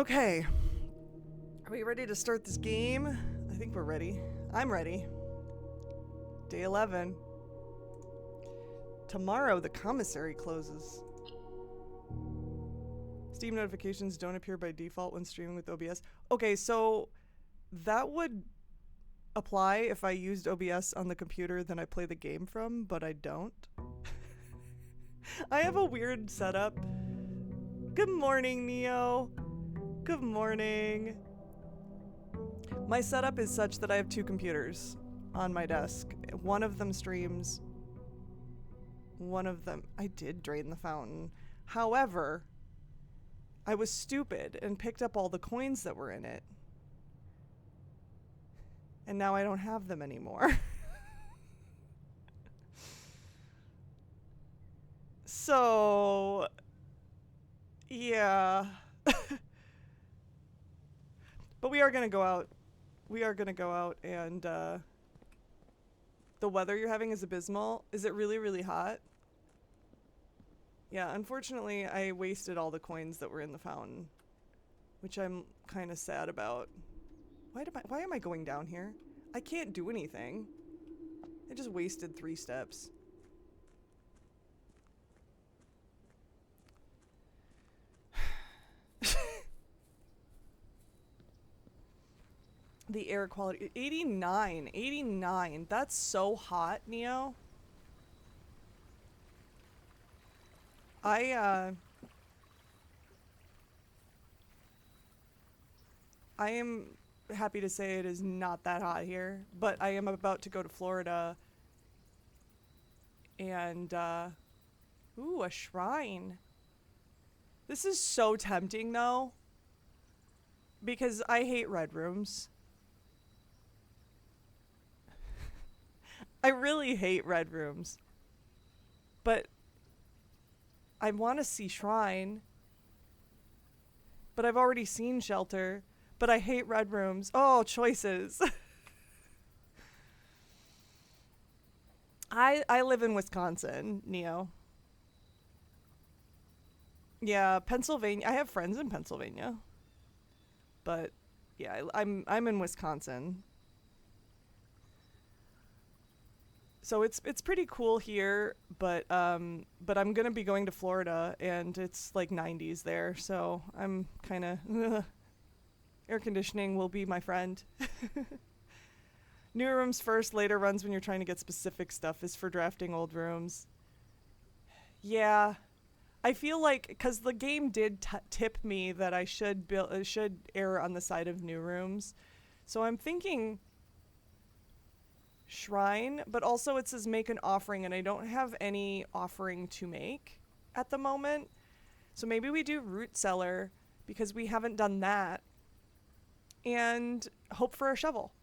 Okay. Are we ready to start this game? I think we're ready. I'm ready. Day 11. Tomorrow, the commissary closes. Steam notifications don't appear by default when streaming with OBS. Okay, so that would apply if I used OBS on the computer that I play the game from, but I don't. I have a weird setup. Good morning, Neo. Good morning. My setup is such that I have two computers on my desk. One of them streams. One of them... I did drain the fountain. However, I was stupid and picked up all the coins that were in it. And now I don't have them anymore. So... yeah. But we are gonna go out. We are gonna go out and, the weather you're having is abysmal. Is it really, really hot? Yeah, unfortunately, I wasted all the coins that were in the fountain, which I'm kind of sad about. Why am I going down here? I can't do anything. I just wasted 3 steps. The air quality, 89, 89. That's so hot, Neo. I am happy to say it is not that hot here, but I am about to go to Florida and, ooh, a shrine. This is so tempting, though, because I hate red rooms. I really hate red rooms. But I want to see shrine. But I've already seen shelter. But I hate red rooms. Oh, choices. I live in Wisconsin, Neo. Yeah, Pennsylvania. I have friends in Pennsylvania. But yeah, I'm in Wisconsin. So it's pretty cool here, but I'm gonna be going to Florida and it's like 90s there, so I'm kind of air conditioning will be my friend. New rooms first, later runs when you're trying to get specific stuff is for drafting old rooms. Yeah, I feel like because the game did tip me that I should err on the side of new rooms, so I'm thinking shrine, but also it says make an offering and I don't have any offering to make at the moment. So maybe we do root cellar because we haven't done that and hope for a shovel.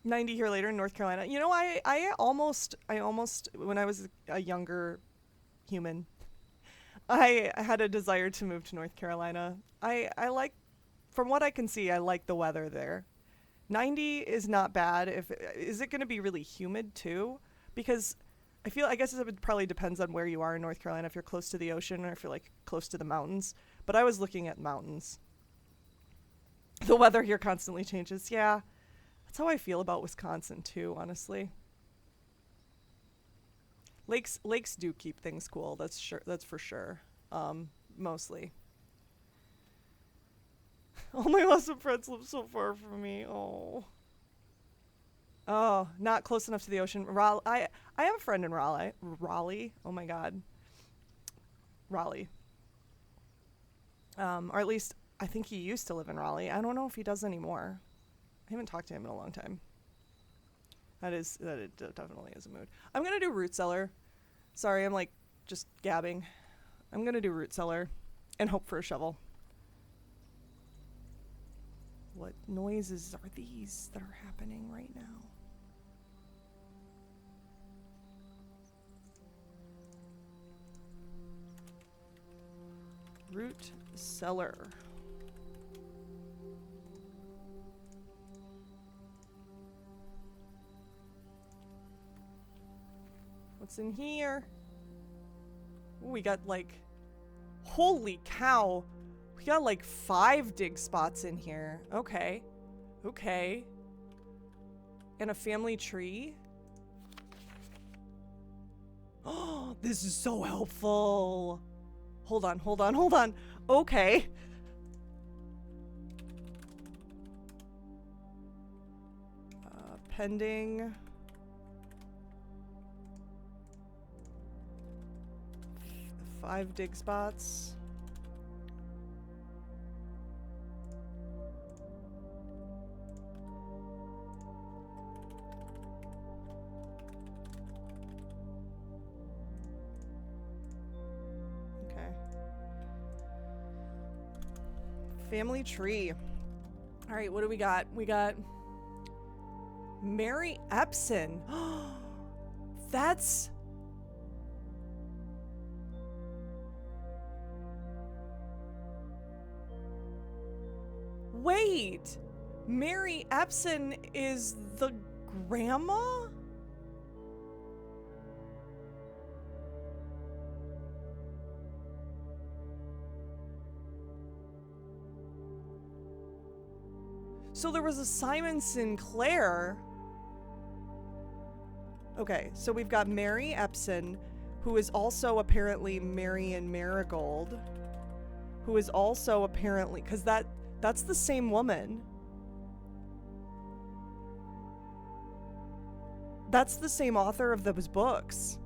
90 here later in North Carolina. You know, I almost when I was a younger human, I had a desire to move to North Carolina. I like, from what I can see, I like the weather there. 90 is not bad. Is it going to be really humid too? Because I guess it probably depends on where you are in North Carolina, if you're close to the ocean or if you're like close to the mountains. But I was looking at mountains. The weather here constantly changes. Yeah, that's how I feel about Wisconsin too, honestly. Lakes do keep things cool. That's for sure. Mostly. All my awesome friends live so far from me. Oh. Oh, not close enough to the ocean. I have a friend in Raleigh. Raleigh? Oh my god. Raleigh. Or at least I think he used to live in Raleigh. I don't know if he does anymore. I haven't talked to him in a long time. That definitely is a mood. I'm gonna do root cellar. Sorry, I'm like just gabbing. I'm gonna do root cellar and hope for a shovel. What noises are these that are happening right now? Root cellar. What's in here? Ooh, we got like Holy cow. We got like 5 dig spots in here. Okay. Okay. And a family tree. Oh, this is so helpful. Hold on, hold on, hold on. Okay. Pending. Five dig spots. Okay. Family tree. All right, what do we got? We got Mary Epson. That's... Wait! Mary Epson is the grandma? So there was a Simon Sinclair. Okay, so we've got Mary Epson, who is also apparently Marion Marigold, who is also apparently, because that's the same woman. That's the same author of those books.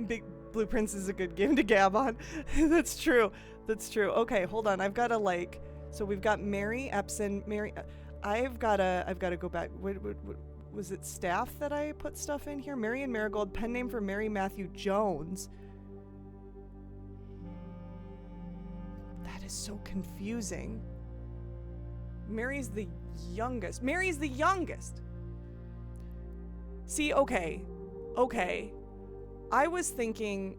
Big Blueprints is a good game to gab on. That's true. That's true. Okay, hold on. I've got to like, so we've got Mary Epson, I've got to go back. What was it, staff that I put stuff in here? Marion Marigold, pen name for Mary Matthew Jones. That is so confusing. Mary's the youngest. Mary's the youngest. See, okay. I was thinking,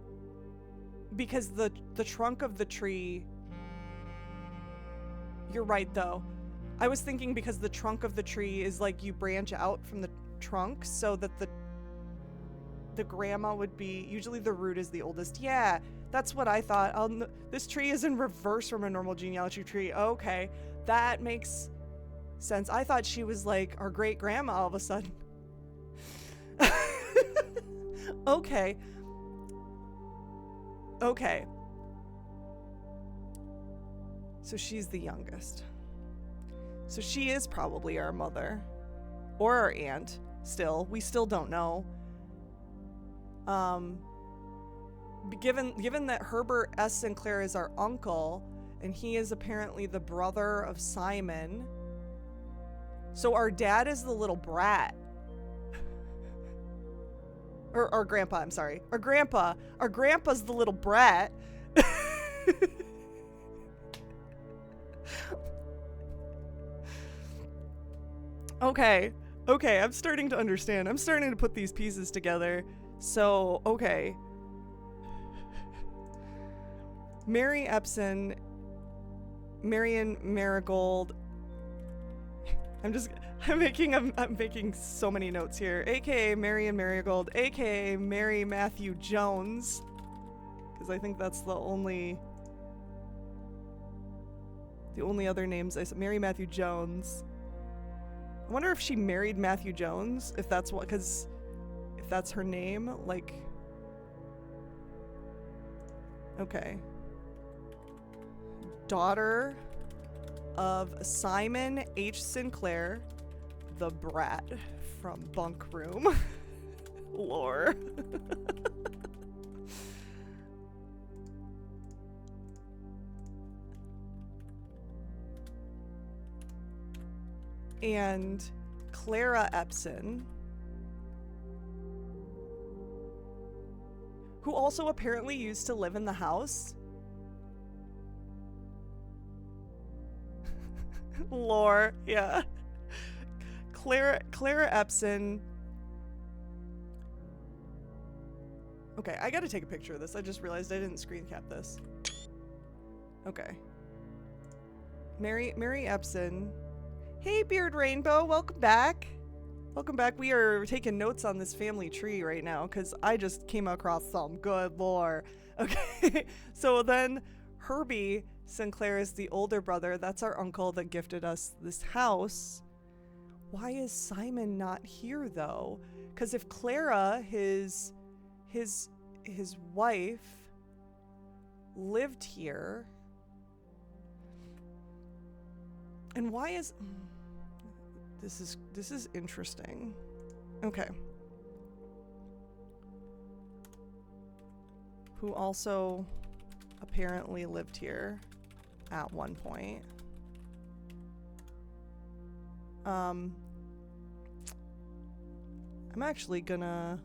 because the trunk of the tree, you're right though. I was thinking because the trunk of the tree is like you branch out from the trunk so that the grandma would be, usually the root is the oldest. Yeah, that's what I thought. This tree is in reverse from a normal genealogy tree. Okay, that makes sense. I thought she was like our great grandma all of a sudden. Okay. So she's the youngest. So she is probably our mother. Or our aunt. Still. We still don't know. Given that Herbert S. Sinclair is our uncle, and he is apparently the brother of Simon. So our dad is the little brat. Or our grandpa, I'm sorry. Our grandpa's the little brat. Okay, I'm starting to understand. I'm starting to put these pieces together. So, okay. Mary Epson, Marion Marigold. I'm making so many notes here. AKA Marion Marigold, AKA Mary Matthew Jones. Because I think that's the only other names I said. Mary Matthew Jones. I wonder if she married Matthew Jones, if that's her name, like, okay. Daughter of Simon H. Sinclair, the brat from Bunk Room. Lore. And Clara Epson, who also apparently used to live in the house. Lore, yeah. Clara Epson. Okay, I gotta take a picture of this. I just realized I didn't screen cap this. Okay. Mary Epson Hey, Beard Rainbow, welcome back. Welcome back. We are taking notes on this family tree right now because I just came across some good lore. Okay, so then Herbie Sinclair is the older brother. That's our uncle that gifted us this house. Why is Simon not here though? Because if Clara, his wife, lived here, and why is this is interesting. Okay. Who also apparently lived here at one point. I'm actually gonna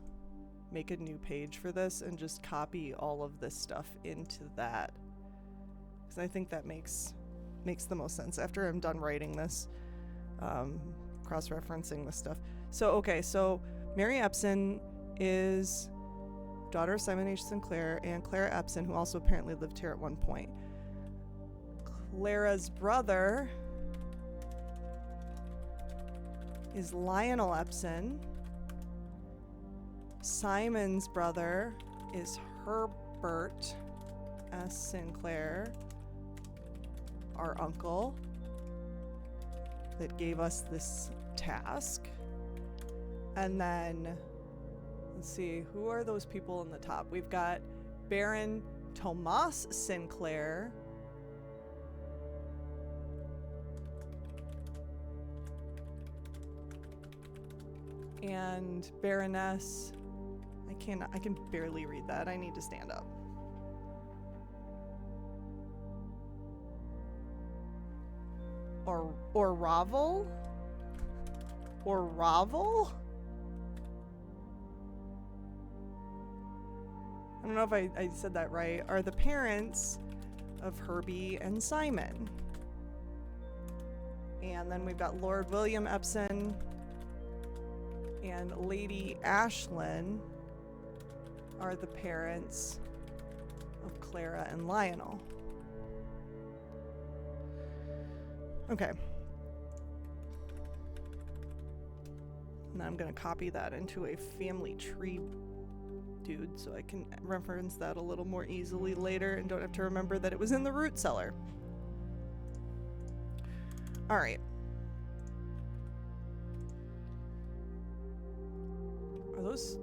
make a new page for this and just copy all of this stuff into that, because I think that makes the most sense after I'm done writing this, cross-referencing this stuff. So okay, so Mary Epson is daughter of Simon H. Sinclair and Clara Epson, who also apparently lived here at one point. Clara's brother is Lionel Epson. Simon's brother is Herbert S. Sinclair, our uncle that gave us this task. And then, let's see, who are those people in the top? We've got Baron Tomas Sinclair. And Baroness, I can barely read that. I need to stand up. Or Ravel? Or Ravel? I don't know if I said that right. Are the parents of Herbie and Simon. And then we've got Lord William Epson and Lady Ashlyn are the parents of Clara and Lionel. Okay. And I'm gonna copy that into a family tree, dude, so I can reference that a little more easily later and don't have to remember that it was in the root cellar. All right. Are those...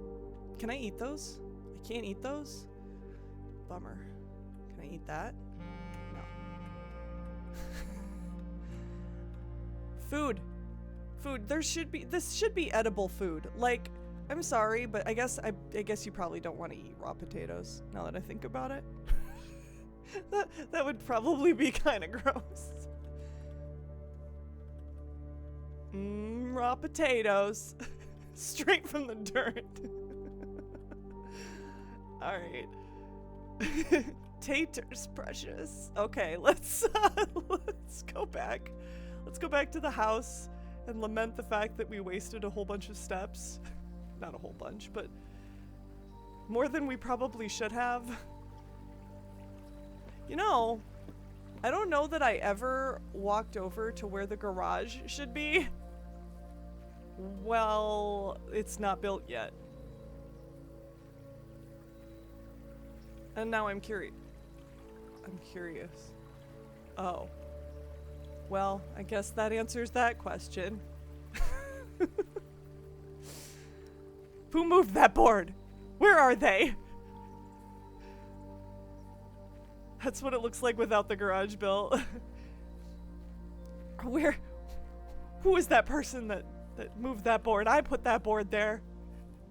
Can I eat those? I can't eat those? Bummer. Can I eat that? No. Food. Food. There should be... This should be edible food. Like, I'm sorry, but I guess you probably don't want to eat raw potatoes, now that I think about it. that would probably be kind of gross. Raw potatoes. Straight from the dirt. Alright. Taters, precious. Okay, let's go back. Let's go back to the house and lament the fact that we wasted a whole bunch of steps. Not a whole bunch, but more than we probably should have. You know, I don't know that I ever walked over to where the garage should be. Well, it's not built yet. And now I'm curious. Oh. Well, I guess that answers that question. Who moved that board? Where are they? That's what it looks like without the garage built. Who is that person that moved that board? I put that board there.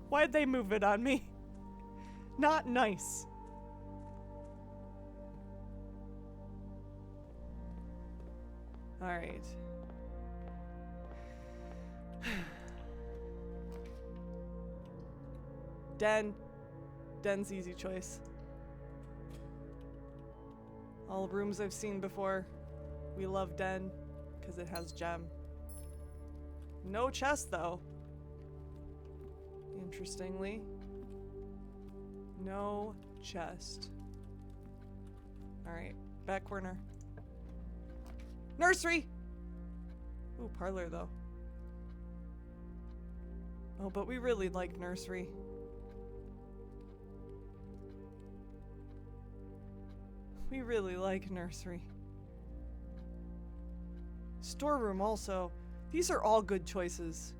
Why'd they move it on me? Not nice. All right. Den's easy choice. All rooms I've seen before. We love Den because it has gem. No chest though. Interestingly. No chest. All right, back corner. Nursery! Ooh, parlor though. Oh, but we really like nursery. We really like nursery. Storeroom also. These are all good choices.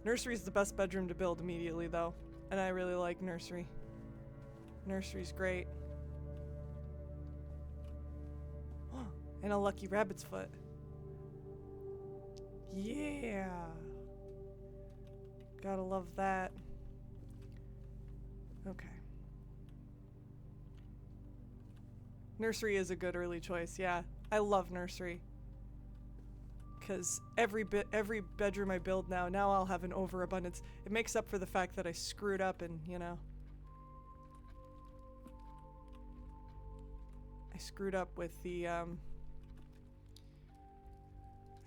Nursery is the best bedroom to build immediately though. And I really like nursery. Nursery's great. And a lucky rabbit's foot. Yeah. Gotta love that. Okay. Nursery is a good early choice, yeah. I love nursery. Because every bedroom I build now I'll have an overabundance. It makes up for the fact that I screwed up and, you know. I screwed up with the, I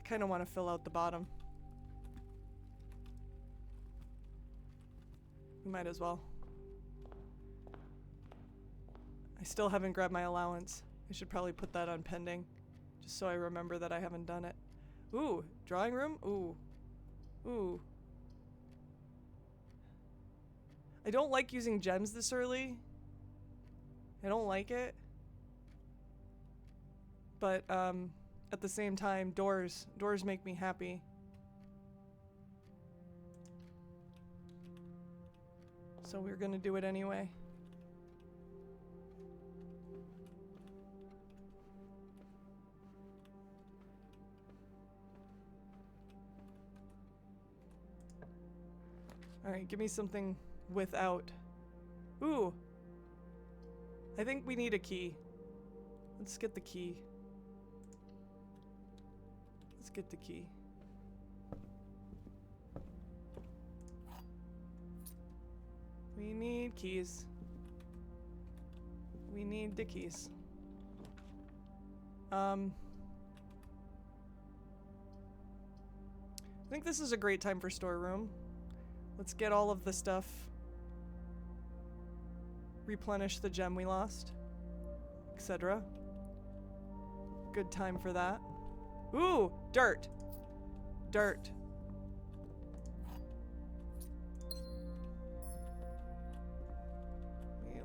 kind of want to fill out the bottom. We might as well. I still haven't grabbed my allowance. I should probably put that on pending, just so I remember that I haven't done it. Ooh, drawing room? Ooh. Ooh. I don't like using gems this early. I don't like it. But, at the same time, doors make me happy. So we're gonna do it anyway. Alright, give me something without. Ooh! I think we need a key. Let's get the key. Let's get the key. We need keys. We need the keys. I think this is a great time for storeroom. Let's get all of the stuff. Replenish the gem we lost. Etc. Good time for that. Ooh! Dirt! Dirt.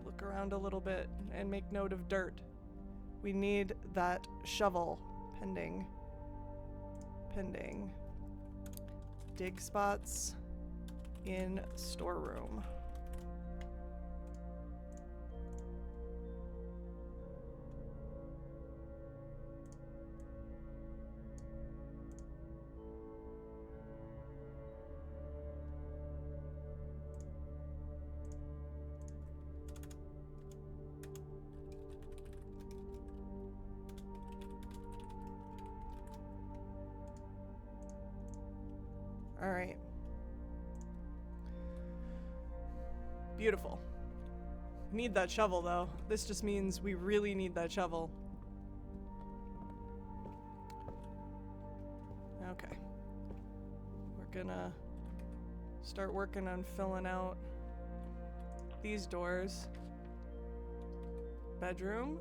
Look around a little bit and make note of dirt. We need that shovel. Pending. Pending. Dig spots in storeroom. All right. Beautiful. Need that shovel though. This just means we really need that shovel. Okay. We're gonna start working on filling out these doors. Bedroom.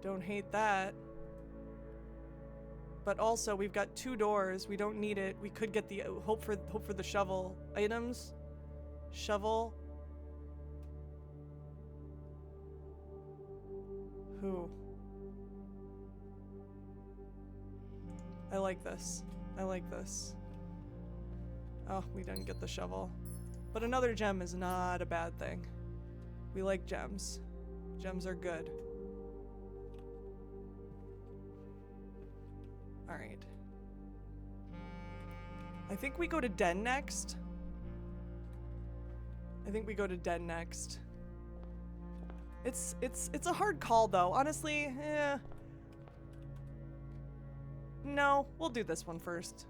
Don't hate that. But also, we've got 2 doors. We don't need it. We could get the hope for the shovel items. Shovel. Who? I like this. I like this. Oh, we didn't get the shovel. But another gem is not a bad thing. We like gems. Gems are good. Alright. I think we go to Den next. I think we go to Den next. It's a hard call though. Honestly, no, we'll do this one first.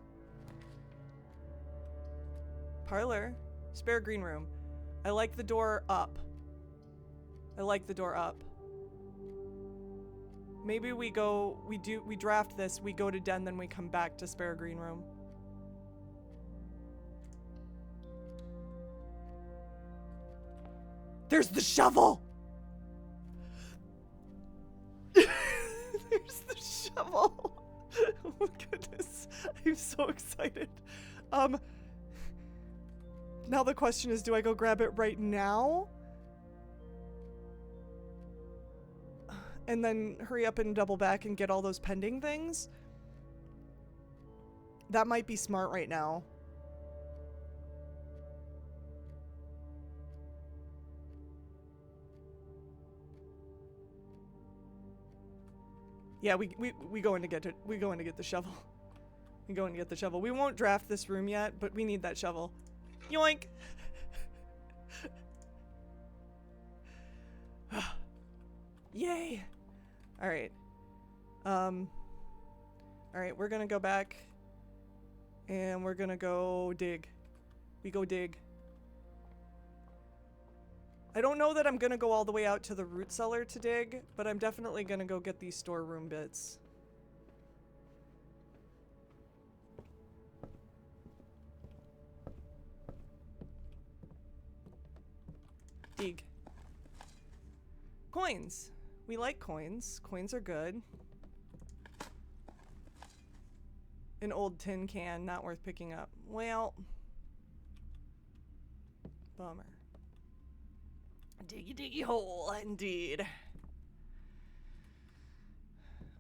Parlor. Spare green room. I like the door up. I like the door up. Maybe we draft this, we go to Den, then we come back to spare green room. There's the shovel! There's the shovel. Oh my goodness. I'm so excited. Now the question is, do I go grab it right now? And then hurry up and double back and get all those pending things? That might be smart right now. Yeah, we go in to get it. We go in to get the shovel. We go in to get the shovel. We won't draft this room yet, but we need that shovel. Yoink! Yay! Alright. Alright, we're gonna go back. And we're gonna go dig. We go dig. I don't know that I'm gonna go all the way out to the root cellar to dig, but I'm definitely gonna go get these storeroom bits. Dig. Coins. We like coins. Coins are good. An old tin can, not worth picking up. Well, bummer. Diggy diggy hole, indeed.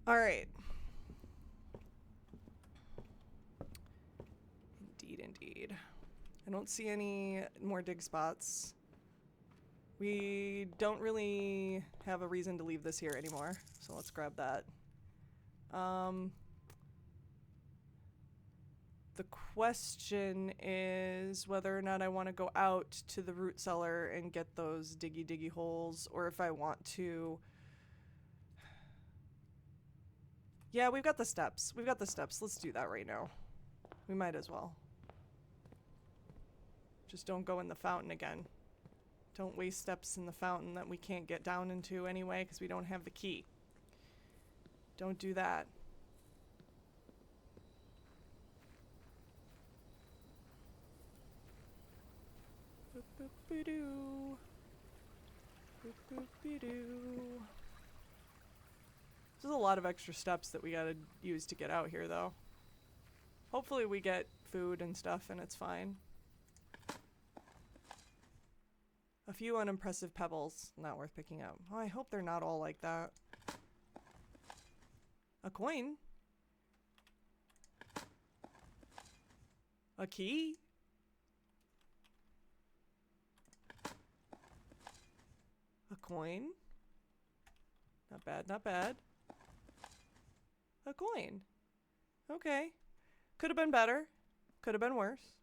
Alright. Indeed, indeed. I don't see any more dig spots. We don't really have a reason to leave this here anymore, so let's grab that. The question is whether or not I want to go out to the root cellar and get those diggy diggy holes, or if I want to... Yeah, we've got the steps. We've got the steps. Let's do that right now. We might as well. Just don't go in the fountain again. Don't waste steps in the fountain that we can't get down into anyway because we don't have the key. Don't do that. Boop-boop-be-doo. Boop-boop-be-doo. There's a lot of extra steps that we gotta use to get out here, though. Hopefully we get food and stuff and it's fine. A few unimpressive pebbles, not worth picking up. Oh, I hope they're not all like that. A coin? A key? A coin? Not bad, not bad. A coin. Okay. Could have been better. Could have been worse.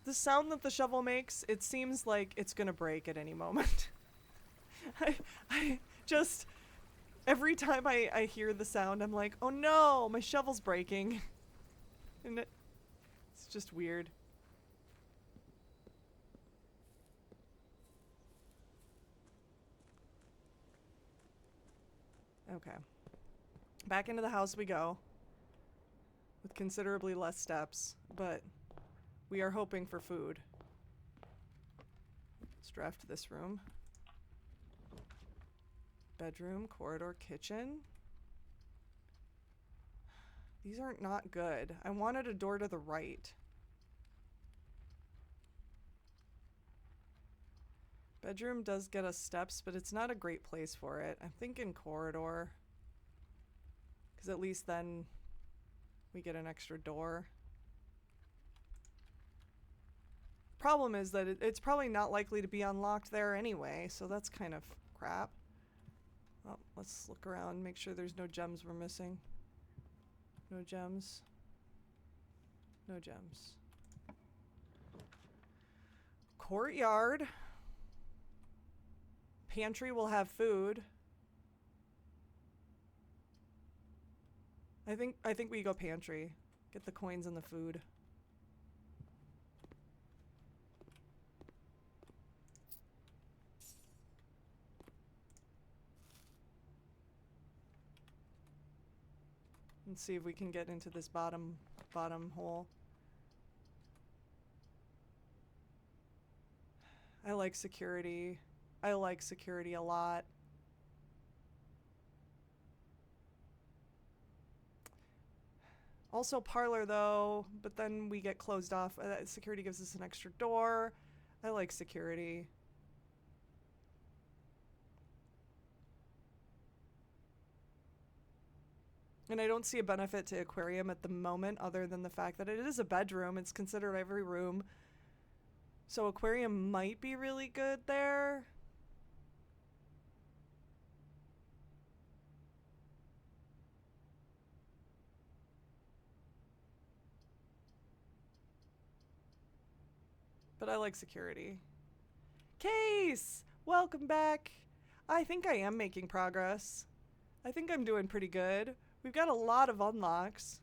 The sound that the shovel makes, it seems like it's gonna break at any moment. I just, every time I hear the sound, I'm like, oh no, my shovel's breaking. And it's just weird. Okay. Back into the house we go. With considerably less steps, but we are hoping for food. Let's draft this room. Bedroom, corridor, kitchen. These aren't not good. I wanted a door to the right. Bedroom does get us steps, but it's not a great place for it. I'm thinking corridor. Because at least then we get an extra door. Problem is that it's probably not likely to be unlocked there anyway, so that's kind of crap. Oh, let's look around, make sure there's no gems we're missing. No gems. No gems. Courtyard. Pantry will have food. I think we go pantry. Get the coins and the food. Let's see if we can get into this bottom hole. I like security. I like security a lot. Also parlor though, but then we get closed off. Security gives us an extra door. I like security. And I don't see a benefit to aquarium at the moment other than the fact that it is a bedroom. It's considered every room. So aquarium might be really good there. But I like security. Case! Welcome back. I think I am making progress. I think I'm doing pretty good. We've got a lot of unlocks.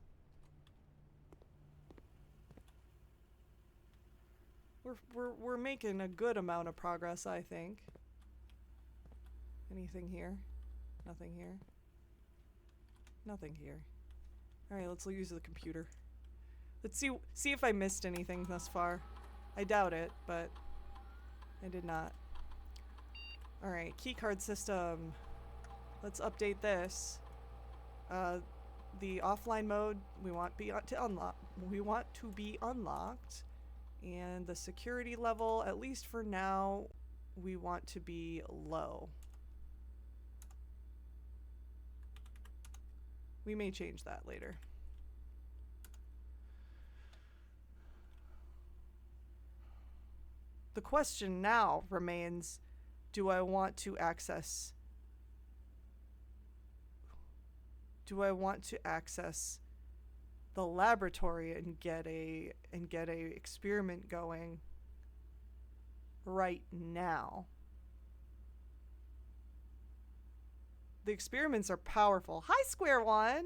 We're making a good amount of progress, I think. Anything here? Nothing here. Nothing here. Alright, let's use the computer. Let's see if I missed anything thus far. I doubt it, but I did not. Alright, keycard system. Let's update this. The offline mode we want to be unlocked. And the security level, at least for now, we want to be low. We may change that later. The question now remains, do I want to access the laboratory and get a experiment going right now? The experiments are powerful. Hi, Square One.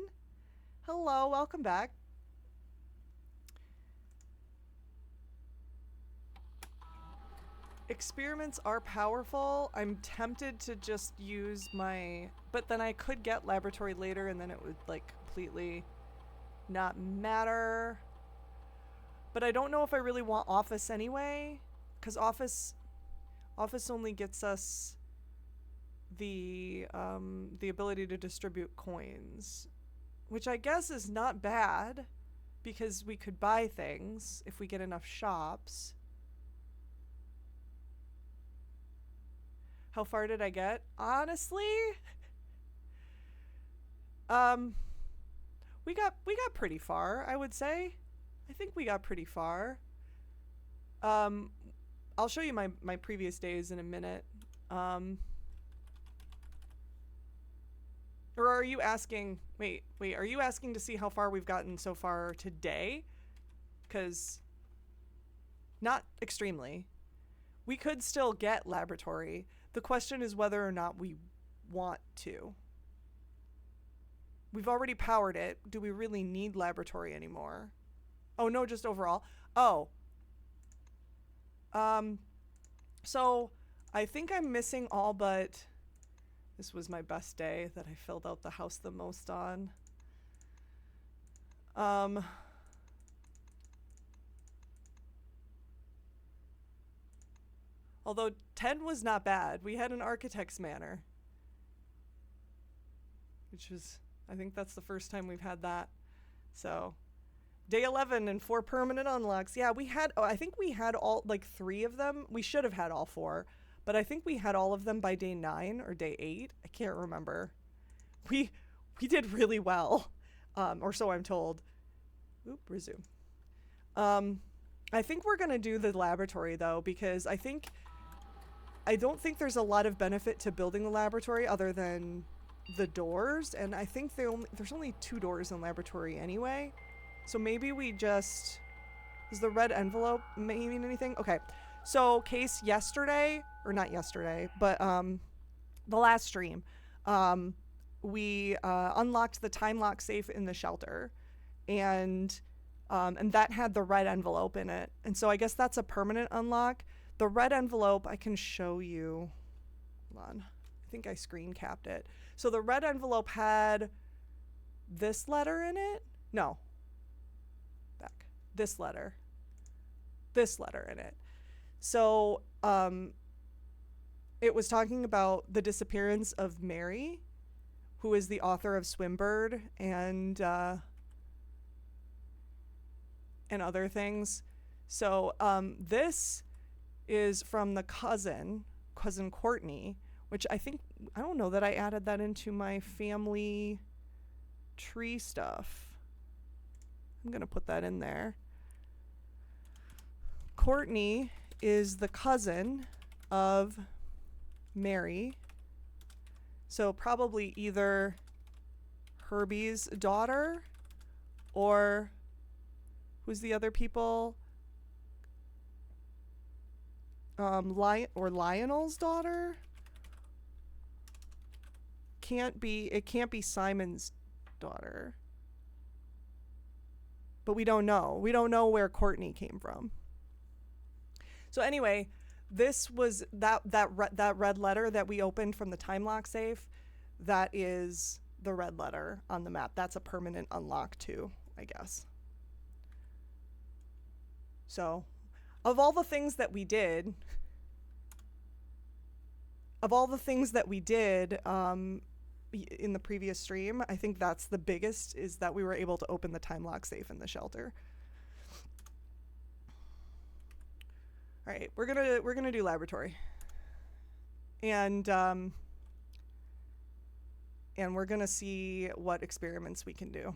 Hello, welcome back. Experiments are powerful. I'm tempted to just use but then I could get laboratory later and then it would like completely not matter. But I don't know if I really want office anyway, because office only gets us the ability to distribute coins, which I guess is not bad because we could buy things if we get enough shops. How far did I get? Honestly, we got pretty far, I would say. I think we got pretty far. I'll show you my previous days in a minute. Or are you asking, wait, are you asking to see how far we've gotten so far today? 'Cause not extremely. We could still get laboratory. The question is whether or not we want to. We've already powered it. Do we really need laboratory anymore? Oh, no, just overall. Oh. So I think I'm missing all but... This was my best day that I filled out the house the most on. Although 10 was not bad. We had an architect's manor. Which was, I think that's the first time we've had that. So, day 11 and 4 permanent unlocks. Yeah, we had, I think we had all, like 3 of them. We should have had all 4. But I think we had all of them by day 9 or day 8. I can't remember. We did really well. Or so I'm told. Oop, resume. I think we're going to do the laboratory though, because I don't think there's a lot of benefit to building the laboratory other than the doors, and I think there's only 2 doors in laboratory anyway. So maybe we just... Does the red envelope mean anything? Okay. So, Case, yesterday, or not yesterday, but the last stream, we unlocked the time lock safe in the shelter, and that had the red envelope in it. And so I guess that's a permanent unlock. The red envelope, I can show you. Hold on. I think I screen capped it. So the red envelope had this letter in it. No. Back. This letter. This letter in it. So, it was talking about the disappearance of Mary, who is the author of Swimbird and other things. So this is from the cousin Courtney, which I don't know that I added that into my family tree stuff. I'm gonna put that in there. Courtney is the cousin of Mary, so probably either Herbie's daughter or who's the other people? Lionel's daughter? It can't be Simon's daughter. But we don't know. We don't know where Courtney came from. So anyway, this was that red letter that we opened from the time lock safe. That is the red letter on the map. That's a permanent unlock too, I guess. So, of all the things that we did, in the previous stream, I think that's the biggest, is that we were able to open the time lock safe in the shelter. All right, we're gonna do laboratory, and we're gonna see what experiments we can do.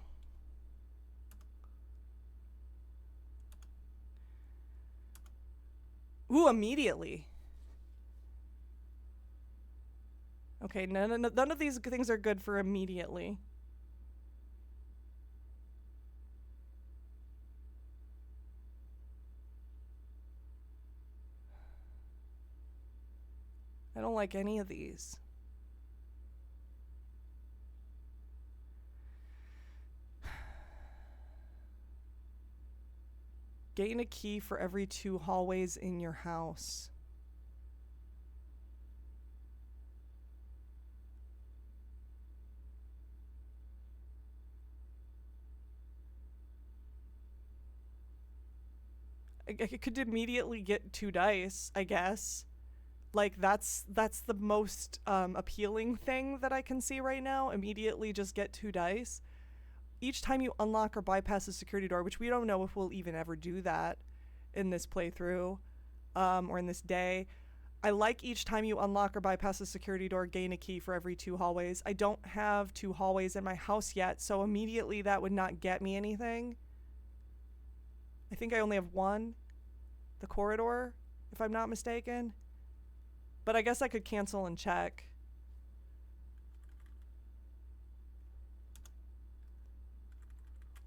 Ooh, immediately. Okay, none of these things are good for immediately. I don't like any of these. Gain a key for every 2 hallways in your house. I could immediately get 2 dice, I guess. Like, that's the most appealing thing that I can see right now. Immediately just get 2 dice. Each time you unlock or bypass a security door, which we don't know if we'll even ever do that in this playthrough or in this day. I like each time you unlock or bypass a security door, gain a key for every 2 hallways. I don't have 2 hallways in my house yet, so immediately that would not get me anything. I think I only have 1, the corridor, if I'm not mistaken. But I guess I could cancel and check.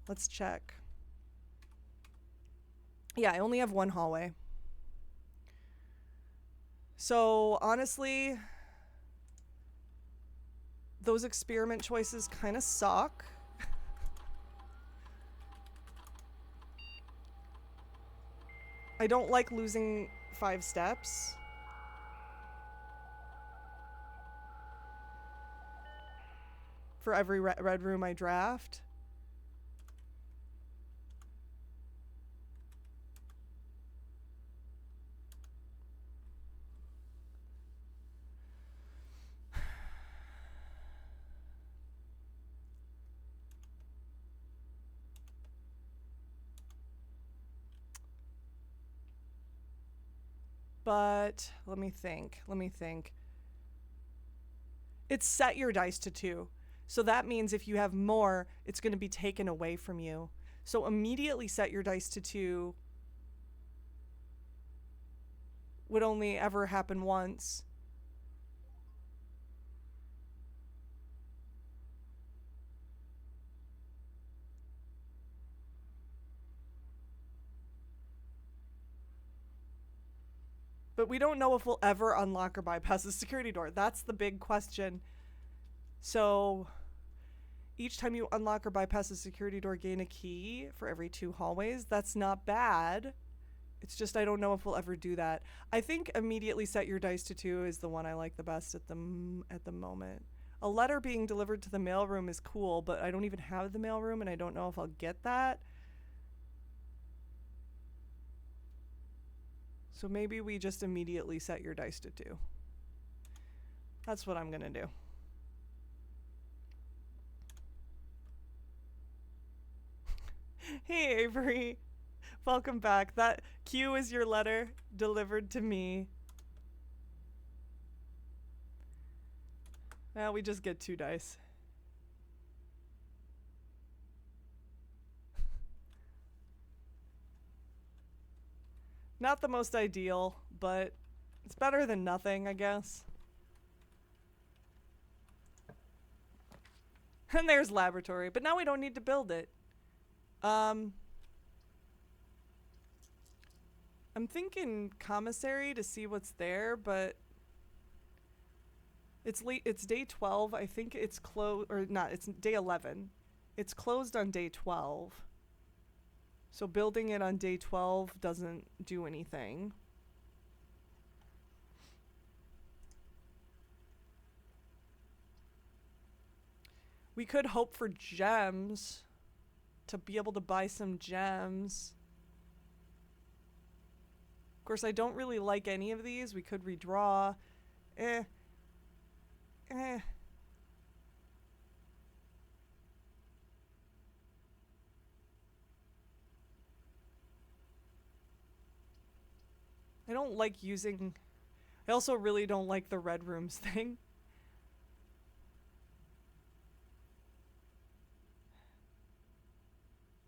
Let's check. Yeah, I only have 1 hallway. So honestly, those experiment choices kind of suck. I don't like losing 5 steps. For every red room I draft. But let me think. It's set your dice to 2. So that means if you have more, it's going to be taken away from you. So immediately set your dice to 2 would only ever happen once. But we don't know if we'll ever unlock or bypass the security door. That's the big question. So each time you unlock or bypass a security door, gain a key for every 2 hallways. That's not bad. It's just I don't know if we'll ever do that. I think immediately set your dice to 2 is the one I like the best at the moment. A letter being delivered to the mailroom is cool, but I don't even have the mailroom and I don't know if I'll get that. So maybe we just immediately set your dice to 2. That's what I'm gonna do. Hey Avery, welcome back. That Q is your letter delivered to me. Well, we just get 2 dice. Not the most ideal, but it's better than nothing, I guess. And there's laboratory, but now we don't need to build it. I'm thinking commissary to see what's there, but it's day 12. I think it's closed, or not, it's day 11. It's closed on day 12. So building it on day 12 doesn't do anything. We could hope for gems to be able to buy some gems. Of course, I don't really like any of these. We could redraw. I don't like using... I also really don't like the red rooms thing.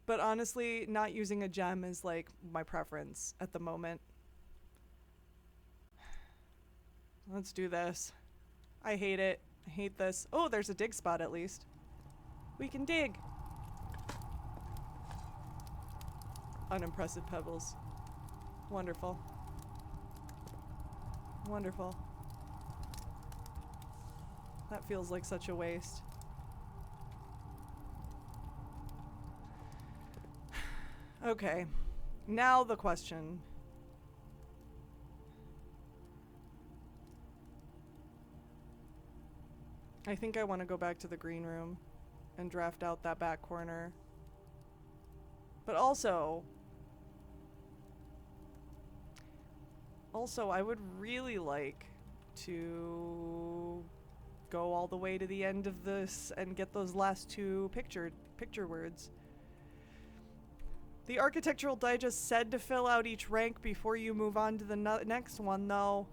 But honestly, not using a gem is like my preference at the moment. Let's do this. I hate it. I hate this. Oh, there's a dig spot at least. We can dig. Unimpressive pebbles. Wonderful. Wonderful. That feels like such a waste. Okay. Now the question. I think I want to go back to the green room and draft out that back corner. But also, I would really like to go all the way to the end of this and get those last 2 picture words. The Architectural Digest said to fill out each rank before you move on to the next one, though.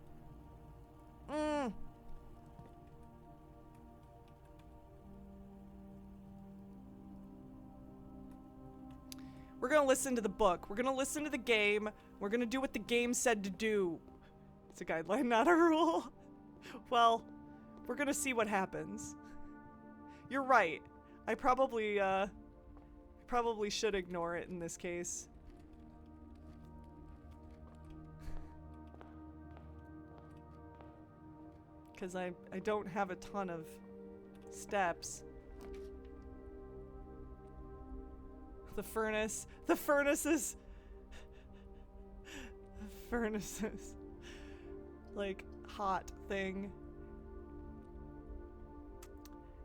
We're gonna listen to the book. We're gonna listen to the game. We're gonna do what the game said to do. It's a guideline, not a rule. Well, we're gonna see what happens. You're right. I probably should ignore it in this case. Because I don't have a ton of steps. The furnaces. The furnaces, like, hot thing.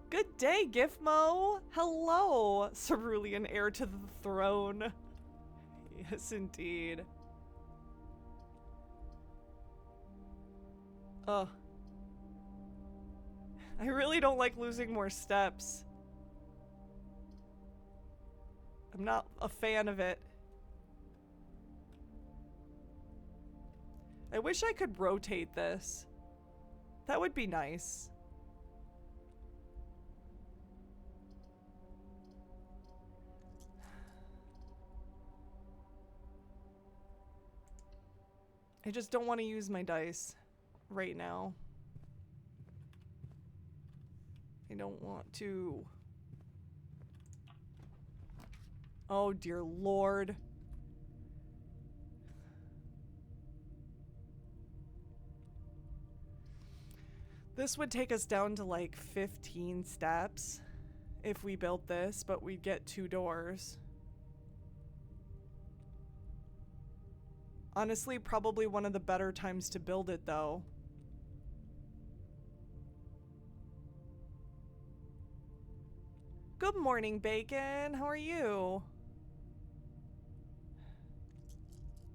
Good day, Gifmo! Hello, Cerulean heir to the throne. Yes, indeed. Ugh. I really don't like losing more steps. I'm not a fan of it. I wish I could rotate this. That would be nice. I just don't want to use my dice right now. I don't want to. Oh dear Lord. This would take us down to like 15 steps if we built this, but we'd get 2 doors. Honestly, probably one of the better times to build it though. Good morning, Bacon. How are you?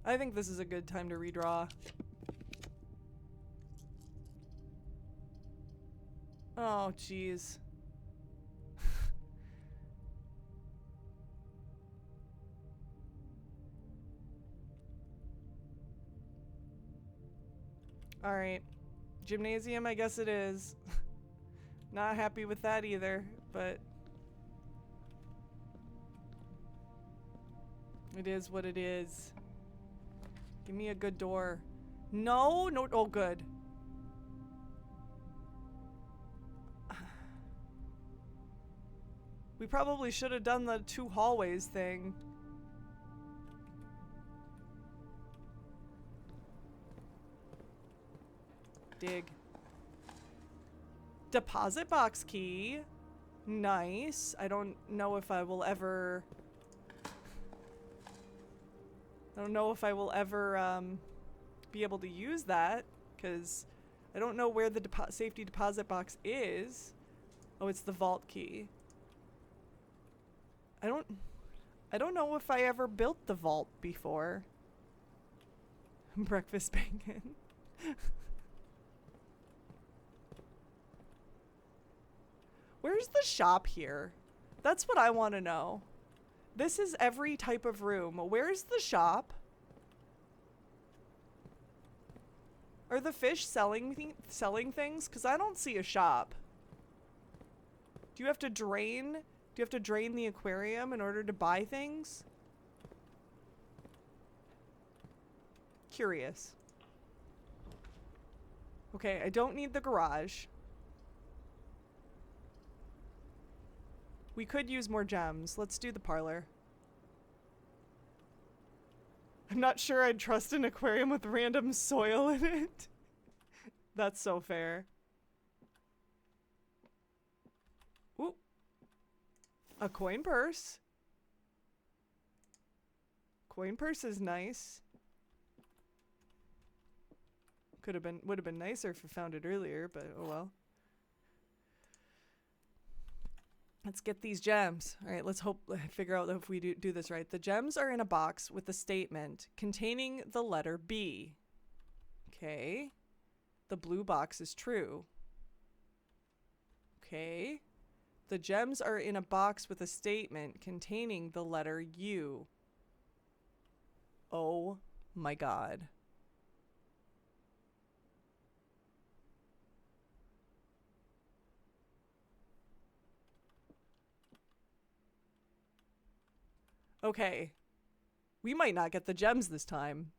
I think this is a good time to redraw. Oh, jeez. Alright. Gymnasium, I guess it is. Not happy with that either, but it is what it is. Give me a good door. No, no, oh good. We probably should have done the 2 hallways thing. Dig. Deposit box key. Nice. I don't know if I will ever... I don't know if I will ever be able to use that, because I don't know where the safety deposit box is. Oh, it's the vault key. I don't know if I ever built the vault before. Breakfast bacon. Where's the shop here? That's what I want to know. This is every type of room. Where's the shop? Are the fish selling things? Because I don't see a shop. Do you have to drain? Do you have to drain the aquarium in order to buy things? Curious. Okay, I don't need the garage. We could use more gems. Let's do the parlor. I'm not sure I'd trust an aquarium with random soil in it. That's so fair. Ooh. A coin purse. Coin purse is nice. Would have been nicer if I found it earlier, but oh well. Let's get these gems. All right, let's figure out if we do this right. The gems are in a box with a statement containing the letter B. Okay. The blue box is true. Okay. The gems are in a box with a statement containing the letter U. Oh my God. Okay. We might not get the gems this time.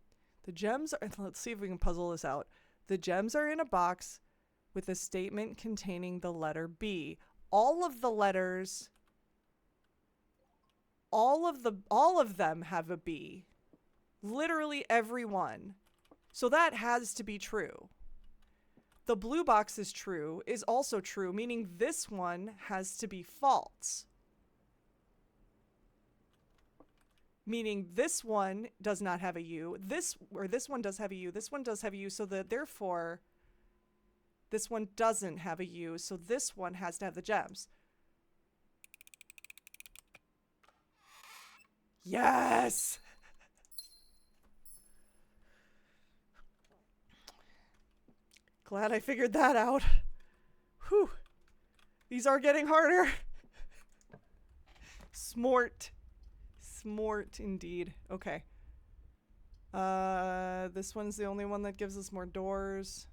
The gems are... Let's see if we can puzzle this out. The gems are in a box with a statement containing the letter B. All of the letters... All of them have a B. Literally every one. So that has to be true. The blue box is true, is also true, meaning this one has to be false. Meaning this one does not have a U. This one does have a U. This one does have a U. So that therefore, this one doesn't have a U. So this one has to have the gems. Yes! Glad I figured that out. Whew. These are getting harder. Smart. Smart indeed. Okay. This one's the only one that gives us more doors.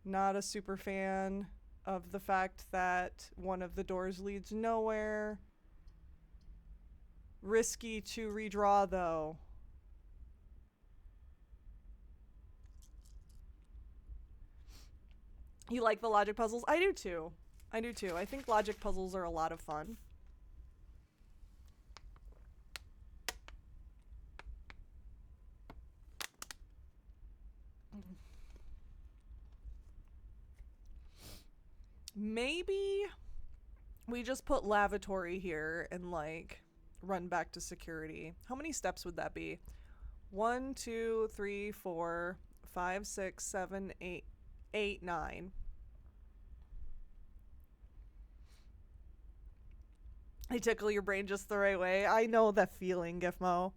Not a super fan of the fact that one of the doors leads nowhere. Risky to redraw though. You like the logic puzzles? I do too. I do too. I think logic puzzles are a lot of fun. Maybe we just put lavatory here and like run back to security. How many steps would that be? 1, 2, 3, 4, 5, 6, 7, 8, 9. I tickle your brain just the right way. I know that feeling, Gifmo.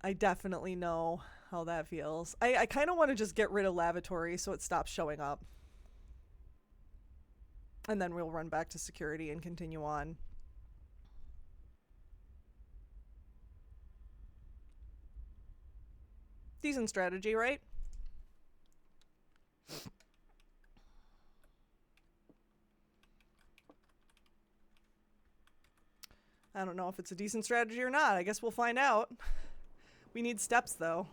I definitely know how that feels. I kind of want to just get rid of lavatory so it stops showing up. And then we'll run back to security and continue on. Decent strategy, right? I don't know if it's a decent strategy or not. I guess we'll find out. We need steps, though.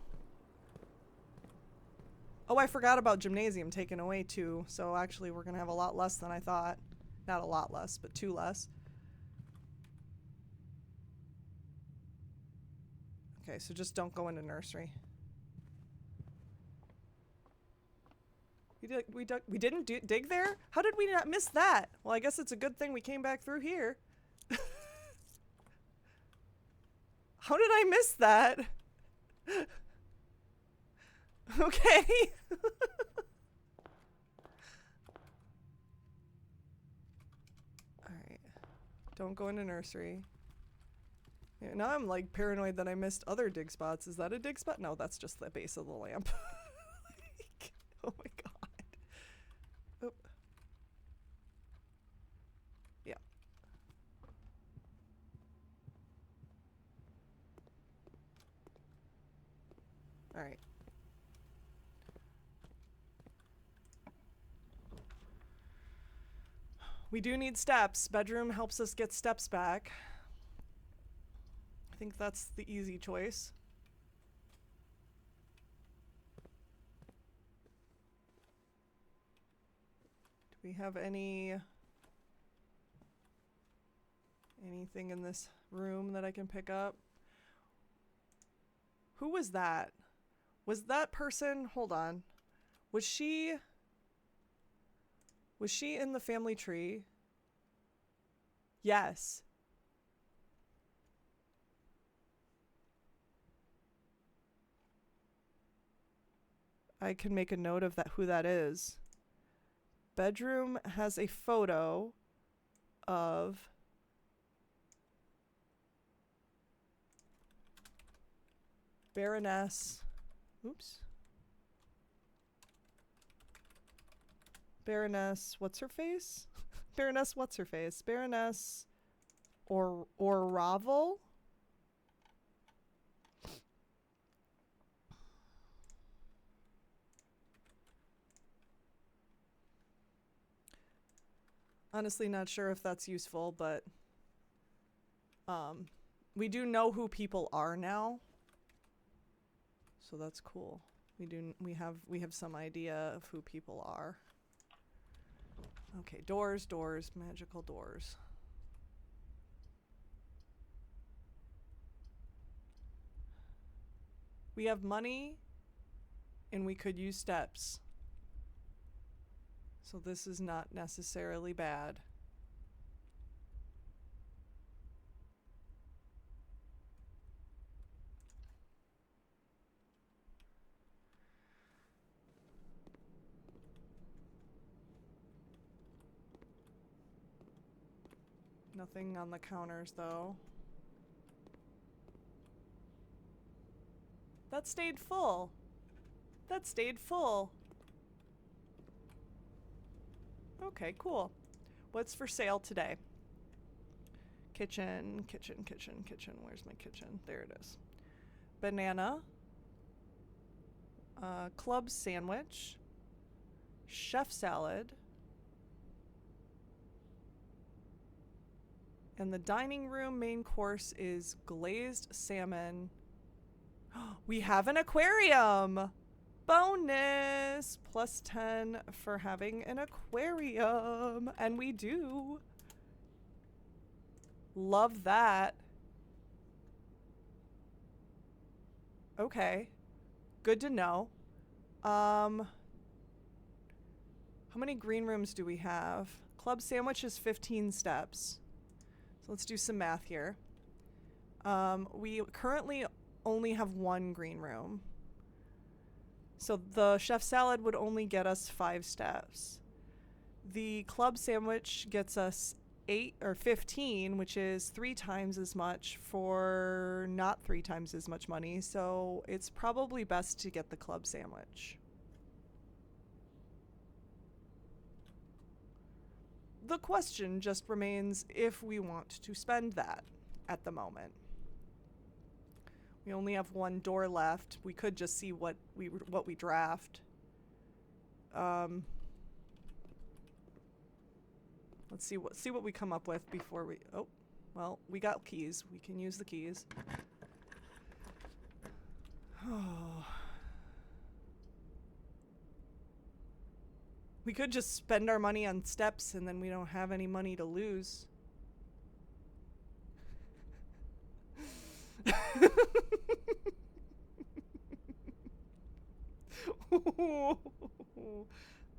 Oh, I forgot about gymnasium taken away, too. So actually, we're going to have a lot less than I thought. Not a lot less, but 2 less. Okay, so just don't go into nursery. We didn't dig there? How did we not miss that? Well, I guess it's a good thing we came back through here. How did I miss that? Okay. Alright. Don't go into nursery. Yeah, now I'm like paranoid that I missed other dig spots. Is that a dig spot? No, that's just the base of the lamp. Like, oh my god. Oop. Yeah. Alright. We do need steps. Bedroom helps us get steps back. I think that's the easy choice. Do we have anything in this room that I can pick up? Who was that? Was that person? Hold on. Was she in the family tree? Yes. I can make a note of that, who that is. Bedroom has a photo of Baroness. Oops. Baroness, what's her face? Baroness, what's her face? Baroness or Ravel? Honestly, not sure if that's useful, but we do know who people are now, so that's cool. We have some idea of who people are. Okay, doors, magical doors. We have money, and we could use steps. So this is not necessarily bad. Nothing on the counters, though. That stayed full. That stayed full. Okay, cool. What's for sale today? Kitchen. Where's my kitchen? There it is. Banana. Club sandwich. Chef salad. And the dining room main course is glazed salmon. We have an aquarium! Bonus! Plus 10 for having an aquarium. And we do. Love that. Okay. Good to know. How many green rooms do we have? Club sandwich is 15 steps. So let's do some math here. We currently only have 1 green room. So the chef salad would only get us 5 steps. The club sandwich gets us 8 or 15, which is 3 times as much for not 3 times as much money. So it's probably best to get the club sandwich. the question just remains if we want to spend that at the moment. We only have one door left. We could just see what we draft. Let's see what we come up with before we... Oh, well, we got keys. We can use the keys. Oh. We could just spend our money on steps and then we don't have any money to lose.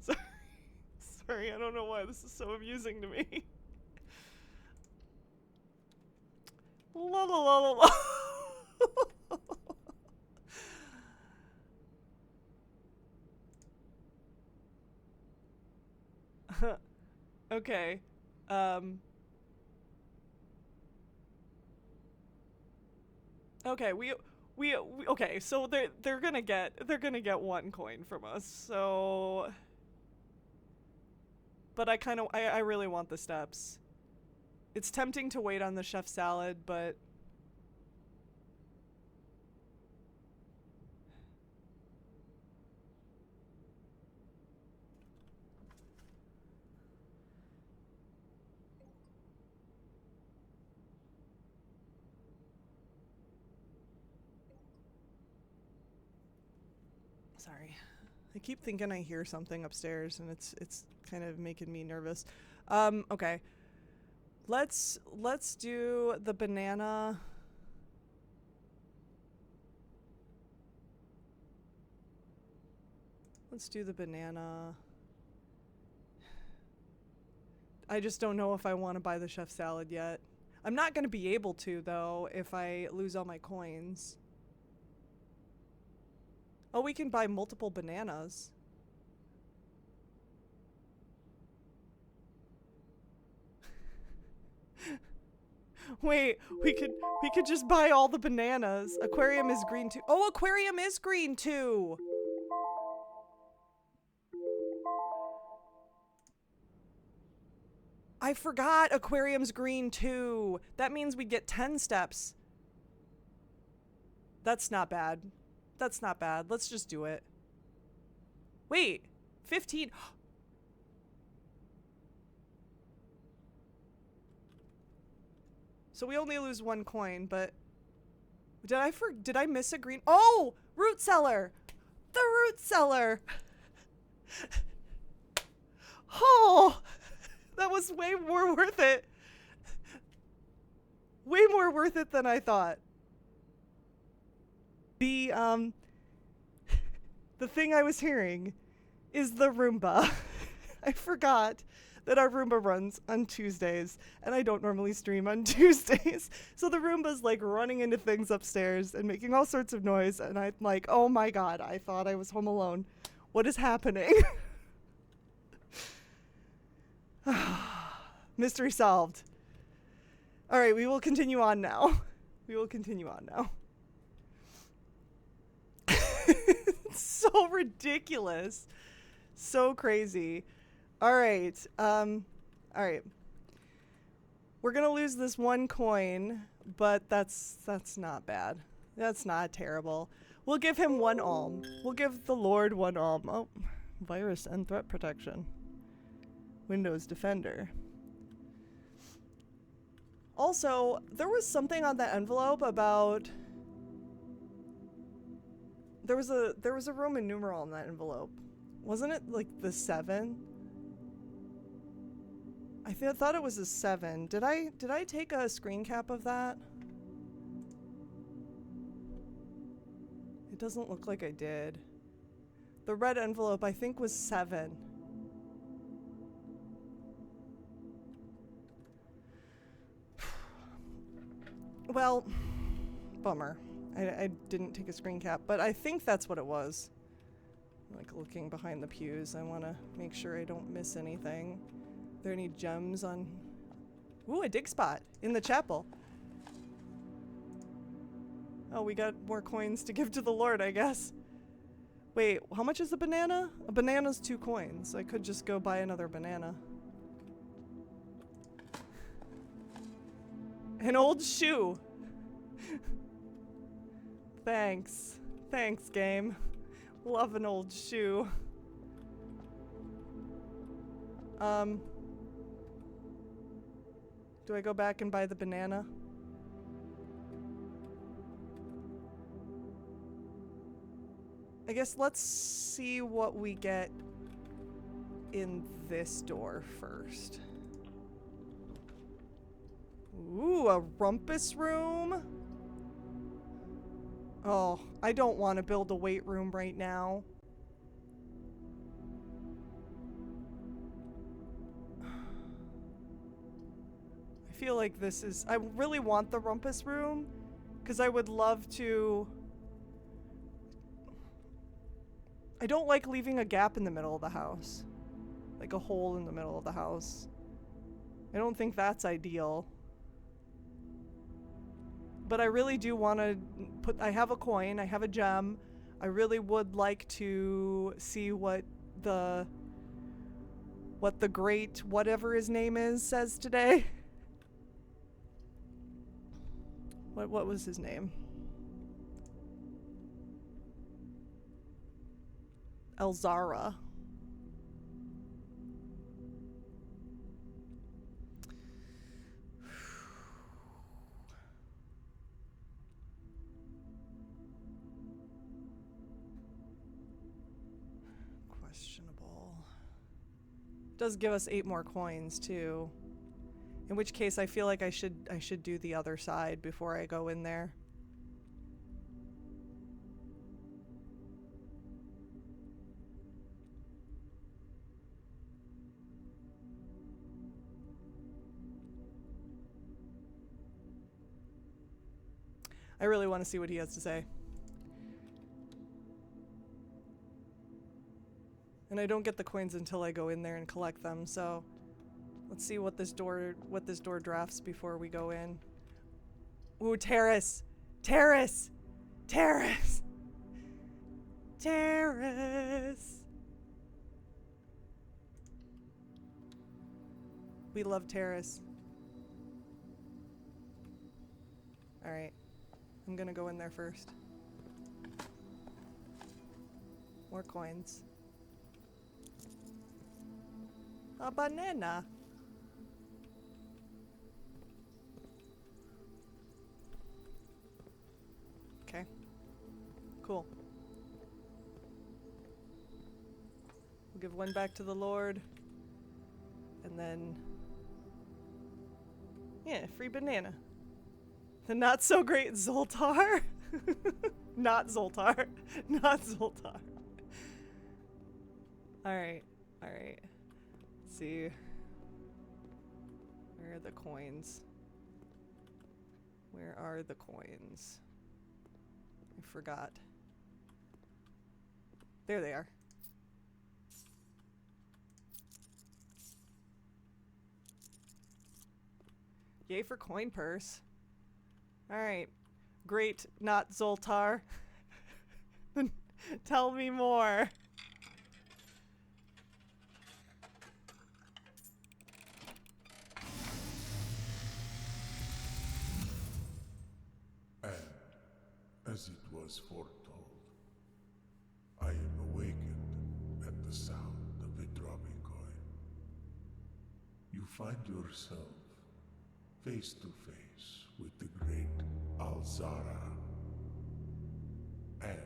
Sorry. Sorry, I don't know why this is so amusing to me. La la la la la. Okay. Okay, we okay, so they're gonna get one coin from us, so but I really want the steps. It's tempting to wait on the chef salad, but sorry. I keep thinking I hear something upstairs and it's kind of making me nervous. Okay. Let's do the banana. Let's do the banana. I just don't know if I want to buy the chef salad yet. I'm not going to be able to, though, if I lose all my coins. Oh, we can buy multiple bananas. Wait, we could just buy all the bananas. Aquarium is green too. Oh, aquarium is green too. I forgot aquarium's green too. That means we get 10 steps. That's not bad. That's not bad. Let's just do it. Wait, 15. So we only lose one coin, but did I miss a green? Oh, root cellar. The root cellar. Oh, that was way more worth it. Way more worth it than I thought. The thing I was hearing is the Roomba. I forgot that our Roomba runs on Tuesdays, and I don't normally stream on Tuesdays. So the Roomba's like running into things upstairs and making all sorts of noise, and I'm like, oh my god, I thought I was home alone. What is happening? Mystery solved. All right, we will continue on now. We will continue on now. It's so ridiculous. So crazy. All right. All right. We're going to lose this one coin, but that's not bad. That's not terrible. We'll give him one alm. We'll give the Lord one alm. Oh, virus and threat protection. Windows Defender. Also, there was something on that envelope about there was a Roman numeral in that envelope. Wasn't it like the 7? I thought it was a 7. Did I take a screen cap of that? It doesn't look like I did. The red envelope I think was 7. Well, bummer. I didn't take a screen cap, but I think that's what it was. Like looking behind the pews, I want to make sure I don't miss anything. Are there any gems on... Ooh, a dig spot in the chapel. Oh, we got more coins to give to the Lord, I guess. Wait, how much is a banana? A banana's 2 coins. I could just go buy another banana. An old shoe. Thanks. Thanks, game. Love an old shoe. Do I go back and buy the banana? I guess let's see what we get in this door first. Ooh, a rumpus room? Oh, I don't want to build a weight room right now. I feel like this is... I really want the rumpus room, because I would love to... I don't like leaving a gap in the middle of the house. Like a hole in the middle of the house. I don't think that's ideal. But I really do want to put... I have a coin, I have a gem. I really would like to see what the great whatever his name is says today. What was his name? Elzara. Questionable. Does give us 8 more coins too. In which case I feel like I should do the other side before I go in there. I really want to see what he has to say. And I don't get the coins until I go in there and collect them, so let's see what this door drafts before we go in. Ooh, terrace! Terrace! Terrace! Terrace! We love terrace. Alright. I'm gonna go in there first. More coins. A banana. Okay. Cool. We'll give 1 back to the Lord. And then... yeah, free banana. The not so great Zoltar. Not Zoltar. Not Zoltar. Alright. Alright. Let's see. Where are the coins? Where are the coins? I forgot. There they are. Yay for coin purse. Alright. Great, not Zoltar. Tell me more. And, as it was foretold, I am awakened at the sound of a dropping coin. You find yourself face to face with the great Elzara. And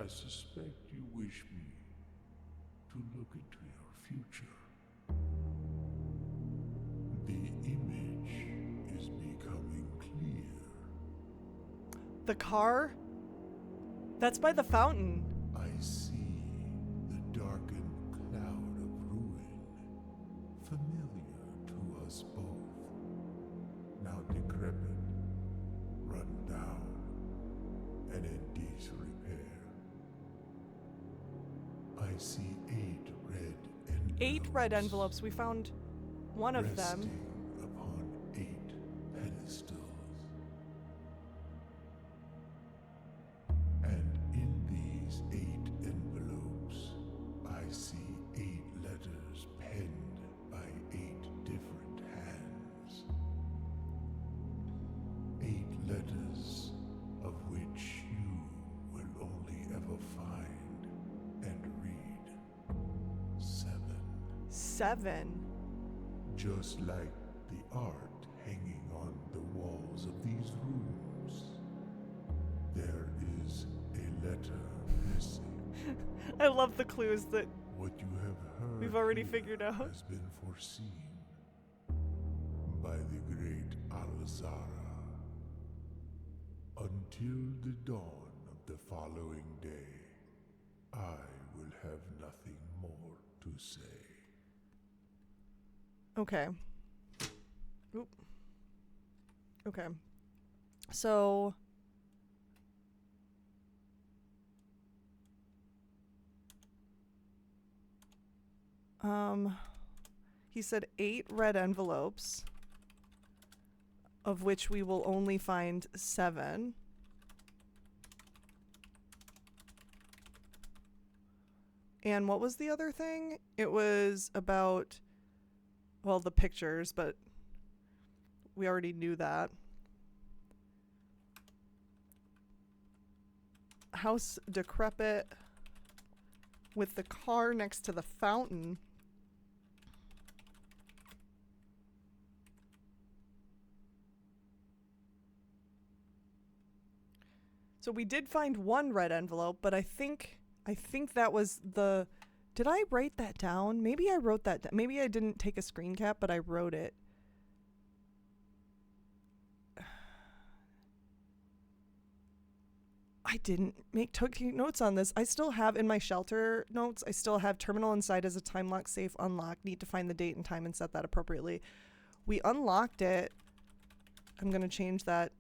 I suspect you wish me to look into your future. The image is becoming clear. The car? That's by the fountain. I see the darkened cloud of ruin, familiar to us both, now decrepit, run down, and in disrepair. I see 8 red envelopes. 8 red envelopes. We found one of them. Resting upon 8 pedestals. And in these 8 envelopes, I see 8 letters penned by 8 different hands. 7. Just like the art hanging on the walls of these rooms. There is a letter missing. I love the clues that What you have heard we've already here figured out. has been foreseen by the great Alzara. Until the dawn of the following day, I will have nothing more to say. Okay. Oop. Okay. So he said 8 red envelopes, of which we will only find 7. And what was the other thing? It was about, well, the pictures, but we already knew that. House decrepit with the car next to the fountain. So we did find 1 red envelope, but I think that was the... Did I write that down? Maybe I wrote that down. Maybe I didn't take a screen cap, but I wrote it. I didn't take notes on this. I still have in my shelter notes, I still have terminal inside as a time lock safe unlocked. Need to find the date and time and set that appropriately. We unlocked it. I'm going to change that.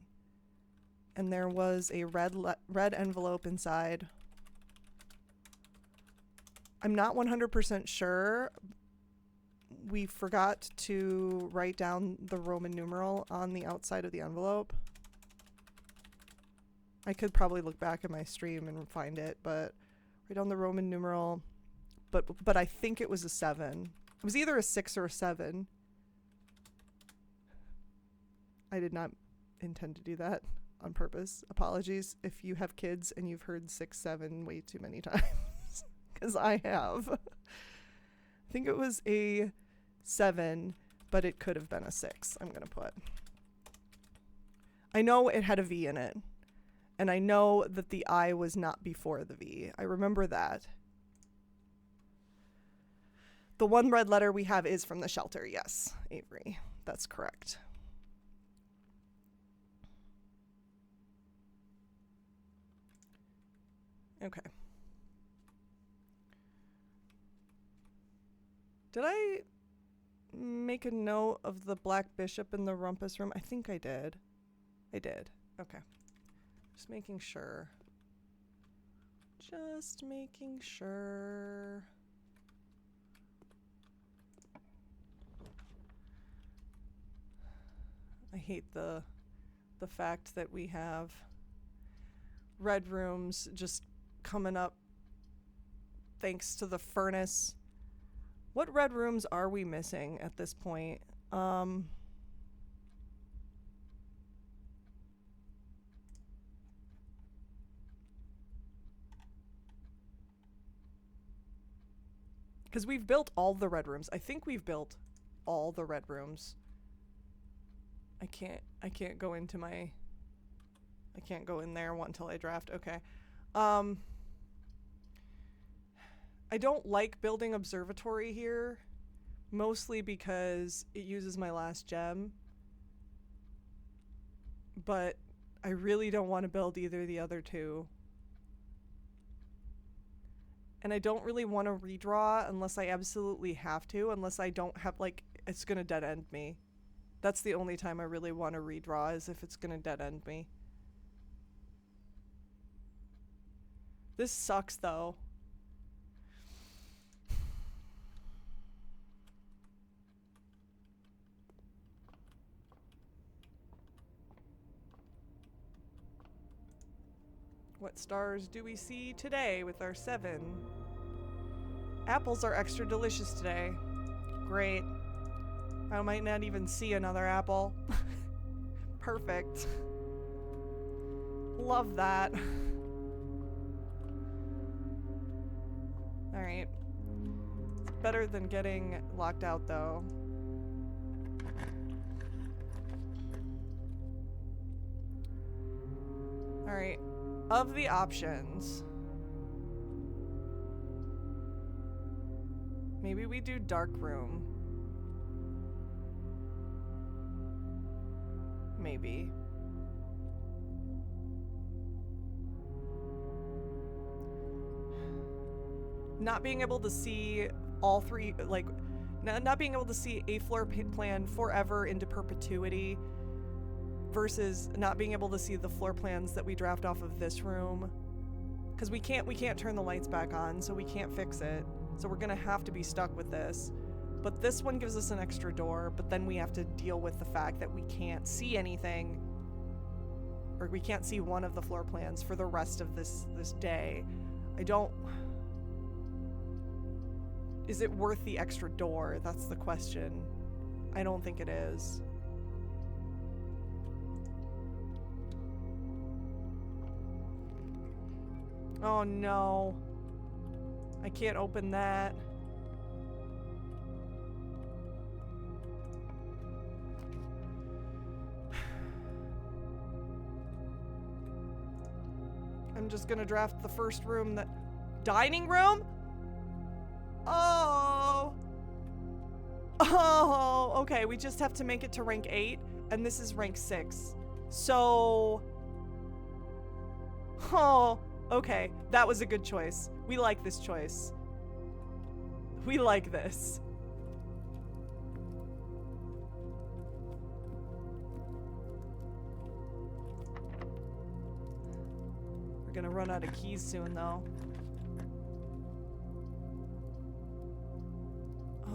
And there was a red envelope inside. I'm not 100% sure. We forgot to write down the Roman numeral on the outside of the envelope. I could probably look back at my stream and find it, but write down the Roman numeral. But I think it was a 7. It was either a 6 or a 7. I did not intend to do that on purpose. Apologies if you have kids and you've heard 6, 7 way too many times. Because I have. I think it was a 7, but it could have been a 6, I'm going to put. I know it had a V in it. And I know that the I was not before the V. I remember that. The 1 red letter we have is from the shelter. Yes, Avery. That's correct. Okay. Did I make a note of the Black Bishop in the rumpus room? I think I did. I did. Okay. Just making sure. Just making sure. I hate the fact that we have red rooms just coming up thanks to the furnace. What red rooms are we missing at this point? Because we've built all the red rooms. I think we've built all the red rooms. I can't go into my... I can't go in there until I draft. Okay. I don't like building observatory here. Mostly because it uses my last gem. But I really don't want to build either of the other two. And I don't really want to redraw unless I absolutely have to, unless I don't have, like, it's going to dead end me. That's the only time I really want to redraw, is if it's going to dead end me. This sucks, though. What stars do we see today with our 7? Apples are extra delicious today. Great. I might not even see another apple. Perfect. Love that. Alright. better than getting locked out, though. Alright. Of the options... maybe we do dark room. Maybe. Not being able to see all three, like, not being able to see a floor plan forever into perpetuity versus not being able to see the floor plans that we draft off of this room. Because we can't turn the lights back on, so we can't fix it. So we're gonna have to be stuck with this. But this one gives us an extra door, but then we have to deal with the fact that we can't see anything, or we can't see one of the floor plans for the rest of this day. Is it worth the extra door? That's the question. I don't think it is. Oh no. I can't open that. I'm just gonna draft the first room that... Dining room? Oh. Oh, okay. We just have to make it to rank 8, and this is rank 6. So... Oh, okay. That was a good choice. We like this choice. We like this. We're gonna run out of keys soon, though.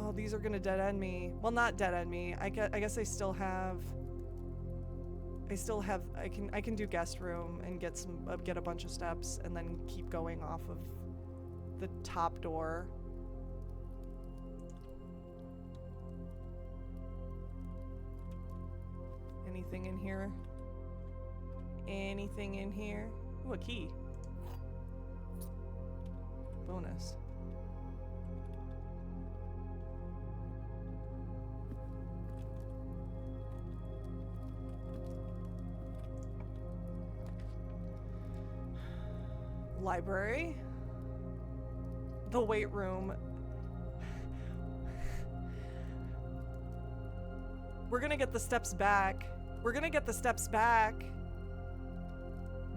Oh, these are gonna dead end me. Well, not dead end me. I guess I still have. I can do guest room and get a bunch of steps and then keep going off of the top door. Anything in here? Anything in here? Ooh, a key. Bonus. Library. The weight room. We're gonna get the steps back. We're gonna get the steps back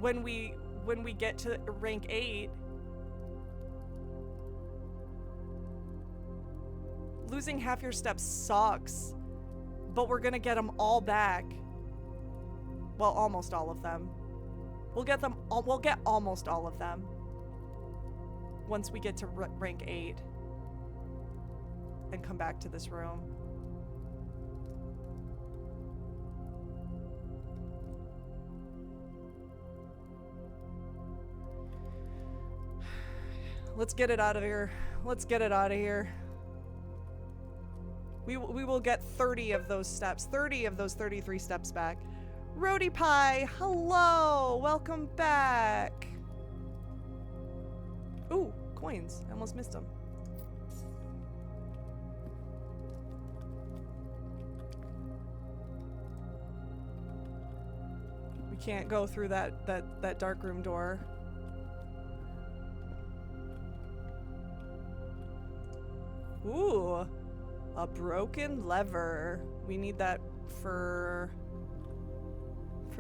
when we get to rank 8. Losing half your steps sucks, but we're gonna get them all back. Well, almost all of them. We'll get them all, we'll get almost all of them once we get to rank 8 and come back to this room. Let's get it out of here. Let's get it out of here. We will get 30 of those steps, 30 of those 33 steps back. Roadie Pie, hello! Welcome back! Ooh, coins. I almost missed them. We can't go through that dark room door. Ooh, a broken lever. We need that for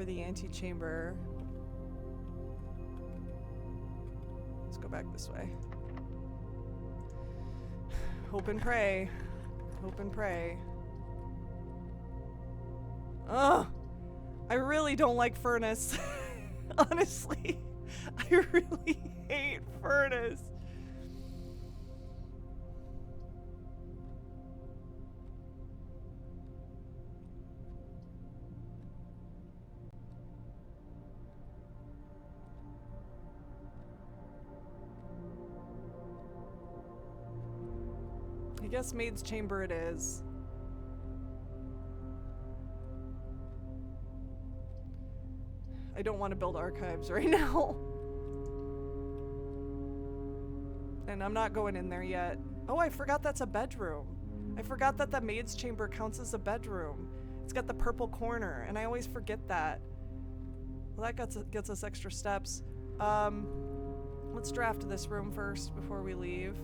the antechamber. Let's go back this way. Hope and pray. Hope and pray. Ugh! I really don't like Furnace. Honestly, I really hate Furnace. I guess Maid's Chamber it is. I don't want to build archives right now. And I'm not going in there yet. Oh, I forgot that's a bedroom. I forgot that the maid's chamber counts as a bedroom. It's got the purple corner, and I always forget that. Well, that gets us extra steps. Let's draft this room first before we leave.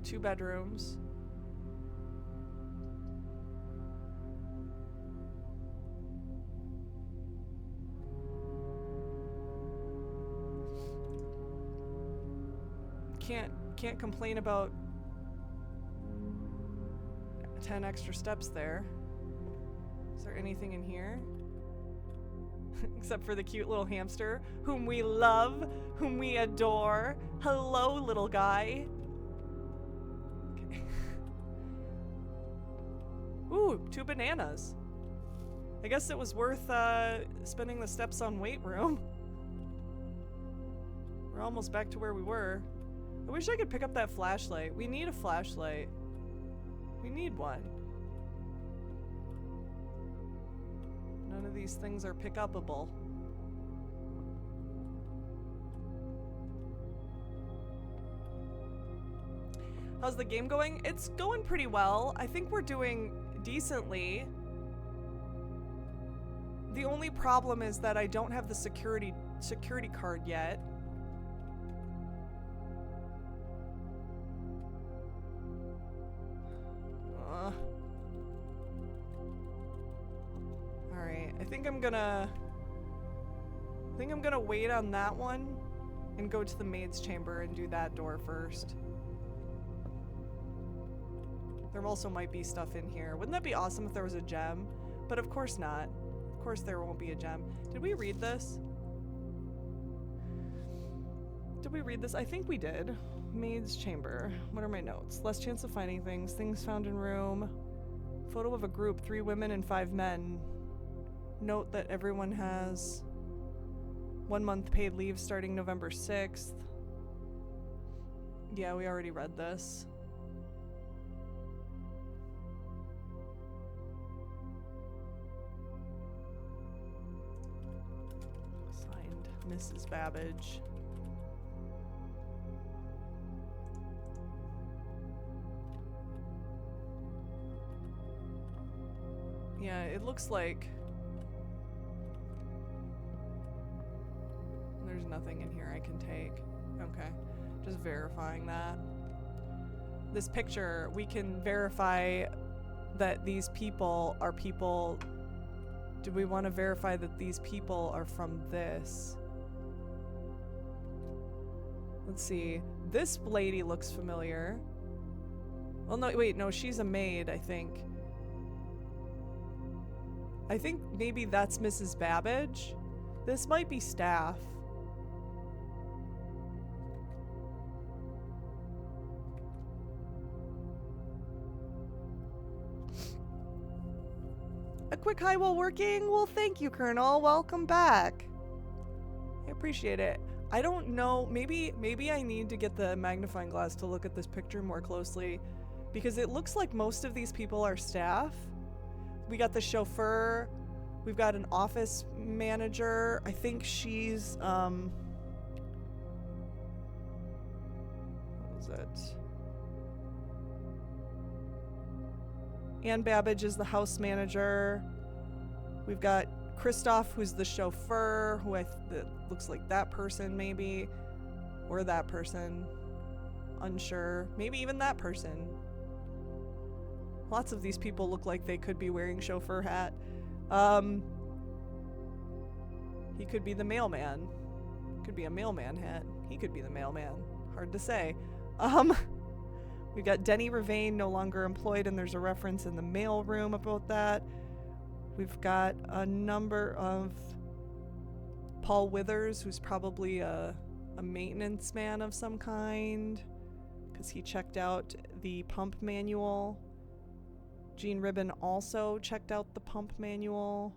Two bedrooms. Can't complain about 10 extra steps there. Is there anything in here? Except for the cute little hamster, whom we love, whom we adore. Hello, little guy. Okay. Ooh, 2 bananas. I guess it was worth spending the steps on weight room. We're almost back to where we were. I wish I could pick up that flashlight. We need a flashlight. We need one. None of these things are pick-upable. How's the game going? It's going pretty well. I think we're doing decently. The only problem is that I don't have the security card yet. Alright, I think I'm gonna wait on that one and go to the maid's chamber and do that door first. There also might be stuff in here. Wouldn't that be awesome if there was a gem? But of course not. Of course there won't be a gem. Did we read this? Did we read this? I think we did. Maid's chamber. What are my notes? Less chance of finding things. Things found in room. Photo of a group. 3 women and 5 men. Note that everyone has 1 month paid leave starting November 6th. Yeah, we already read this. Signed, Mrs. Babbage. Yeah, it looks like there's nothing in here I can take. Okay, just verifying that. This picture, we can verify that these people are people. Do we want to verify that these people are from this? Let's see. This lady looks familiar. Well, no, wait, no, she's a maid, I think. I think maybe that's Mrs. Babbage. This might be staff. A quick hi while working? Well, thank you, Colonel. Welcome back. I appreciate it. I don't know. Maybe I need to get the magnifying glass to look at this picture more closely, because it looks like most of these people are staff. We got the chauffeur. We've got an office manager. I think she's, what was it? Anne Babbage is the house manager. We've got Christoph, who's the chauffeur, who that looks like that person maybe, or that person. Unsure. Maybe even that person. Lots of these people look like they could be wearing chauffeur hat. He could be the mailman. Could be a mailman hat. He could be the mailman. Hard to say. We got Denny Ravain, no longer employed, and there's a reference in the mail room about that. We've got a number of Paul Withers, who's probably a maintenance man of some kind, because he checked out the pump manual. Gene Ribbon also checked out the pump manual.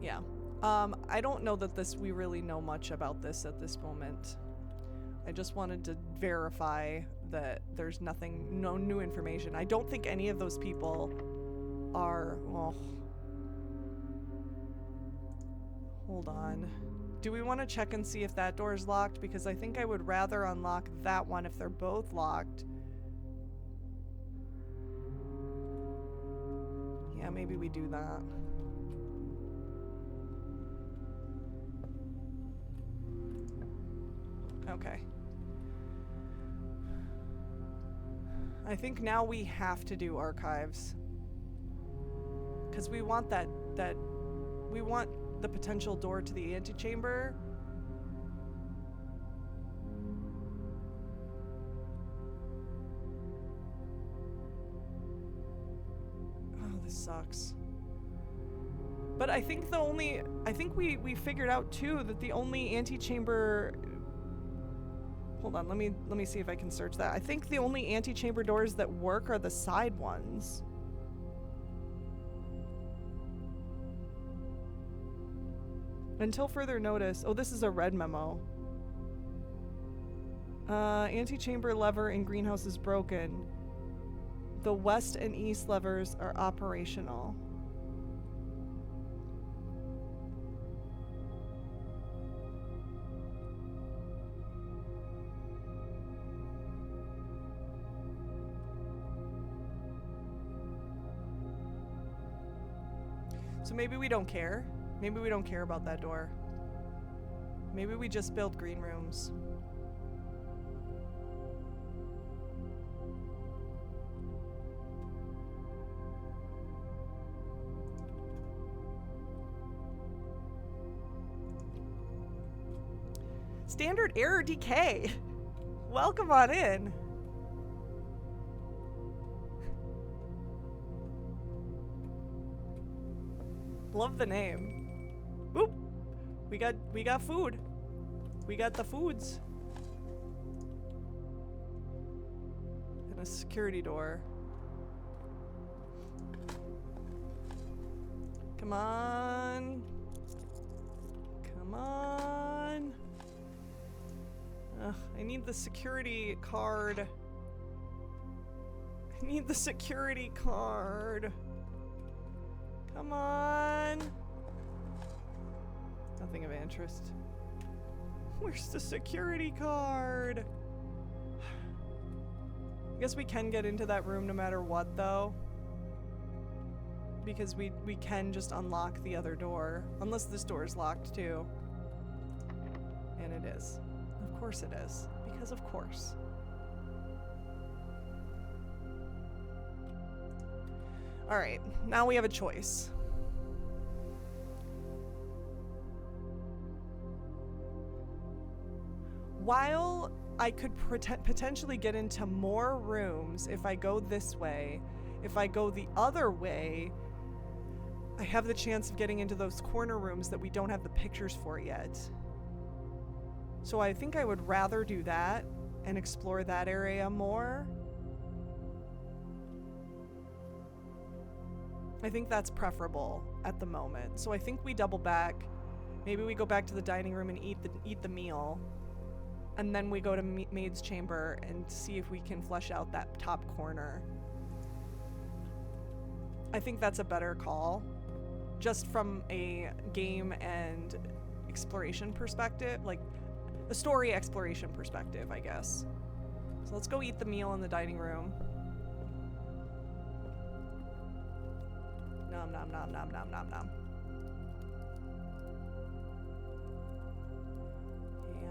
Yeah. I don't know that we really know much about this at this moment. I just wanted to verify that there's no new information. I don't think any of those people our... well, hold on. Do we want to check and see if that door is locked? Because I think I would rather unlock that one if they're both locked. Yeah, maybe we do that. Okay. I think now we have to do archives. Because we want we want the potential door to the antechamber. Oh, this sucks. But I think we figured out too that the only antechamber. Hold on, let me see if I can search that. I think the only antechamber doors that work are the side ones. Until further notice. Oh, this is a red memo. Antechamber lever in greenhouse is broken. The west and east levers are operational. So maybe we don't care. Maybe we don't care about that door. Maybe we just build green rooms. Standard error decay. Welcome on in. Love the name. Boop. We got food. We got the foods. And a security door. Come on. Come on. Ugh, I need the security card. I need the security card. Come on. Nothing of interest. Where's the security card? I guess we can get into that room no matter what, though. Because we can just unlock the other door. Unless this door is locked, too. And it is. Of course it is. Because of course. Alright, now we have a choice. While I could potentially get into more rooms if I go this way, if I go the other way, I have the chance of getting into those corner rooms that we don't have the pictures for yet. So I think I would rather do that and explore that area more. I think that's preferable at the moment. So I think we double back. Maybe we go back to the dining room and eat the meal. And then we go to Maid's Chamber and see if we can flesh out that top corner. I think that's a better call. Just from a game and exploration perspective. Like, a story exploration perspective, I guess. So let's go eat the meal in the dining room. Nom nom nom nom nom nom nom.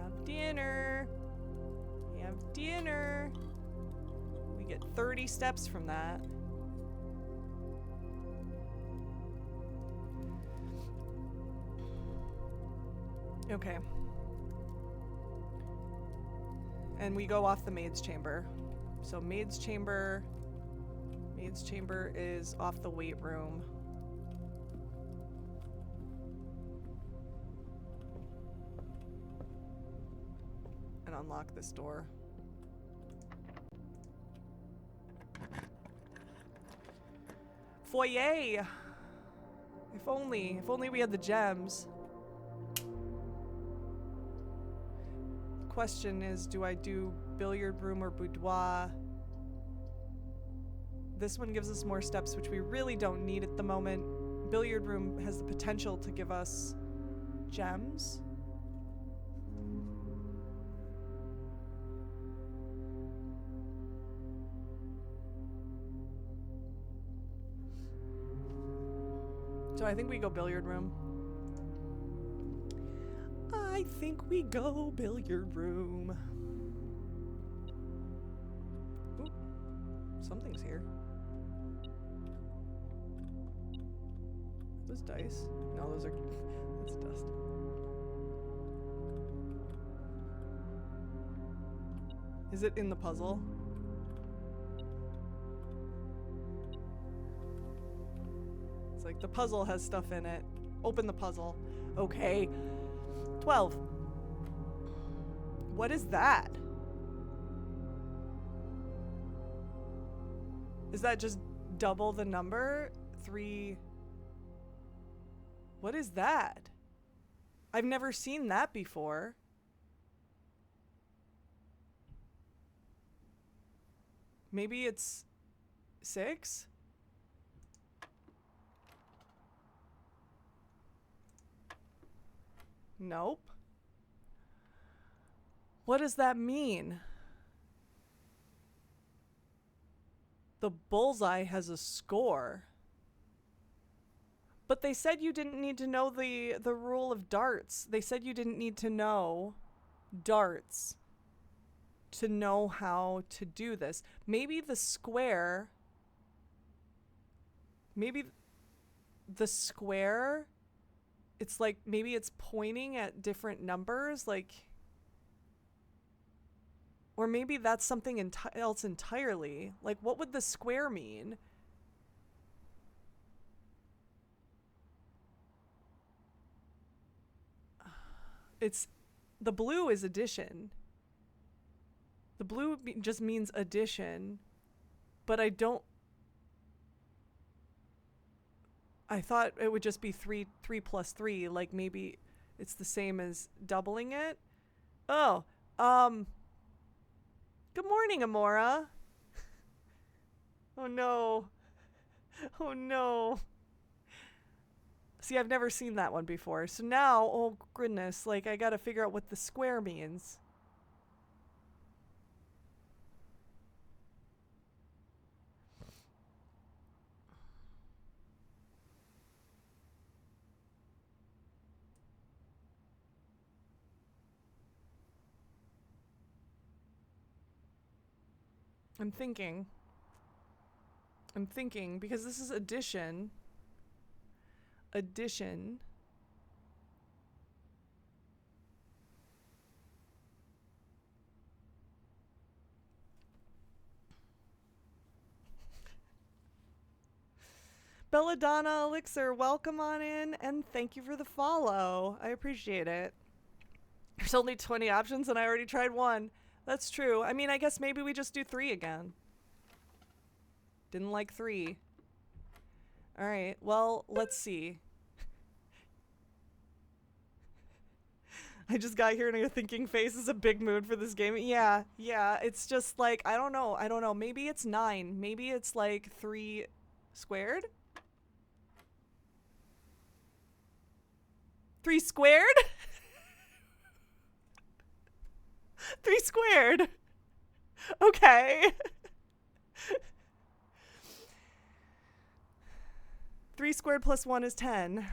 Have dinner. Have dinner. We get 30 steps from that. Okay. And we go off the Maid's Chamber. So Maid's Chamber is off the weight room. And unlock this door. Foyer! If only we had the gems. Question is, do I do billiard room or boudoir? This one gives us more steps, which we really don't need at the moment. Billiard room has the potential to give us gems. So I think we go billiard room. I think we go billiard room. Ooh, something's here. Those dice? No, those are... that's dust. Is it in the puzzle? It's like the puzzle has stuff in it. Open the puzzle. Okay. 12. What is that? Is that just double the number? 3... What is that? I've never seen that before. Maybe it's 6? Nope. What does that mean? The bullseye has a score. But they said you didn't need to know the rule of darts. They said you didn't need to know darts to know how to do this. Maybe the square... Maybe the square... It's like, maybe it's pointing at different numbers, like... Or maybe that's something else entirely. Like, what would the square mean? It's... The blue is addition. The blue just means addition. But I don't... I thought it would just be 3 plus 3. Like, maybe it's the same as doubling it. Oh, good morning, Amora. Oh no. Oh no. See, I've never seen that one before. So now, oh goodness, like I gotta figure out what the square means. I'm thinking because this is addition. Addition. Belladonna Elixir, welcome on in and thank you for the follow. I appreciate it. There's only 20 options and I already tried one. That's true. I mean, I guess maybe we just do 3 again. Didn't like 3. Alright, well, let's see. I just got here and your thinking face is a big mood for this game. Yeah, it's just like, I don't know. Maybe it's 9. Maybe it's like 3 squared? 3 squared? 3 squared. Okay. 3 squared plus 1 is 10.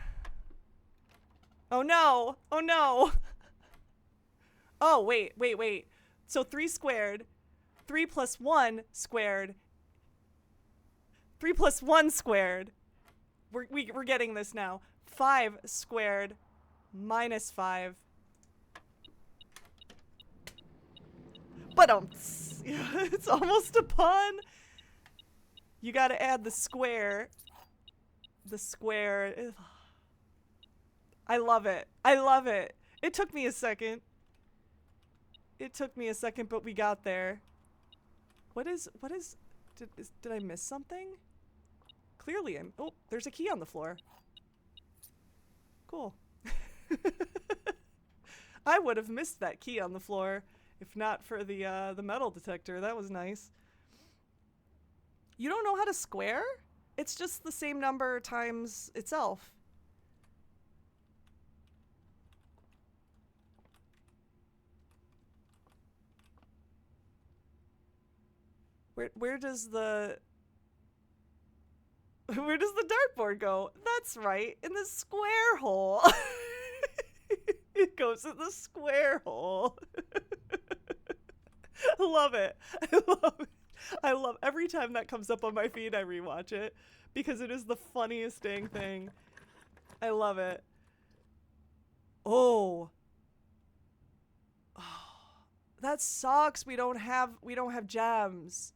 Oh no. Oh no. Oh, wait. So 3 squared. 3 plus 1 squared. 3 plus 1 squared. We're getting this now. 5 squared minus 5. But it's almost a pun. You gotta add the square. The square. Ugh. I love it. It took me a second. But we got there. Did I miss something? Clearly oh, there's a key on the floor. Cool. I would have missed that key on the floor if not for the metal detector. That was nice. You don't know how to square? It's just the same number times itself. Where does the where does the dartboard go? That's right, in the square hole. It goes in the square hole. I love it. I love it. I love every time that comes up on my feed, I rewatch it because it is the funniest dang thing. I love it. Oh. That sucks. We don't have gems.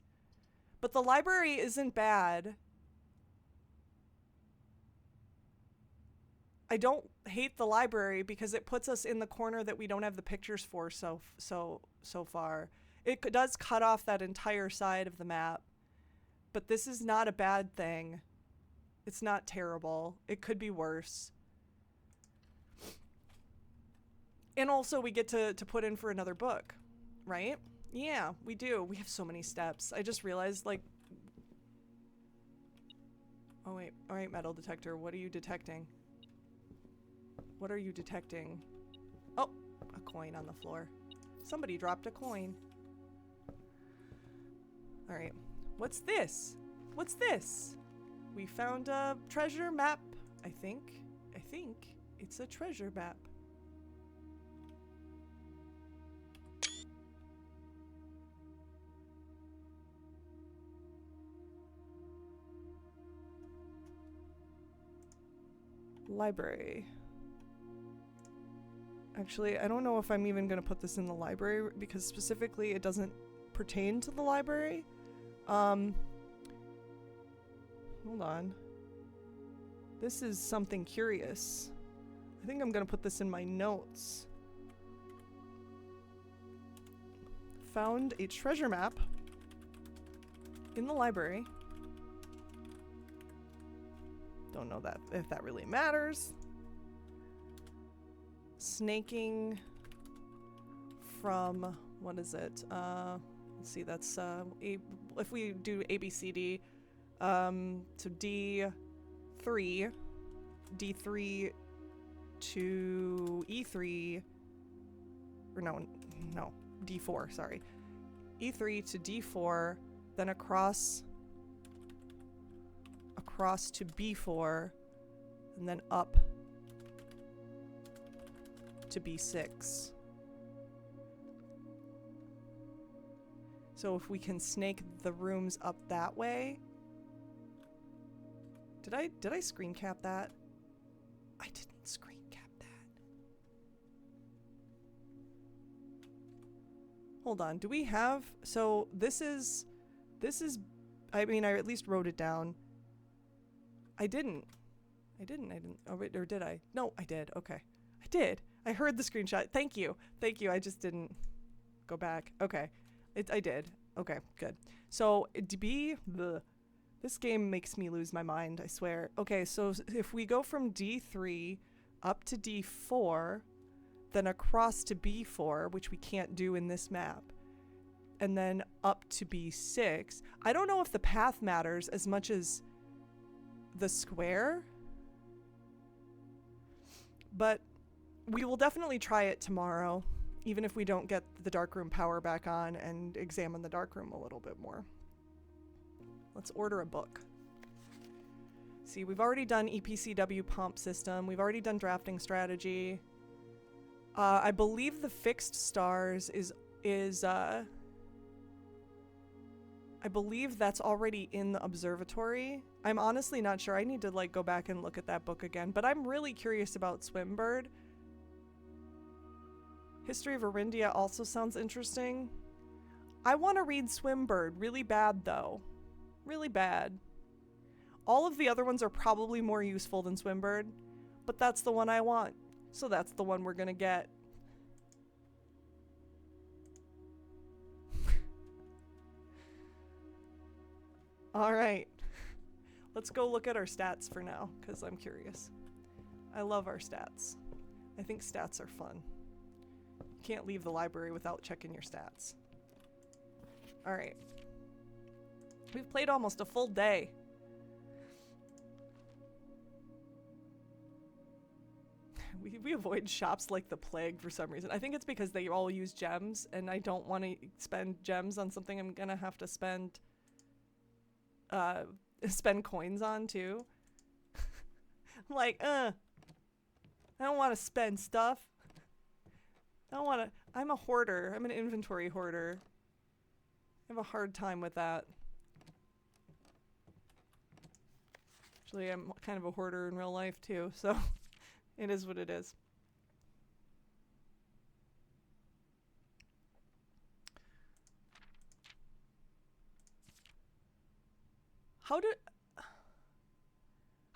But the library isn't bad. I don't hate the library because it puts us in the corner that we don't have the pictures for so far. It does cut off that entire side of the map, but this is not a bad thing. It's not terrible. It could be worse. And also we get to put in for another book, right? Yeah, we do. We have so many steps. I just realized, like... Oh wait, alright, metal detector, what are you detecting? What are you detecting? Oh, a coin on the floor. Somebody dropped a coin. Alright, what's this? What's this? We found a treasure map, I think. I think it's a treasure map. Library. Actually, I don't know if I'm even going to put this in the library because specifically it doesn't pertain to the library. Hold on. This is something curious. I think I'm going to put this in my notes. Found a treasure map in the library. Don't know that if that really matters. Snaking from, what is it? Let's see, that's if we do ABCD, so D3 to E3, or no, D4, sorry. E3 to D4, then across to B4, and then up to B6. So if we can snake the rooms up that way. Did I screen cap that? I didn't screen cap that. Hold on, do we have, so this is, I mean, I at least wrote it down. I didn't, oh, wait, or did I? No, I did, okay. I did. I heard the screenshot. Thank you. Thank you. I just didn't go back. Okay. I did. Okay, good. So, this game makes me lose my mind, I swear. Okay, so if we go from D3 up to D4, then across to B4, which we can't do in this map, and then up to B6, I don't know if the path matters as much as the square, but we will definitely try it tomorrow, even if we don't get the darkroom power back on and examine the darkroom a little bit more. Let's order a book. See, we've already done EPCW pump system. We've already done drafting strategy. I believe the fixed stars is I believe that's already in the observatory. I'm honestly not sure. I need to like go back and look at that book again, but I'm really curious about Swimbird. History of Arindia also sounds interesting. I want to read Swimbird really bad though. Really bad. All of the other ones are probably more useful than Swimbird, but that's the one I want. So that's the one we're gonna get. All right. Let's go look at our stats for now, because I'm curious. I love our stats. I think stats are fun. You can't leave the library without checking your stats. All right. We've played almost a full day. We avoid shops like the plague for some reason. I think it's because they all use gems, and I don't want to spend gems on something I'm gonna have to spend coins on too. I'm like, I don't want to spend stuff. I don't want to. I'm a hoarder. I'm an inventory hoarder. I have a hard time with that. Actually, I'm kind of a hoarder in real life too, so it is what it is. How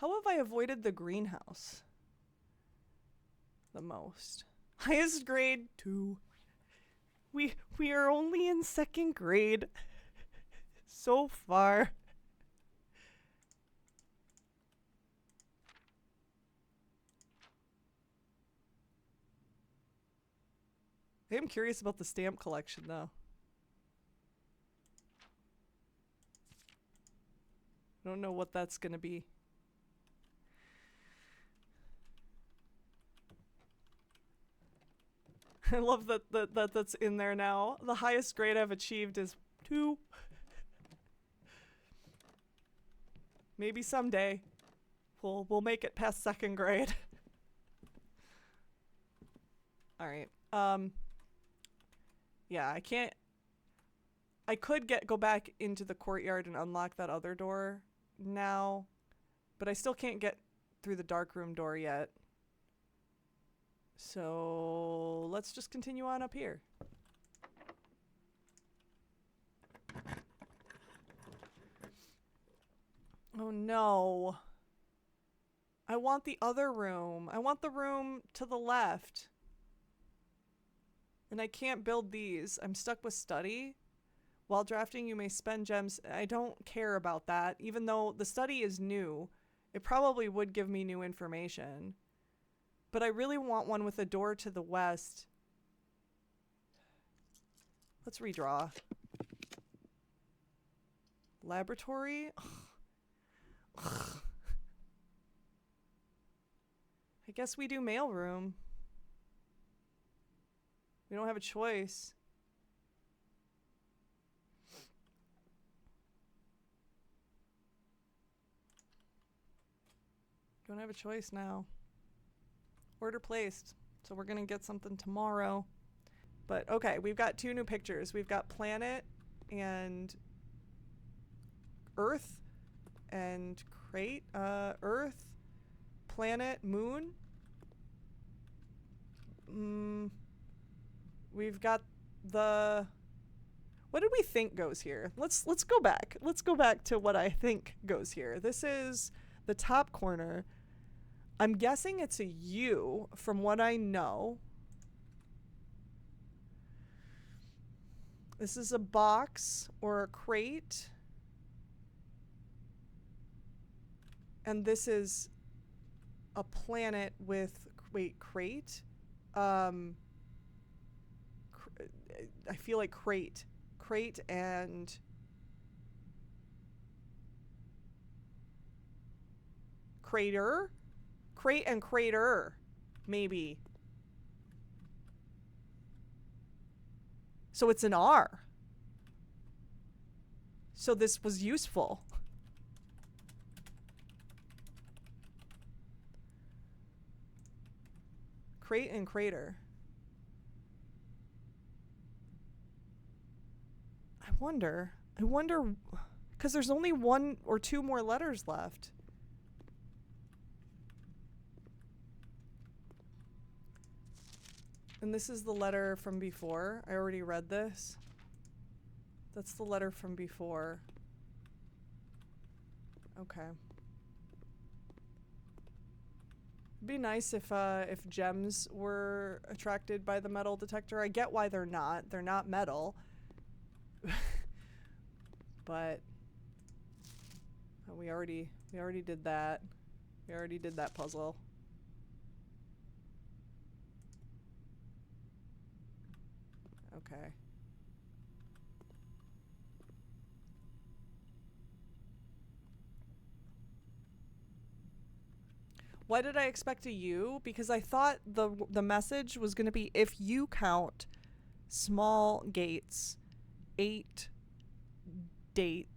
have I avoided the greenhouse the most? Highest grade 2. We are only in 2nd grade so far. I am curious about the stamp collection though. I don't know what that's gonna be. I love that's in there now. The highest grade I've achieved is 2. Maybe someday we'll make it past 2nd grade. All right. Yeah, I could go back into the courtyard and unlock that other door now, but I still can't get through the dark room door yet. So let's just continue on up here. Oh no. I want the other room. I want the room to the left. And I can't build these. I'm stuck with study. While drafting, you may spend gems. I don't care about that. Even though the study is new, it probably would give me new information. But I really want one with a door to the west. Let's redraw. Laboratory? I guess we do mailroom. We don't have a choice. Don't have a choice now. Order placed. So we're gonna get something tomorrow. But okay, we've got 2 new pictures. We've got planet and Earth and crate. Earth, planet, moon. We've got the... What did we think goes here? Let's go back. Let's go back to what I think goes here. This is the top corner. I'm guessing it's a U from what I know. This is a box or a crate. And this is a planet with, wait, crate? I feel like crate. Crate and crater? Crate and crater, maybe. So it's an R. So this was useful. Crate and crater. I wonder, because there's only 1 or 2 more letters left. And this is the letter from before. I already read this. That's the letter from before. Okay. It'd be nice if gems were attracted by the metal detector. I get why they're not. They're not metal. But we already did that. We already did that puzzle. Okay. Why did I expect a U? Because I thought the message was going to be if you count small gates, 8 date.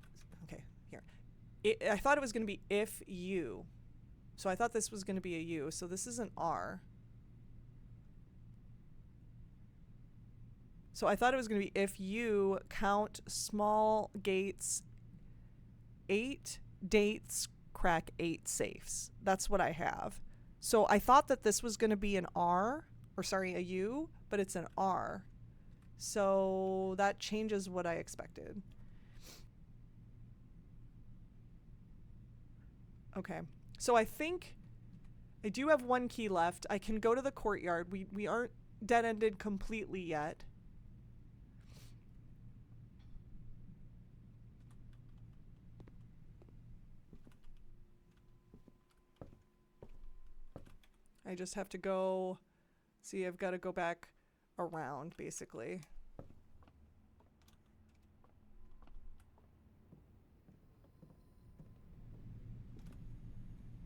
Okay, here. I thought it was going to be if you. So I thought this was going to be a U. So this is an R. So I thought it was going to be if you count small gates, 8 dates, crack 8 safes. That's what I have. So I thought that this was going to be an R, or sorry, a U, but it's an R. So that changes what I expected. Okay. So I think I do have 1 key left. I can go to the courtyard. We aren't dead-ended completely yet. I just have to go, see, I've got to go back around, basically.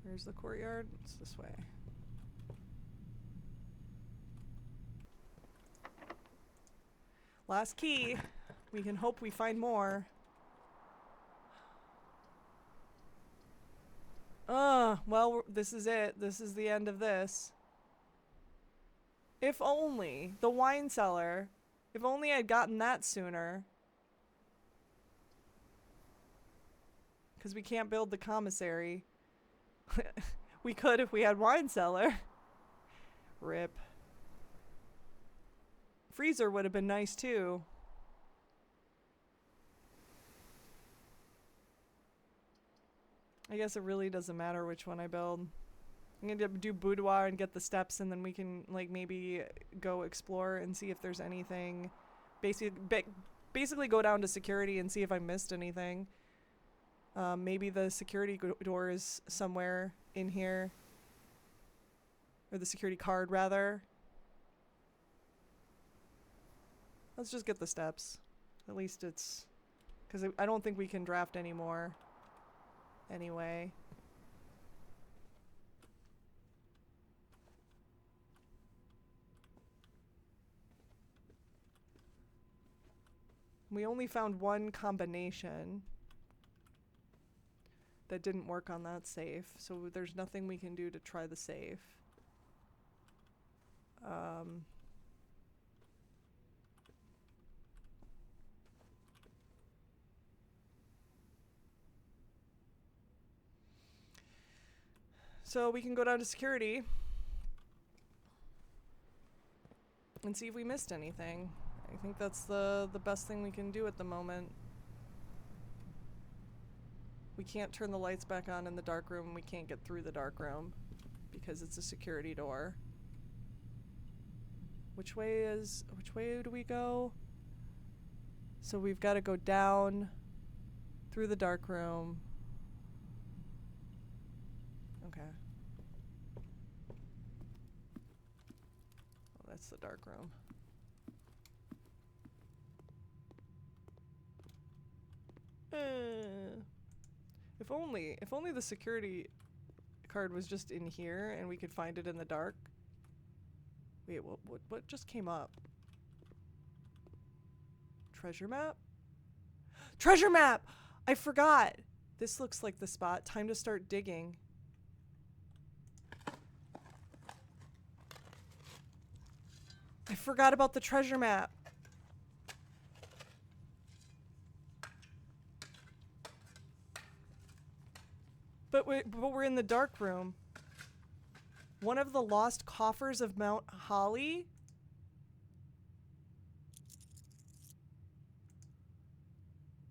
Where's the courtyard? It's this way. Last key. We can hope we find more. Well, this is it. This is the end of this. If only. The wine cellar. If only I'd gotten that sooner. Because we can't build the commissary. We could if we had wine cellar. Rip. Freezer would have been nice too. I guess it really doesn't matter which one I build. I'm gonna do boudoir and get the steps, and then we can like maybe go explore and see if there's anything. Basically go down to security and see if I missed anything. Maybe the security door is somewhere in here. Or the security card, rather. Let's just get the steps. At least it's... because I don't think we can draft anymore. Anyway. We only found one combination that didn't work on that safe, so there's nothing we can do to try the safe. So we can go down to security and see if we missed anything. I think that's the best thing we can do at the moment. We can't turn the lights back on in the dark room. We can't get through the dark room because it's a security door. Which way do we go? So we've got to go down through the dark room. Okay. Oh, that's the dark room. If only the security card was just in here and we could find it in the dark. Wait, what just came up? Treasure map? Treasure map! I forgot! This looks like the spot. Time to start digging. I forgot about the treasure map. But we're in the dark room. One of the lost coffers of Mount Holly?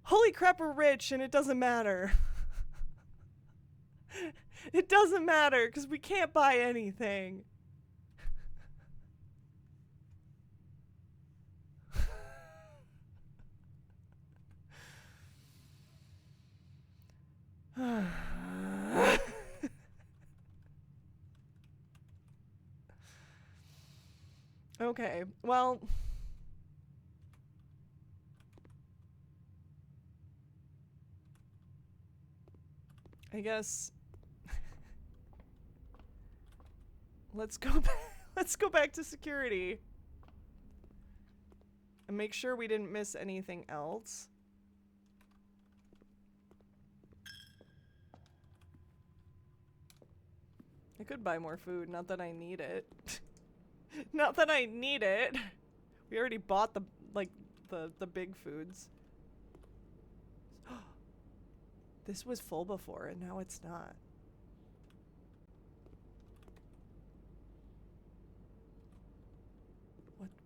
Holy crap, we're rich and it doesn't matter. It doesn't matter because we can't buy anything. Okay, well... I guess... let's go back. Let's go back to security. And make sure we didn't miss anything else. I could buy more food, not that I need it. Not that I need it. We already bought the, like, the big foods. This was full before, and now it's not.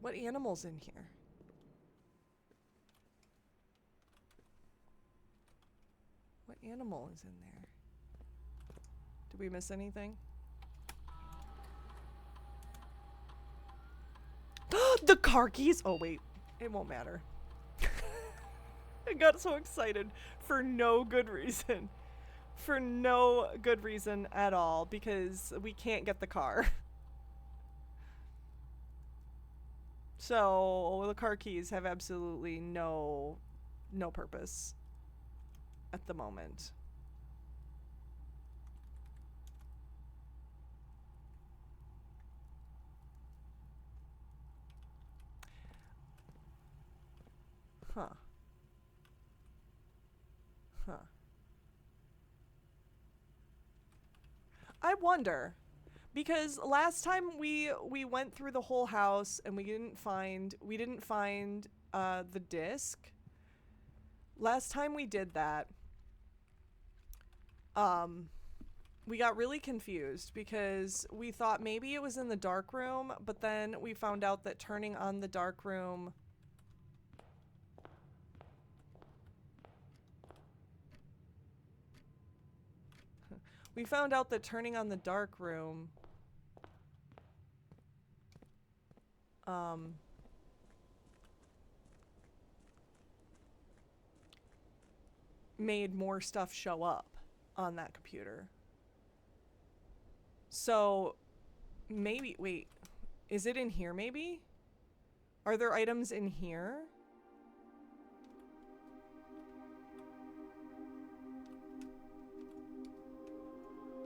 What animal's in here? What animal is in there? Did we miss anything? The car keys! Oh wait, it won't matter. I got so excited for no good reason. For no good reason at all, because we can't get the car. So the car keys have absolutely no purpose at the moment. Huh. Huh. I wonder, because last time we went through the whole house and we didn't find the disc. Last time we did that, we got really confused because we thought maybe it was in the dark room, but then we found out that turning on the dark room made more stuff show up on that computer. So maybe, wait, is it in here maybe? Are there items in here?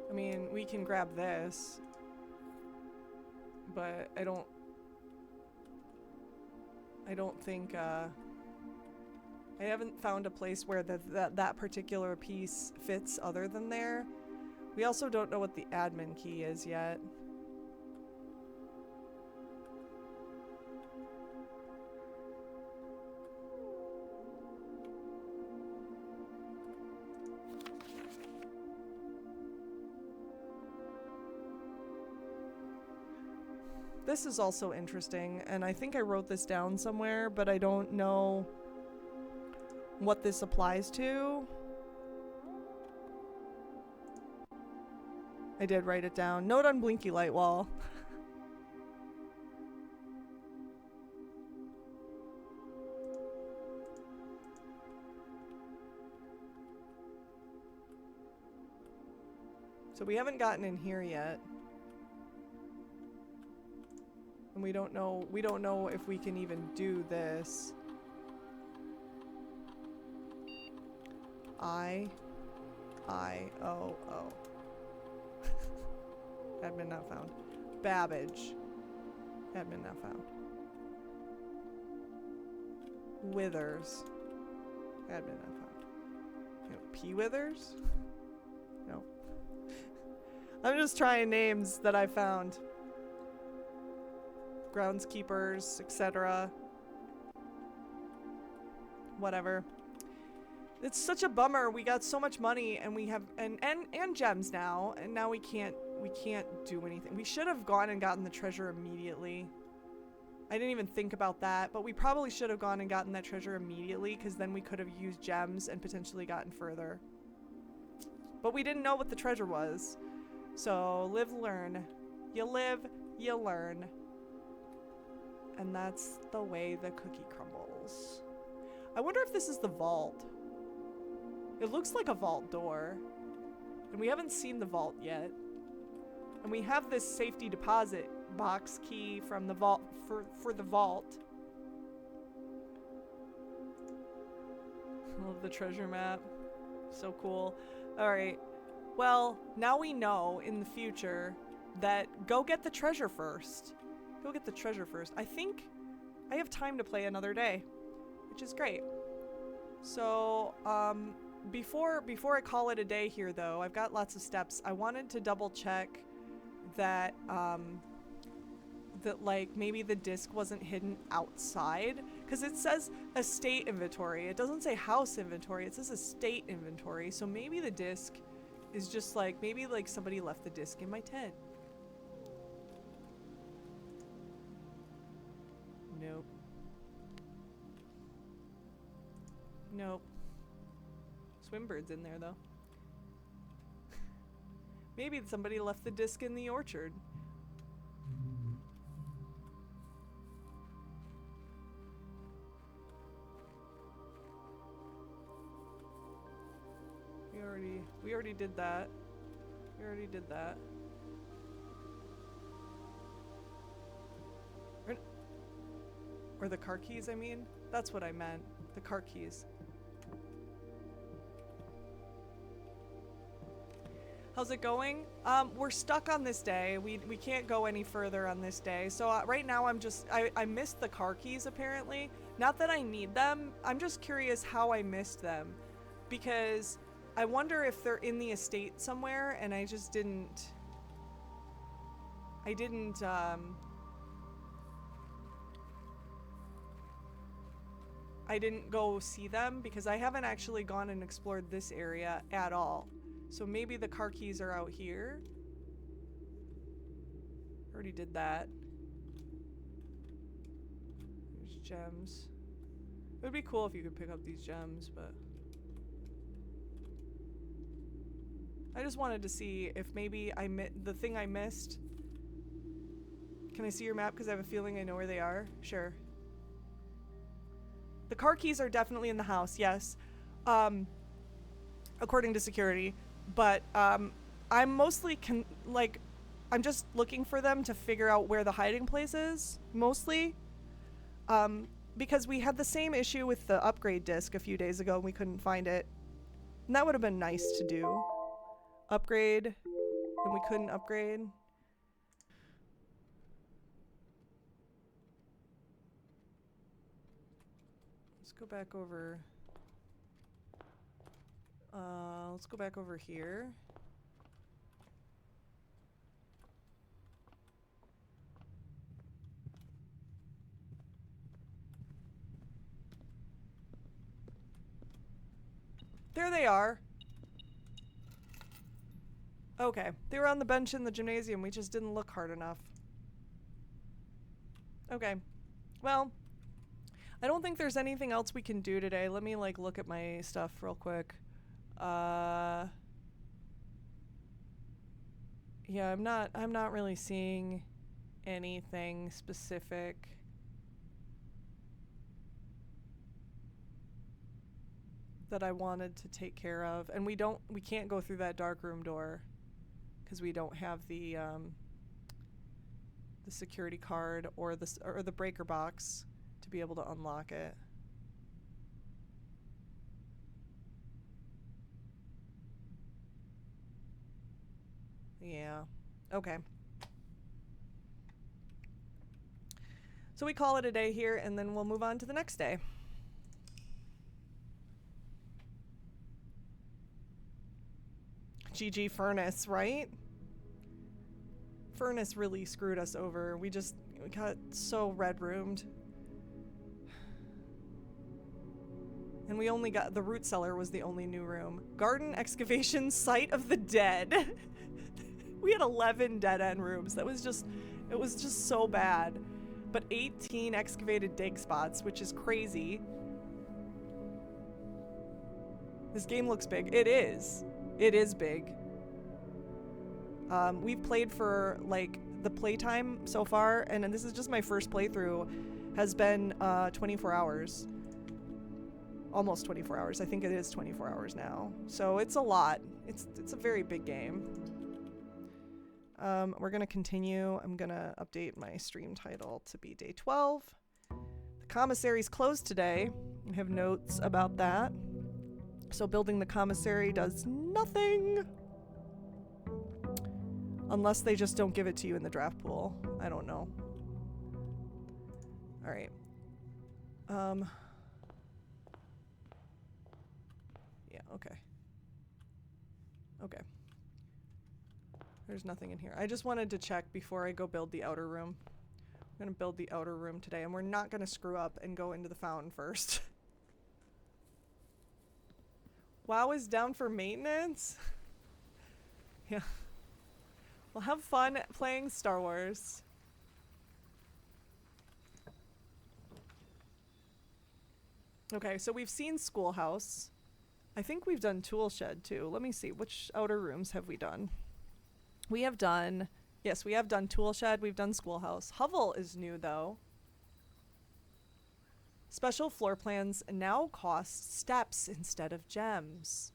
I mean, we can grab this, but I don't think, I haven't found a place where that particular piece fits other than there. We also don't know what the admin key is yet. This is also interesting, and I think I wrote this down somewhere, but I don't know what this applies to. I did write it down. Note on blinky light wall. So we haven't gotten in here yet. And we don't know if we can even do this. I-O-O. Admin not found. Babbage. Admin not found. Withers. Admin not found. P Withers? No. I'm just trying names that I found. Groundskeepers, etc. Whatever. It's such a bummer. We got so much money and we have and gems now, and now we can't do anything. We should have gone and gotten the treasure immediately. I didn't even think about that, but we probably should have gone and gotten that treasure immediately, because then we could have used gems and potentially gotten further. But we didn't know what the treasure was. So live, learn. You live, you learn. And that's the way the cookie crumbles. I wonder if this is the vault. It looks like a vault door. And we haven't seen the vault yet. And we have this safety deposit box key from the vault for the vault. I love the treasure map. So cool. Alright. Well, now we know in the future that go get the treasure first. Go get the treasure first. I think I have time to play another day, which is great. So, before I call it a day here, though, I've got lots of steps. I wanted to double check that, that like maybe the disc wasn't hidden outside, because it says estate inventory. It doesn't say house inventory. It says estate inventory. So maybe the disc is just like, maybe like somebody left the disc in my tent. Nope. Nope. Swimbird's in there, though. Maybe somebody left the disc in the orchard. We already did that. We already did that. Or the car keys, I mean? That's what I meant. The car keys. How's it going? We're stuck on this day. We can't go any further on this day. So right now I missed the car keys apparently. Not that I need them. I'm just curious how I missed them. Because I wonder if they're in the estate somewhere and I just didn't... I didn't go see them because I haven't actually gone and explored this area at all. So maybe the car keys are out here. Already did that. There's gems. It would be cool if you could pick up these gems, but... I just wanted to see if maybe the thing I missed... Can I see your map? Because I have a feeling I know where they are. Sure. The car keys are definitely in the house, yes. According to security. But I'm mostly I'm just looking for them to figure out where the hiding place is, mostly. Because we had the same issue with the upgrade disc a few days ago and we couldn't find it. And that would have been nice to do. Upgrade, and we couldn't upgrade. Let's go back over. Let's go back over here. There they are. Okay, they were on the bench in the gymnasium. We just didn't look hard enough. Okay, well, I don't think there's anything else we can do today. Let me like look at my stuff real quick. Yeah, I'm not really seeing anything specific. That I wanted to take care of, and we can't go through that dark room door because we don't have the security card or the breaker box to be able to unlock it. Yeah. Okay. So we call it a day here, and then we'll move on to the next day. GG Furnace, right? Furnace really screwed us over. We got so red roomed. And we only got, the root cellar was the only new room. Garden excavation site of the dead. We had 11 dead end rooms. It was just so bad. But 18 excavated dig spots, which is crazy. This game looks big. It is. It is big. We've played for like the playtime so far, and this is just my first playthrough, has been 24 hours. Almost 24 hours. I think it is 24 hours now. So it's a lot. It's a very big game. We're gonna continue. I'm gonna update my stream title to be day 12. The commissary's closed today. I have notes about that. So building the commissary does nothing. Unless they just don't give it to you in the draft pool. I don't know. Alright. Yeah, okay. Okay. There's nothing in here. I just wanted to check before I go build the outer room. I'm gonna build the outer room today, and we're not gonna screw up and go into the fountain first. WoW is down for maintenance? Yeah. Well, have fun playing Star Wars. Okay, so we've seen Schoolhouse. I think we've done Toolshed too. Let me see. Which outer rooms have we done? We have done... Yes, we have done Toolshed. We've done Schoolhouse. Hovel is new, though. Special floor plans now cost steps instead of gems.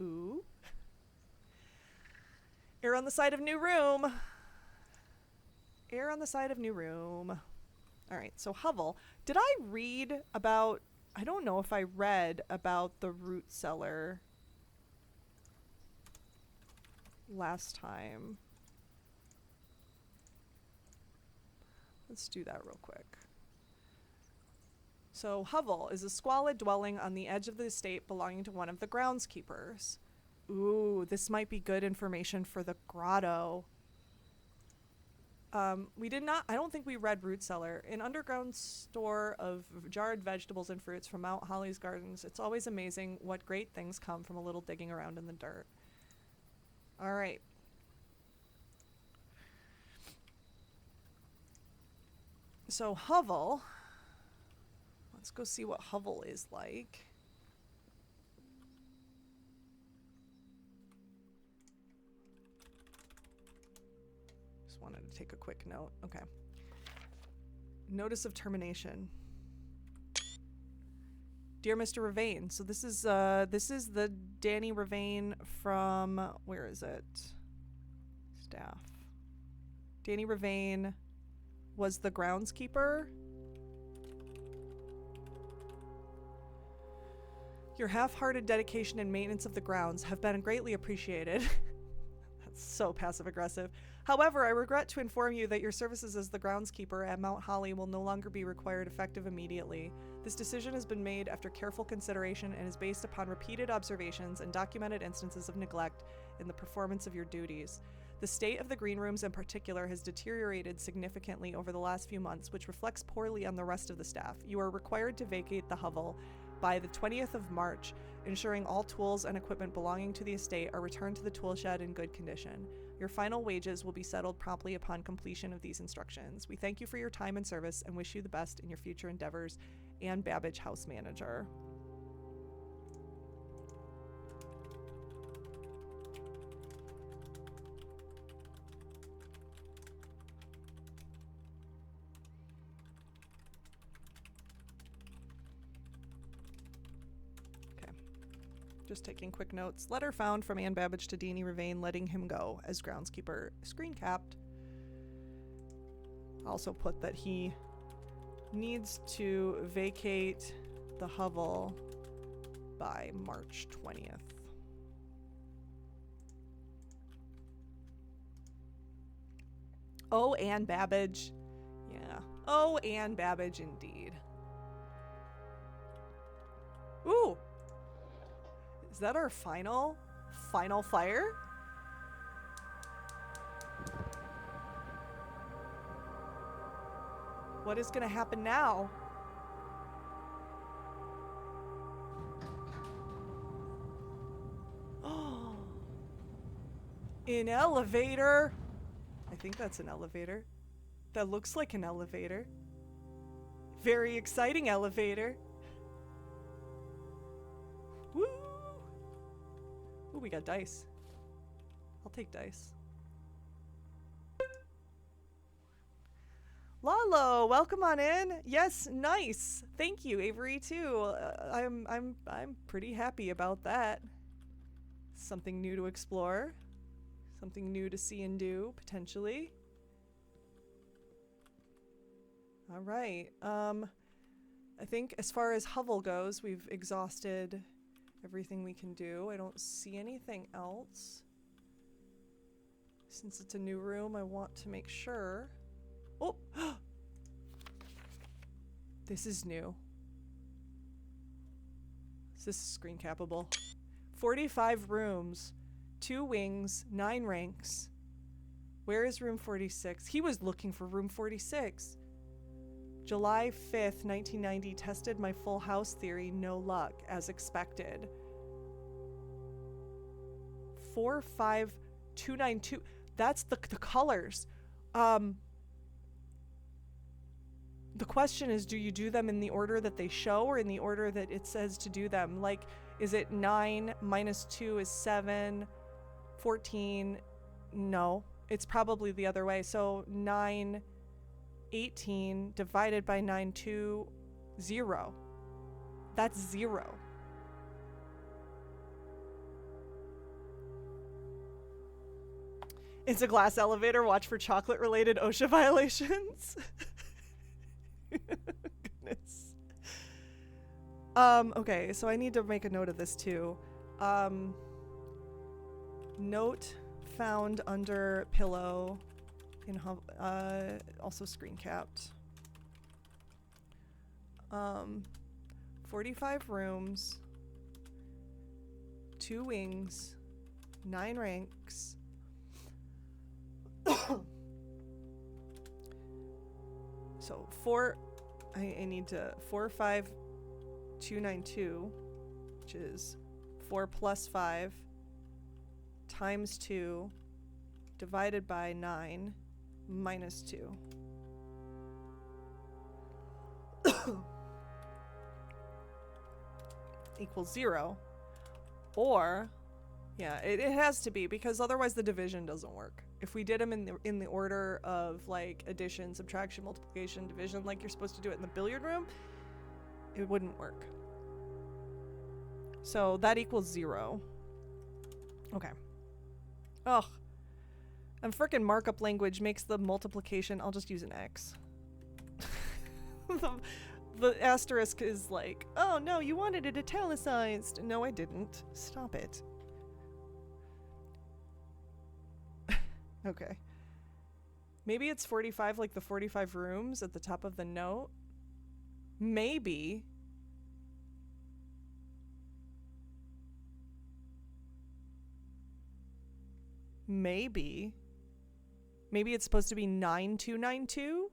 Ooh. Err on the side of new room. Err on the side of new room. Alright, so Hovel. Did I read about... I don't know if I read about the root cellar last time. Let's do that real quick. So Hovel is a squalid dwelling on the edge of the estate belonging to one of the groundskeepers. Ooh, this might be good information for the grotto. We did not, I don't think we read Root Cellar. An underground store of jarred vegetables and fruits from Mount Holly's gardens. It's always amazing what great things come from a little digging around in the dirt. All right. So Hovel, let's go see what Hovel is like. Just wanted to take a quick note. Okay. Notice of termination. Dear Mr. Ravane, so this is the Danny Ravane from, where is it? Staff. Danny Ravane was the groundskeeper. Your half-hearted dedication and maintenance of the grounds have been greatly appreciated. That's so passive-aggressive. However, I regret to inform you that your services as the groundskeeper at Mount Holly will no longer be required effective immediately. This decision has been made after careful consideration and is based upon repeated observations and documented instances of neglect in the performance of your duties. The state of the green rooms in particular has deteriorated significantly over the last few months, which reflects poorly on the rest of the staff. You are required to vacate the hovel by the 20th of March, ensuring all tools and equipment belonging to the estate are returned to the tool shed in good condition. Your final wages will be settled promptly upon completion of these instructions. We thank you for your time and service and wish you the best in your future endeavors. Anne Babbage, House Manager. Just taking quick notes. Letter found from Anne Babbage to Danny Ravane letting him go as groundskeeper. Screen capped. Also put that he needs to vacate the hovel by March 20th. Oh, Anne Babbage. Yeah. Oh, Anne Babbage indeed. Ooh! Is that our final fire? What is gonna happen now? Oh, an elevator. I think that's an elevator. That looks like an elevator. Very exciting elevator. Woo! Ooh, we got dice. I'll take dice. Lalo, welcome on in. Yes, nice. Thank you, Avery too. I'm pretty happy about that. Something new to explore. Something new to see and do potentially. All right. I think as far as Hovel goes, we've exhausted everything we can do. I don't see anything else. Since it's a new room, I want to make sure. Oh! This is new. Is this screen capable? 45 rooms, 2 wings, 9 ranks. Where is room 46? He was looking for room 46. July 5th, 1990, tested my full house theory, no luck, as expected. 45292. That's the colors. The question is, do you do them in the order that they show or in the order that it says to do them? Like, is it 9 minus 2 is 7, 14? No, it's probably the other way. So 9, 18 divided by 9, 2, 0. That's 0. It's a glass elevator. Watch for chocolate-related OSHA violations. Goodness. Okay, so I need to make a note of this too. Note found under pillow in also screen capped. 45 rooms, 2 wings, 9 ranks. So I need to 45292, which is 4 plus 5 times 2 divided by 9 minus 2. Equals 0. Or, yeah, it has to be, because otherwise the division doesn't work. If we did them in the order of like addition, subtraction, multiplication, division, like you're supposed to do it in the billiard room, it wouldn't work. So that equals 0. Okay. Ugh. And frickin' markup language makes the multiplication, I'll just use an X. The asterisk is like, oh no, you wanted it italicized. No, I didn't. Stop it. Okay. Maybe it's 45 like the 45 rooms at the top of the note. Maybe. Maybe it's supposed to be 9292?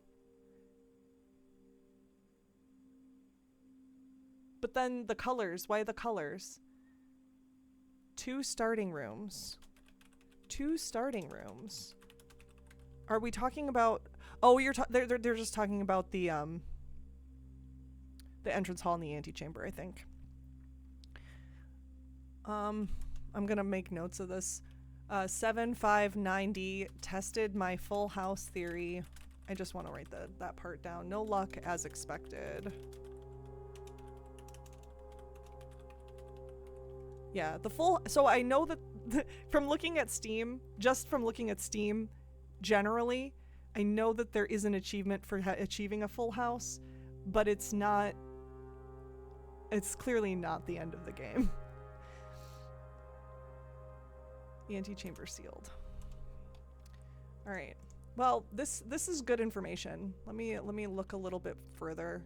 But then the colors, why the colors? 2 starting rooms. 2 starting rooms. Are we talking about? Oh, they're just talking about the entrance hall and the antechamber, I think. I'm gonna make notes of this. 7590 tested my full house theory. I just want to write that part down. No luck as expected. Yeah, so I know that from looking at Steam, generally, I know that there is an achievement for achieving a full house, but it's clearly not the end of the game. The antechamber sealed. All right. Well, this is good information. Let me look a little bit further.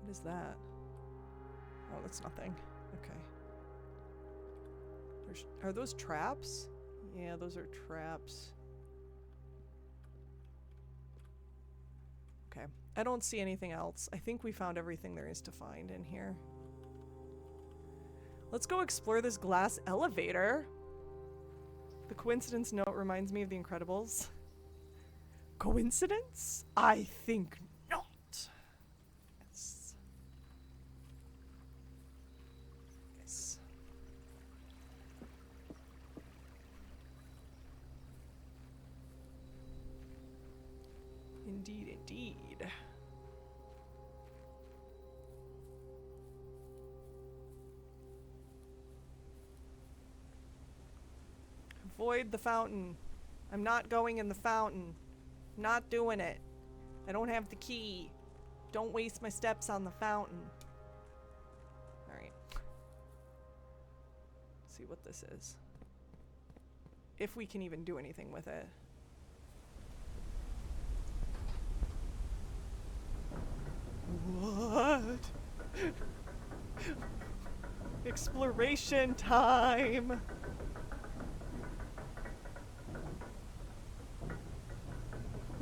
What is that? Oh, that's nothing. Okay. Are those traps? Yeah, those are traps. Okay. I don't see anything else. I think we found everything there is to find in here. Let's go explore this glass elevator. The coincidence note reminds me of The Incredibles. Coincidence? I think not. Yes. Yes. Indeed, indeed. Avoid the fountain. I'm not going in the fountain. Not doing it. I don't have the key. Don't waste my steps on the fountain. Alright. see what this is. If we can even do anything with it. What? Exploration time!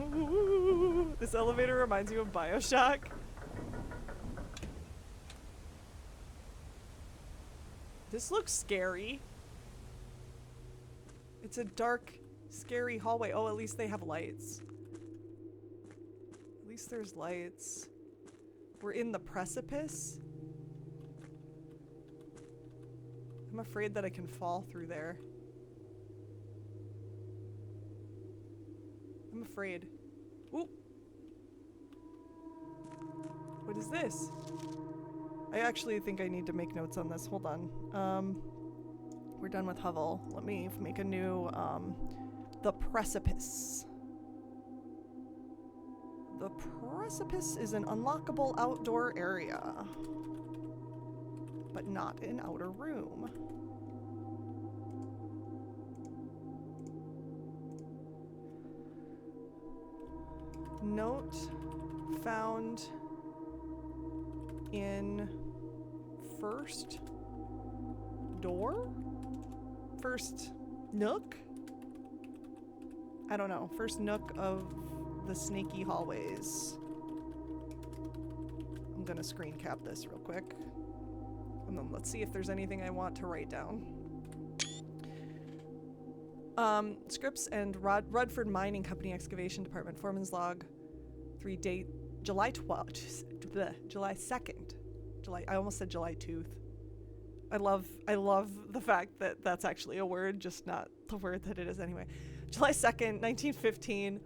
Ooh, this elevator reminds you of BioShock. This looks scary. It's a dark, scary hallway. Oh, at least they have lights. At least there's lights. We're in the precipice. I'm afraid that I can fall through there. I'm afraid. Ooh. What is this? I actually think I need to make notes on this. Hold on. We're done with Hovel. Let me make a new, the precipice. The precipice is an unlockable outdoor area, but not an outer room. Note found in first door? First nook? I don't know. First nook of the snaky hallways. I'm gonna screen cap this real quick. And then let's see if there's anything I want to write down. Scripps and Rudford Mining Company Excavation Department Foreman's Log 3 date July 12th, July 2nd. I almost said July 2th. I love the fact that that's actually a word, just not the word that it is anyway. July 2nd, 1915.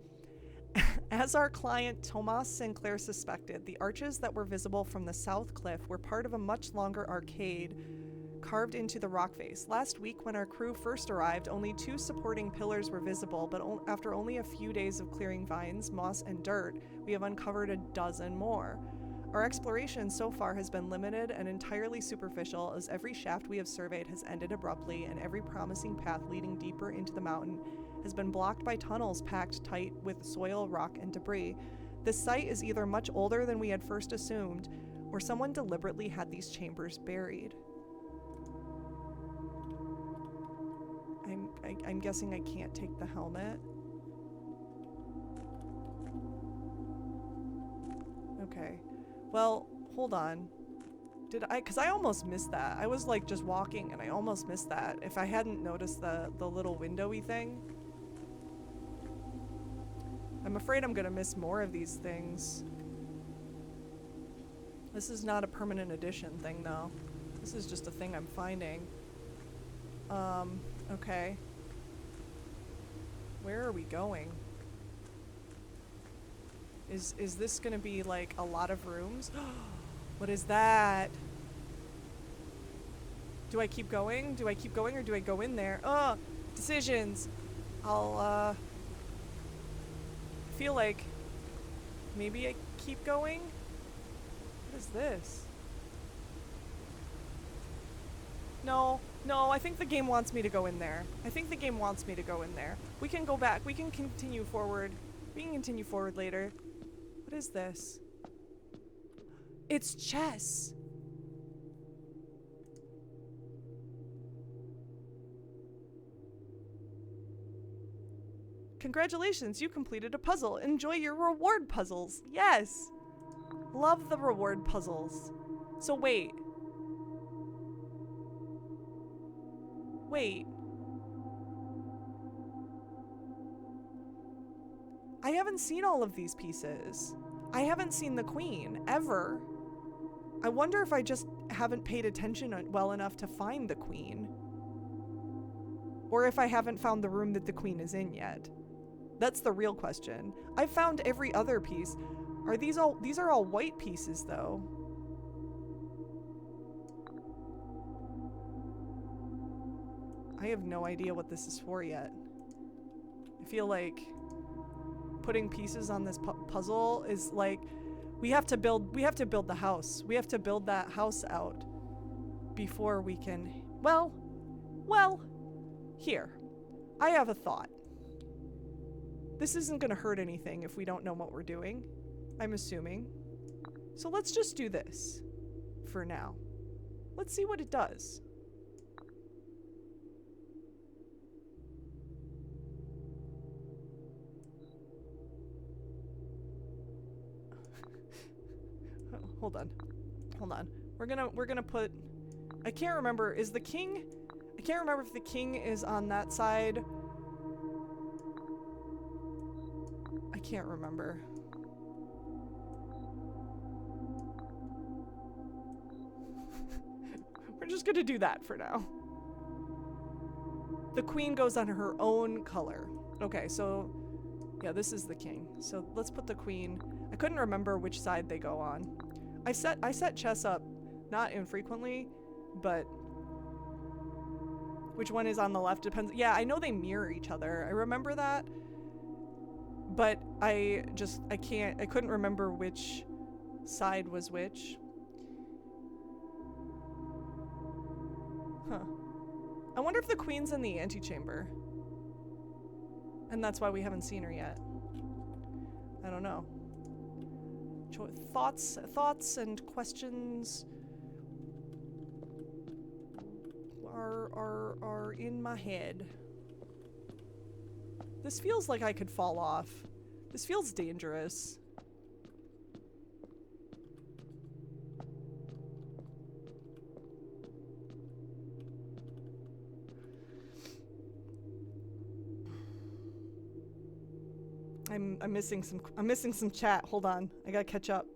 As our client Tomas Sinclair suspected, the arches that were visible from the south cliff were part of a much longer arcade carved into the rock face. Last week, when our crew first arrived, only 2 supporting pillars were visible, but after only a few days of clearing vines, moss, and dirt, we have uncovered a dozen more. Our exploration so far has been limited and entirely superficial, as every shaft we have surveyed has ended abruptly, and every promising path leading deeper into the mountain has been blocked by tunnels packed tight with soil, rock, and debris. This site is either much older than we had first assumed, or someone deliberately had these chambers buried. I'm guessing I can't take the helmet. Okay. Well, hold on. Because I almost missed that. I was like just walking and I almost missed that. If I hadn't noticed the little windowy thing. I'm afraid I'm gonna miss more of these things. This is not a permanent edition thing though. This is just a thing I'm finding. Okay. Where are we going? Is this gonna be like a lot of rooms? What is that? Do I keep going? Do I keep going or do I go in there? Oh, decisions. I'll feel like maybe I keep going. What is this? No, I think the game wants me to go in there. I think the game wants me to go in there. We can go back. We can continue forward. We can continue forward later. What is this? It's chess. Congratulations, you completed a puzzle. Enjoy your reward puzzles. Yes. Love the reward puzzles. So wait. I haven't seen all of these pieces. I haven't seen the queen, ever. I wonder if I just haven't paid attention well enough to find the queen. Or if I haven't found the room that the queen is in yet. That's the real question. I've found every other piece. These are all white pieces though. I have no idea what this is for yet. I feel like putting pieces on this puzzle is like we have to build the house. We have to build that house out before we can, well, Well, here. I have a thought. This isn't going to hurt anything if we don't know what we're doing, I'm assuming. So let's just do this for now. Let's see what it does. Hold on. Hold on. We're gonna put, I can't remember, is the king, I can't remember if the king is on that side. I can't remember. We're just gonna do that for now. The queen goes on her own color. Okay, so yeah, this is the king. So let's put the queen. I couldn't remember which side they go on. I set chess up not infrequently, but which one is on the left depends. Yeah, I know they mirror each other. I remember that. But I couldn't remember which side was which. Huh. I wonder if the queen's in the antechamber. And that's why we haven't seen her yet. I don't know. Thoughts and questions are in my head. This feels like I could fall off. This feels dangerous. I'm missing some chat. Hold on. I gotta catch up.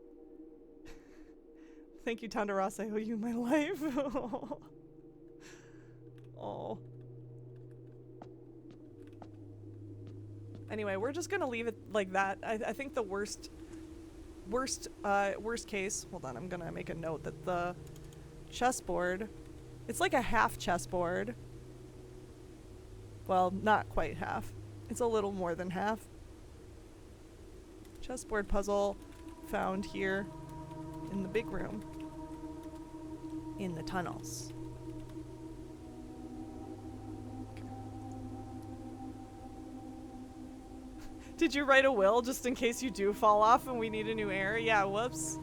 Thank you, Tandaras. I owe you my life. Oh. Anyway, we're just gonna leave it like that. I think the worst case, hold on, I'm gonna make a note that the chessboard, it's like a half chessboard. Well, not quite half. It's a little more than half. Chessboard puzzle found here in the big room. In the tunnels. Did you write a will just in case you do fall off and we need a new heir? Yeah, whoops.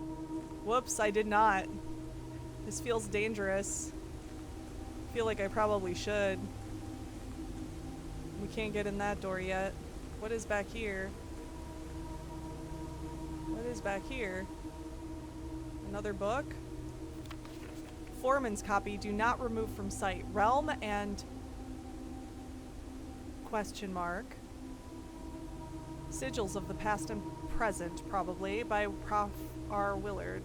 Whoops, I did not. This feels dangerous. I feel like I probably should. We can't get in that door yet. What is back here? What is back here? Another book? Foreman's copy. Do not remove from sight. Realm and... question mark. Sigils of the past and present, probably, by Prof. R. Willard.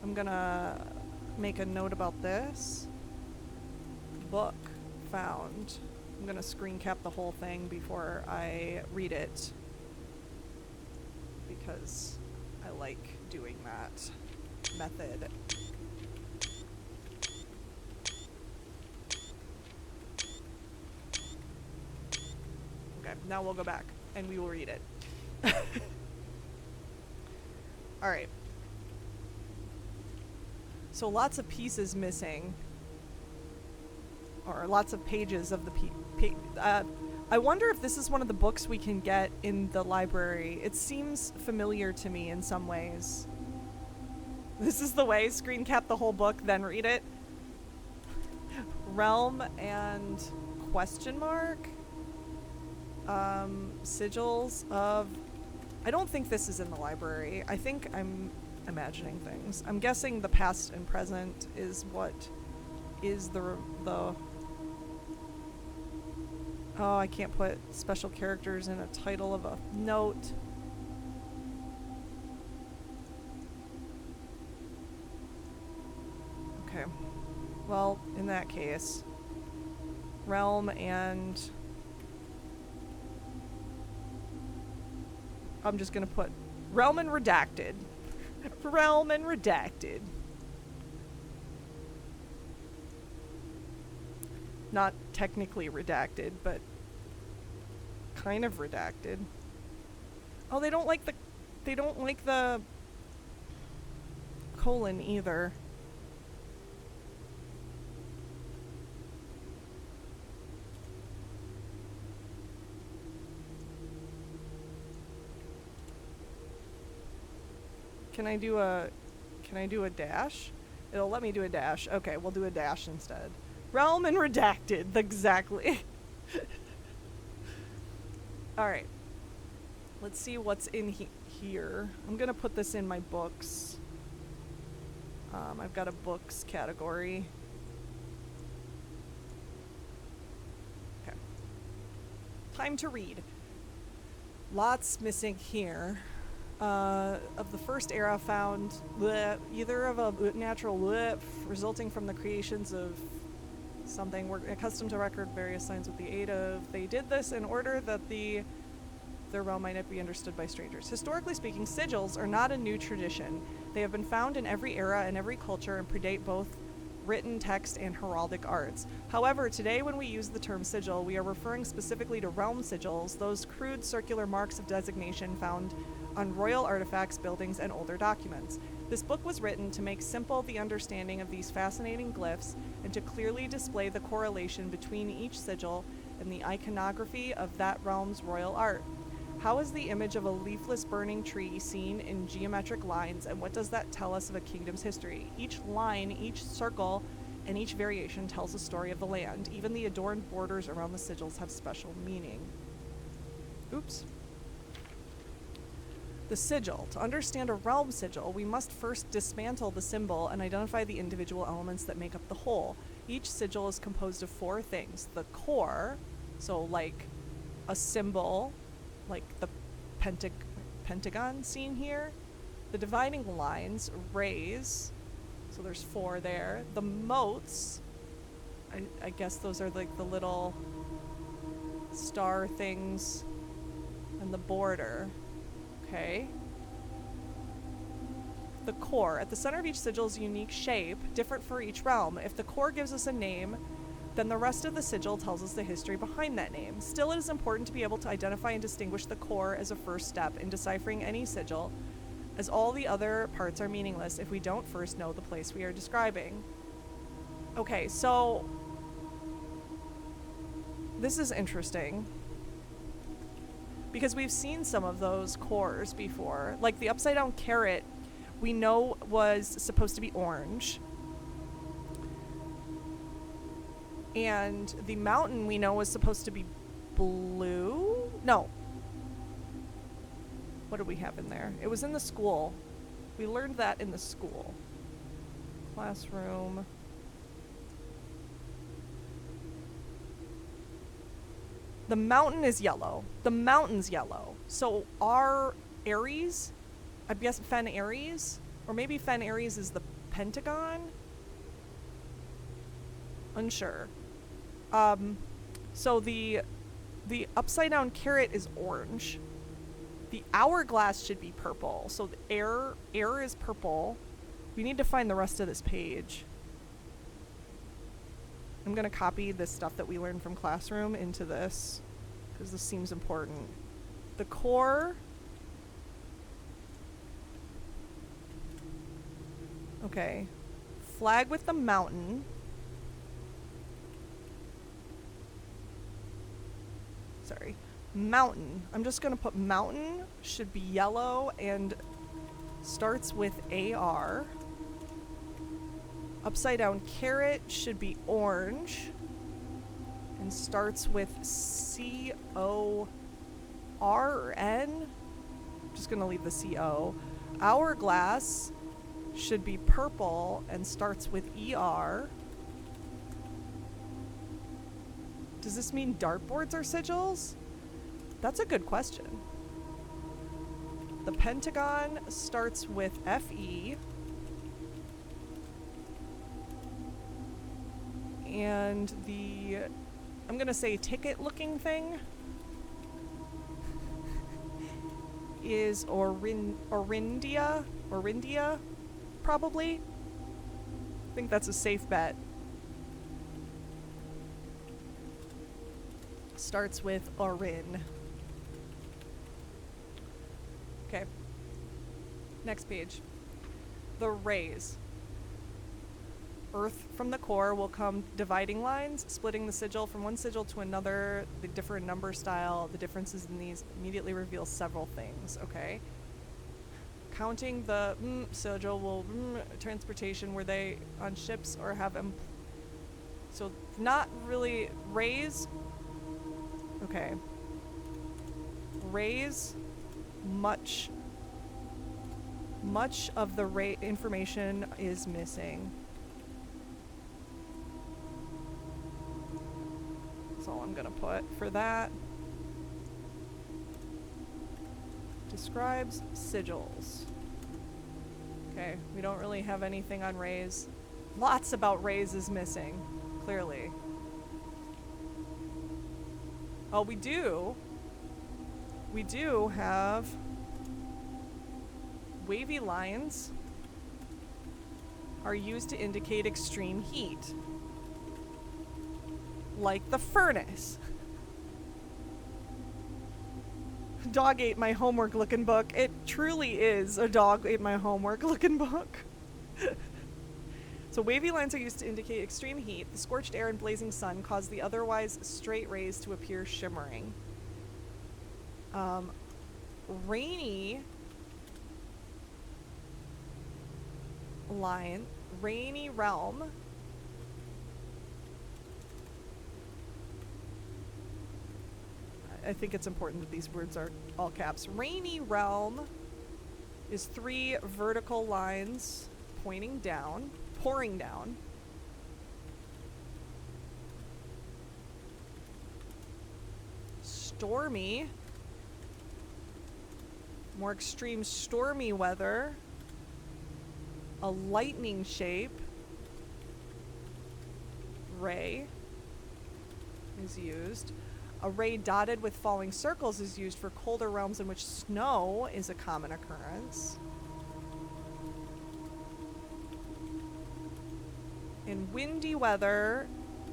I'm gonna make a note about this. Book found. I'm gonna screen cap the whole thing before I read it. Because I like doing that method. Okay, now we'll go back and we will read it. Alright. So lots of pieces missing. Or lots of pages of the I wonder if this is one of the books we can get in the library. It seems familiar to me in some ways. This is the way, screen cap the whole book, then read it. Realm and question mark. Sigils of... I don't think this is in the library. I think I'm imagining things. I'm guessing the past and present is what is the oh, I can't put special characters in a title of a note. Okay. Well, in that case, Realm and... I'm just gonna put Realm and Redacted. Realm and Redacted. Not technically redacted, but kind of redacted. Oh, they don't like the colon either. Can I do a dash? It'll let me do a dash. Okay, we'll do a dash instead. Realm and redacted, exactly. Alright. Let's see what's in here. I'm gonna put this in my books. I've got a books category. Okay. Time to read. Lots missing here. Of the first era found either of a natural resulting from the creations of something. We're accustomed to record various signs with the aid of. They did this in order that their realm might not be understood by strangers. Historically speaking, sigils are not a new tradition. They have been found in every era and every culture and predate both written text and heraldic arts. However, today when we use the term sigil, we are referring specifically to realm sigils, those crude circular marks of designation found on royal artifacts, buildings, and older documents. This book was written to make simple the understanding of these fascinating glyphs and to clearly display the correlation between each sigil and the iconography of that realm's royal art. How is the image of a leafless burning tree seen in geometric lines, and what does that tell us of a kingdom's history? Each line, each circle, and each variation tells a story of the land. Even the adorned borders around the sigils have special meaning. Oops. The sigil. To understand a realm sigil, we must first dismantle the symbol and identify the individual elements that make up the whole. Each sigil is composed of 4 things. The core, so like a symbol, like the pentagon seen here. The dividing lines, rays, so there's 4 there. The motes, I guess those are like the little star things, and the border. Okay. The core. At the center of each sigil is a unique shape, different for each realm. If the core gives us a name, then the rest of the sigil tells us the history behind that name. Still, it is important to be able to identify and distinguish the core as a first step in deciphering any sigil, as all the other parts are meaningless if we don't first know the place we are describing. Okay, so this is interesting, because we've seen some of those cores before. Like the upside down carrot, we know was supposed to be orange. And the mountain we know was supposed to be blue? No. What did we have in there? It was in the school. We learned that in the school. Classroom. The mountain is yellow. The mountain's yellow. So our Ares, I guess Fen Ares, or maybe Fen Ares is the pentagon? Unsure. So the upside down carrot is orange. The hourglass should be purple. So the air is purple. We need to find the rest of this page. I'm gonna copy this stuff that we learned from classroom into this, because this seems important. The core. Okay. Flag with the mountain. Sorry. Mountain. I'm just gonna put mountain, should be yellow and starts with AR. Upside down carrot should be orange and starts with COR or N. I'm just gonna leave the CO. Hourglass should be purple and starts with ER. Does this mean dartboards are sigils? That's a good question. The pentagon starts with FE. And the, I'm gonna say ticket looking thing is Orindia, probably. I think that's a safe bet. Starts with Orin. Okay. Next page. The rays. Earth from the core will come dividing lines, splitting the sigil from one sigil to another. The different number style, the differences in these immediately reveal several things, okay? Counting the sigil will transportation were they on ships or have so not really raise. Okay. Raise much of the information is missing. That's all I'm gonna put for that. Describes sigils. Okay, we don't really have anything on raise. Lots about raise is missing, clearly. Oh, we do. We do have wavy lines are used to indicate extreme heat. Like the furnace. Dog ate my homework looking book. It truly is a dog ate my homework looking book. So wavy lines are used to indicate extreme heat. The scorched air and blazing sun cause the otherwise straight rays to appear shimmering. Rainy line, rainy realm. I think it's important that these words are all caps. Rainy realm is 3 vertical lines pointing down, pouring down. Stormy, more extreme stormy weather. A lightning shape ray is used. A ray dotted with falling circles is used for colder realms in which snow is a common occurrence. In windy weather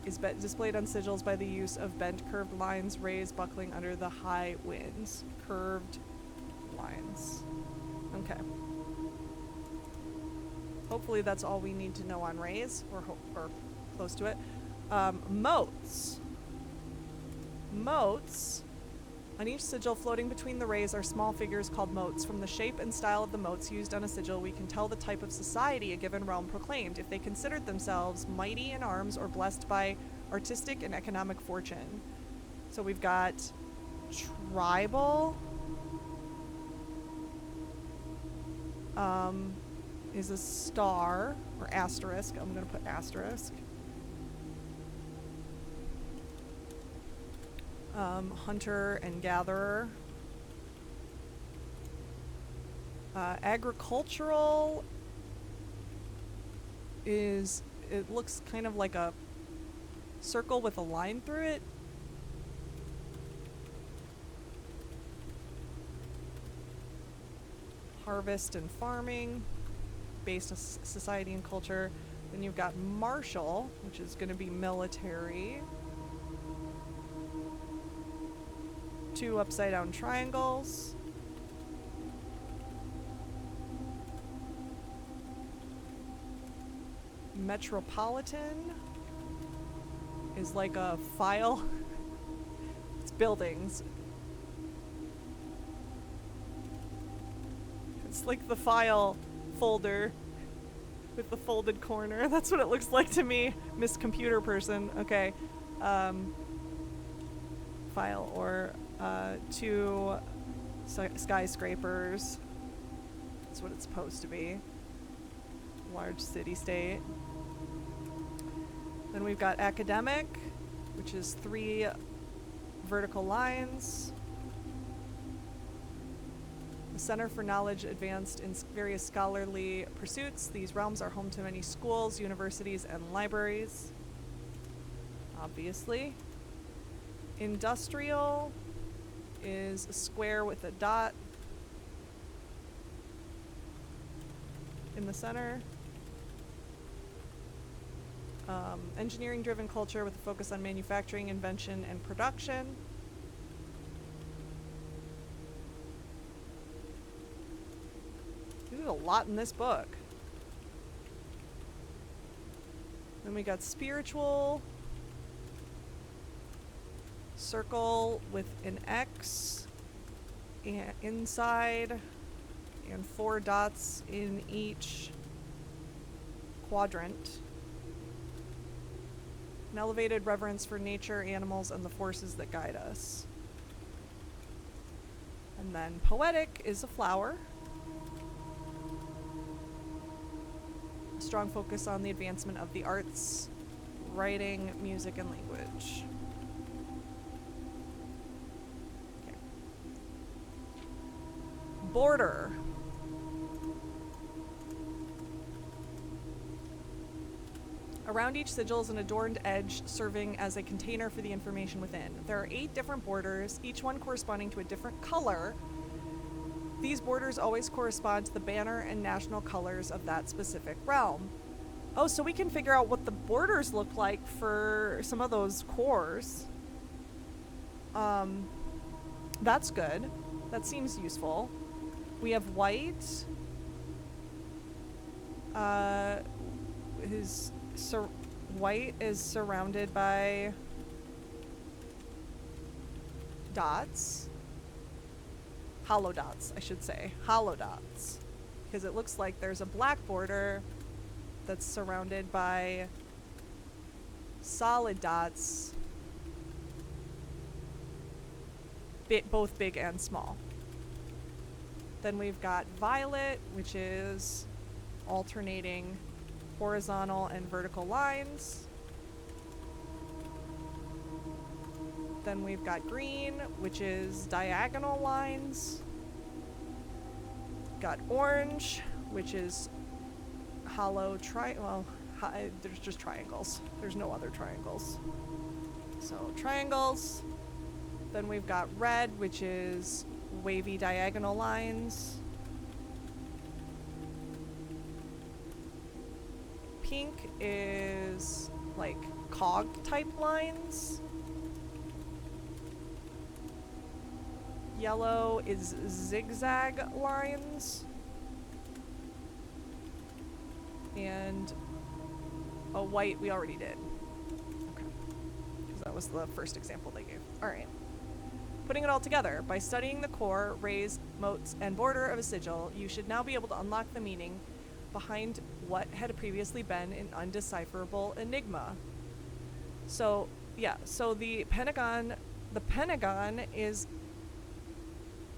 is displayed on sigils by the use of bent curved lines, rays buckling under the high winds. Curved lines. Okay. Hopefully that's all we need to know on rays, or close to it. Moats. Moats. On each sigil floating between the rays are small figures called moats. From the shape and style of the moats used on a sigil, we can tell the type of society a given realm proclaimed, if they considered themselves mighty in arms or blessed by artistic and economic fortune. So we've got tribal. Is a star, or asterisk. I'm going to put asterisk. Hunter and gatherer. Agricultural is, it looks kind of like a circle with a line through it. Harvest and farming, based on society and culture. Then you've got martial, which is going to be military. 2 upside down triangles. Metropolitan is like a file. It's buildings. It's like the file folder with the folded corner. That's what it looks like to me. Miss Computer Person. Okay. File or 2 skyscrapers. That's what it's supposed to be. Large city-state. Then we've got academic, which is 3 vertical lines. The Center for Knowledge advanced in various scholarly pursuits. These realms are home to many schools, universities, and libraries. Obviously. Industrial is a square with a dot in the center. Engineering-driven culture with a focus on manufacturing, invention, and production. There's a lot in this book. Then we got spiritual. Circle with an X inside and 4 dots in each quadrant. An elevated reverence for nature, animals, and the forces that guide us. And then poetic is a flower. A strong focus on the advancement of the arts, writing, music, and language. Okay. Border. Around each sigil is an adorned edge serving as a container for the information within. There are 8 different borders, each one corresponding to a different color. These borders always correspond to the banner and national colors of that specific realm. Oh, so we can figure out what the borders look like for some of those cores. That's good. That seems useful. We have white. White is surrounded by dots. Hollow dots, I should say. Hollow dots. Because it looks like there's a black border that's surrounded by solid dots. Both big and small. Then we've got violet, which is alternating horizontal and vertical lines. Then we've got green, which is diagonal lines. Got orange, which is hollow there's just triangles. There's no other triangles. So triangles. Then we've got red, which is wavy diagonal lines. Pink is like cog type lines. Yellow is zigzag lines. And a white we already did. Okay. Because that was the first example they gave. Alright. Putting it all together, by studying the core, rays, motes, and border of a sigil, you should now be able to unlock the meaning behind what had previously been an undecipherable enigma. So, yeah, so the pentagon is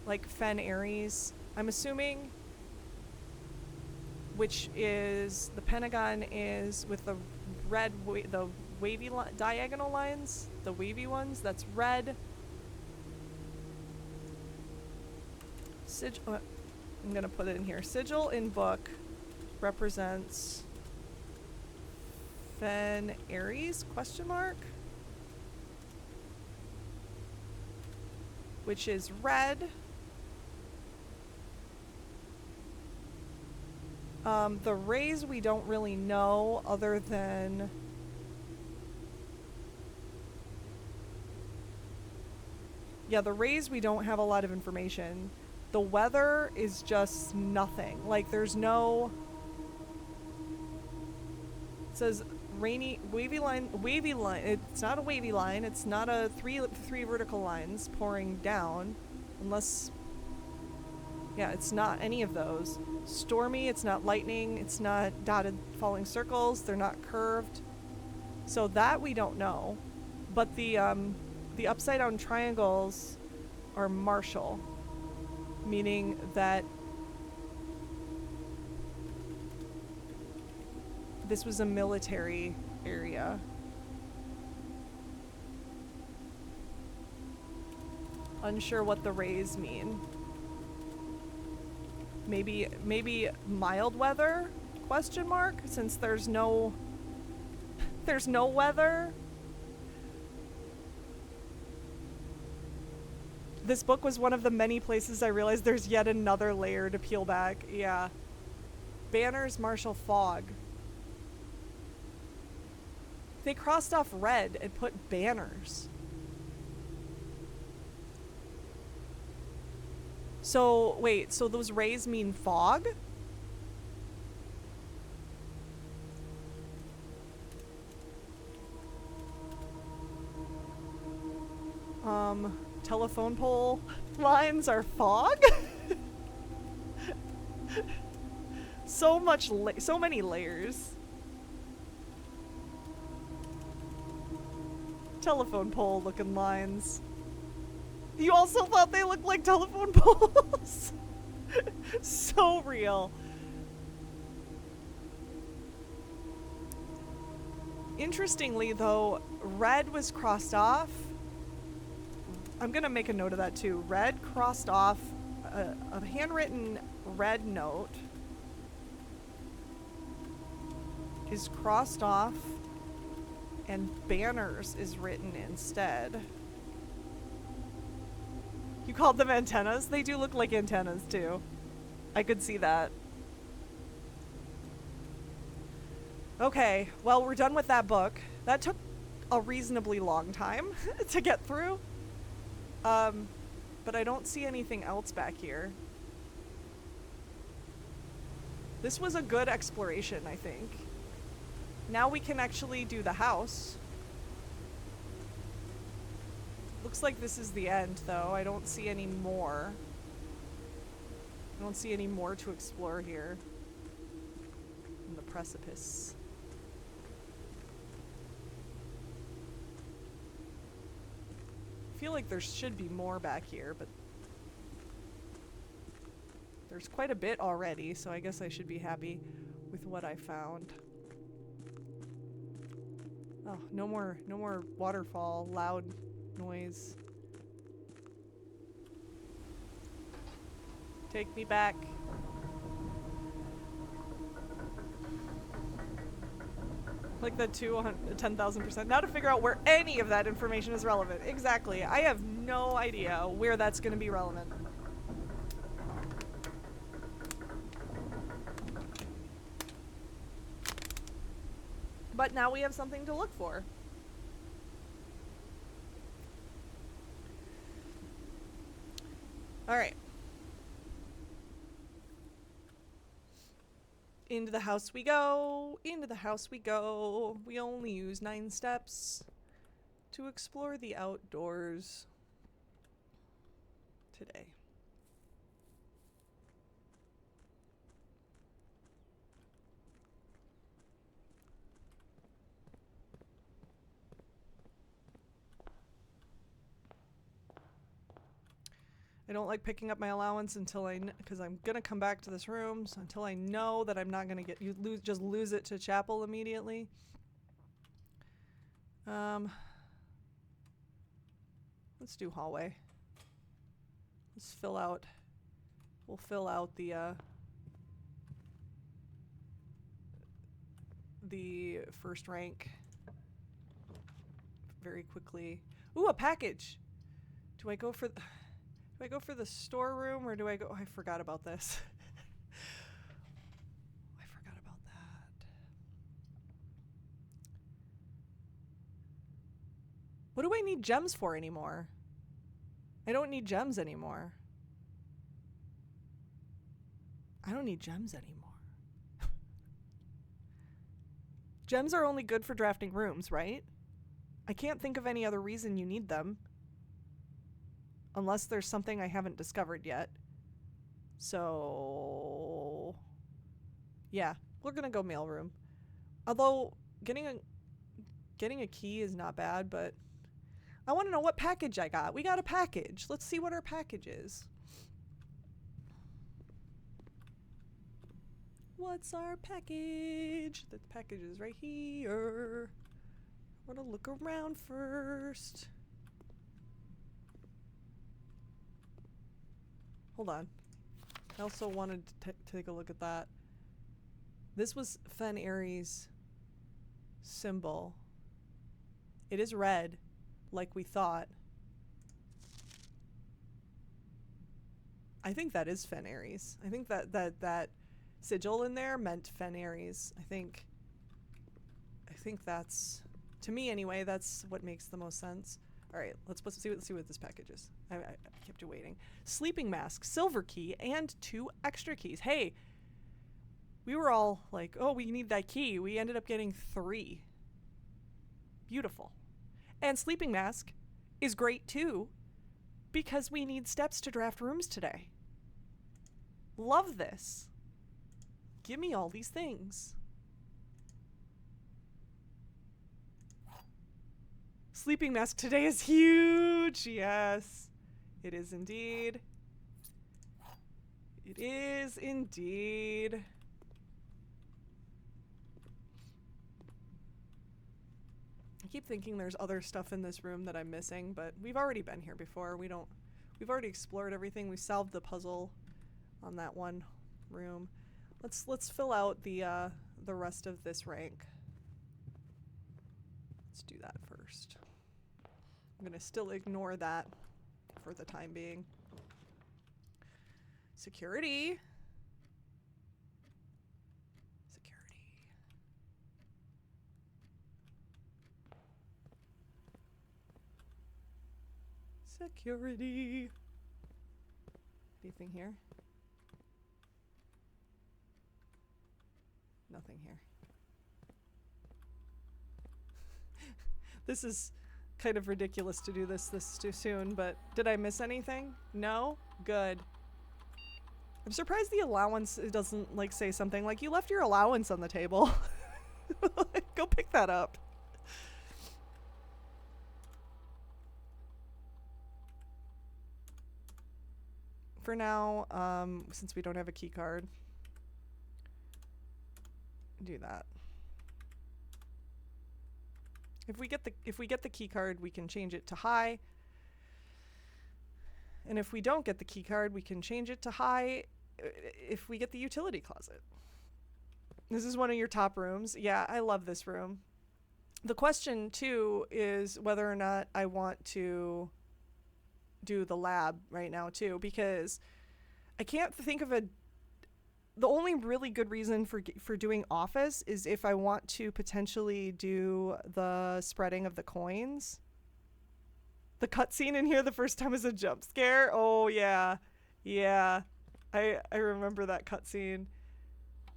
like Fen Aries, I'm assuming, which is, the pentagon is with the red, the wavy diagonal lines, the wavy ones, that's red. I'm gonna put it in here. Sigil in book represents Fen Aries, question mark, which is red. The rays we don't really know other than the rays we don't have a lot of information. The weather is just nothing. Like, there's no... It says rainy, wavy line. It's not a wavy line. It's not a three vertical lines pouring down. Unless... Yeah, it's not any of those. Stormy, it's not lightning. It's not dotted falling circles. They're not curved. So that we don't know. But the upside down triangles are martial. Meaning that this was a military area. Unsure what the rays mean. Maybe mild weather? Question mark? Since there's no weather. This book was one of the many places I realized there's yet another layer to peel back. Yeah. Banners, martial fog. They crossed off red and put banners. So, wait, so those rays mean fog? Telephone pole lines are fog? So many layers. Telephone pole looking lines. You also thought they looked like telephone poles? So real. Interestingly though, red was crossed off. I'm gonna make a note of that too. Red crossed off a handwritten red note is crossed off and banners is written instead. You called them antennas? They do look like antennas too. I could see that. Okay, well, we're done with that book. That took a reasonably long time to get through. But I don't see anything else back here. This was a good exploration, I think. Now we can actually do the house. Looks like this is the end, though. I don't see any more. I don't see any more to explore here. In the precipice. I feel like there should be more back here, but there's quite a bit already, so I guess I should be happy with what I found. Oh, no more waterfall, loud noise. Take me back. Like the 10,000%. Now to figure out where any of that information is relevant. Exactly. I have no idea where that's going to be relevant. But now we have something to look for. All right. Into the house we go. Into the house we go. We only use 9 steps to explore the outdoors today. I don't like picking up my allowance until because I'm gonna come back to this room, so until I know that I'm not gonna just lose it to chapel immediately. Let's do hallway. Let's fill out. We'll fill out the first rank very quickly. Ooh, a package. Do I go for the storeroom or do I go? Oh, I forgot about this. I forgot about that. What do I need gems for anymore? I don't need gems anymore. I don't need gems anymore. Gems are only good for drafting rooms, right? I can't think of any other reason you need them. Unless there's something I haven't discovered yet. So yeah, we're gonna go mailroom. Although getting a key is not bad, but I want to know what package I got. We got a package. Let's see what our package is. What's our package? The package is right here. I want to look around first. Hold on. I also wanted to take a look at that. This was Fen Ares' symbol. It is red, like we thought. I think that is Fen Ares. I think that sigil in there meant Fen Ares. I think that's, to me anyway, that's what makes the most sense. All right, let's see what this package is. I kept you waiting. Sleeping mask, silver key, and 2 extra keys. Hey, we were all like, oh, we need that key. We ended up getting 3. Beautiful. And sleeping mask is great too, because we need steps to draft rooms today. Love this. Give me all these things. Sleeping mask today is huge. Yes, it is indeed. It is indeed. I keep thinking there's other stuff in this room that I'm missing, but we've already been here before. We've already explored everything. We solved the puzzle on that one room. Let's fill out the rest of this rank. Let's do that first. I'm gonna still ignore that for the time being. Security. Security. Anything here? Nothing here. This is kind of ridiculous to do this too soon, but did I miss anything? No? Good. I'm surprised the allowance doesn't like say something like, you left your allowance on the table. Go pick that up. For now, since we don't have a key card, do that. If we get the key card, we can change it to high. And if we don't get the key card, we can change it to high if we get the utility closet. This is one of your top rooms. Yeah, I love this room. The question too is whether or not I want to do the lab right now too, because I can't think of the only really good reason for doing office is if I want to potentially do the spreading of the coins. The cutscene in here the first time is a jump scare. Oh yeah. Yeah. I remember that cutscene.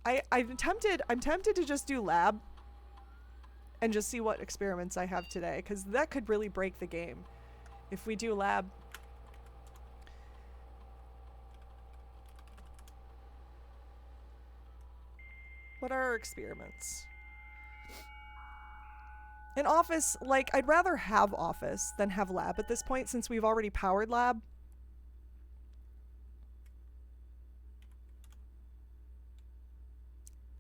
I'm tempted to just do lab and just see what experiments I have today, because that could really break the game if we do lab. What are our experiments? In office, like, I'd rather have office than have lab at this point, since we've already powered lab.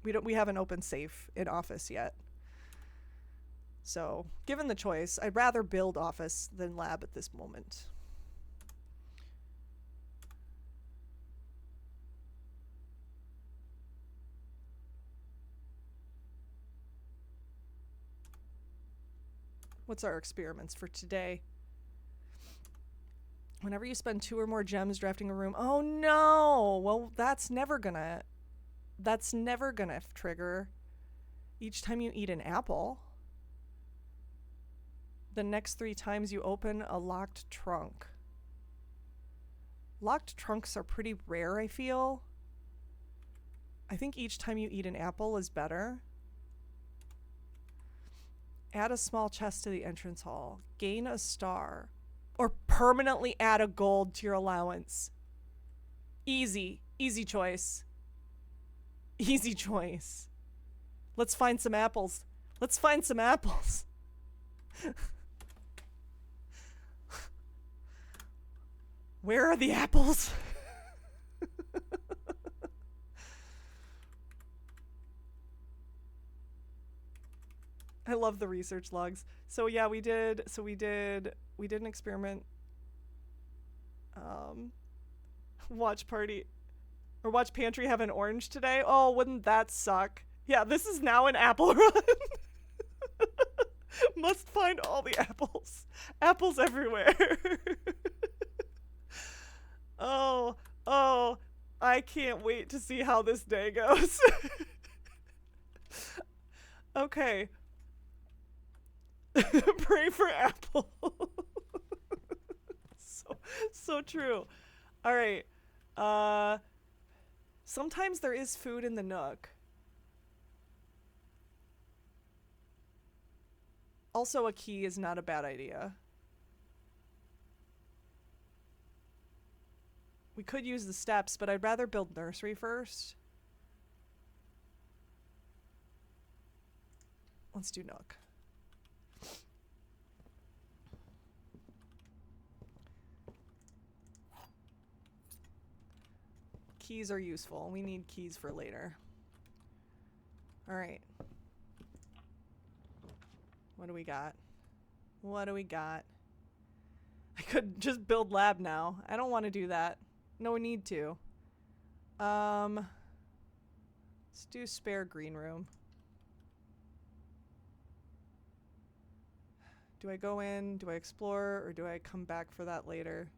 We haven't opened safe in office yet. So, given the choice, I'd rather build office than lab at this moment. What's our experiments for today? Whenever you spend 2 or more gems drafting a room. Oh no! Well, that's never gonna trigger each time you eat an apple. The next 3 times you open a locked trunk. Locked trunks are pretty rare, I feel. I think each time you eat an apple is better. Add a small chest to the entrance hall. Gain a star. Or permanently add a gold to your allowance. Easy. Easy choice. Easy choice. Let's find some apples. Let's find some apples. Where are the apples? I love the research logs. So yeah, we did an experiment. Watch party or watch pantry have an orange today. Oh, wouldn't that suck? Yeah, this is now an apple run. Must find all the apples. Apples everywhere. Oh, I can't wait to see how this day goes. Okay. Pray for apple. So true. All right. Sometimes there is food in the nook. Also, a key is not a bad idea. We could use the steps, but I'd rather build nursery first. Let's do Nook. Keys are useful. We need keys for later. All right. What do we got? What do we got? I could just build lab now. I don't want to do that. No need to. Let's do spare green room. Do I go in? Do I explore? Or do I come back for that later?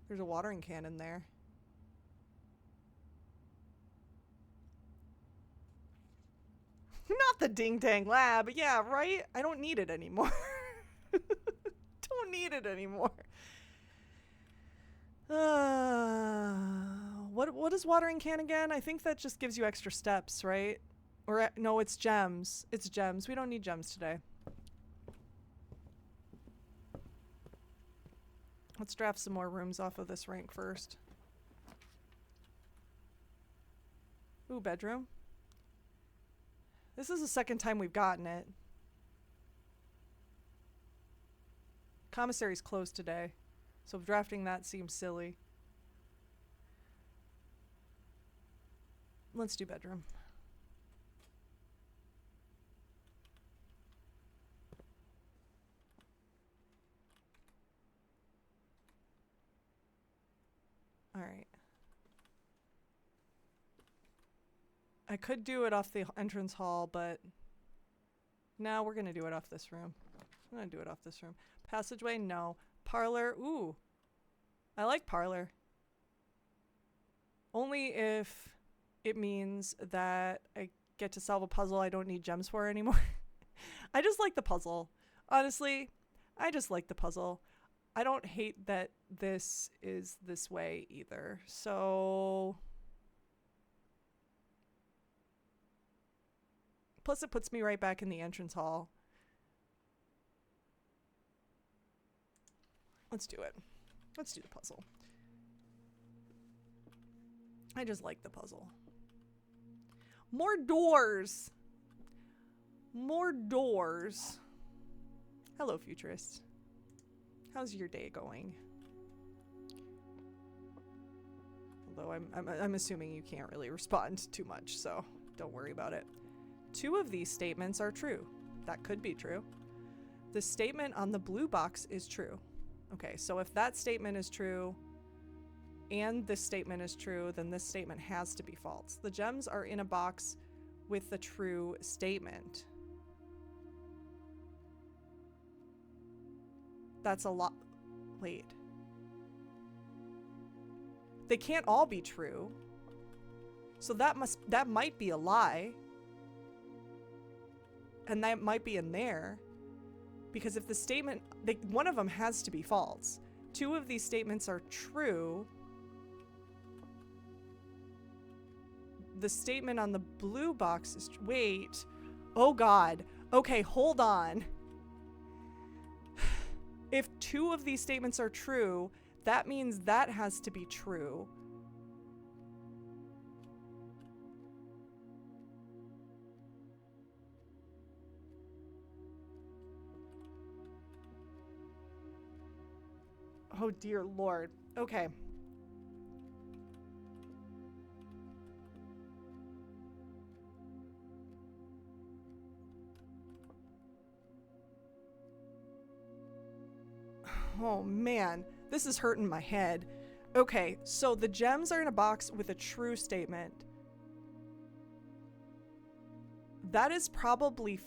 There's a watering can in there. Not the Ding Dang Lab. Yeah, right? I don't need it anymore. Don't need it anymore. What is watering can again? I think that just gives you extra steps, right? Or no, it's gems. It's gems. We don't need gems today. Let's draft some more rooms off of this rank first. Ooh, bedroom. This is the second time we've gotten it. Commissary's closed today, so drafting that seems silly. Let's do bedroom. All right. I could do it off the entrance hall, but now we're going to do it off this room. I'm going to do it off this room. Passageway, no. Parlor, ooh. I like parlor. Only if it means that I get to solve a puzzle I don't need gems for anymore. I just like the puzzle. Honestly, I just like the puzzle. I don't hate that this is this way either. So... Plus it puts me right back in the entrance hall. Let's do it. Let's do the puzzle. I just like the puzzle. More doors! More doors. Hello, Futurist. How's your day going? Although I'm assuming you can't really respond too much, so don't worry about it. 2 of these statements are true. That could be true. The statement on the blue box is true. Okay, so if that statement is true and this statement is true, then this statement has to be false. The gems are in a box with the true statement. That's a lot. Wait. They can't all be true. So that might be a lie. And that might be in there. Because if the statement, one of them has to be false. 2 of these statements are true. The statement on the blue box is, wait. Oh God. Okay, hold on. If 2 of these statements are true, that means that has to be true. Oh dear Lord. Okay. Oh man, this is hurting my head. Okay, so the gems are in a box with a true statement. That is probably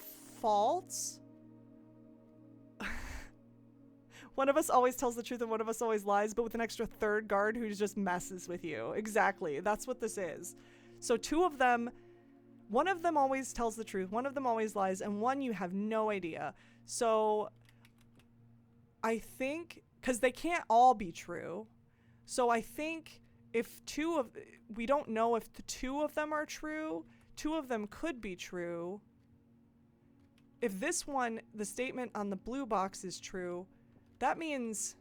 false. One of us always tells the truth and one of us always lies, but with an extra third guard who just messes with you. Exactly. That's what this is. So 2 of them, one of them always tells the truth, one of them always lies, and one you have no idea. So I think, because they can't all be true. So I think if we don't know if the 2 of them are true, 2 of them could be true. If this one, the statement on the blue box is true, that means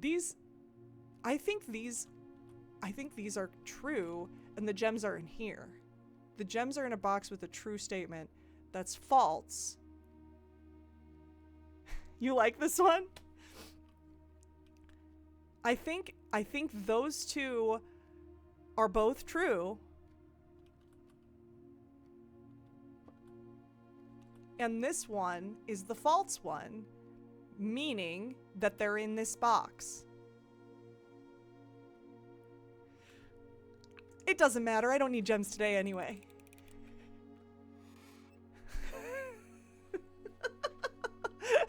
These, I think these are true, and the gems are in here. The gems are in a box with a true statement that's false. You like this one? I think those two are both true. And this one is the false one, meaning that they're in this box. It doesn't matter. I don't need gems today anyway.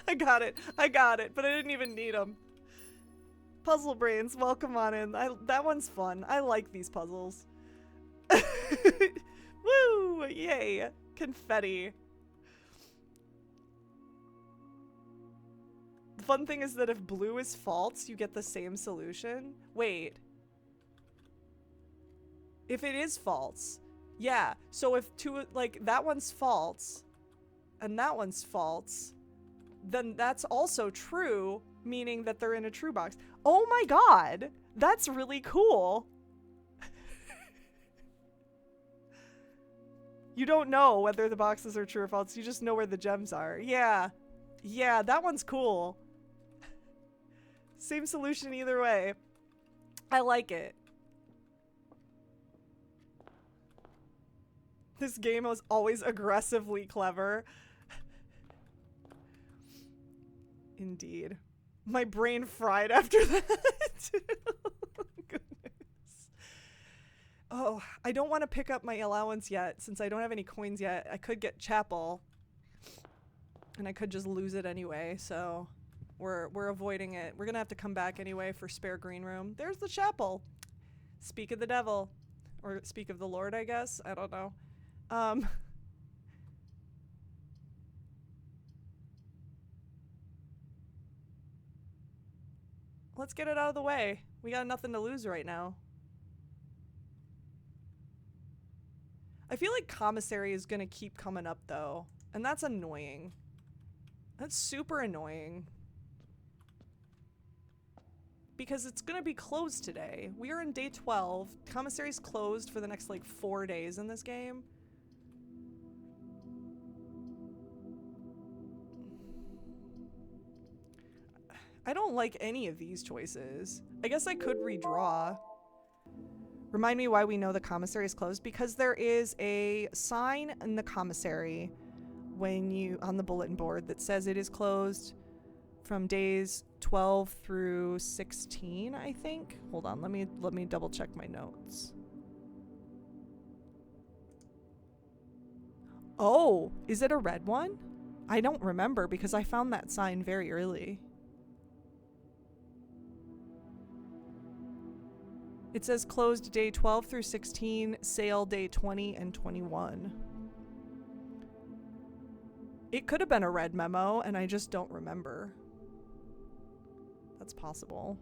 I got it, but I didn't even need them. Puzzle brains, welcome on in. That one's fun. I like these puzzles. Woo! Yay! Confetti. The fun thing is that if blue is false, you get the same solution. Wait. If it is false, yeah. So if two, like, that one's false, and that one's false, then that's also true, meaning that they're in a true box. Oh my god! That's really cool! You don't know whether the boxes are true or false, you just know where the gems are. Yeah. Yeah, that one's cool. Same solution either way. I like it. This game was always aggressively clever. Indeed. My brain fried after that. Goodness. Oh, I don't want to pick up my allowance yet since I don't have any coins yet. I could get chapel. And I could just lose it anyway, so we're avoiding it. We're gonna have to come back anyway for spare green room. There's the chapel. Speak of the devil. Or speak of the Lord, I guess. I don't know. Let's get it out of the way. We got nothing to lose right now. I feel like commissary is gonna keep coming up though, and that's annoying. That's super annoying. Because it's gonna be closed today. We are in day 12. Commissary's closed for the next like 4 days in this game. I don't like any of these choices. I guess I could redraw. Remind me why we know the commissary is closed. Because there is a sign in the commissary when you on the bulletin board that says it is closed from days 12 through 16, I think. Hold on, let me double check my notes. Oh, is it a red one? I don't remember because I found that sign very early. It says closed day 12 through 16, sale day 20 and 21. It could have been a red memo and I just don't remember. That's possible.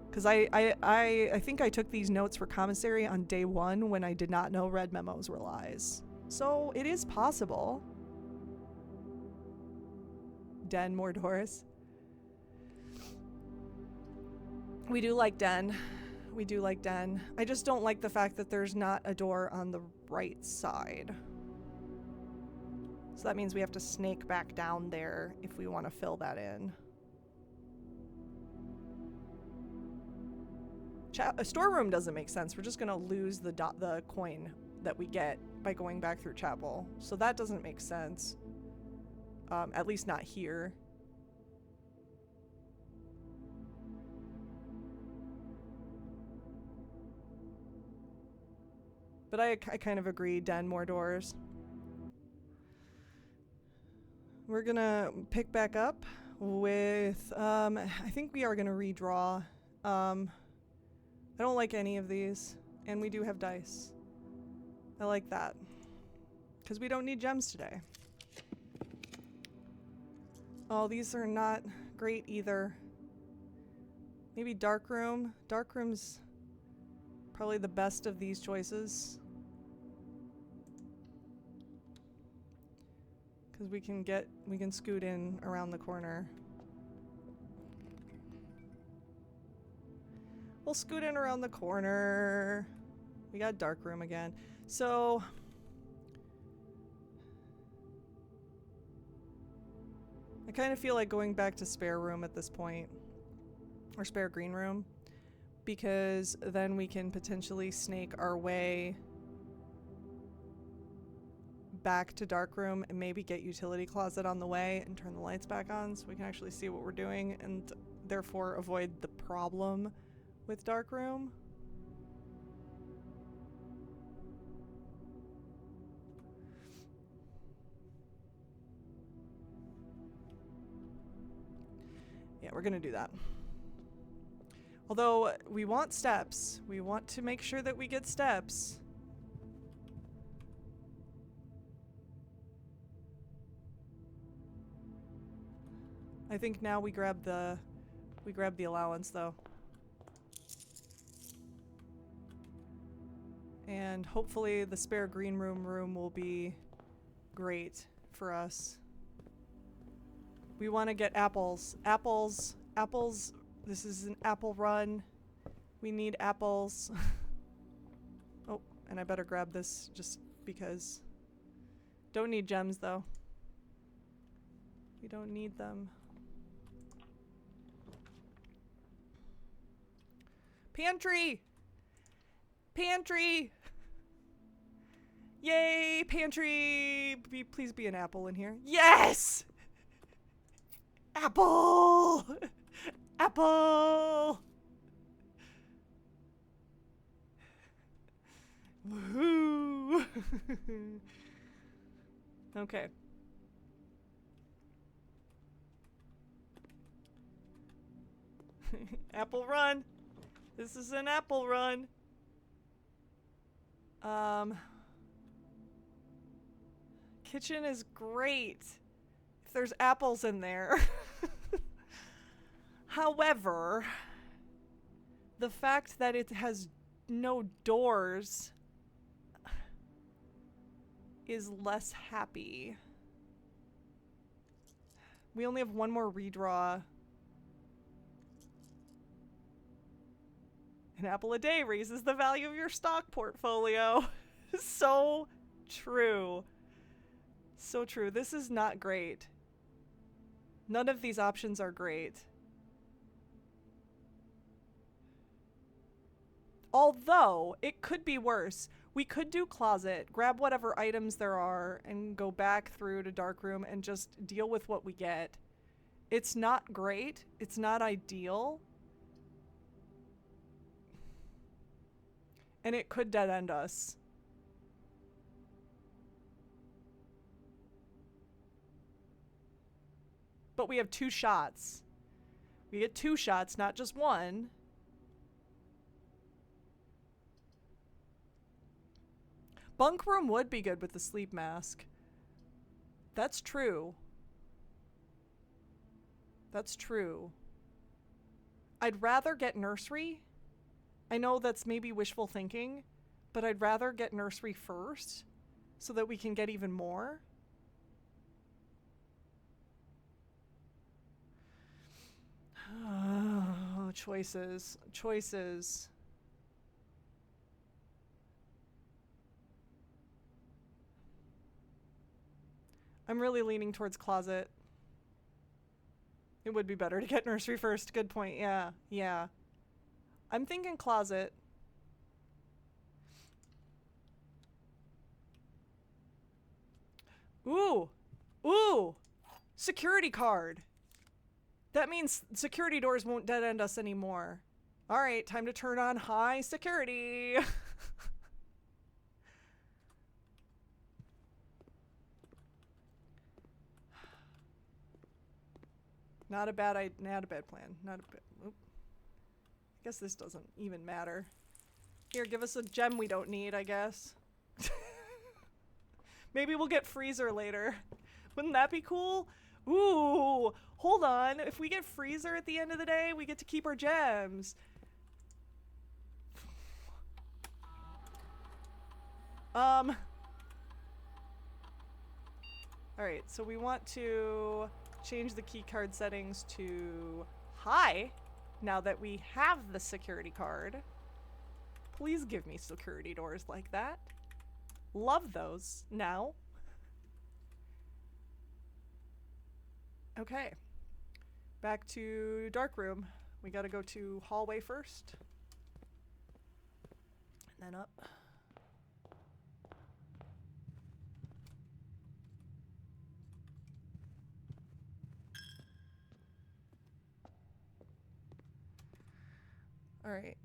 Because I think I took these notes for commissary on day 1 when I did not know red memos were lies. So it is possible. Den, more doors. We do like Den. We do like Den. I just don't like the fact that there's not a door on the right side. So that means we have to snake back down there if we want to fill that in. A storeroom doesn't make sense. We're just going to lose the coin that we get by going back through chapel. So that doesn't make sense. At least not here. But I kind of agree, Den, more doors. We're gonna pick back up with, I think we are gonna redraw. I don't like any of these, and we do have dice. I like that. Because we don't need gems today. Oh, these are not great either. Maybe Dark Room. Dark Room's probably the best of these choices. Because we can scoot in around the corner. We'll scoot in around the corner. We got dark room again. So I kind of feel like going back to spare room at this point, or spare green room, because then we can potentially snake our way back to dark room and maybe get utility closet on the way and turn the lights back on so we can actually see what we're doing and therefore avoid the problem with dark room. Yeah, we're gonna do that. Although we want steps. We want to make sure that we get steps. I think now we grab the allowance though. And hopefully the spare green room will be great for us. We want to get apples. Apples. This is an apple run. We need apples. Oh, and I better grab this just because. Don't need gems though. We don't need them. Pantry! Pantry! Yay, pantry! Please be an apple in here. Yes! Apple! Apple! Woohoo! Okay. Apple run! This is an apple run. Kitchen is great if there's apples in there. However, the fact that it has no doors is less happy. We only have one more redraw. An apple a day raises the value of your stock portfolio. So true. So true. This is not great. None of these options are great. Although, it could be worse. We could do closet, grab whatever items there are, and go back through to dark room and just deal with what we get. It's not great. It's not ideal. And it could dead end us. But we have 2 shots. We get 2 shots, not just one. Bunk room would be good with the sleep mask. That's true. That's true. I'd rather get nursery. I know that's maybe wishful thinking, but I'd rather get nursery first so that we can get even more. Oh, choices. Choices. I'm really leaning towards closet. It would be better to get nursery first. Good point. Yeah, yeah. I'm thinking closet. Ooh. Ooh. Security card. That means security doors won't dead end us anymore. All right, time to turn on high security. Not a bad plan. Not a bad. Oop. I guess this doesn't even matter. Here, give us a gem we don't need, I guess. Maybe we'll get freezer later. Wouldn't that be cool? Ooh, hold on. If we get freezer at the end of the day, we get to keep our gems. Alright, so we want to change the keycard settings to high. Now that we have the security card, please give me security doors like that. Love those now. Okay. Back to dark room. We gotta go to hallway first. And then up. All right.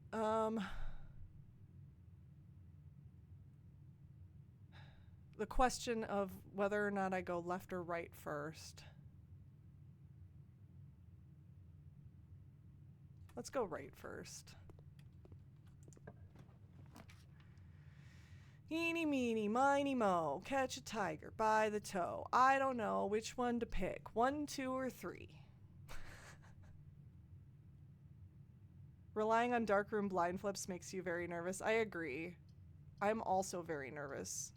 The question of whether or not I go left or right first. Let's go right first. Eeny, meeny, miny, mo. Catch a tiger by the toe. I don't know which one to pick. 1, 2, or 3. Relying on darkroom blind flips makes you very nervous. I agree. I'm also very nervous.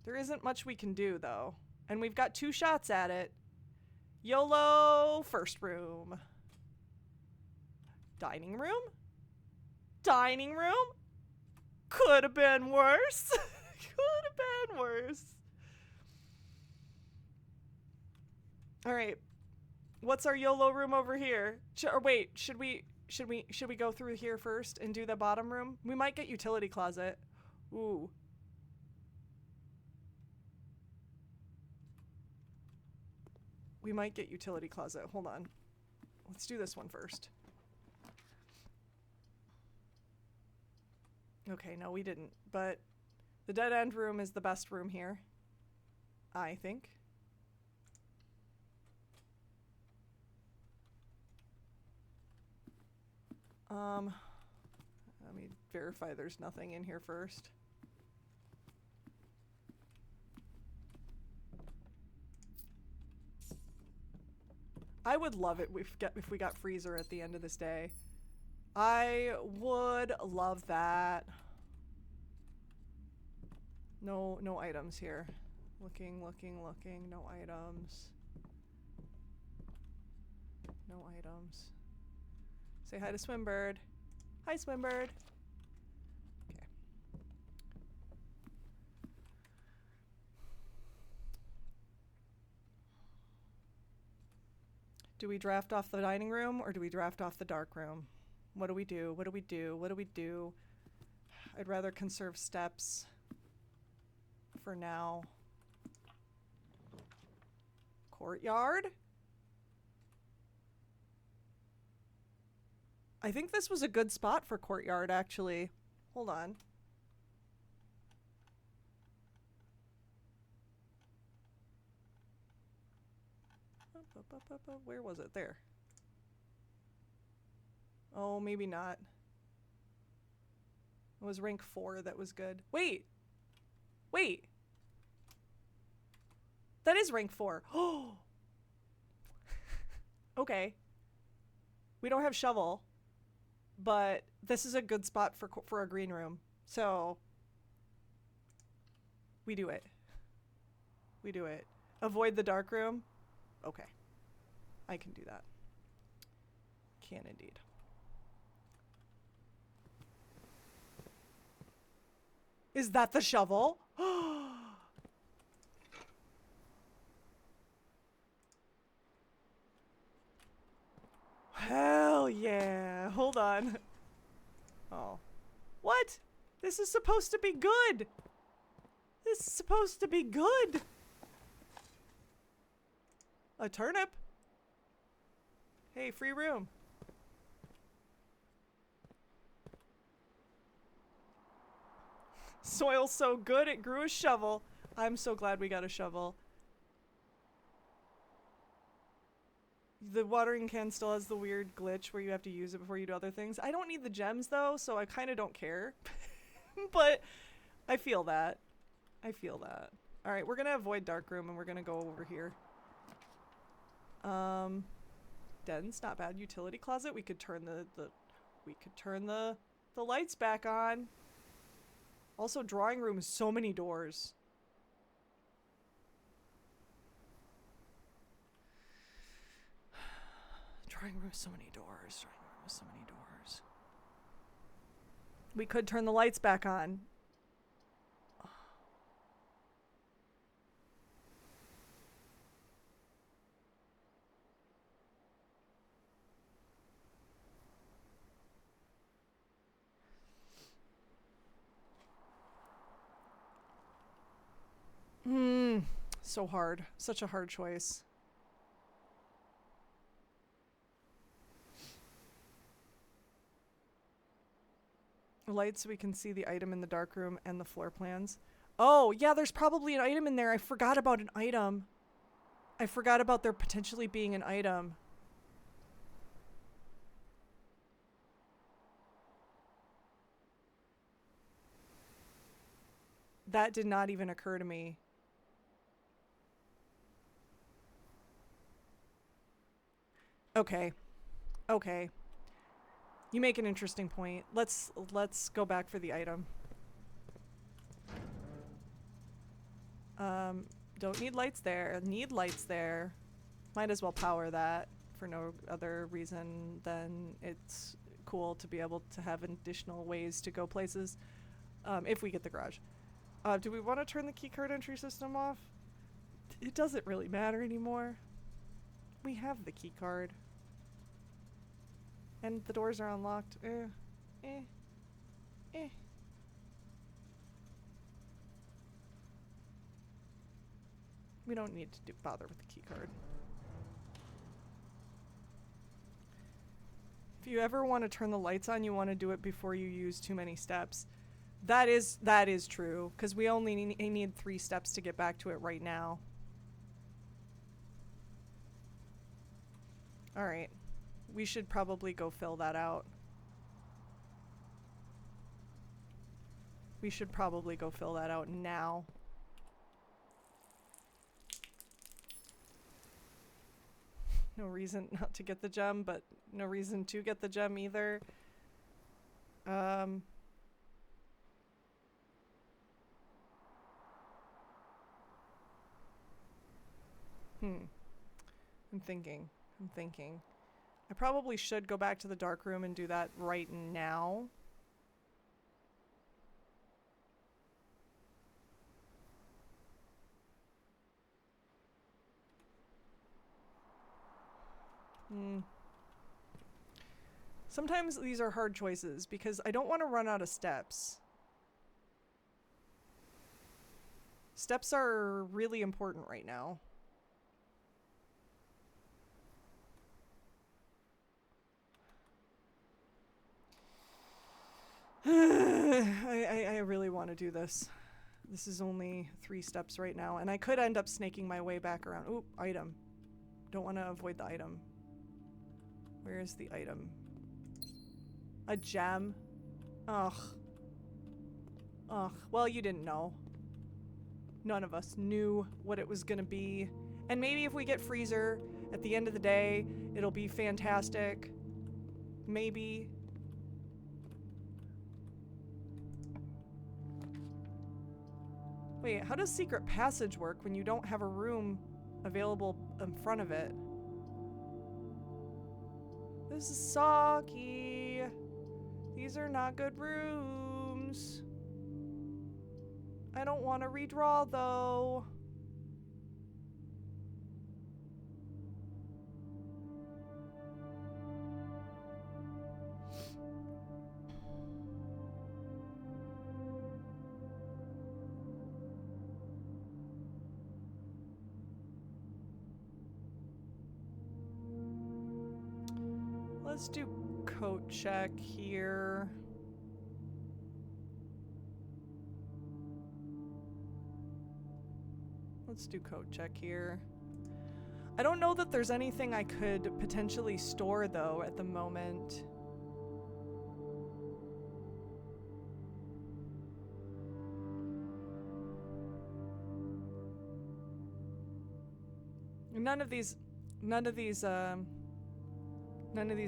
There isn't much we can do, though. And we've got 2 shots at it. YOLO, first room. Dining room? Dining room? Could have been worse. Could have been worse. All right. What's our YOLO room over here? Or wait, should we go through here first and do the bottom room? We might get utility closet. Ooh. We might get utility closet. Hold on. Let's do this one first. Okay, no, we didn't. But the dead end room is the best room here, I think. Let me verify there's nothing in here first. I would love it if we got freezer at the end of this day. I would love that. No items here. Looking. No items. No items. Say hi to Swimbird. Hi, Swimbird. Okay. Do we draft off the dining room or do we draft off the dark room? What do we do? What do we do? What do we do? I'd rather conserve steps for now. Courtyard? I think this was a good spot for courtyard, actually. Hold on. Where was it? There. Oh, maybe not. It was rank 4 that was good. Wait! Wait! That is rank 4. Oh! Okay. We don't have shovel, but this is a good spot for a green room. So, we do it. We do it. Avoid the dark room? Okay. I can do that. Can indeed. Is that the shovel? Hell yeah. Hold on. Oh. What? This is supposed to be good. This is supposed to be good. A turnip? Hey, free room. Soil's so good it grew a shovel. I'm so glad we got a shovel. The watering can still has the weird glitch where you have to use it before you do other things. I don't need the gems though, so I kind of don't care. But I feel that. I feel that. All right, we're gonna avoid dark room and we're gonna go over here. Den's not bad. Utility closet. We could turn the lights back on. Also, drawing room is so many doors. Drawing room with so many doors. Drawing room with so many doors. We could turn the lights back on. So hard. Such a hard choice. Lights so we can see the item in the dark room and the floor plans. Oh, yeah, there's probably an item in there. I forgot about an item. I forgot about there potentially being an item. That did not even occur to me. Okay. Okay. You make an interesting point. Let's go back for the item. Don't need lights there. Need lights there. Might as well power that for no other reason than it's cool to be able to have additional ways to go places if we get the garage. Do we want to turn the keycard entry system off? It doesn't really matter anymore. We have the keycard. And the doors are unlocked. We don't need to bother with the keycard. If you ever want to turn the lights on, you want to do it before you use too many steps. That is true, because we only need 3 steps to get back to it right now. Alright. We should probably go fill that out. We should probably go fill that out now. No reason not to get the gem, but no reason to get the gem either. I'm thinking. I probably should go back to the dark room and do that right now. Sometimes these are hard choices because I don't want to run out of steps. Steps are really important right now. I really want to do this. This is only 3 steps right now, and I could end up snaking my way back around. Oop, item. Don't want to avoid the item. Where is the item? A gem? Ugh. Well, you didn't know. None of us knew what it was gonna be. And maybe if we get Freezer at the end of the day, it'll be fantastic. Maybe. Wait, how does Secret Passage work when you don't have a room available in front of it? This is sucky. These are not good rooms. I don't want to redraw though. Let's do coat check here. Let's do coat check here. I don't know that there's anything I could potentially store though at the moment. None of these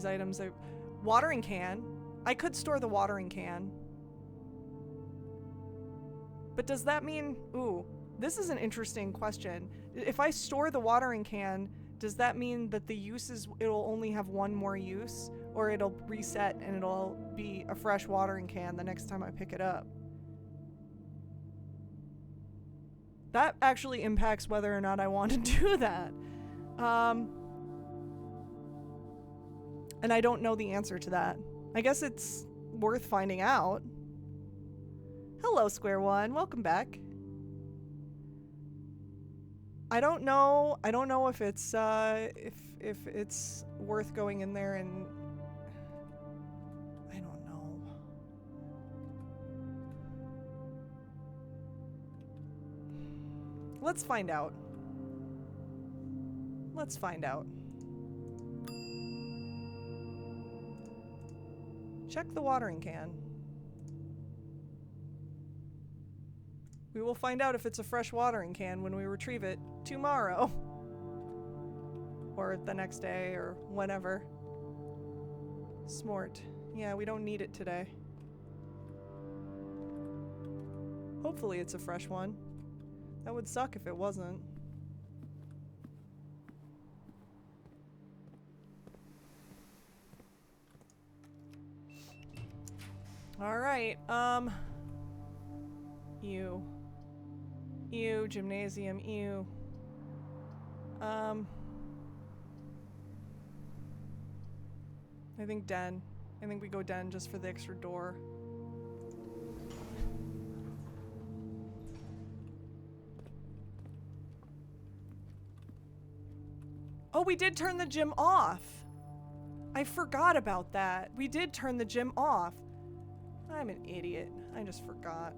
items. Watering can. I could store the watering can. But does that mean... Ooh, this is an interesting question. If I store the watering can, does that mean that the uses, it'll only have one more use? Or it'll reset and it'll be a fresh watering can the next time I pick it up? That actually impacts whether or not I want to do that. And I don't know the answer to that. I guess it's worth finding out. Hello, Square One. Welcome back. I don't know if it's if it's worth going in there and I don't know. Let's find out. Let's find out. Check the watering can. We will find out if it's a fresh watering can when we retrieve it tomorrow. Or the next day, or whenever. Smart. Yeah, we don't need it today. Hopefully it's a fresh one. That would suck if it wasn't. Alright, ew. Ew, gymnasium, ew. I think den. I think we go den just for the extra door. Oh, we did turn the gym off. I forgot about that. We did turn the gym off. I'm an idiot. I just forgot.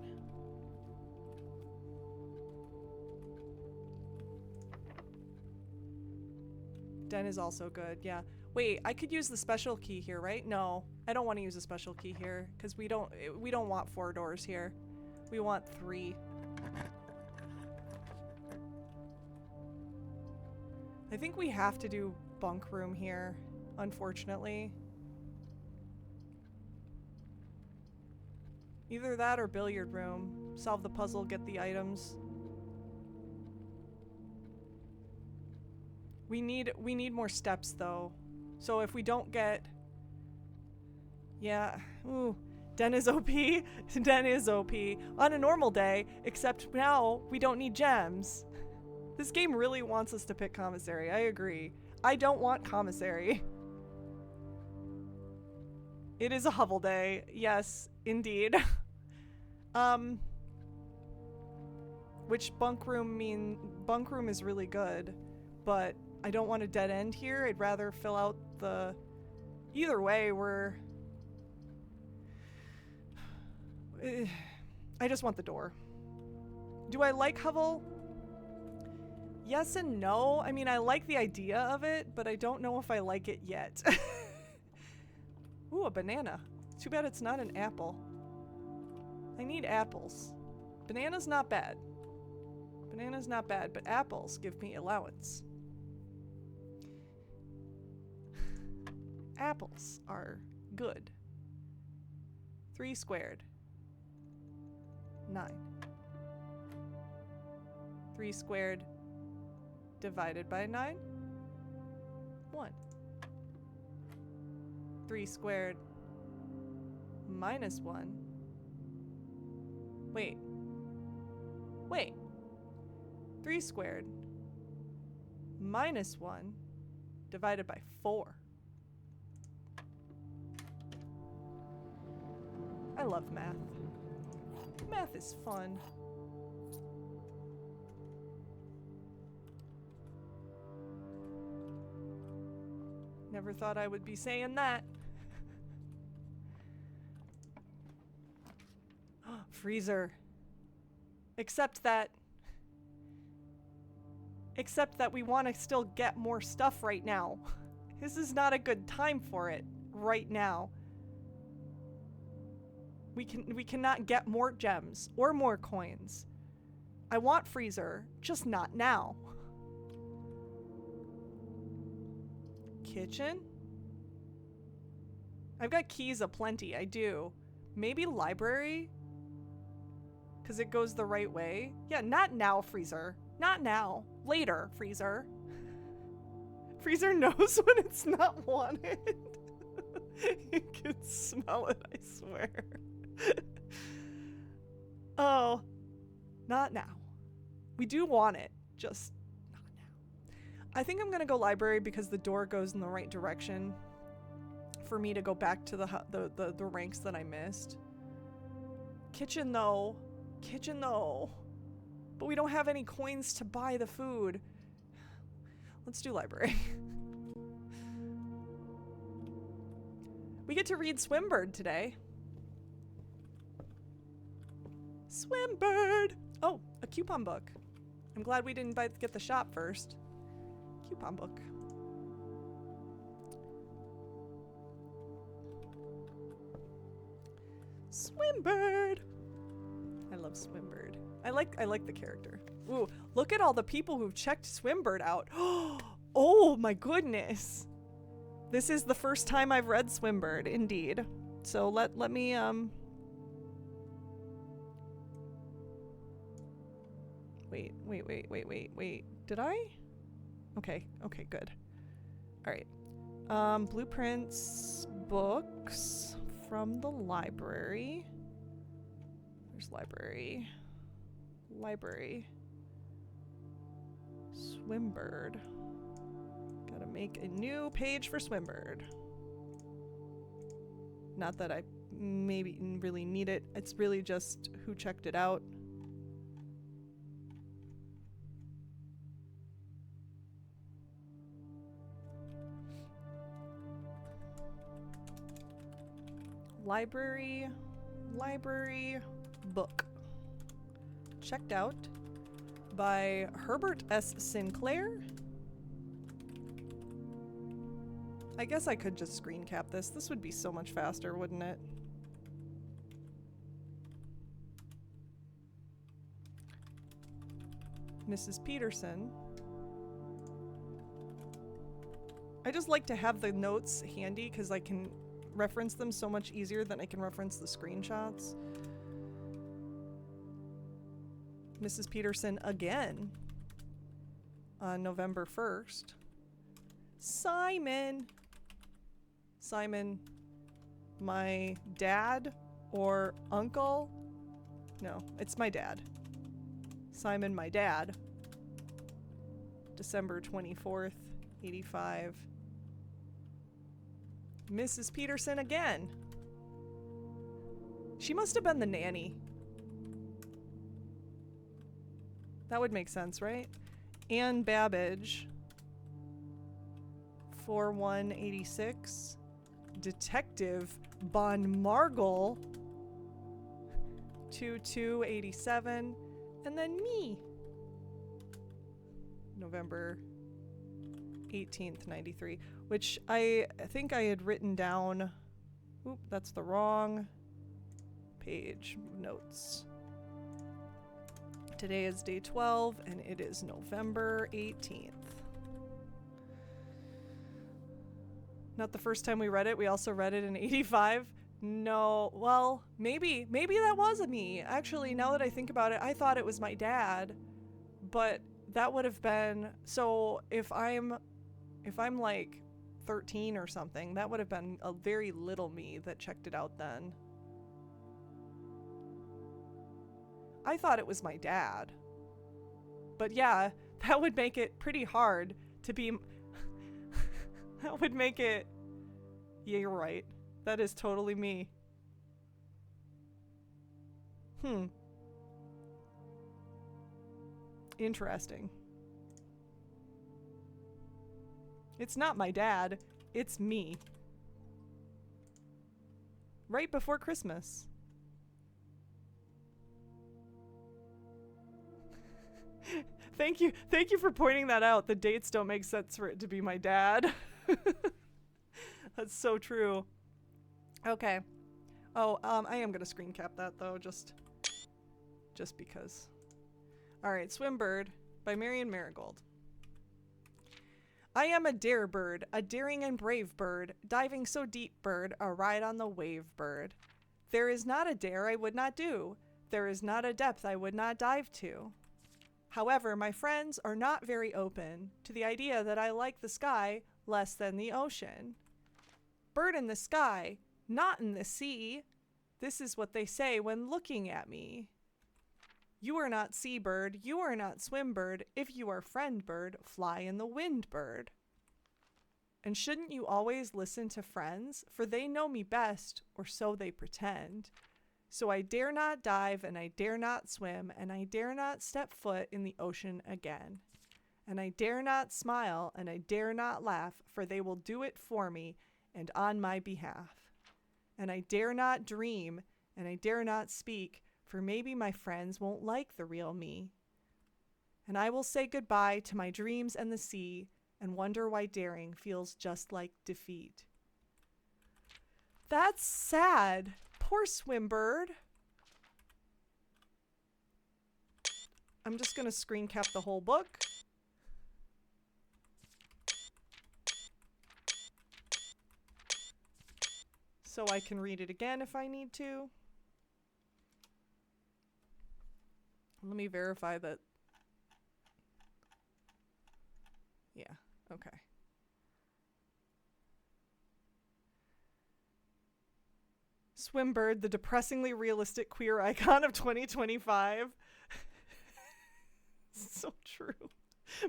Den is also good, yeah. Wait, I could use the special key here, right? No, I don't want to use a special key here because we don't want 4 doors here. We want 3. I think we have to do bunk room here, unfortunately. Either that or billiard room. Solve the puzzle, get the items. We need more steps though. So if we don't get... Yeah, ooh. Den is OP. Den is OP. On a normal day, except now we don't need gems. This game really wants us to pick commissary. I agree. I don't want commissary. It is a hovel day. Yes, indeed. Which bunk room is really good, but I don't want a dead end here. I'd rather fill out the... Either way, we're... I just want the door. Do I like hovel? Yes and no. I mean, I like the idea of it, but I don't know if I like it yet. Ooh, a banana. Too bad it's not an apple. I need apples. Banana's not bad. Banana's not bad, but apples give me allowance. Apples are good. 3 squared. 9. 3 squared divided by 9. 1. 3 squared minus 1. Wait. 3 squared minus 1 divided by 4. I love math. Math is fun. Never thought I would be saying that. Freezer. Except that we want to still get more stuff right now. This is not a good time for it right now. We cannot get more gems or more coins. I want freezer, just not now. Kitchen? I've got keys aplenty, I do. Maybe library? Because it goes the right way. Yeah, not now, freezer. Not now. Later, freezer. Freezer knows when it's not wanted. You can smell it, I swear. Oh, not now. We do want it, just not now. I think I'm gonna go library because the door goes in the right direction for me to go back to the ranks that I missed. Kitchen though. Kitchen though. But we don't have any coins to buy the food. Let's do library. We get to read Swimbird today. Swimbird! Oh, a coupon book. I'm glad we didn't get the shop first. Coupon book. Swimbird! I love Swimbird. I like the character. Ooh, look at all the people who've checked Swimbird out. Oh my goodness. This is the first time I've read Swimbird, indeed. So let me Wait. Did I? Okay, good. All right. Blueprints, books from the library. There's library. Swimbird. Gotta make a new page for Swimbird. Not that I maybe really need it. It's really just who checked it out. Library book. Checked out by Herbert S. Sinclair. I guess I could just screen cap this. This would be so much faster, wouldn't it? Mrs. Peterson. I just like to have the notes handy because I can reference them so much easier than I can reference the screenshots. Mrs. Peterson again on November 1st. Simon, my dad or uncle? No, it's my dad. Simon, my dad. December 24th, 85. Mrs. Peterson again. She must have been the nanny. That would make sense, right? Anne Babbage. 4186. Detective Bon Margle. 2287. And then me. November 18th, 93. Which I think I had written down. Oop, that's the wrong page. Notes. Today is day 12, and it is November 18th. Not the first time we read it. We also read it in 85. No, well, maybe that was me. Actually, now that I think about it, I thought it was my dad, but that would have been, so if I'm like 13 or something, that would have been a very little me that checked it out then. I thought it was my dad. But yeah, that would make it pretty hard to be... That would make it... Yeah, you're right. That is totally me. Interesting. It's not my dad. It's me. Right before Christmas. Thank you for pointing that out. The dates don't make sense for it to be my dad. That's so true. Okay. Oh, I am gonna screen cap that though, just because. All right, Swimbird by Marion Marigold. I am a dare bird, a daring and brave bird, diving so deep bird, a ride on the wave bird. There is not a dare I would not do. There is not a depth I would not dive to. However, my friends are not very open to the idea that I like the sky less than the ocean. Bird in the sky, not in the sea. This is what they say when looking at me. You are not seabird, you are not swimbird. If you are friend bird, fly in the wind, bird. And shouldn't you always listen to friends? For they know me best, or so they pretend. So I dare not dive, and I dare not swim, and I dare not step foot in the ocean again. And I dare not smile, and I dare not laugh, for they will do it for me and on my behalf. And I dare not dream, and I dare not speak, for maybe my friends won't like the real me. And I will say goodbye to my dreams and the sea, and wonder why daring feels just like defeat. That's sad. Poor Swimbird. I'm just gonna screen cap the whole book. So I can read it again if I need to. Let me verify that. Yeah, okay. Swimbird, the depressingly realistic queer icon of 2025. So true.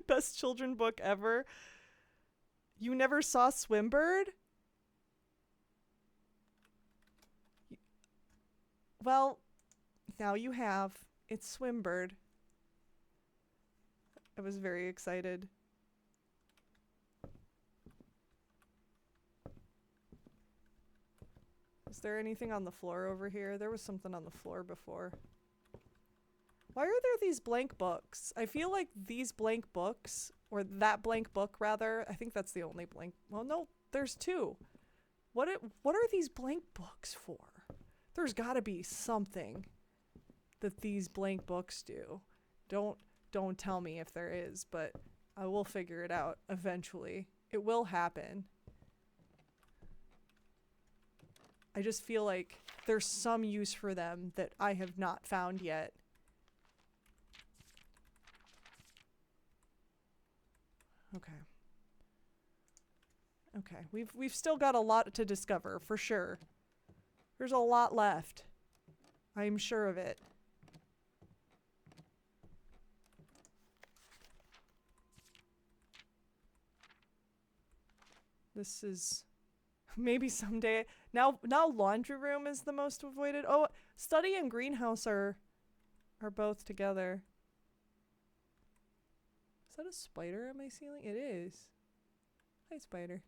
Best children book ever. You never saw Swimbird? Well, now you have. It's Swimbird. I was very excited. Is there anything on the floor over here? There was something on the floor before. Why are there these blank books? I feel like these blank books, or that blank book rather, I think that's the only blank. Well, no, there's two. What are these blank books for? There's got to be something that these blank books do. Don't tell me if there is, but I will figure it out eventually. It will happen. I just feel like there's some use for them that I have not found yet. Okay. Okay, we've still got a lot to discover, for sure. There's a lot left. I'm sure of it. This is maybe someday. Now laundry room is the most avoided. Oh, study and greenhouse are both together. Is that a spider on my ceiling? It is. Hi, spider.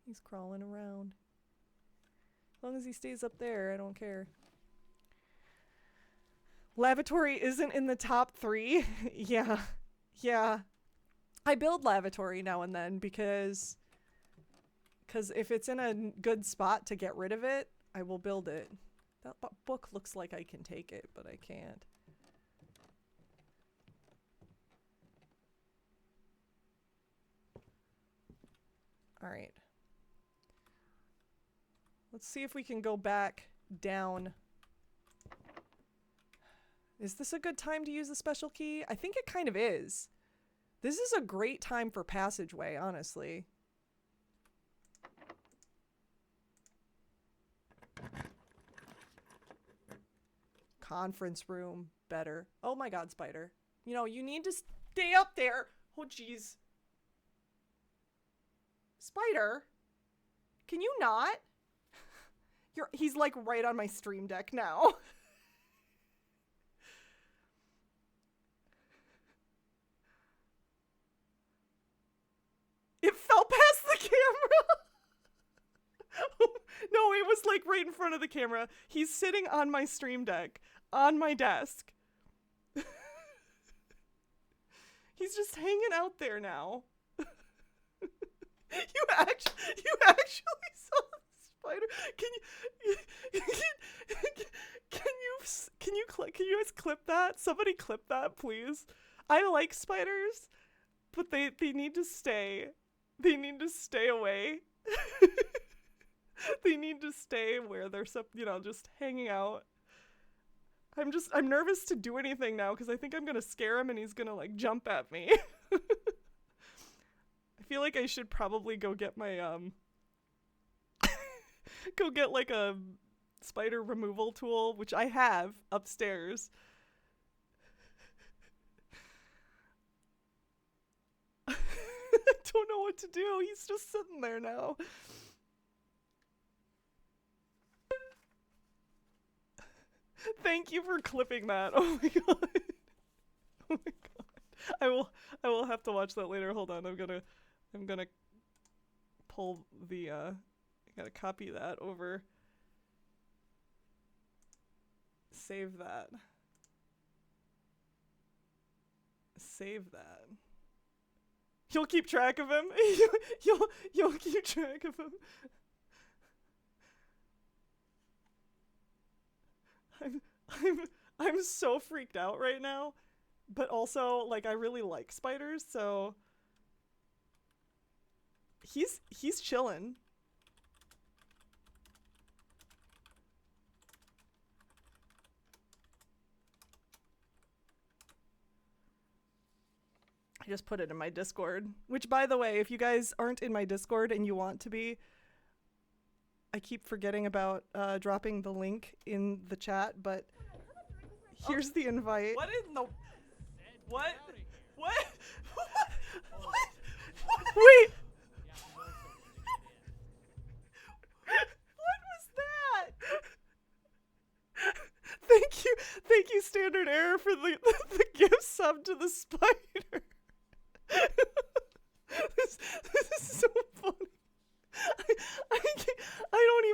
He's crawling around. As long as he stays up there, I don't care. Lavatory isn't in the top 3. Yeah. Yeah. I build lavatory now and then because if it's in a good spot to get rid of it, I will build it. That book looks like I can take it, but I can't. All right. Let's see if we can go back down. Is this a good time to use the special key? I think it kind of is. This is a great time for passageway, honestly. Conference room, better. Oh my god, spider. You know, you need to stay up there. Oh jeez. Spider? Can you not? He's like right on my stream deck now. It fell past the camera. No, it was like right in front of the camera. He's sitting on my stream deck, on my desk. He's just hanging out there now. You actually saw the spider. Can you guys clip that? Somebody clip that, please. I like spiders, but they need to stay. They need to stay away. They need to stay where they're just hanging out. I'm nervous to do anything now because I think I'm gonna scare him and he's gonna like jump at me. I feel like I should probably go get my go get like a spider removal tool, which I have upstairs. I don't know what to do. He's just sitting there now. Thank you for clipping that. Oh my god. Oh my god. I will have to watch that later. Hold on. I'm gonna pull the I gotta copy that over. Save that. Save that. You'll keep track of him. You'll keep track of him. I'm so freaked out right now, but also like I really like spiders, so he's chilling. I just put it in my Discord, which by the way, if you guys aren't in my Discord and you want to be, I keep forgetting about dropping the link in the chat, but here's the invite. What in the... What? What? What? Wait! What was that? Thank you, Standard Error, for the gift sub to the spider. This is so funny. I don't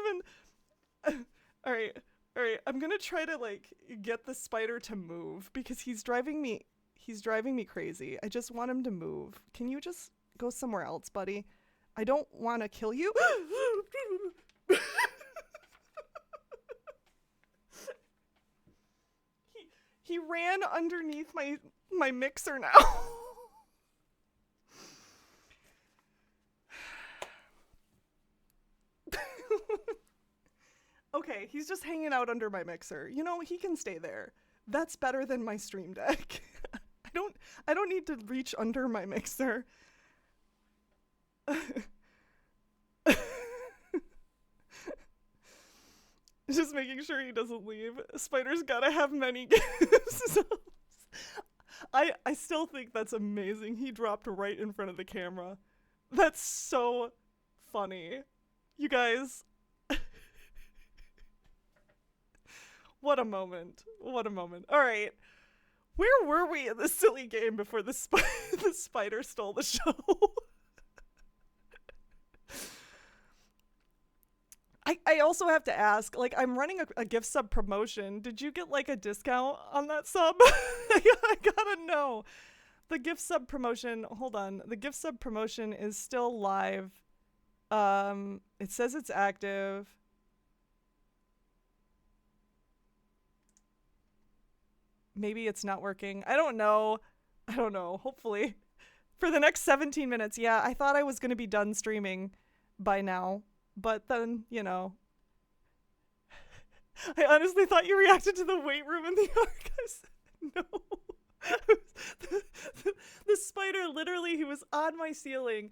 even... Alright, I'm gonna try to, like, get the spider to move, because he's driving me crazy. I just want him to move. Can you just go somewhere else, buddy? I don't want to kill you. He ran underneath my mixer now. Okay, he's just hanging out under my mixer. You know, he can stay there. That's better than my Stream Deck. I don't need to reach under my mixer. Just making sure he doesn't leave. Spider's gotta have many gifts. I still think that's amazing. He dropped right in front of the camera. That's so funny. You guys. What a moment. What a moment. Alright. Where were we in this silly game before the spider stole the show? I also have to ask, like, I'm running a gift sub promotion. Did you get, like, a discount on that sub? I gotta know. The gift sub promotion, hold on. The gift sub promotion is still live. It says it's active. Maybe it's not working. I don't know. Hopefully. For the next 17 minutes. Yeah, I thought I was going to be done streaming by now. But then, you know. I honestly thought you reacted to the weight room in the archives. No. The spider, literally, he was on my ceiling.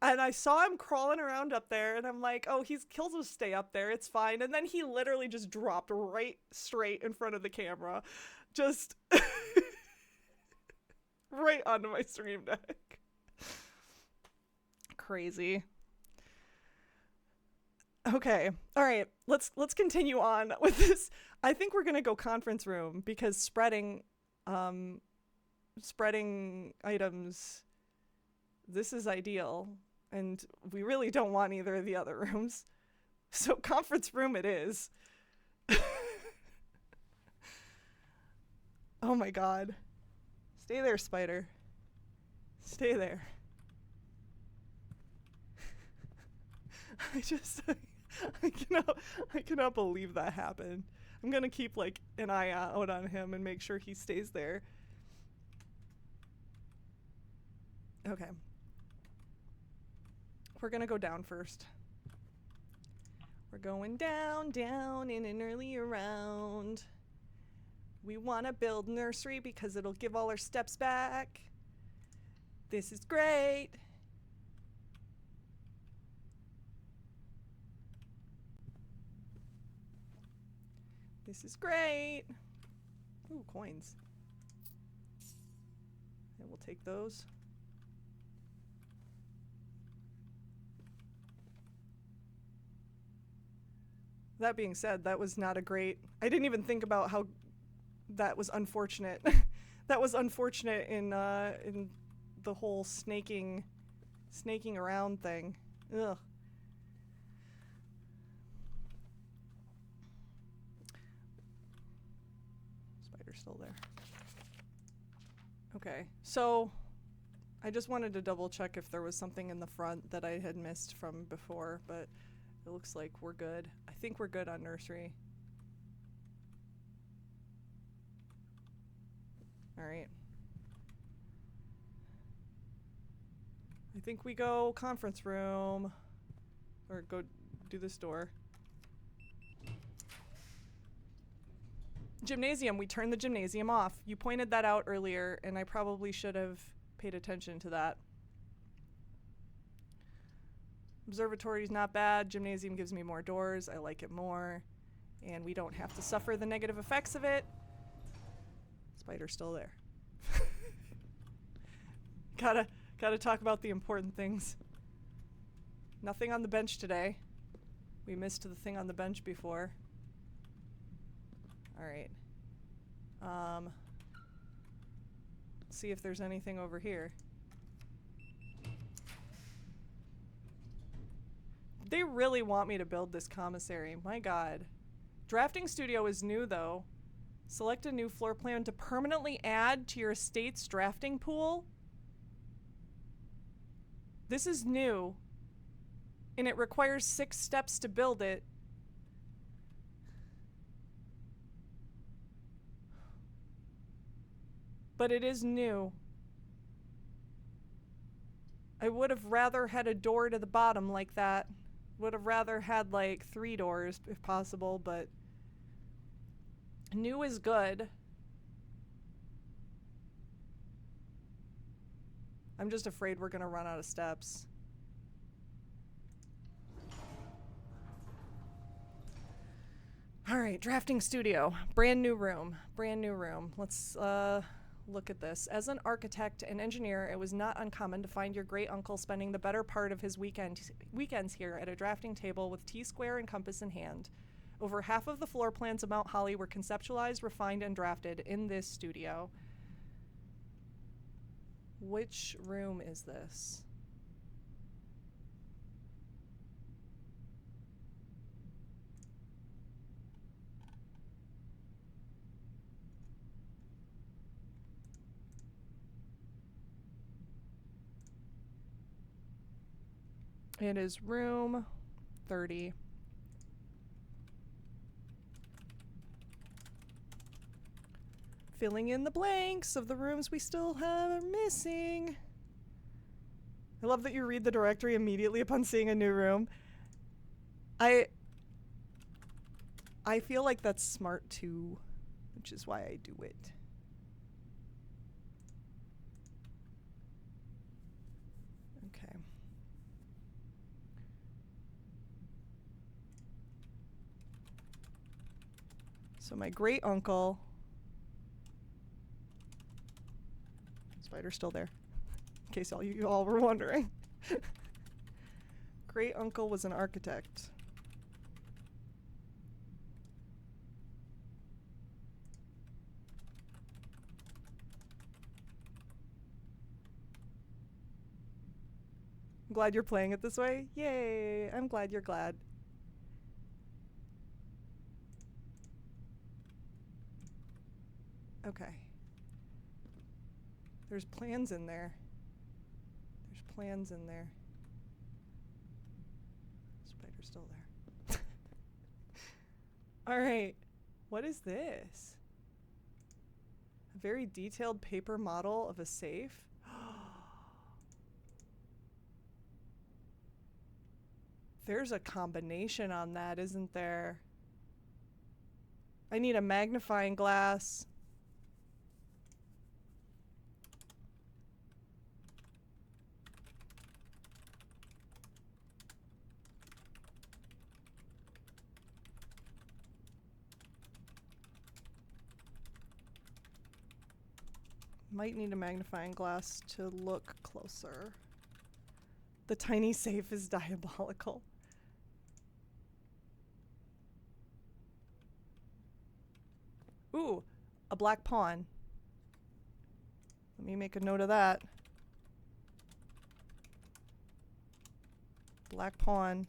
And I saw him crawling around up there. And I'm like, oh, he'll just stay up there. It's fine. And then he literally just dropped right straight in front of the camera. Just right onto my Stream Deck. Crazy. Okay. All right. Let's continue on with this. I think we're going to go conference room because spreading items, this is ideal, and we really don't want either of the other rooms. So conference room it is. Oh my god. Stay there, spider. Stay there. I cannot believe that happened. I'm gonna keep like an eye out on him and make sure he stays there. Okay. We're gonna go down first. We're going down in an earlier round. We want to build nursery because it'll give all our steps back. This is great. This is great. Ooh, coins. And we'll take those. That being said, that was not a great... I didn't even think about how that was unfortunate. That was unfortunate in the whole snaking around thing. Ugh. Spider's still there. Okay, so I just wanted to double check if there was something in the front that I had missed from before, but it looks like we're good. I think we're good on nursery. All right. I think we go conference room, or go do this door. Gymnasium, we turned the gymnasium off. You pointed that out earlier, and I probably should have paid attention to that. Observatory's not bad. Gymnasium gives me more doors. I like it more. And we don't have to suffer the negative effects of it. Spider's still there. Gotta talk about the important things. Nothing on the bench today. We missed the thing on the bench before. Alright. See if there's anything over here. They really want me to build this commissary. My god. Drafting Studio is new, though. Select a new floor plan to permanently add to your estate's drafting pool. This is new. And it requires 6 steps to build it. But it is new. I would have rather had a door to the bottom like that. Would have rather had like 3 doors if possible, but new is good. I'm just afraid we're gonna run out of steps. All right, drafting studio. Brand new room. Brand new room. Let's look at this. As an architect and engineer, it was not uncommon to find your great uncle spending the better part of his weekends here at a drafting table with T-square and compass in hand. Over half of the floor plans of Mount Holly were conceptualized, refined, and drafted in this studio. Which room is this? It is room 30. Filling in the blanks of the rooms we still have missing. I love that you read the directory immediately upon seeing a new room. I feel like that's smart too, which is why I do it. Okay. So my great uncle... Spider's still there, in case you all were wondering. Great uncle was an architect. I'm glad you're playing it this way. Yay! I'm glad you're glad. Okay. There's plans in there. There's plans in there. Spider's still there. Alright. What is this? A very detailed paper model of a safe? There's a combination on that, isn't there? I need a magnifying glass. Might need a magnifying glass to look closer. The tiny safe is diabolical. Ooh, a black pawn. Let me make a note of that. Black pawn.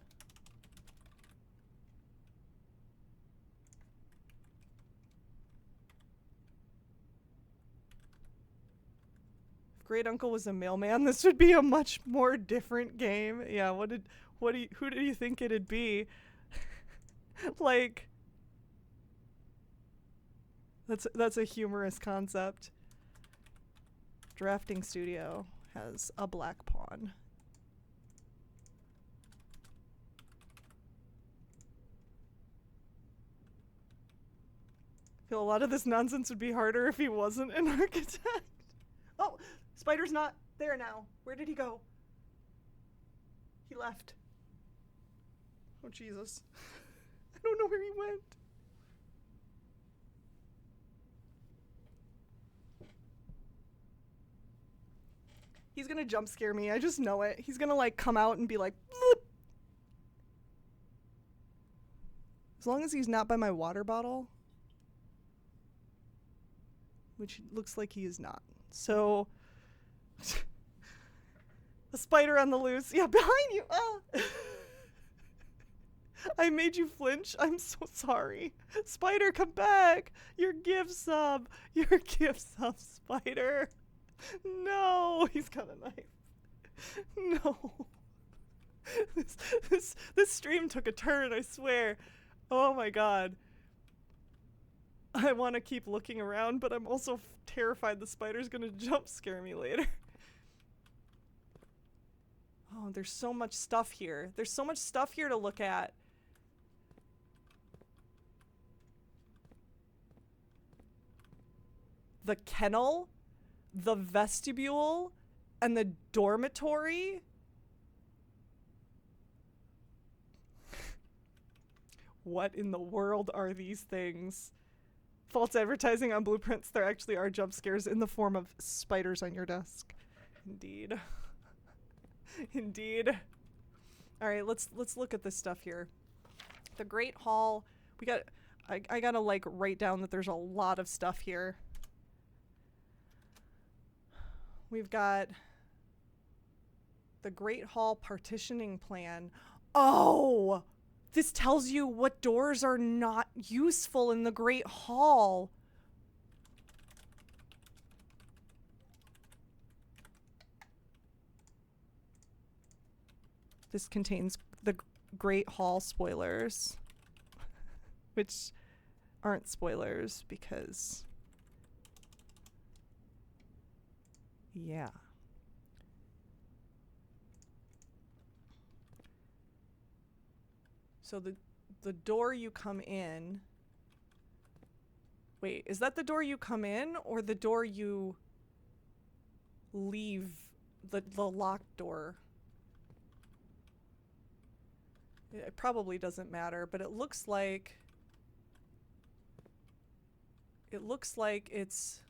If Great Uncle was a mailman, this would be a much more different game. Yeah, who do you think it'd be? Like, that's a humorous concept. Drafting Studio has a black pawn. I feel a lot of this nonsense would be harder if he wasn't an architect. Oh, Spider's not there now. Where did he go? He left. Oh, Jesus. I don't know where he went. He's gonna jump scare me. I just know it. He's gonna like come out and be like, "Bloop." As long as he's not by my water bottle, which looks like he is not. So, a spider on the loose. Yeah, behind you. Ah. I made you flinch. I'm so sorry. Spider, come back. Your gift sub. Your gift sub, Spider. No, he's got a knife. No. This stream took a turn, I swear. Oh my god. I want to keep looking around, but I'm also terrified the spider's gonna jump scare me later. Oh, there's so much stuff here. There's so much stuff here to look at. The kennel, the vestibule, and the dormitory. What in the world are these things? False advertising on blueprints. There actually are jump scares in the form of spiders on your desk. Indeed. Indeed. All right, let's look at this stuff here. The Great Hall. I gotta like write down that there's a lot of stuff here. We've got the Great Hall partitioning plan. Oh! This tells you what doors are not useful in the Great Hall. This contains the Great Hall spoilers, which aren't spoilers because, yeah. So the door you come in. Wait, is that the door you come in or the door you leave? The locked door. It probably doesn't matter, but it looks like it's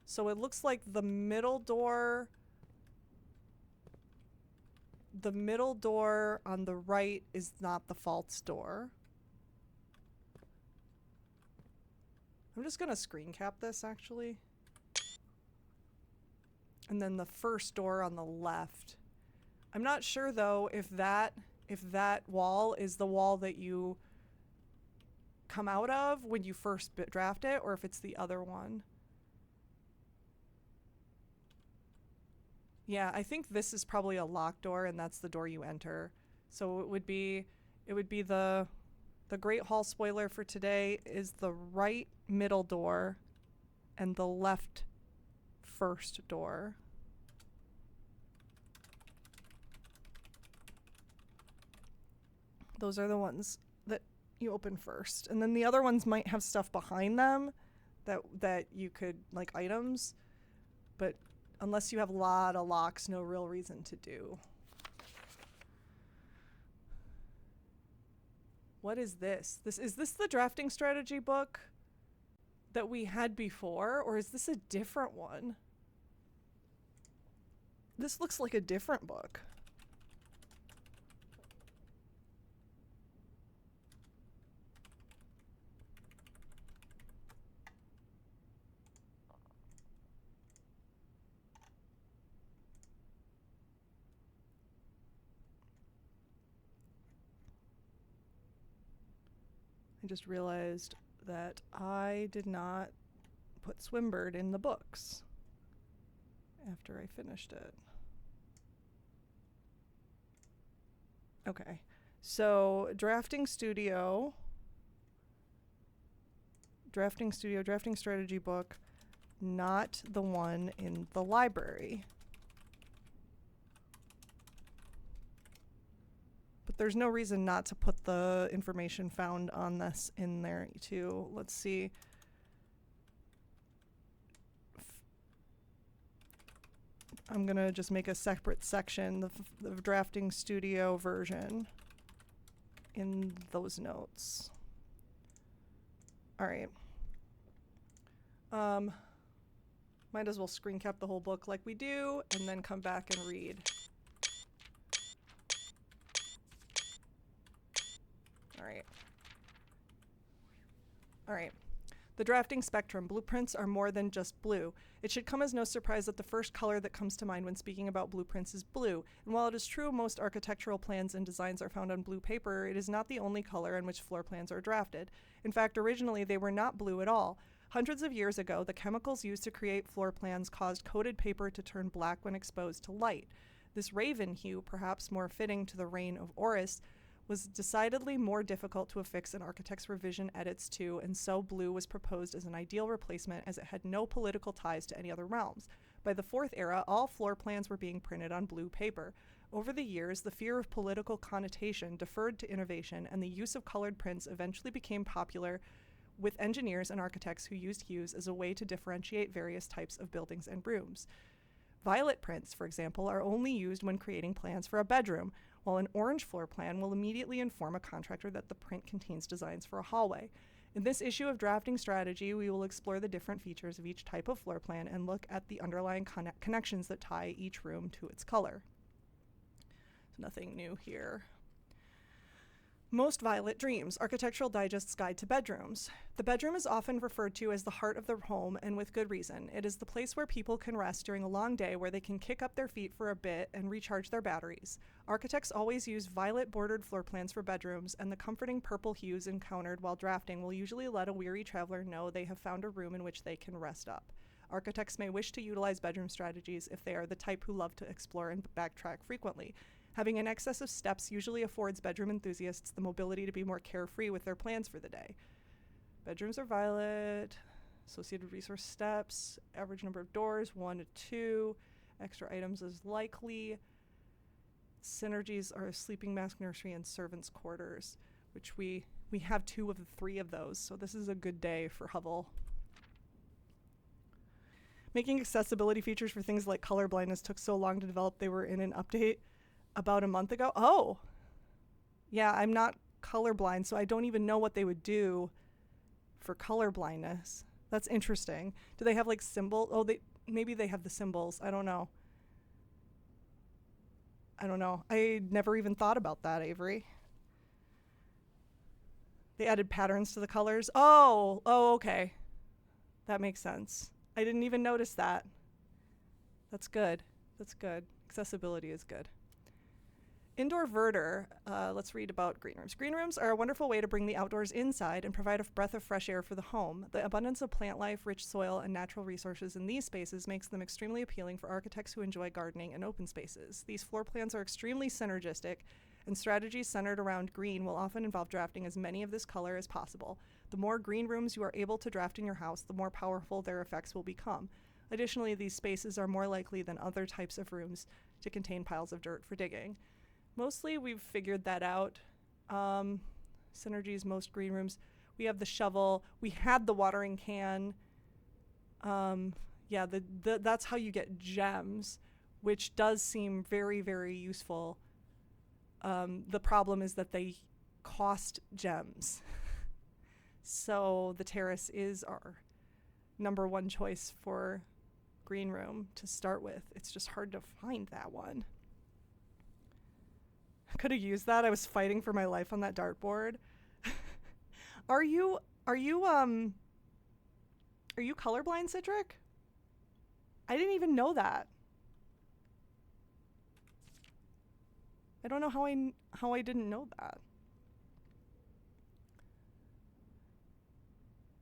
so it looks like the middle door on the right is not the false door. I'm just gonna screen cap this actually. And then the first door on the left. I'm not sure though if that wall is the wall that you come out of when you first draft it, or if it's the other one. Yeah, I think this is probably a locked door and that's the door you enter. So it would be the Great Hall spoiler for today is the right middle door and the left first door. Those are the ones that you open first. And then the other ones might have stuff behind them that you could, like items, but unless you have a lot of locks, no real reason to do. What is this? Is this the drafting strategy book that we had before, or is this a different one? This looks like a different book. I just realized that I did not put Swimbird in the books after I finished it. Okay, so drafting strategy book, not the one in the library. But there's no reason not to put the information found on this in there too. Let's see. I'm gonna just make a separate section, the drafting studio version in those notes. All right. Might as well screen cap the whole book like we do and then come back and read. All right. The drafting spectrum. Blueprints are more than just blue. It should come as no surprise that the first color that comes to mind when speaking about blueprints is blue. And while it is true most architectural plans and designs are found on blue paper, it is not the only color in which floor plans are drafted. In fact, originally they were not blue at all. Hundreds of years ago, the chemicals used to create floor plans caused coated paper to turn black when exposed to light. This raven hue, perhaps more fitting to the reign of Horus, was decidedly more difficult to affix an architect's revision edits to, and so blue was proposed as an ideal replacement as it had no political ties to any other realms. By the Fourth Era, all floor plans were being printed on blue paper. Over the years, the fear of political connotation deferred to innovation, and the use of colored prints eventually became popular with engineers and architects who used hues as a way to differentiate various types of buildings and rooms. Violet prints, for example, are only used when creating plans for a bedroom, while an orange floor plan will immediately inform a contractor that the print contains designs for a hallway. In this issue of drafting strategy, we will explore the different features of each type of floor plan and look at the underlying connections that tie each room to its color. So nothing new here. Most Violet Dreams, Architectural Digest's Guide to Bedrooms. The bedroom is often referred to as the heart of the home, and with good reason. It is the place where people can rest during a long day, where they can kick up their feet for a bit and recharge their batteries. Architects always use violet bordered floor plans for bedrooms, and the comforting purple hues encountered while drafting will usually let a weary traveler know they have found a room in which they can rest up. Architects may wish to utilize bedroom strategies if they are the type who love to explore and backtrack frequently. Having an excess of steps usually affords bedroom enthusiasts the mobility to be more carefree with their plans for the day. Bedrooms are violet, associated resource steps, average number of doors, 1 to 2, extra items is likely. Synergies are a sleeping mask, nursery, and servants' quarters, which we have 2 of the 3 of those, so this is a good day for Hovel. Making accessibility features for things like color blindness took so long to develop they were in an update about a month ago. Oh, yeah, I'm not colorblind, so I don't even know what they would do for color blindness. That's interesting. Do they have like symbols? Oh, maybe they have the symbols. I don't know. I never even thought about that, Avery. They added patterns to the colors. Oh, okay. That makes sense. I didn't even notice that. That's good. Accessibility is good. Indoor Verter, let's read about green rooms. Green rooms are a wonderful way to bring the outdoors inside and provide a breath of fresh air for the home. The abundance of plant life, rich soil, and natural resources in these spaces makes them extremely appealing for architects who enjoy gardening and open spaces. These floor plans are extremely synergistic, and strategies centered around green will often involve drafting as many of this color as possible. The more green rooms you are able to draft in your house, the more powerful their effects will become. Additionally, these spaces are more likely than other types of rooms to contain piles of dirt for digging. Mostly we've figured that out. Synergies, most green rooms. We have the shovel. We had the watering can. That's how you get gems, which does seem very, very useful. The problem is that they cost gems. So the terrace is our number one choice for green room to start with. It's just hard to find that one. I could have used that. I was fighting for my life on that dartboard. Are you colorblind, Citric? I didn't even know that. I don't know how I didn't know that.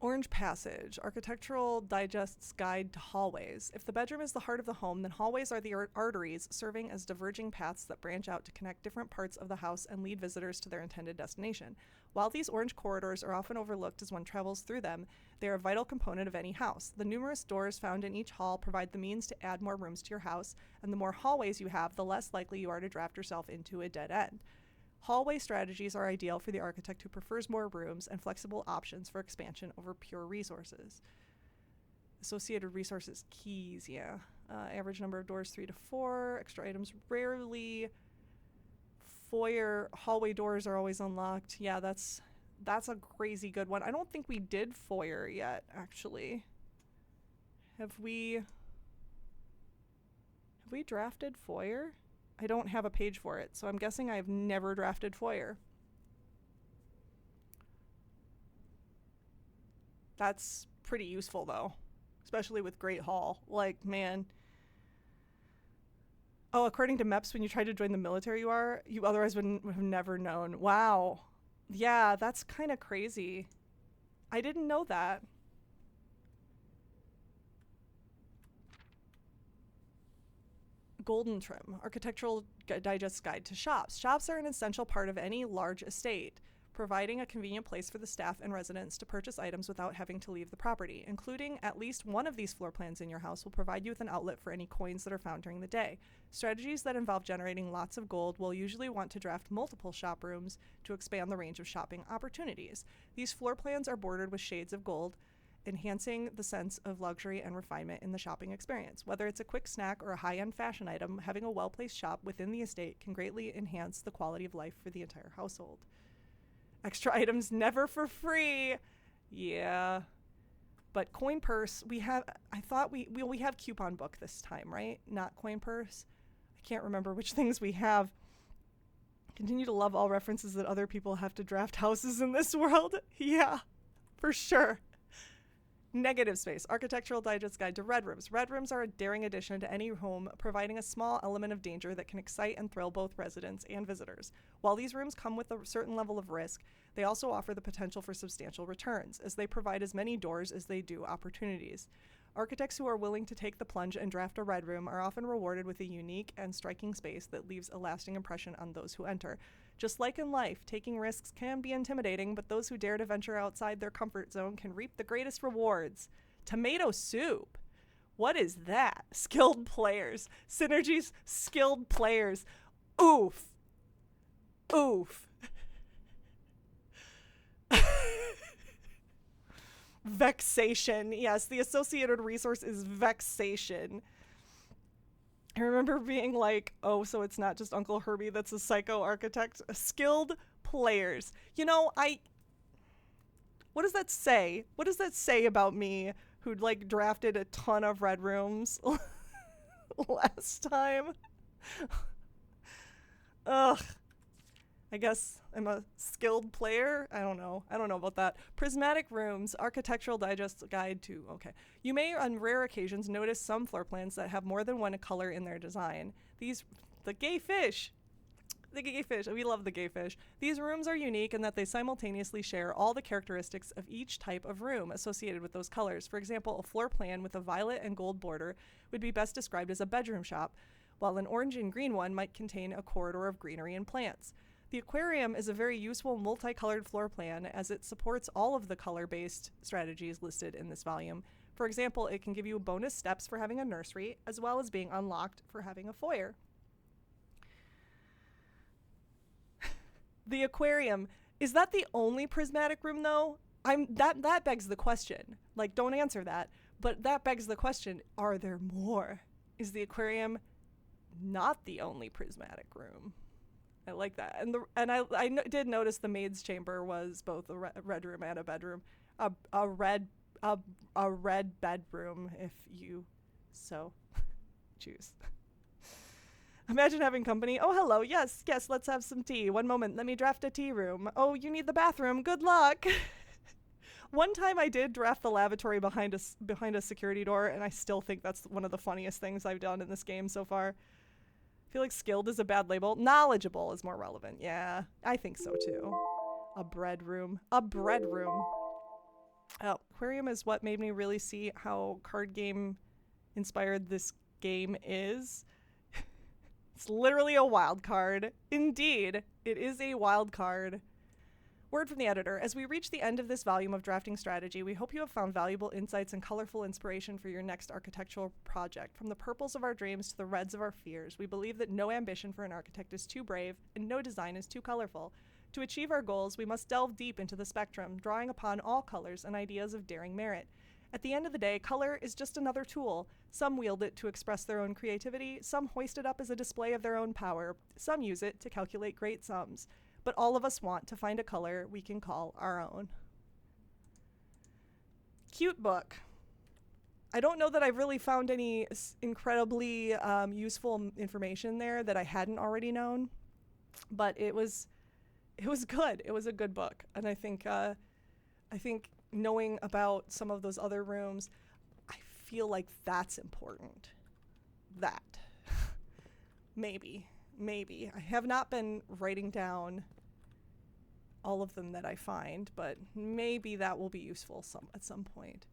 Orange Passage, Architectural Digest's Guide to Hallways. If the bedroom is the heart of the home, then hallways are the arteries serving as diverging paths that branch out to connect different parts of the house and lead visitors to their intended destination. While these orange corridors are often overlooked as one travels through them, they are a vital component of any house. The numerous doors found in each hall provide the means to add more rooms to your house, and the more hallways you have, the less likely you are to draft yourself into a dead end. Hallway strategies are ideal for the architect who prefers more rooms and flexible options for expansion over pure resources. Associated resources keys, yeah. Average number of doors 3 to 4. Extra items rarely. Foyer hallway doors are always unlocked. Yeah, that's a crazy good one. I don't think we did foyer yet, actually. Have we drafted foyer? I don't have a page for it, so I'm guessing I've never drafted foyer. That's pretty useful, though, especially with Great Hall. Like, man. Oh, according to MEPS, when you try to join the military, you otherwise would have never known. Wow. Yeah, that's kind of crazy. I didn't know that. Golden Trim, Architectural Digest Guide to Shops. Shops are an essential part of any large estate, providing a convenient place for the staff and residents to purchase items without having to leave the property. Including at least one of these floor plans in your house will provide you with an outlet for any coins that are found during the day. Strategies that involve generating lots of gold will usually want to draft multiple shop rooms to expand the range of shopping opportunities. These floor plans are bordered with shades of gold, enhancing the sense of luxury and refinement in the shopping experience. Whether it's a quick snack or a high-end fashion item, having a well-placed shop within the estate can greatly enhance the quality of life for the entire household. Extra items never for free. Yeah. But coin purse, we have coupon book this time, right? Not coin purse. I can't remember which things we have. Continue to love all references that other people have to draft houses in this world. Yeah, for sure. Negative Space, Architectural Digest Guide to Red Rooms. Red Rooms are a daring addition to any home, providing a small element of danger that can excite and thrill both residents and visitors. While these rooms come with a certain level of risk, they also offer the potential for substantial returns, as they provide as many doors as they do opportunities. Architects who are willing to take the plunge and draft a red room are often rewarded with a unique and striking space that leaves a lasting impression on those who enter. Just like in life, taking risks can be intimidating, but those who dare to venture outside their comfort zone can reap the greatest rewards. Tomato soup. What is that? Skilled players. Synergies, skilled players. Oof. Oof. Vexation. Yes, the associated resource is vexation. I remember being like, oh, so it's not just Uncle Herbie that's a psycho architect. Skilled players. You know, what does that say? What does that say about me, who'd like drafted a ton of red rooms last time? Ugh. I guess I'm a skilled player. I don't know about that. Prismatic Rooms, Architectural Digest Guide to, okay. You may on rare occasions notice some floor plans that have more than one color in their design. The gay fish. We love the gay fish. These rooms are unique in that they simultaneously share all the characteristics of each type of room associated with those colors. For example, a floor plan with a violet and gold border would be best described as a bedroom shop, while an orange and green one might contain a corridor of greenery and plants. The aquarium is a very useful multicolored floor plan as it supports all of the color-based strategies listed in this volume. For example, it can give you bonus steps for having a nursery, as well as being unlocked for having a foyer. The aquarium, is that the only prismatic room though? That begs the question. Like, don't answer that, but that begs the question, are there more? Is the aquarium not the only prismatic room? I like that. And did notice the maid's chamber was both a red room and a bedroom. A red bedroom, if you so choose. Imagine having company. Oh, hello. Yes, let's have some tea. One moment, let me draft a tea room. Oh, you need the bathroom. Good luck. One time I did draft the lavatory behind a security door, and I still think that's one of the funniest things I've done in this game so far. I feel like skilled is a bad label. Knowledgeable is more relevant. Yeah, I think so too. A bread room. A bread room. Oh, aquarium is what made me really see how card game inspired this game is. It's literally a wild card. Indeed, it is a wild card. Word from the editor. As we reach the end of this volume of Drafting Strategy, we hope you have found valuable insights and colorful inspiration for your next architectural project. From the purples of our dreams to the reds of our fears, we believe that no ambition for an architect is too brave and no design is too colorful. To achieve our goals, we must delve deep into the spectrum, drawing upon all colors and ideas of daring merit. At the end of the day, color is just another tool. Some wield it to express their own creativity, some hoist it up as a display of their own power, some use it to calculate great sums. But all of us want to find a color we can call our own. Cute book. I don't know that I've really found any incredibly useful information there that I hadn't already known, but it was good. It was a good book, and I think knowing about some of those other rooms, I feel like that's important. That maybe. I have not been writing down all of them that I find, but maybe that will be useful at some point.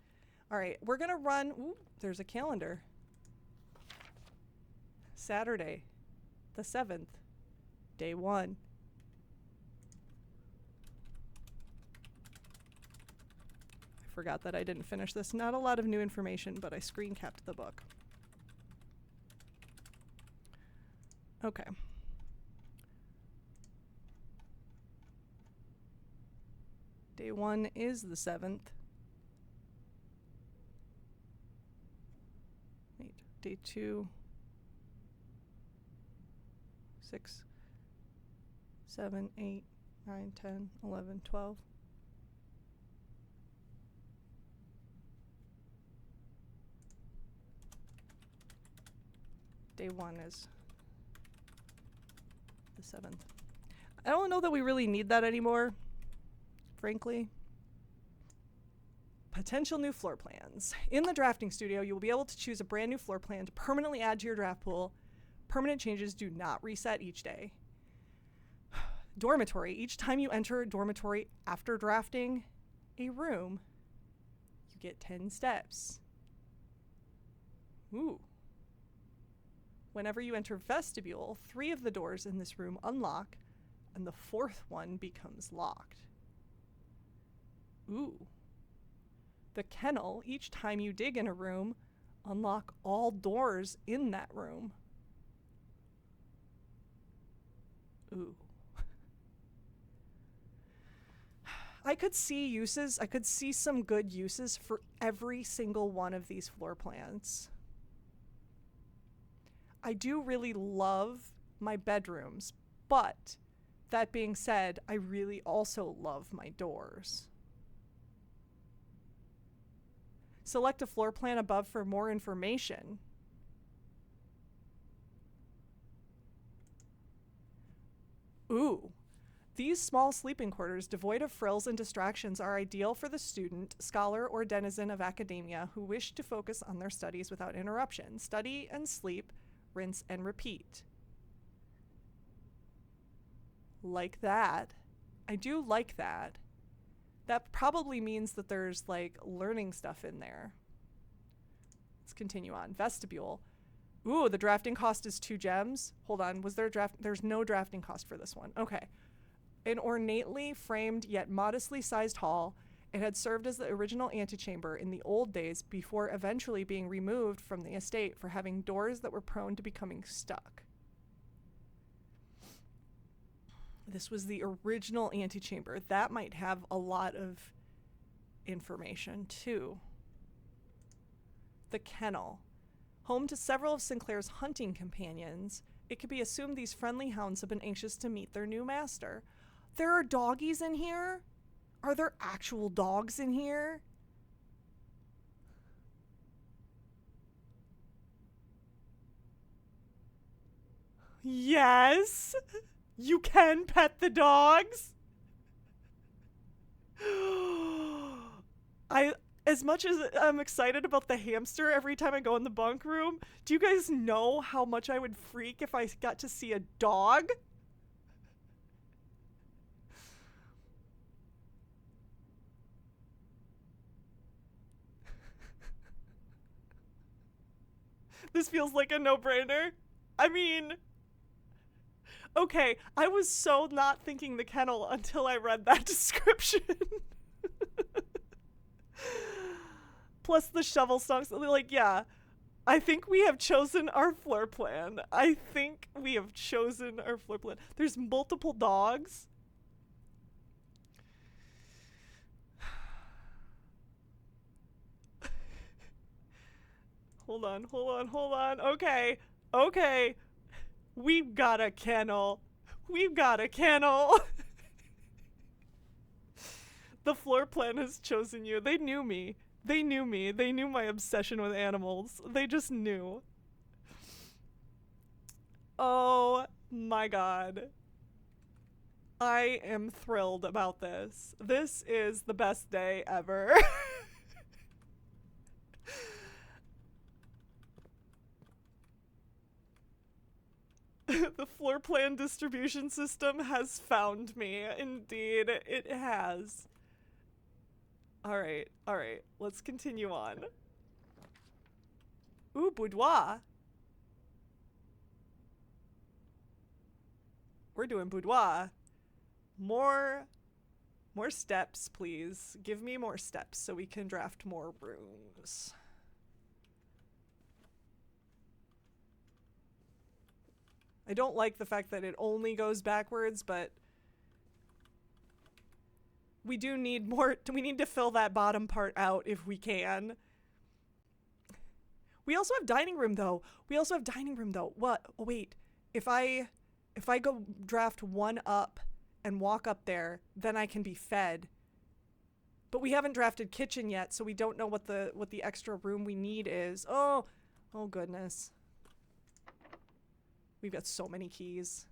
All right, we're gonna run. Ooh, there's a calendar. Saturday, the 7th, day 1. I forgot that I didn't finish this. Not a lot of new information, but I screen capped the book. Okay. Day 1 is the 7th. Wait, day 2, 6, 7, 8, 9, 10, 11, 12. Day 1 is the 7th. I don't know that we really need that anymore, frankly. Potential new floor plans. In the drafting studio, you will be able to choose a brand new floor plan to permanently add to your draft pool. Permanent changes do not reset each day. Dormitory. Each time you enter a dormitory after drafting a room, you get 10 steps. Ooh. Whenever you enter vestibule, 3 of the doors in this room unlock, and the 4th one becomes locked. Ooh. The kennel, each time you dig in a room, unlock all doors in that room. Ooh. I could see some good uses for every single one of these floor plans. I do really love my bedrooms, but that being said, I really also love my doors. Select a floor plan above for more information. Ooh. These small sleeping quarters, devoid of frills and distractions, are ideal for the student, scholar, or denizen of academia who wish to focus on their studies without interruption. Study and sleep, rinse and repeat. Like that. I do like that. That probably means that there's like learning stuff in there. Let's continue on. Vestibule. Ooh, the drafting cost is 2 gems. Hold on, was there a draft? There's no drafting cost for this one. Okay. An ornately framed yet modestly sized hall, it had served as the original antechamber in the old days before eventually being removed from the estate for having doors that were prone to becoming stuck. This was the original antechamber. That might have a lot of information too. The kennel. Home to several of Sinclair's hunting companions, it could be assumed these friendly hounds have been anxious to meet their new master. There are doggies in here? Are there actual dogs in here? Yes! You can pet the dogs! As much as I'm excited about the hamster every time I go in the bunk room, do you guys know how much I would freak if I got to see a dog? This feels like a no-brainer. I mean, okay, I was so not thinking the kennel until I read that description. Plus the shovel stonks, like, yeah. I think we have chosen our floor plan. There's multiple dogs. Hold on. Okay. We've got a kennel. The floor plan has chosen you. They knew me. They knew my obsession with animals. They just knew. Oh my god. I am thrilled about this. This is the best day ever. The floor plan distribution system has found me. Indeed, it has. Alright. Let's continue on. Ooh, boudoir. We're doing boudoir. More steps, please. Give me more steps so we can draft more rooms. I don't like the fact that it only goes backwards, but we do need more. We need to fill that bottom part out if we can. We also have dining room though. What? Oh, wait. If I go draft one up and walk up there, then I can be fed. But we haven't drafted kitchen yet, so we don't know what the extra room we need is. Oh goodness. We've got so many keys.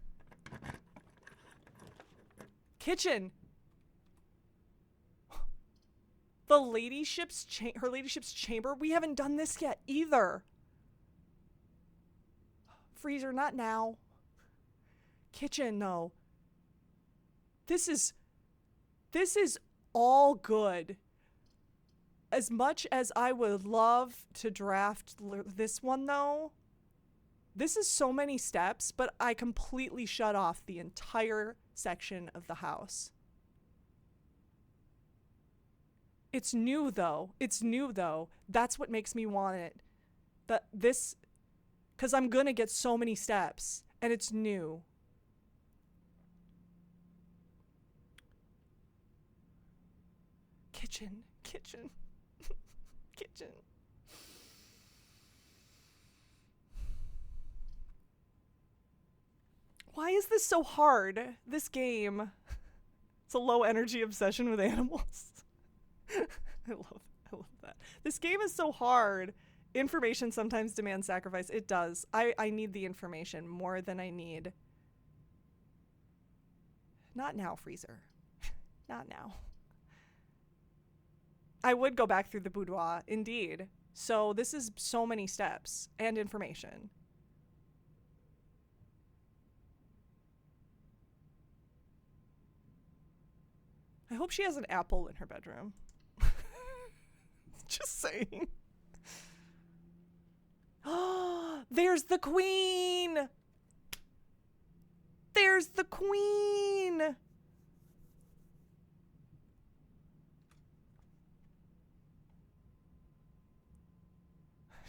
Kitchen. The ladyship's her ladyship's chamber. We haven't done this yet either. Freezer, not now. Kitchen, no. This is all good. As much as I would love to draft this one though, this is so many steps, but I completely shut off the entire section of the house. It's new though. That's what makes me want it. Because I'm gonna get so many steps, and it's new. Kitchen. Why is this so hard? This game. It's a low energy obsession with animals. I love that. This game is so hard. Information sometimes demands sacrifice. It does. I need the information more than I need. Not now, Freezer. Not now. I would go back through the boudoir, indeed. So this is so many steps and information. I hope she has an apple in her bedroom. Just saying. Oh, there's the queen.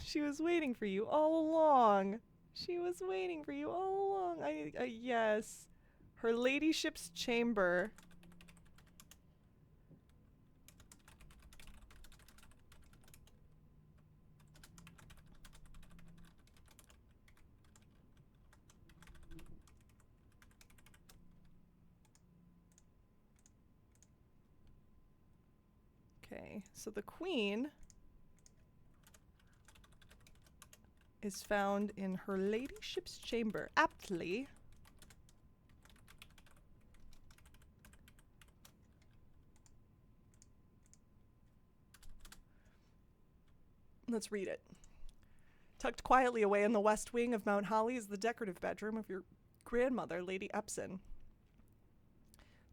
She was waiting for you all along. Yes. Her ladyship's chamber. Okay, so the queen is found in her ladyship's chamber, aptly. Let's read it. Tucked quietly away in the west wing of Mount Holly is the decorative bedroom of your grandmother, Lady Epson.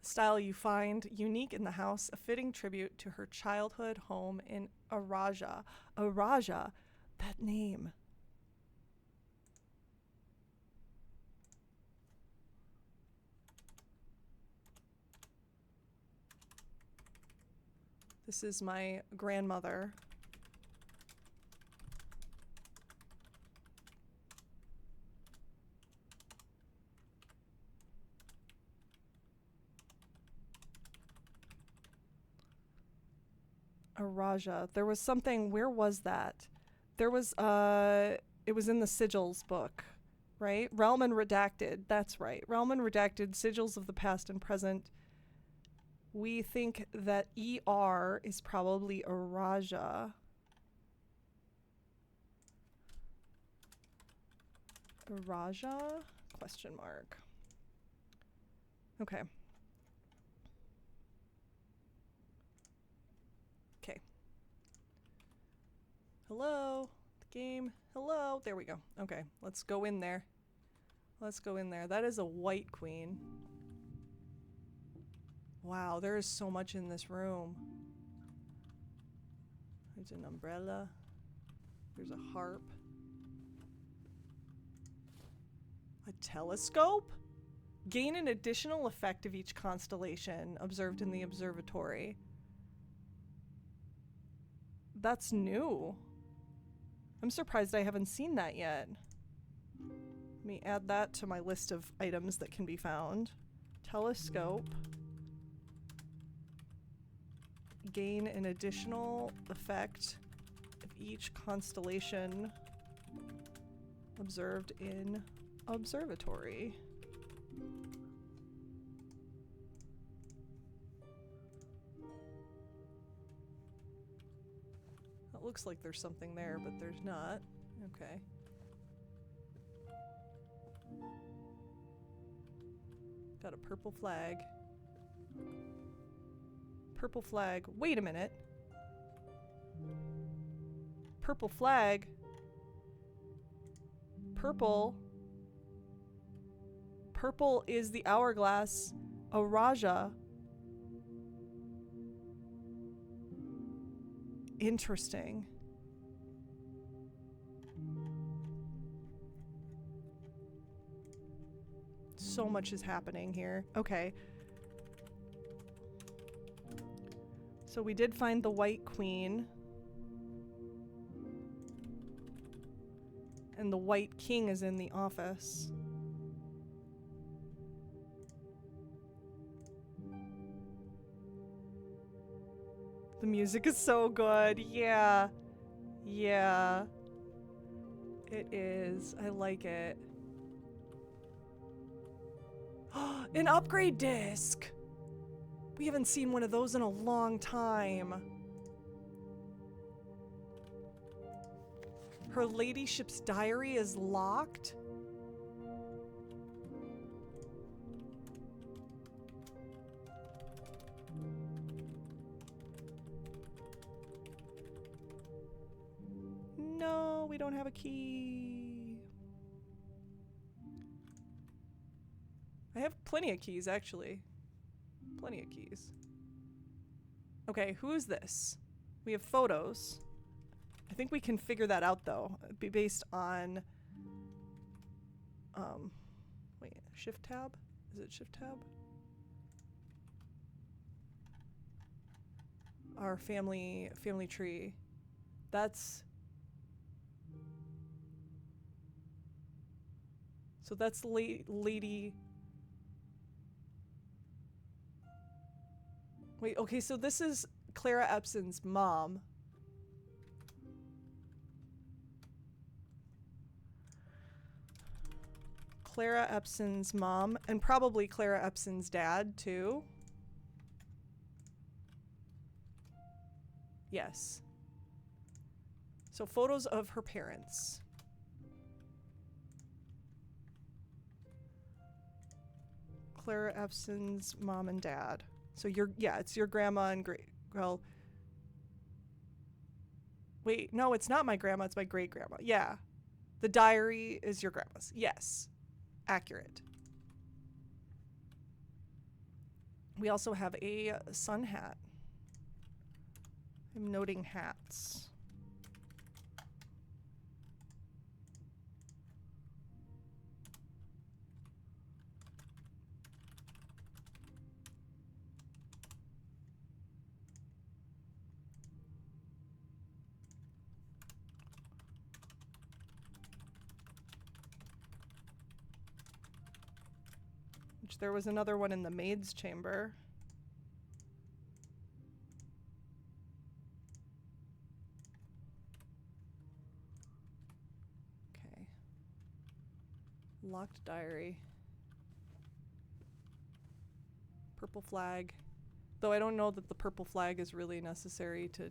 The style you find unique in the house, a fitting tribute to her childhood home in Araja. Araja, that name. This is my grandmother. Araja. There was something, where was that? There was, it was in the Sigils book, right? Realm and Redacted, that's right. Realm and Redacted, Sigils of the Past and Present. We think that ER is probably Araja. Araja? Question mark. Okay. Okay. Hello? The game? Hello? There we go. Okay, let's go in there. Let's go in there. That is a white queen. Wow, there is so much in this room. There's an umbrella. There's a harp. A telescope? Gain an additional effect of each constellation observed in the observatory. That's new. I'm surprised I haven't seen that yet. Let me add that to my list of items that can be found. Telescope. Gain an additional effect of each constellation observed in observatory. It looks like there's something there, but there's not. Okay. Got a purple flag. Purple flag. Wait a minute. Purple flag. Purple. Purple is the hourglass. Araja. Interesting. So much is happening here. Okay. So we did find the White Queen. And the White King is in the office. The music is so good. Yeah. Yeah. It is. I like it. An upgrade disc! We haven't seen one of those in a long time. Her ladyship's diary is locked? No, we don't have a key. I have plenty of keys, actually. Plenty of keys. Okay, who is this? We have photos. I think we can figure that out, though. It'd be based on... wait, shift tab? Is it shift tab? Our family tree. That's... So that's Lady... Wait, okay, so this is Clara Epson's mom. Clara Epson's mom, and probably Clara Epson's dad, too. Yes. So photos of her parents. Clara Epson's mom and dad. So yeah, it's your grandma and well, wait, no, it's not my grandma, it's my great grandma. Yeah. The diary is your grandma's. Yes. Accurate. We also have a sun hat. I'm noting hats. Which there was another one in the maid's chamber. Okay. Locked diary. Purple flag. Though I don't know that the purple flag is really necessary to...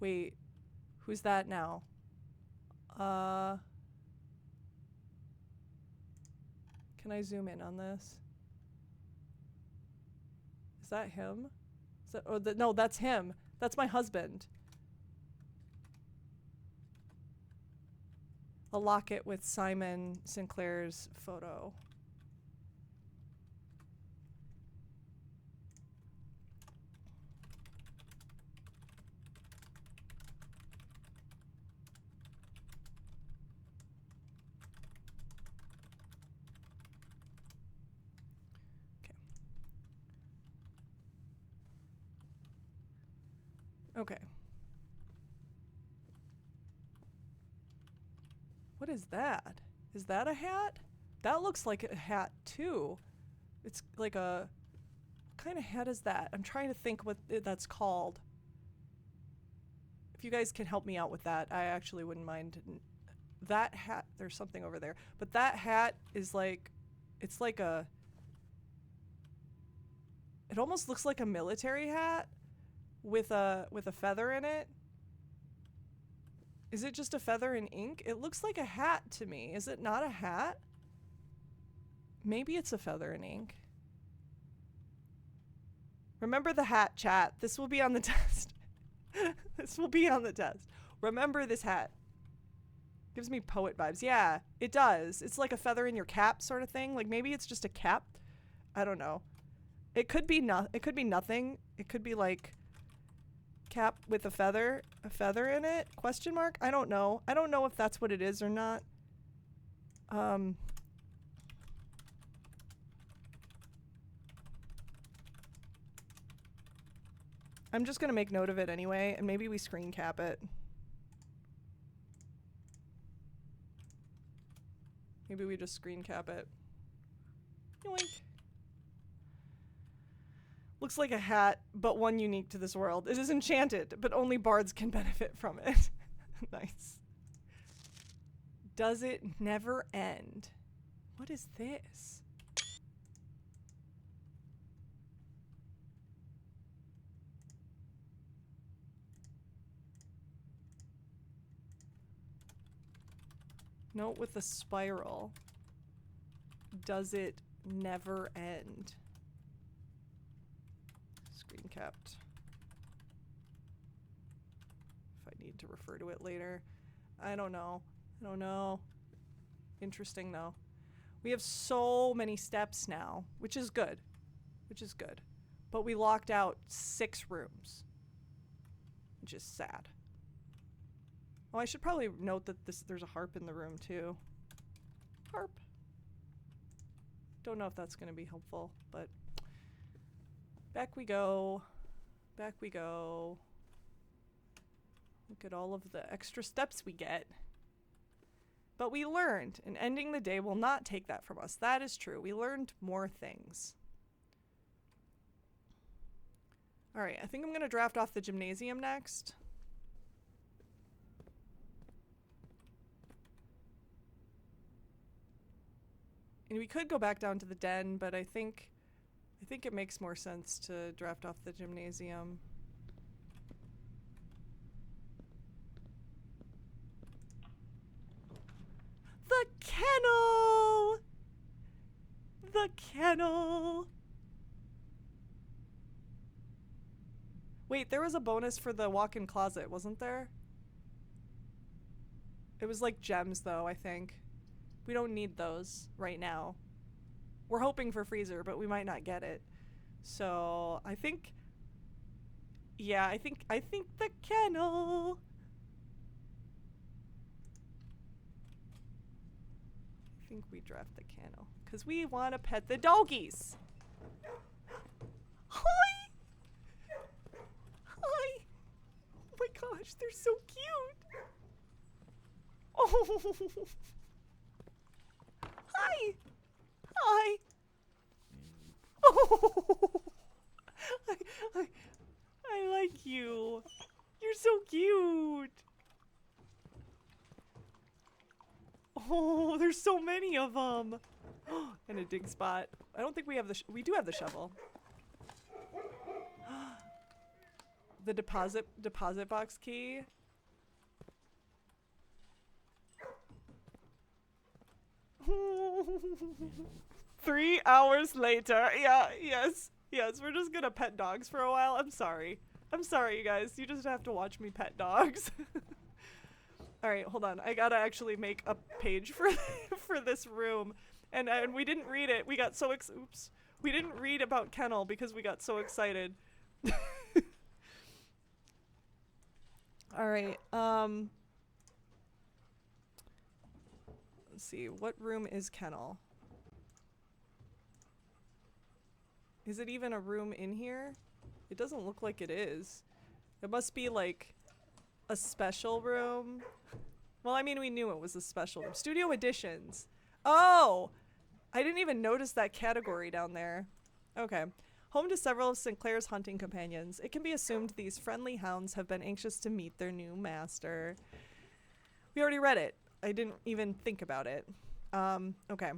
Wait. Who's that now? Can I zoom in on this? Is that him? Is that, or no, that's him. That's my husband. A locket with Simon Sinclair's photo. Okay. What is that? Is that a hat? That looks like a hat too. It's like a... What kind of hat is that? I'm trying to think what that's called. If you guys can help me out with that, I actually wouldn't mind. That hat, there's something over there. But that hat is like... It's like a... It almost looks like a military hat with a feather in it. Is it just a feather in ink? It looks like a hat to me. Is it not a hat? Maybe it's a feather in ink. Remember the hat, chat. This will be on the test. This will be on the test. Remember this hat. Gives me poet vibes. Yeah, it does. It's like a feather in your cap sort of thing. Like maybe it's just a cap. I don't know. It could be it could be nothing. It could be like cap with a feather in it? Question mark? I don't know. I don't know if that's what it is or not. I'm just gonna make note of it anyway, and maybe we screen cap it. Maybe we just screen cap it. Yoink. Looks like a hat, but one unique to this world. It is enchanted, but only bards can benefit from it. Nice. Does it never end? What is this? Note with the spiral. Does it never end? Screen capped. If I need to refer to it later. I don't know. I don't know. Interesting though. We have so many steps now, which is good. Which is good. But we locked out 6 rooms. Which is sad. Oh, I should probably note that there's a harp in the room too. Harp. Don't know if that's going to be helpful, but back we go. Back we go. Look at all of the extra steps we get. But we learned, and ending the day will not take that from us. That is true. We learned more things. All right, I think I'm going to draft off the gymnasium next. And we could go back down to the den, but I think it makes more sense to draft off the gymnasium. The kennel! The kennel! Wait, there was a bonus for the walk-in closet, wasn't there? It was like gems, though, I think. We don't need those right now. We're hoping for freezer, but we might not get it. So, I think... Yeah, I think the kennel. I think we draft the kennel. Because we want to pet the doggies. Hi! Hi! Oh my gosh, they're so cute! Oh! Hi! Hi! Oh! I like you. You're so cute. Oh, there's so many of them. And a dig spot. I don't think we have the we do have the shovel. The deposit box key. Three hours later. Yeah, yes. Yes, we're just gonna pet dogs for a while. I'm sorry. I'm sorry, you guys. You just have to watch me pet dogs. Alright, hold on. I gotta actually make a page for for this room. And we didn't read it. We got so oops. We didn't read about kennel because we got so excited. Alright, let's see. What room is kennel? Is it even a room in here? It doesn't look like it is. It must be like a special room. Well, I mean, we knew it was a special room. Studio Editions. Oh! I didn't even notice that category down there. Okay. Home to several of Sinclair's hunting companions, it can be assumed these friendly hounds have been anxious to meet their new master. We already read it. I didn't even think about it. Okay.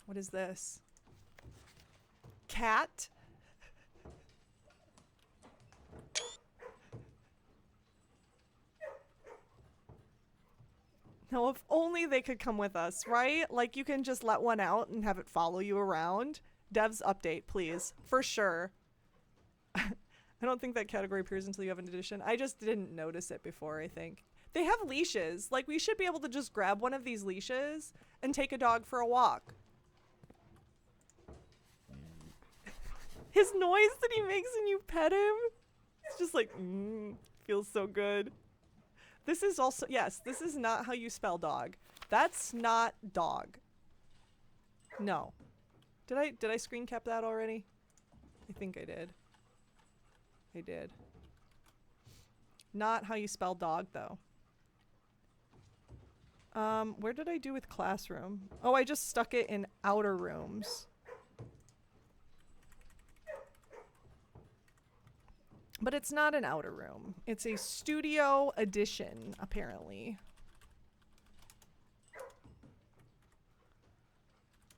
What is this? Cat? Now, if only they could come with us, right? Like, you can just let one out and have it follow you around. Devs update, please. For sure. I don't think that category appears until you have an edition. I just didn't notice it before, I think. They have leashes. Like, we should be able to just grab one of these leashes and take a dog for a walk. His noise that he makes when you pet him, it's just like, feels so good. This is also, yes, this is not how you spell dog. That's not dog. No. Did I screen cap that already? I think I did. I did. Not how you spell dog, though. Where did I do with classroom? Oh, I just stuck it in outer rooms. But it's not an outer room. It's a studio edition, apparently.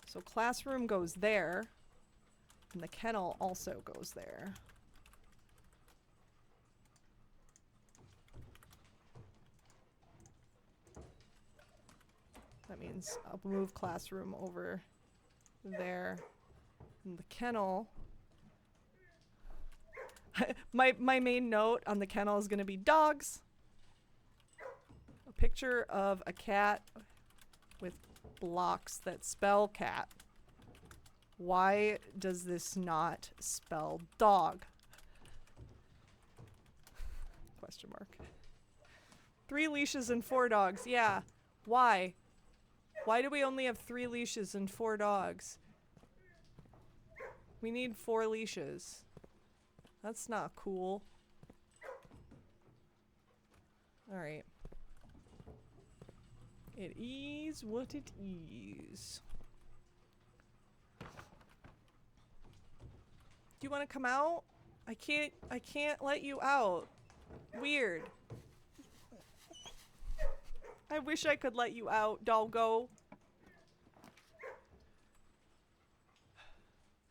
So classroom goes there, and the kennel also goes there. That means I'll move classroom over there. And the kennel... my main note on the kennel is going to be dogs. A picture of a cat with blocks that spell cat. Why does this not spell dog? Question mark. 3 leashes and 4 dogs. Yeah. Why? Why do we only have 3 leashes and 4 dogs? We need 4 leashes. That's not cool. Alright. It is what it is. Do you want to come out? I can't let you out. Weird. I wish I could let you out, doggo.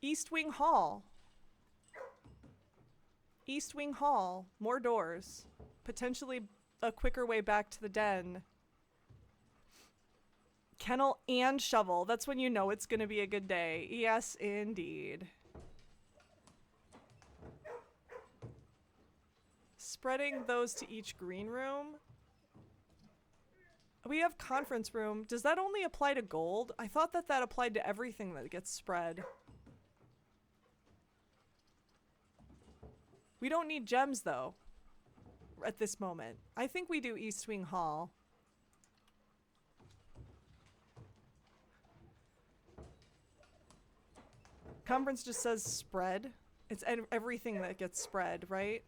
East Wing Hall. East Wing Hall. More doors. Potentially a quicker way back to the den. Kennel and shovel. That's when you know it's going to be a good day. Yes, indeed. Spreading those to each green room. We have conference room. Does that only apply to gold? I thought that that applied to everything that gets spread. We don't need gems though at this moment. I think we do East Wing Hall. Conference just says spread. It's everything that gets spread, right?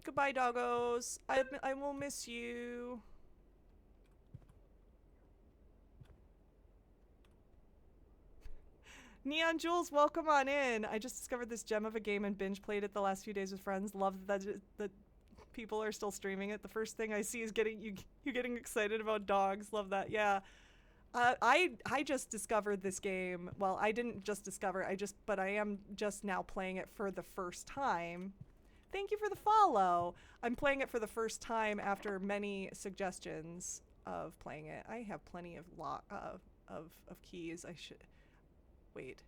Goodbye, doggos. I will miss you. Neon Jules, welcome on in. I just discovered this gem of a game and binge played it the last few days with friends. Love that people are still streaming it. The first thing I see is you getting excited about dogs. Love that. Yeah. I just discovered this game. Well, I didn't just discover. But I am just now playing it for the first time. Thank you for the follow. I'm playing it for the first time after many suggestions of playing it. I have plenty of keys. I should wait.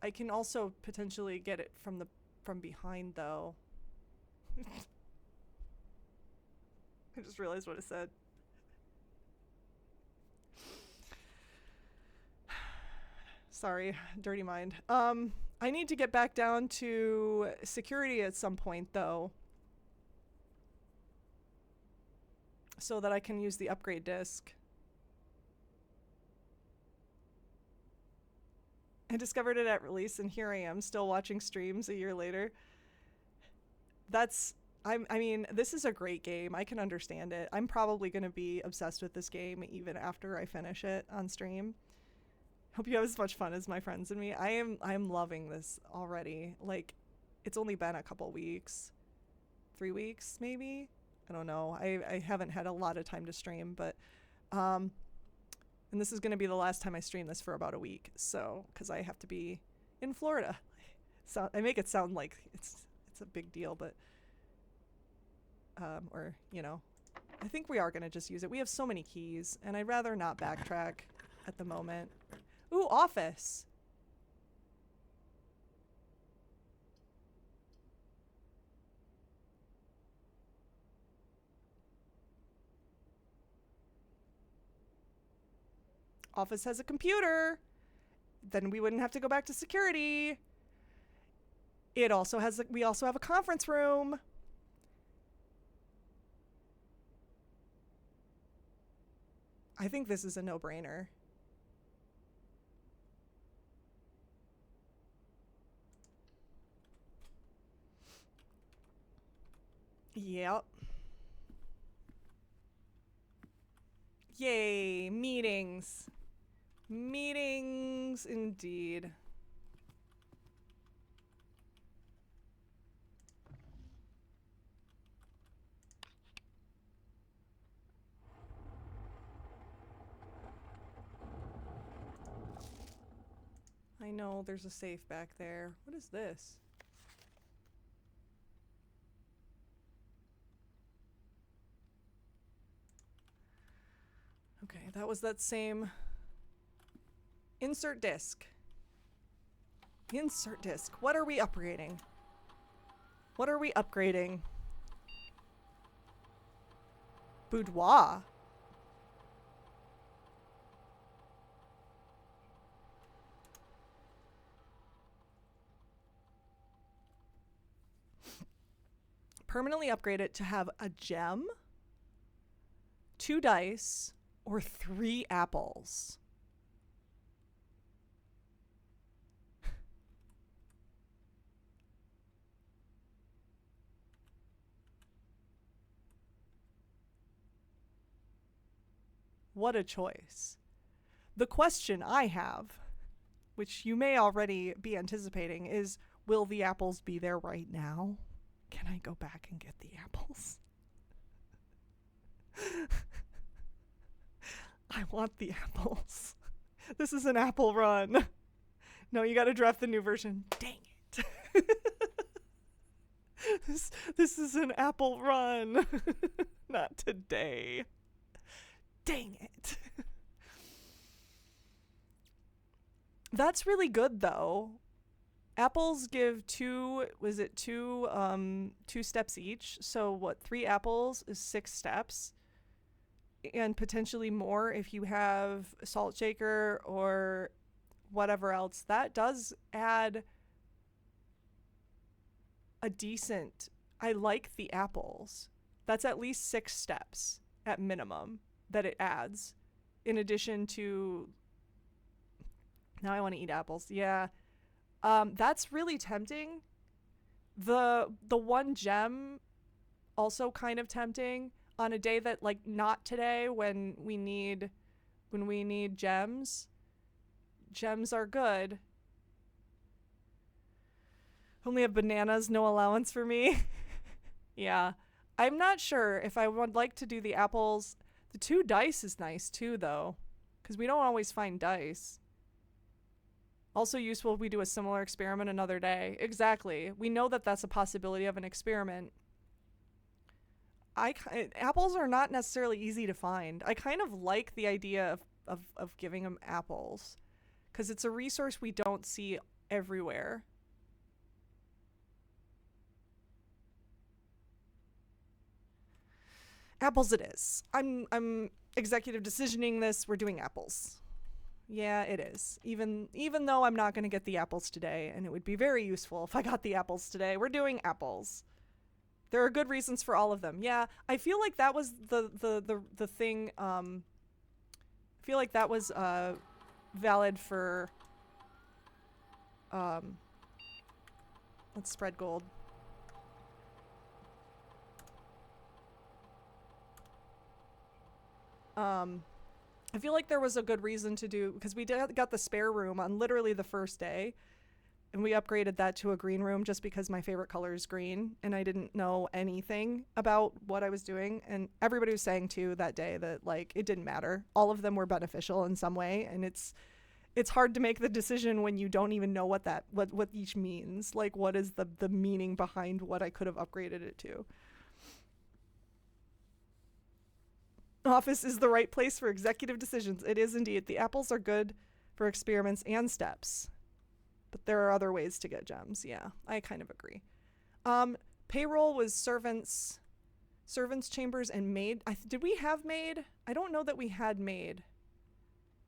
I can also potentially get it from behind though. I just realized what it said. Sorry, dirty mind. I need to get back down to security at some point though, so that I can use the upgrade disc. I discovered it at release and here I am still watching streams a year later. I mean, this is a great game. I can understand it. I'm probably going to be obsessed with this game even after I finish it on stream. Hope you have as much fun as my friends and me. I'm loving this already. Like, it's only been a couple weeks. 3 weeks, maybe? I don't know. I haven't had a lot of time to stream, but and this is going to be the last time I stream this for about a week. So, because I have to be in Florida. So I make it sound like it's a big deal, but or, you know, I think we are going to just use it. We have so many keys, and I'd rather not backtrack at the moment. Ooh, office. Office has a computer. Then we wouldn't have to go back to security. It also has we also have a conference room. I think this is a no-brainer. Yep. Yay, meetings. Meetings indeed. I know there's a safe back there. What is this? Okay, that was that same insert disc. Insert disc. What are we upgrading? What are we upgrading? Boudoir. Permanently upgrade it to have a gem, 2 dice, or 3 apples. What a choice. The question I have, which you may already be anticipating, is will the apples be there right now? Can I go back and get the apples? I want the apples. This is an apple run. No, you gotta draft the new version. Dang it. This is an apple run. Not today. Dang it. That's really good though. Apples give two steps each? So what, 3 apples is 6 steps? And potentially more if you have a salt shaker or whatever else. That does add a decent, I like the apples. That's at least 6 steps at minimum that it adds. In addition to, now I want to eat apples. Yeah. That's really tempting. The one gem also kind of tempting on a day that, like, not today when we need gems. Gems are good. Only have bananas, no allowance for me. Yeah. I'm not sure if I would like to do the apples. The 2 dice is nice too though, because we don't always find dice. Also useful if we do a similar experiment another day. Exactly. We know that that's a possibility of an experiment. Apples are not necessarily easy to find. I kind of like the idea of giving them apples because it's a resource we don't see everywhere. Apples it is. I'm executive decisioning this. We're doing apples. Yeah, it is. Even though I'm not going to get the apples today, and it would be very useful if I got the apples today, we're doing apples. There are good reasons for all of them. Yeah, I feel like that was the thing. I feel like that was valid for. Let's spread gold. I feel like there was a good reason to do, because we got the spare room on literally the first day, and we upgraded that to a green room just because my favorite color is green, and I didn't know anything about what I was doing, and everybody was saying too that day that, like, it didn't matter. All of them were beneficial in some way, and it's hard to make the decision when you don't even know what each means. Like, what is the meaning behind what I could have upgraded it to. Office is the right place for executive decisions. It is indeed. The apples are good for experiments and steps. But there are other ways to get gems. Yeah, I kind of agree. Payroll was servants' chambers, and maid. Did we have maid? I don't know that we had maid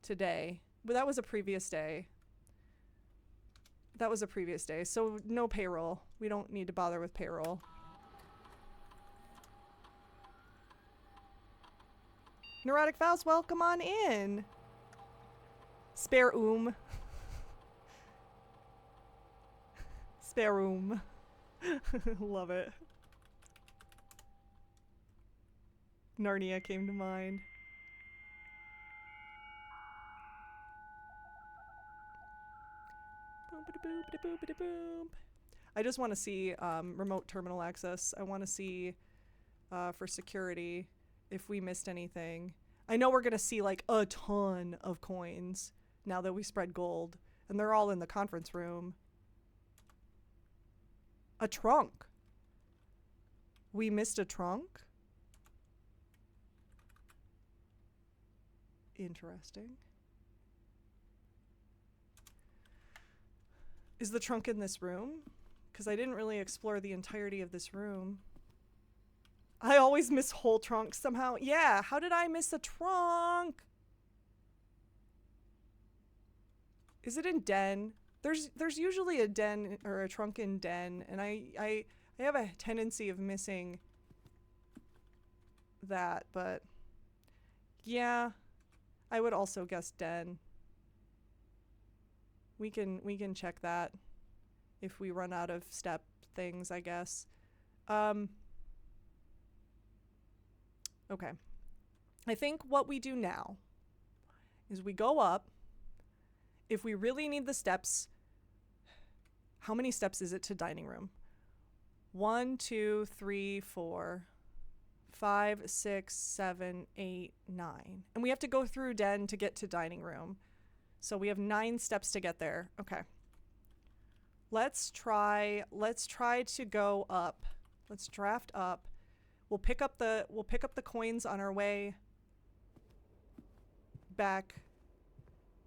today. But that was a previous day. So no payroll. We don't need to bother with payroll. Neurotic Vows, welcome on in. Spare room. Love it. Narnia came to mind. Boom. I just want to see remote terminal access. I want to see for security if we missed anything. I know we're going to see like a ton of coins now that we spread gold, and they're all in the conference room. A trunk. We missed a trunk? Interesting. Is the trunk in this room? Because I didn't really explore the entirety of this room. I always miss whole trunks somehow. Yeah, how did I miss a trunk? Is it in den? There's usually a den or a trunk in den, and I have a tendency of missing that, but yeah, I would also guess den. We can check that if we run out of step things, I guess. Okay. I think what we do now is we go up. If we really need the steps, how many steps is it to dining room? 1, 2, 3, 4, 5, 6, 7, 8, 9. And we have to go through den to get to dining room. So we have 9 steps to get there. Okay. Let's try to go up. Let's draft up. We'll pick up the coins on our way back,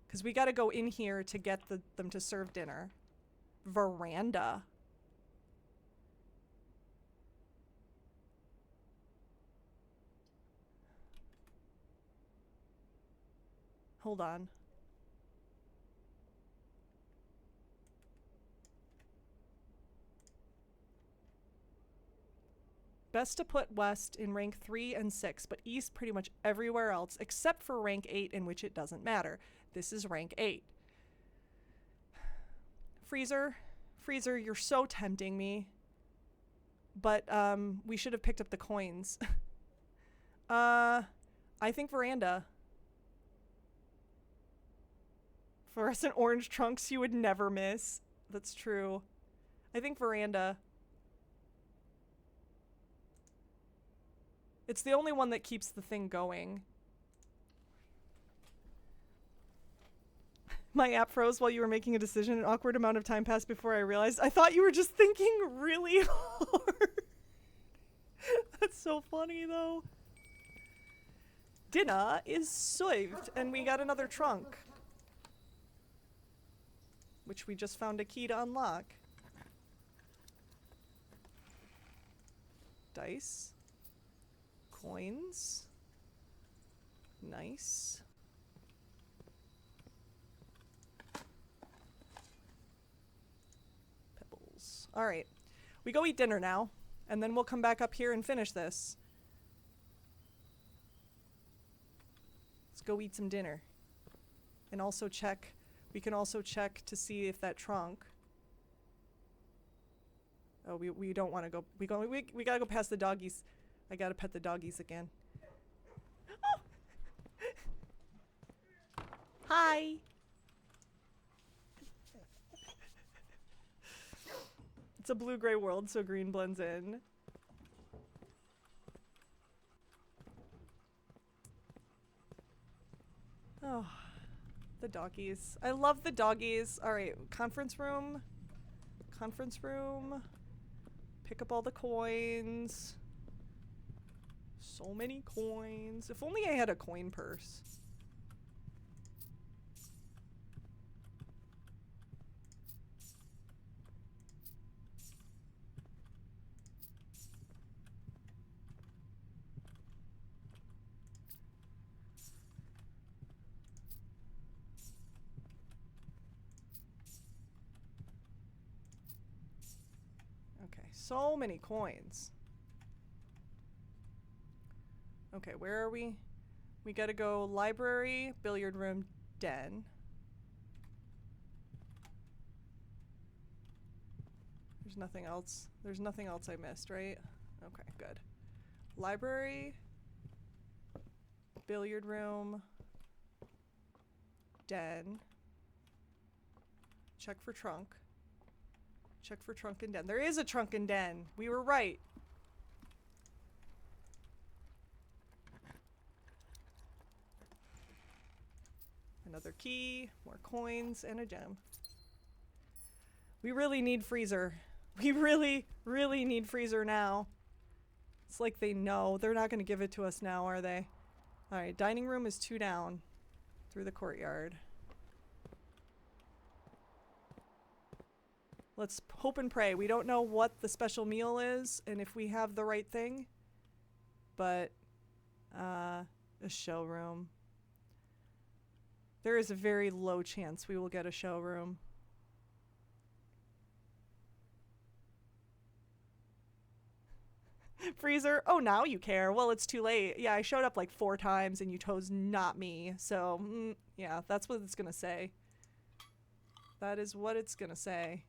because we got to go in here to get them to serve dinner. Veranda. Hold on. Best to put West in rank 3 and 6, but East pretty much everywhere else except for rank 8, in which it doesn't matter. This is rank 8. Freezer, you're so tempting me. But we should have picked up the coins. I think Veranda. Fluorescent orange trunks you would never miss. That's true. I think Veranda. It's the only one that keeps the thing going. My app froze while you were making a decision. An awkward amount of time passed before I realized. I thought you were just thinking really hard. That's so funny, though. Dinner is served, and we got another trunk. Which we just found a key to unlock. Dice. Coins. Nice. Pebbles. Alright. We go eat dinner now, and then we'll come back up here and finish this. Let's go eat some dinner. And also check. We can also check to see if that trunk. Oh, we don't want to go. We gotta go past the doggies. I gotta pet the doggies again. Oh! Hi. It's a blue-gray world, so green blends in. Oh. The doggies. I love the doggies. Alright, conference room. Conference room. Pick up all the coins. So many coins. If only I had a coin purse. So many coins. Okay, where are we? We gotta go library, billiard room, den. There's nothing else. There's nothing else I missed, right? Okay, good. Library, billiard room, den. Check for trunk. Check for trunk and den. There is a trunk and den. We were right. Another key, more coins, and a gem. We really need freezer. We really, really need freezer now. It's like they know. They're not going to give it to us now, are they? Alright, dining room is 2 down. Through the courtyard. Let's hope and pray. We don't know what the special meal is and if we have the right thing. But, a showroom. There is a very low chance we will get a showroom. Freezer, oh, now you care. Well, it's too late. Yeah, I showed up like 4 times and you chose not me. So, yeah, that's what it's gonna say. That is what it's gonna say.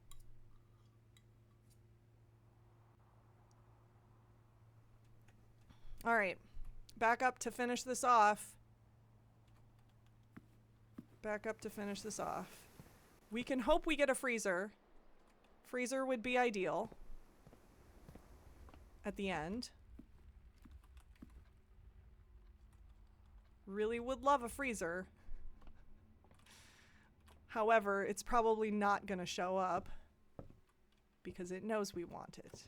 Alright, back up to finish this off. Back up to finish this off. We can hope we get a freezer. Freezer would be ideal. At the end. Really would love a freezer. However, it's probably not gonna show up. Because it knows we want it.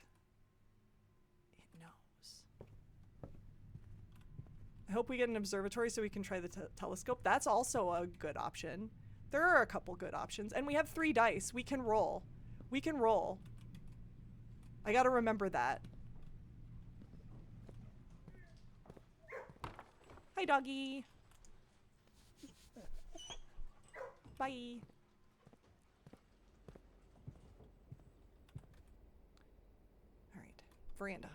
I hope we get an observatory so we can try the telescope. That's also a good option. There are a couple good options. And we have 3 dice. We can roll. We can roll. I gotta remember that. Hi, doggy. Bye. All right, veranda.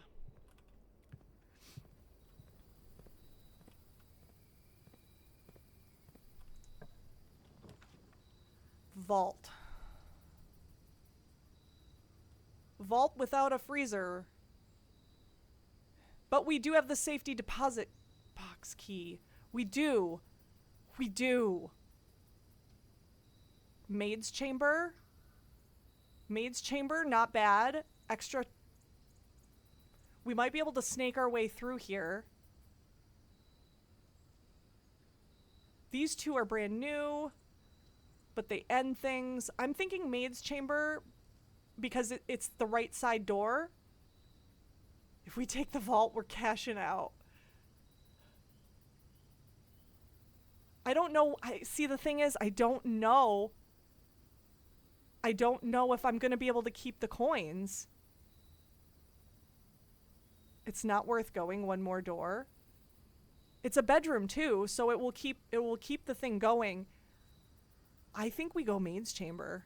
Vault. Vault without a freezer. But we do have the safety deposit box key. We do. We do. Maid's chamber. Maid's chamber, not bad. Extra. We might be able to snake our way through here. These 2 are brand new, but they end things. I'm thinking maid's chamber because it's the right side door. If we take the vault, we're cashing out. I don't know. See, the thing is, I don't know. I don't know if I'm going to be able to keep the coins. It's not worth going one more door. It's a bedroom too, so it will keep the thing going. I think we go maid's chamber.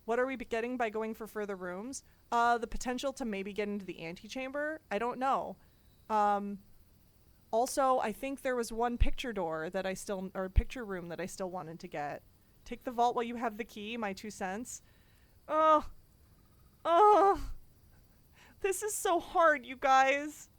What are we getting by going for further rooms? The potential to maybe get into the antechamber. I don't know. Also, I think there was one picture door that picture room that I still wanted to get. Take the vault while you have the key, my 2 cents. Oh. This is so hard, you guys.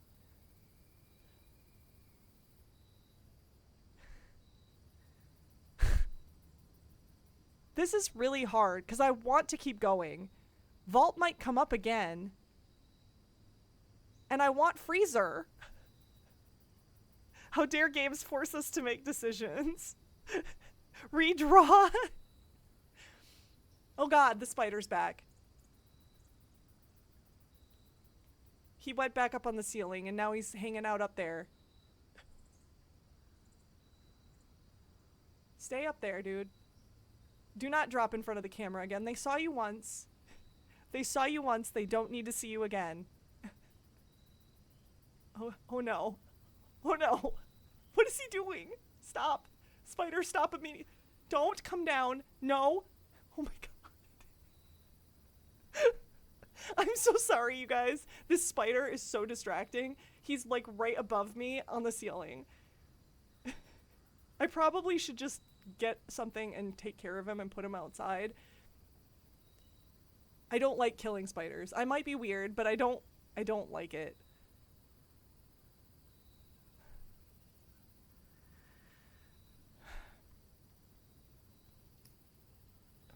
This is really hard because I want to keep going. Vault might come up again. And I want freezer. How dare games force us to make decisions? Redraw. Oh god, the spider's back. He went back up on the ceiling and now he's hanging out up there. Stay up there, dude. Do not drop in front of the camera again. They saw you once. They saw you once. They don't need to see you again. Oh no. Oh no. What is he doing? Stop. Spider, stop immediately. Don't come down. No. Oh my god. I'm so sorry, you guys. This spider is so distracting. He's like right above me on the ceiling. I probably should just get something and take care of him and put him outside. I don't like killing spiders. I might be weird, but I don't like it.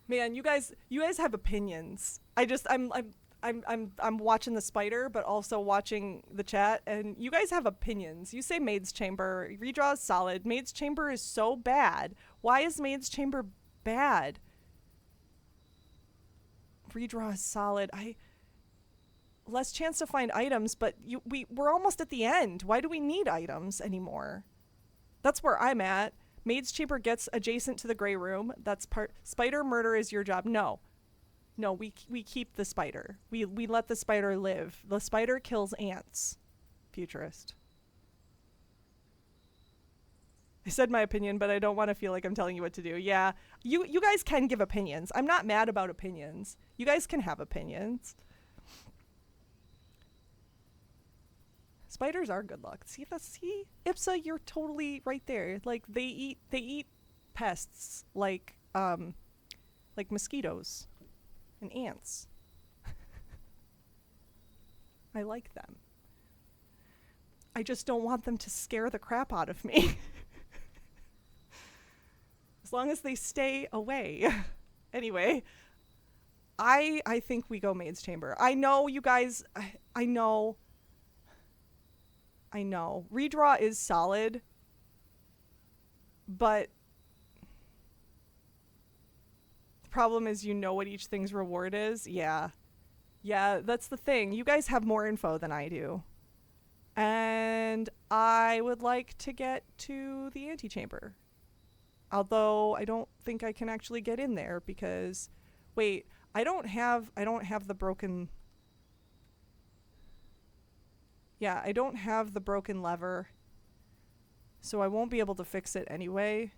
Man, you guys have opinions. I'm watching the spider, but also watching the chat, and you guys have opinions. You say Maid's Chamber. Redraw is solid. Maid's Chamber is so bad. Why is Maid's Chamber bad? Redraw is solid. Less chance to find items, but we're almost at the end. Why do we need items anymore? That's where I'm at. Maid's Chamber gets adjacent to the gray room. That's part. Spider murder is your job. No, we keep the spider. We let the spider live. The spider kills ants. Futurist. I said my opinion, but I don't want to feel like I'm telling you what to do. Yeah, you guys can give opinions. I'm not mad about opinions. You guys can have opinions. Spiders are good luck. See, Ipsa, you're totally right there. Like they eat pests like mosquitoes and ants. I like them. I just don't want them to scare the crap out of me. As long as they stay away. Anyway, I think we go Maid's Chamber. I know you guys, I know. Redraw is solid, but the problem is you know what each thing's reward is. Yeah. Yeah, that's the thing. You guys have more info than I do. And I would like to get to the antechamber. Although I don't think I can actually get in there because wait, I don't have the broken. Yeah, I don't have the broken lever. So I won't be able to fix it anyway.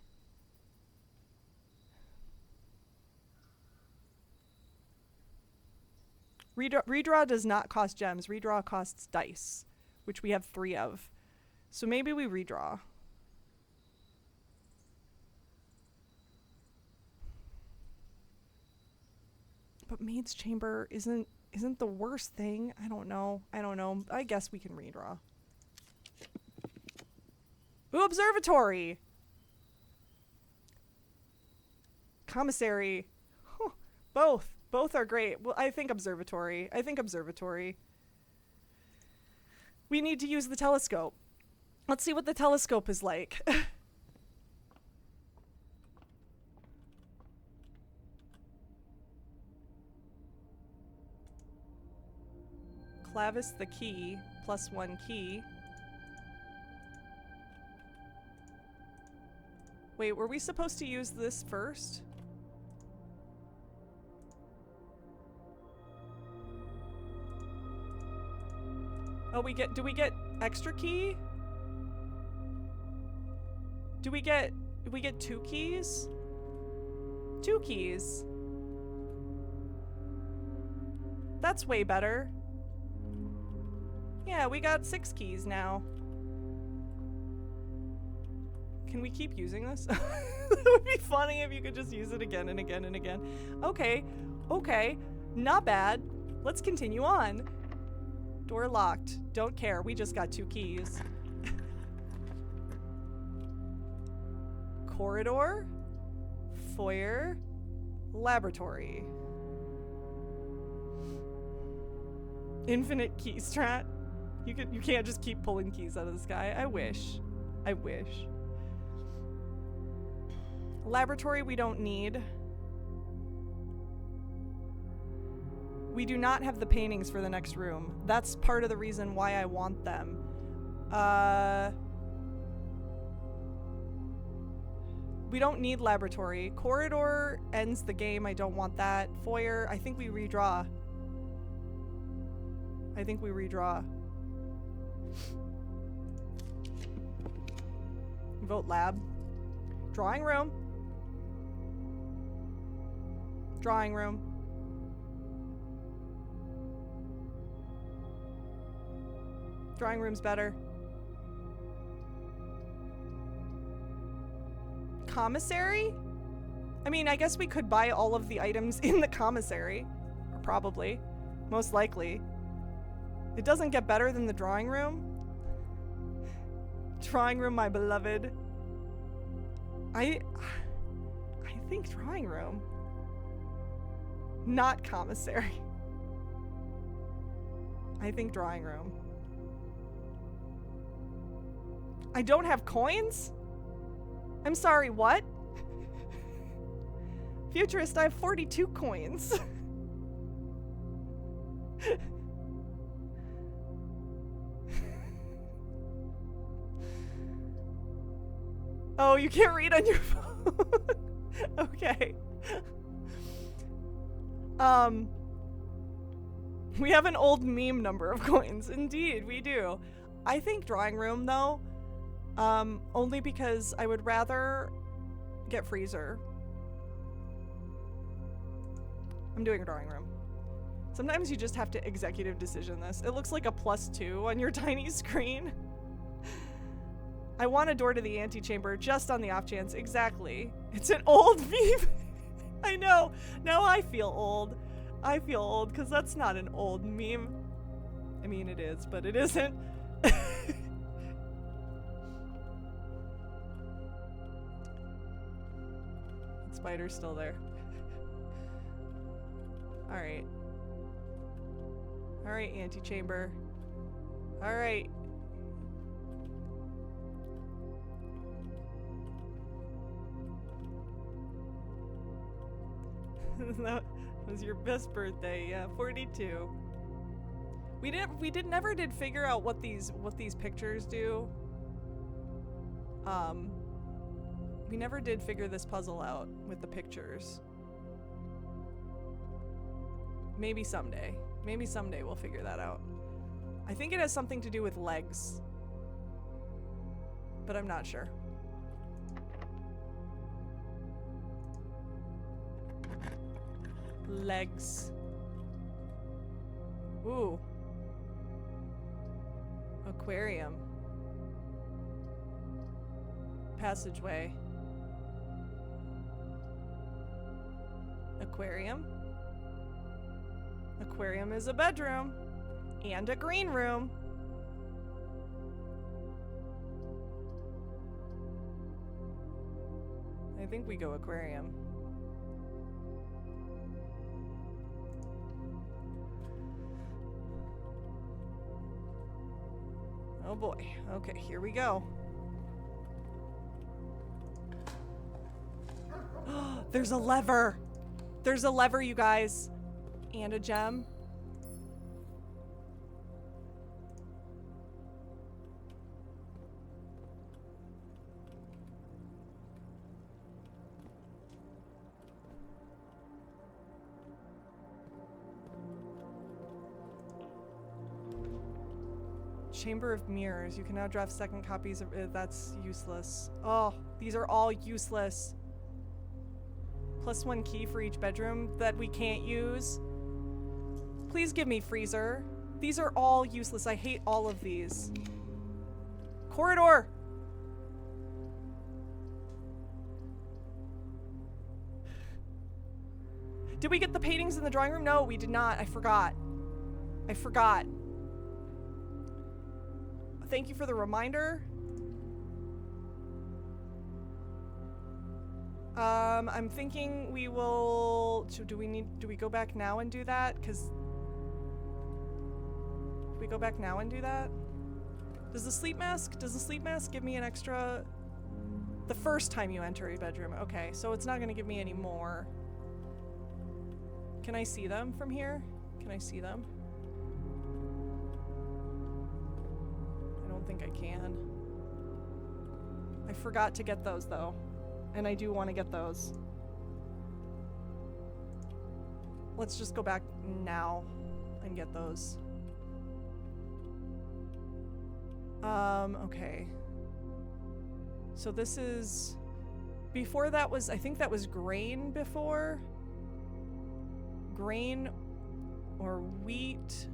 Redraw does not cost gems. Redraw costs dice, which we have 3 of. So maybe we redraw. But Maid's Chamber isn't the worst thing. I don't know. I guess we can redraw. Ooh, observatory! Commissary. Huh, both. Both are great. Well, I think observatory. We need to use the telescope. Let's see what the telescope is like. Clavis the key, +1 key. Wait, were we supposed to use this first? Oh, do we get extra key? Do we get 2 keys? 2 keys. That's way better. Yeah, we got 6 keys now. Can we keep using this? It would be funny if you could just use it again and again and again. Okay, not bad. Let's continue on. Door locked. Don't care, we just got 2 keys. Corridor, foyer, laboratory. Infinite key strat. You can't just keep pulling keys out of the sky. I wish. Laboratory we don't need. We do not have the paintings for the next room. That's part of the reason why I want them. We don't need laboratory. Corridor ends the game. I don't want that. Foyer, I think we redraw. Vote lab. Drawing room. Drawing room's better. Commissary? I mean, I guess we could buy all of the items in the commissary. Or probably. Most likely. It doesn't get better than the drawing room. Drawing room, my beloved. I think drawing room. Not commissary. I think drawing room. I don't have coins? I'm sorry, what? Futurist, I have 42 coins. Oh, you can't read on your phone. Okay. We have an old meme number of coins. Indeed, we do. I think drawing room, though. Only because I would rather get freezer. I'm doing a drawing room. Sometimes you just have to executive decision this. It looks like a +2 on your tiny screen. I want a door to the antechamber just on the off chance. Exactly. It's an old meme. I know. Now I feel old. I feel old because that's not an old meme. I mean, it is, but it isn't. Spider's still there. Alright. Alright, antechamber. Alright. It was your best birthday, yeah, 42. We never did figure out what these pictures do. We never did figure this puzzle out with the pictures. Maybe someday. Maybe someday we'll figure that out. I think it has something to do with legs. But I'm not sure. Legs. Ooh. Aquarium. Passageway. Aquarium. Aquarium is a bedroom. And a green room. I think we go aquarium. Oh boy. Okay, here we go. There's a lever. There's a lever, you guys. And a gem. Chamber of Mirrors. You can now draft second copies of that's useless. Oh, these are all useless. +1 key for each bedroom that we can't use. Please give me freezer. These are all useless. I hate all of these. Corridor! Did we get the paintings in the drawing room? No, we did not. I forgot. I forgot. Thank you for the reminder. I'm thinking we will... So do we go back now and do that? Because... Do we go back now and do that? Does the sleep mask give me an extra... The first time you enter a bedroom. Okay, so it's not going to give me any more. Can I see them from here? Can I see them? I don't think I can. I forgot to get those though. And I do want to get those. Let's just go back now and get those. Okay. So this is... Before that was... I think that was grain before. Grain or wheat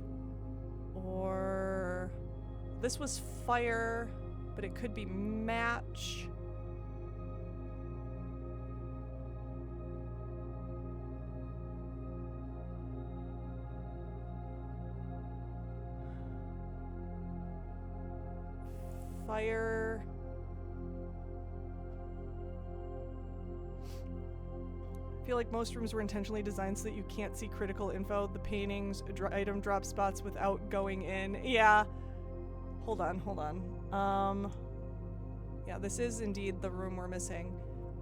or... This was fire, but it could be match. Fire. I feel like most rooms were intentionally designed so that you can't see critical info. The paintings, item drop spots without going in. Yeah. Hold on. Yeah, this is indeed the room we're missing.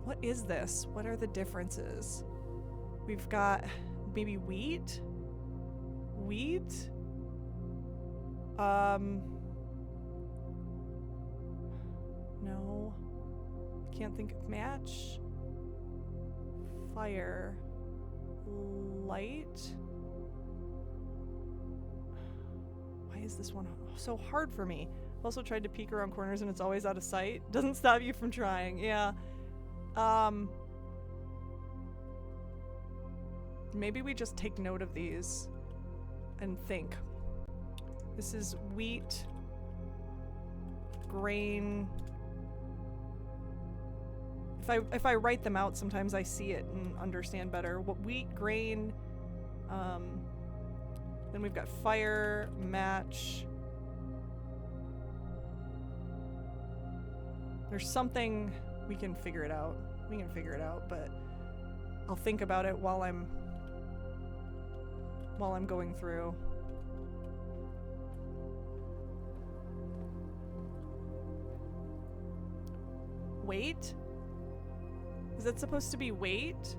What is this? What are the differences? We've got maybe wheat? Wheat? No. Can't think of match. Fire. Light. Why is this one so hard for me? I've also tried to peek around corners and it's always out of sight. Doesn't stop you from trying. Yeah. Maybe we just take note of these and think. This is wheat, grain. If I write them out, sometimes I see it and understand better. What wheat, grain, then we've got fire, match. There's something, we can figure it out. We can figure it out, but I'll think about it while I'm going through. Wait? Is that supposed to be wait?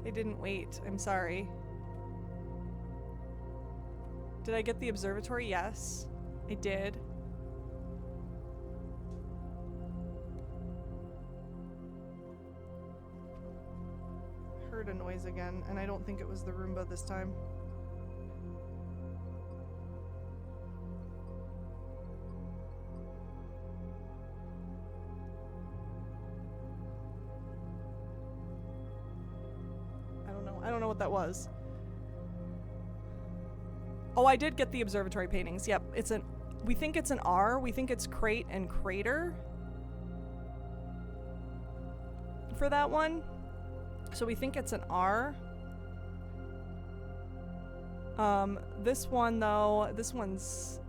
They didn't wait. I'm sorry. Did I get the observatory? Yes, I did. Heard a noise again, and I don't think it was the Roomba this time. I don't know what that was. Oh, I did get the observatory paintings. Yep, it's an. We think it's an R. We think it's crate and crater for that one. So we think it's an R. This one though, this one's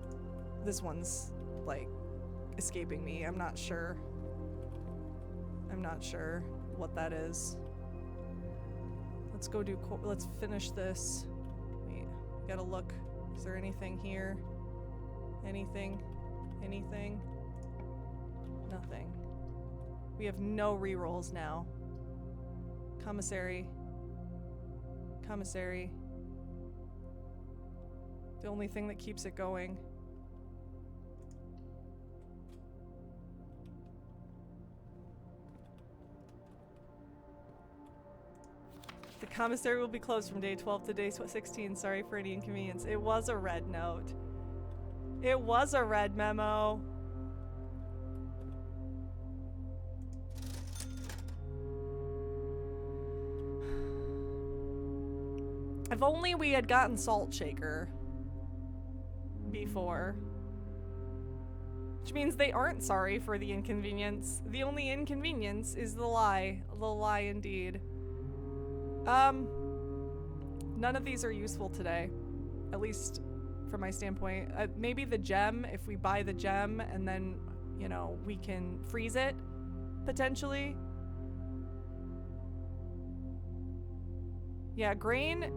like escaping me. I'm not sure. I'm not sure what that is. Let's go do. Let's finish this. Wait, gotta look. Is there anything here? Anything? Anything? Nothing. We have no rerolls now. Commissary. Commissary. The only thing that keeps it going. The commissary will be closed from day 12 to day 16. Sorry for any inconvenience. It was a red note. It was a red memo. If only we had gotten Salt Shaker before. Which means they aren't sorry for the inconvenience. The only inconvenience is the lie. The lie indeed. None of these are useful today. At least from my standpoint. Maybe the gem, if we buy the gem and then, you know, we can freeze it, potentially. Yeah, grain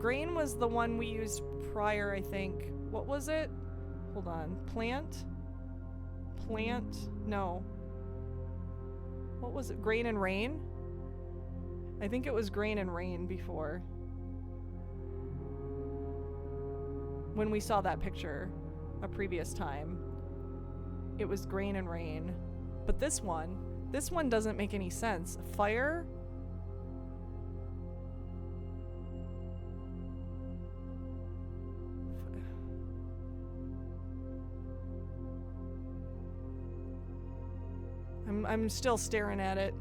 was the one we used prior, I think. What was it? Hold on. Plant? No. What was it? Grain and rain? I think it was grain and rain before. When we saw that picture a previous time. It was grain and rain. But this one doesn't make any sense. Fire? I'm still staring at it.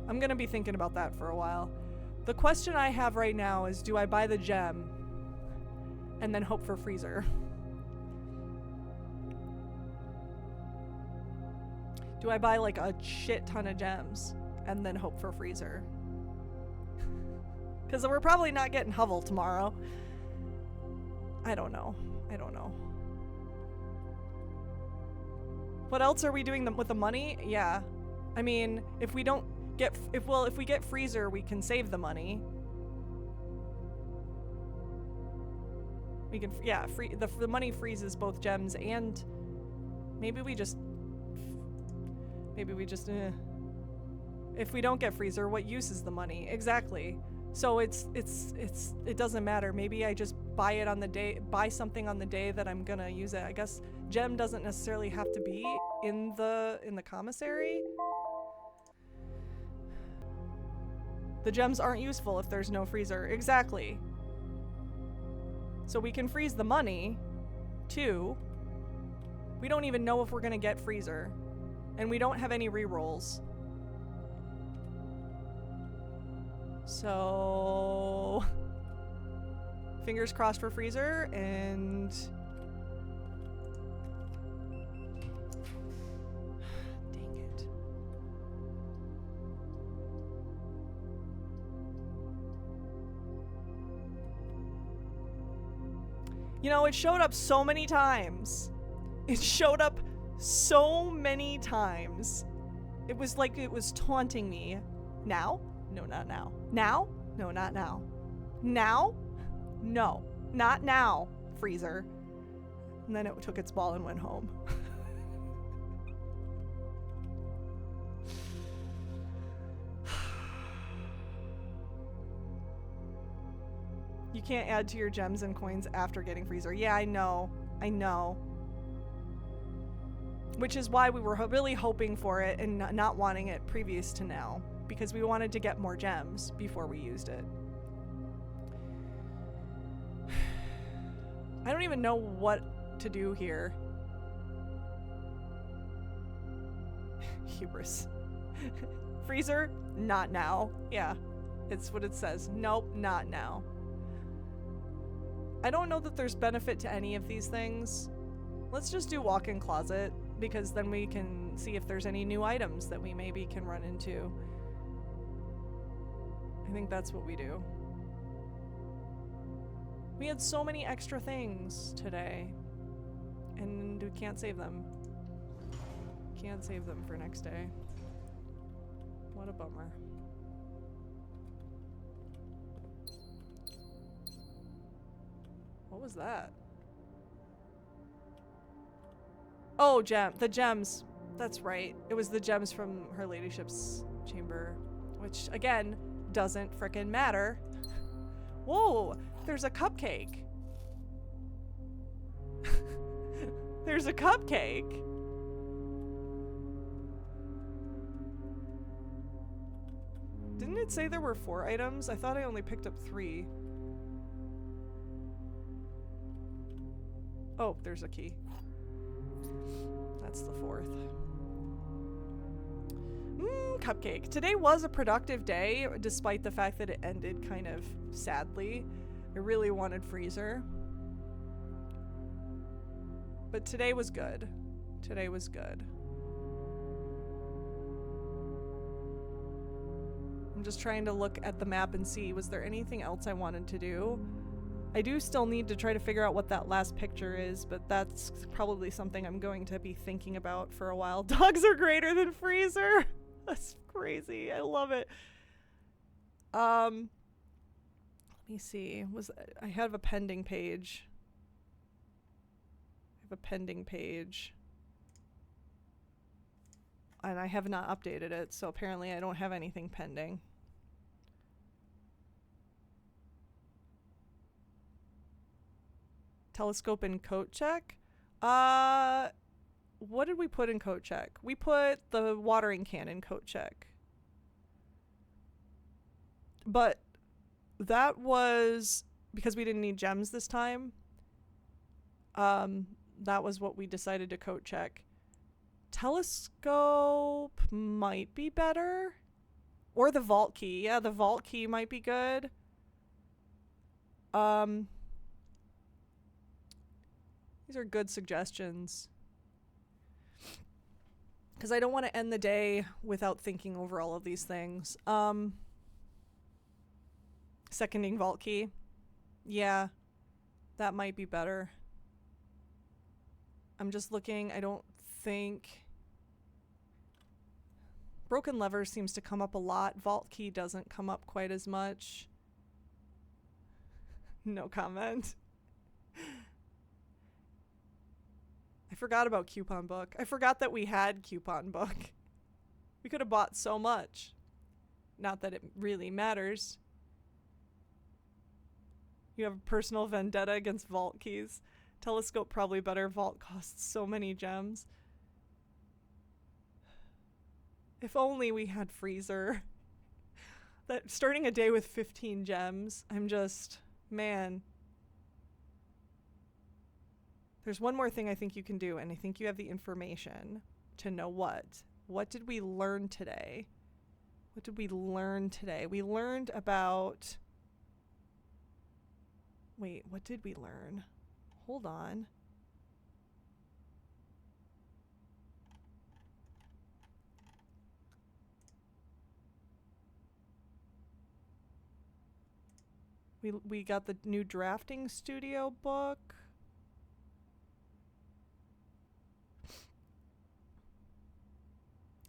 I'm gonna be thinking about that for a while. The question I have right now is, do I buy the gem and then hope for freezer? Do I buy like a shit ton of gems and then hope for freezer? Because we're probably not getting Hovel tomorrow. I don't know. What else are we doing with the money? Yeah. I mean, if we get freezer, we can save the money. We can, yeah, the money freezes both gems and maybe we just, if we don't get freezer, what use is the money? Exactly. So it doesn't matter. Maybe I just buy something on the day that I'm gonna use it. I guess gem doesn't necessarily have to be in the commissary. The gems aren't useful if there's no freezer. Exactly. So we can freeze the money, too. We don't even know if we're gonna get freezer. And we don't have any rerolls. So... fingers crossed for freezer, and... dang it. You know, it showed up so many times. It showed up so many times. It was like it was taunting me. Now? No, not now. Now? No, not now. Now? No, not now, freezer. And then it took its ball and went home. You can't add to your gems and coins after getting freezer. Yeah, I know. I know. Which is why we were really hoping for it and not wanting it previous to now. Because we wanted to get more gems before we used it. I don't even know what to do here. Hubris. Freezer? Not now. Yeah, it's what it says. Nope, not now. I don't know that there's benefit to any of these things. Let's just do walk-in closet, because then we can see if there's any new items that we maybe can run into. I think that's what we do. We had so many extra things today, and we can't save them. Can't save them for next day. What a bummer. What was that? Oh, the gems. That's right. It was the gems from Her Ladyship's chamber, which, again, doesn't frickin' matter. Whoa, there's a cupcake. There's a cupcake. Didn't it say there were 4 items? I thought I only picked up 3. Oh, there's a key. That's the 4th. Cupcake. Today was a productive day, despite the fact that it ended kind of sadly. I really wanted freezer. But today was good. Today was good. I'm just trying to look at the map and see, was there anything else I wanted to do? I do still need to try to figure out what that last picture is, but that's probably something I'm going to be thinking about for a while. Dogs are greater than freezer. That's crazy. I love it. Let me see. I have a pending page. I have a pending page. And I have not updated it, so apparently I don't have anything pending. Telescope and coat check? What did we put in coat check? We put the watering can in coat check. But that was because we didn't need gems this time. That was what we decided to coat check. Telescope might be better. Or the vault key. Yeah, the vault key might be good. These are good suggestions. Because I don't want to end the day without thinking over all of these things. Seconding vault key. Yeah, that might be better. I'm just looking. I don't think... Broken lever seems to come up a lot. Vault key doesn't come up quite as much. No comment. I forgot about coupon book. I forgot that we had coupon book. We could have bought so much. Not that it really matters. You have a personal vendetta against vault keys. Telescope probably better. Vault costs so many gems. If only we had freezer. That starting a day with 15 gems, I'm just, man. There's one more thing I think you can do, and I think you have the information to know what. What did we learn today? What did we learn today? We learned about... Wait, what did we learn? Hold on. We got the new drafting studio book.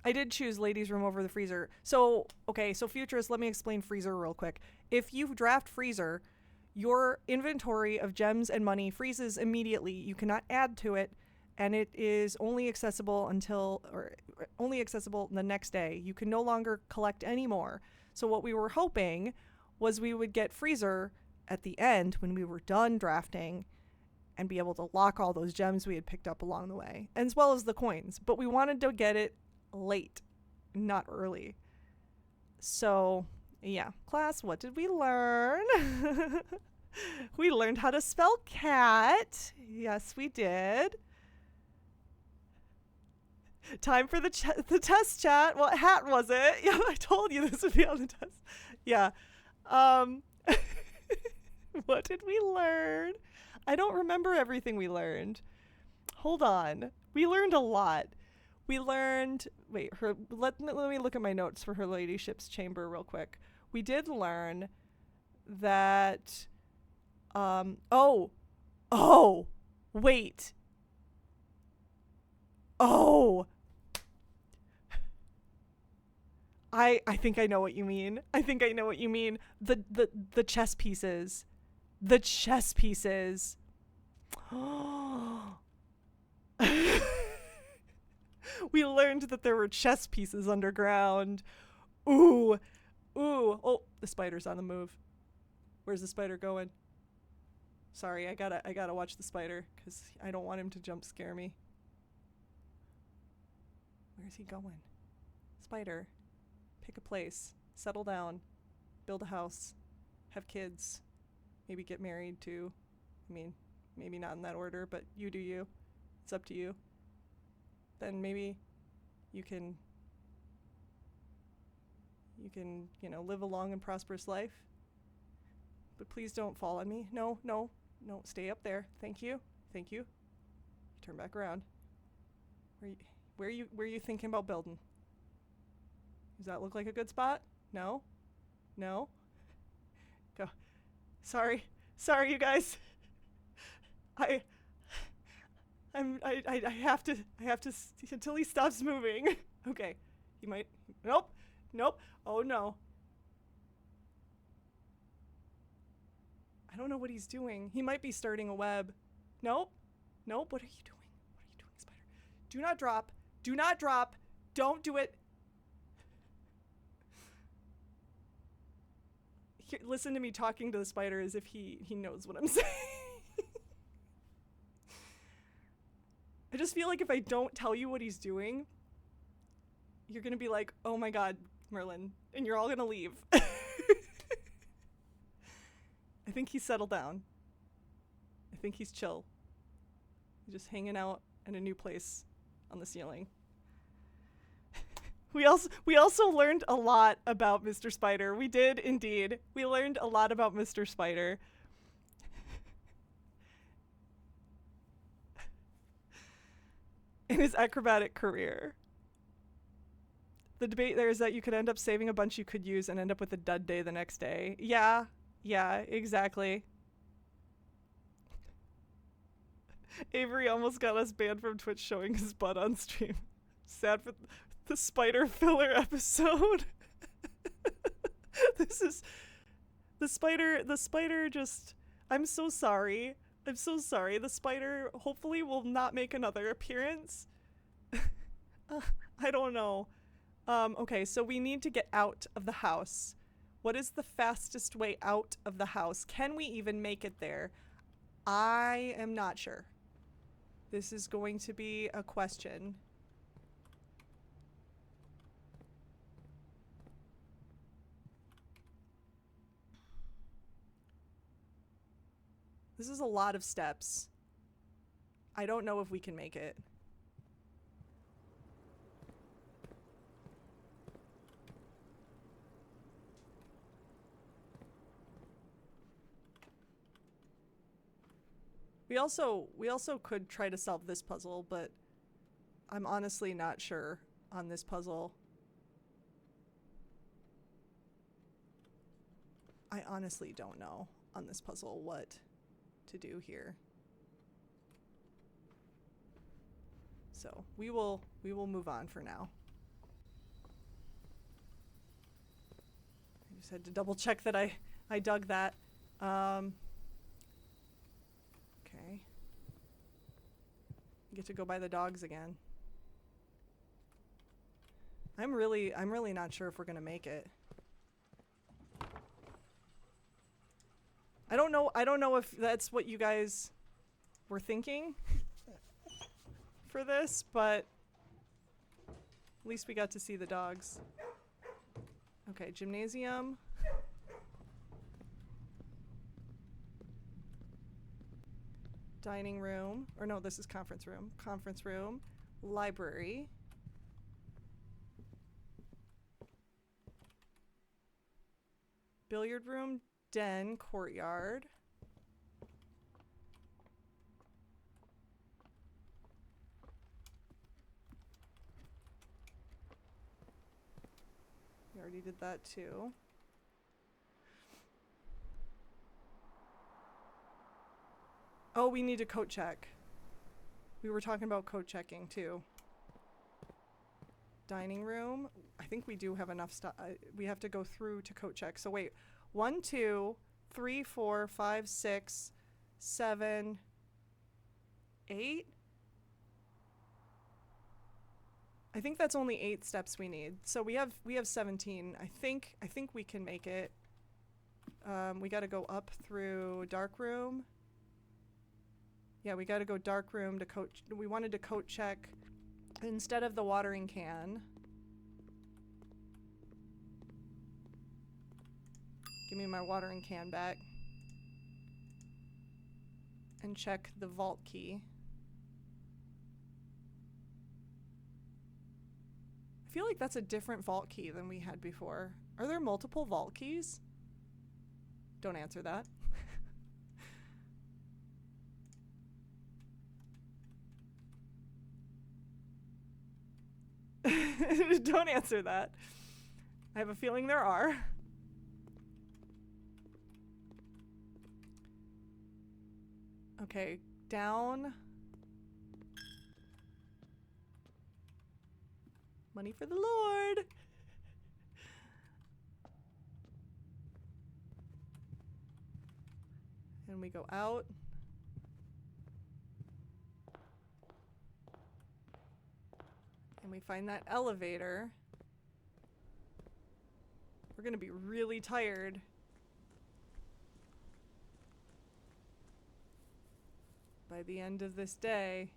I did choose ladies' room over the freezer. So, okay, so Futurist, let me explain freezer real quick. If you draft freezer, your inventory of gems and money freezes immediately. You cannot add to it, and it is only accessible only accessible the next day. You can no longer collect any more. So what we were hoping was we would get Freezer at the end when we were done drafting and be able to lock all those gems we had picked up along the way, as well as the coins. But we wanted to get it late, not early. So, yeah. Class, what did we learn? We learned how to spell cat. Yes, we did. Time for the test chat. What hat was it? Yeah, I told you this would be on the test. Yeah. What did we learn? I don't remember everything we learned. Hold on. We learned a lot. We learned... Wait, let me look at my notes for Her Ladyship's chamber real quick. We did learn that... Wait. Oh! I think I know what you mean. The chess pieces. The chess pieces. We learned that there were chess pieces underground. Ooh. Oh, the spider's on the move. Where's the spider going? Sorry, I gotta watch the spider because I don't want him to jump scare me. Where's he going? Spider, pick a place. Settle down. Build a house. Have kids. Maybe get married too. I mean, maybe not in that order, but you do you. It's up to you. Then maybe you can, live a long and prosperous life. But please don't fall on me. No, stay up there. Thank you. Turn back around. Where are you thinking about building? Does that look like a good spot? No? Go. Sorry, you guys. I have to until he stops moving. Okay. He might. Nope. Oh no. I don't know what he's doing. He might be starting a web. Nope. What are you doing? Spider? Do not drop. Don't do it. Listen to me talking to the spider as if he knows what I'm saying. I just feel like if I don't tell you what he's doing, you're going to be like, oh my God, Merlin, and you're all going to leave. I think he's settled down. I think he's chill. He's just hanging out in a new place on the ceiling. We also learned a lot about Mr. Spider. We did indeed. We learned a lot about Mr. Spider. In his acrobatic career. The debate there is that you could end up saving a bunch you could use and end up with a dud day the next day. Yeah, exactly. Avery almost got us banned from Twitch showing his butt on stream. Sad for the spider filler episode. This is the spider just, I'm so sorry. The spider hopefully will not make another appearance. I don't know. Okay, so we need to get out of the house. What is the fastest way out of the house? Can we even make it there? I am not sure. This is going to be a question. This is a lot of steps. I don't know if we can make it. We also could try to solve this puzzle, but I'm honestly not sure on this puzzle. I honestly don't know on this puzzle what to do here. So we will move on for now. I just had to double check that I dug that. Get to go by the dogs again. I'm really not sure if we're gonna make it. I don't know if that's what you guys were thinking for this, but at least we got to see the dogs. Okay, gymnasium. Dining room. Or no, this is conference room. Conference room. Library. Billiard room. Den. Courtyard. We already did that too. Oh, we need to coat check. We were talking about coat checking too. Dining room. I think we do have enough stuff. We have to go through to coat check. So wait, 1, 2, 3, 4, 5, 6, 7, 8. I think that's only 8 steps we need. So we have 17. I think we can make it. We got to go up through dark room. Yeah, we got to go dark room to coat. We wanted to coat check instead of the watering can. Give me my watering can back. And check the vault key. I feel like that's a different vault key than we had before. Are there multiple vault keys? Don't answer that. Don't answer that. I have a feeling there are. Okay, down. Money for the Lord. And we go out. And we find that elevator. We're gonna be really tired. By the end of this day.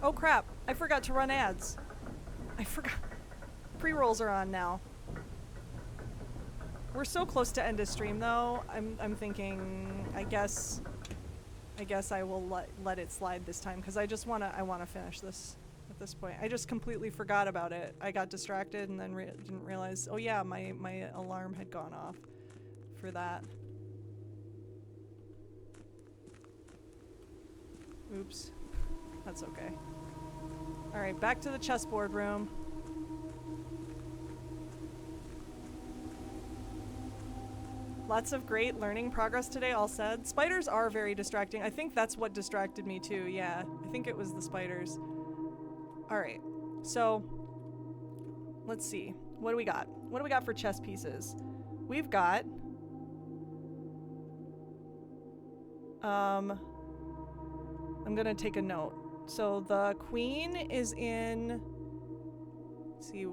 Oh crap, I forgot to run ads. I forgot. Pre-rolls are on now. We're so close to end of stream though. I'm thinking I guess I will let it slide this time because I wanna finish this at this point. I just completely forgot about it. I got distracted and then didn't realize, oh yeah, my alarm had gone off for that. Oops. That's okay. Alright, back to the chessboard room. Lots of great learning progress today, all said. Spiders are very distracting. I think that's what distracted me too, yeah. I think it was the spiders. Alright, so let's see. What do we got? What do we got for chess pieces? We've got I'm gonna take a note. So the queen is in, let's see,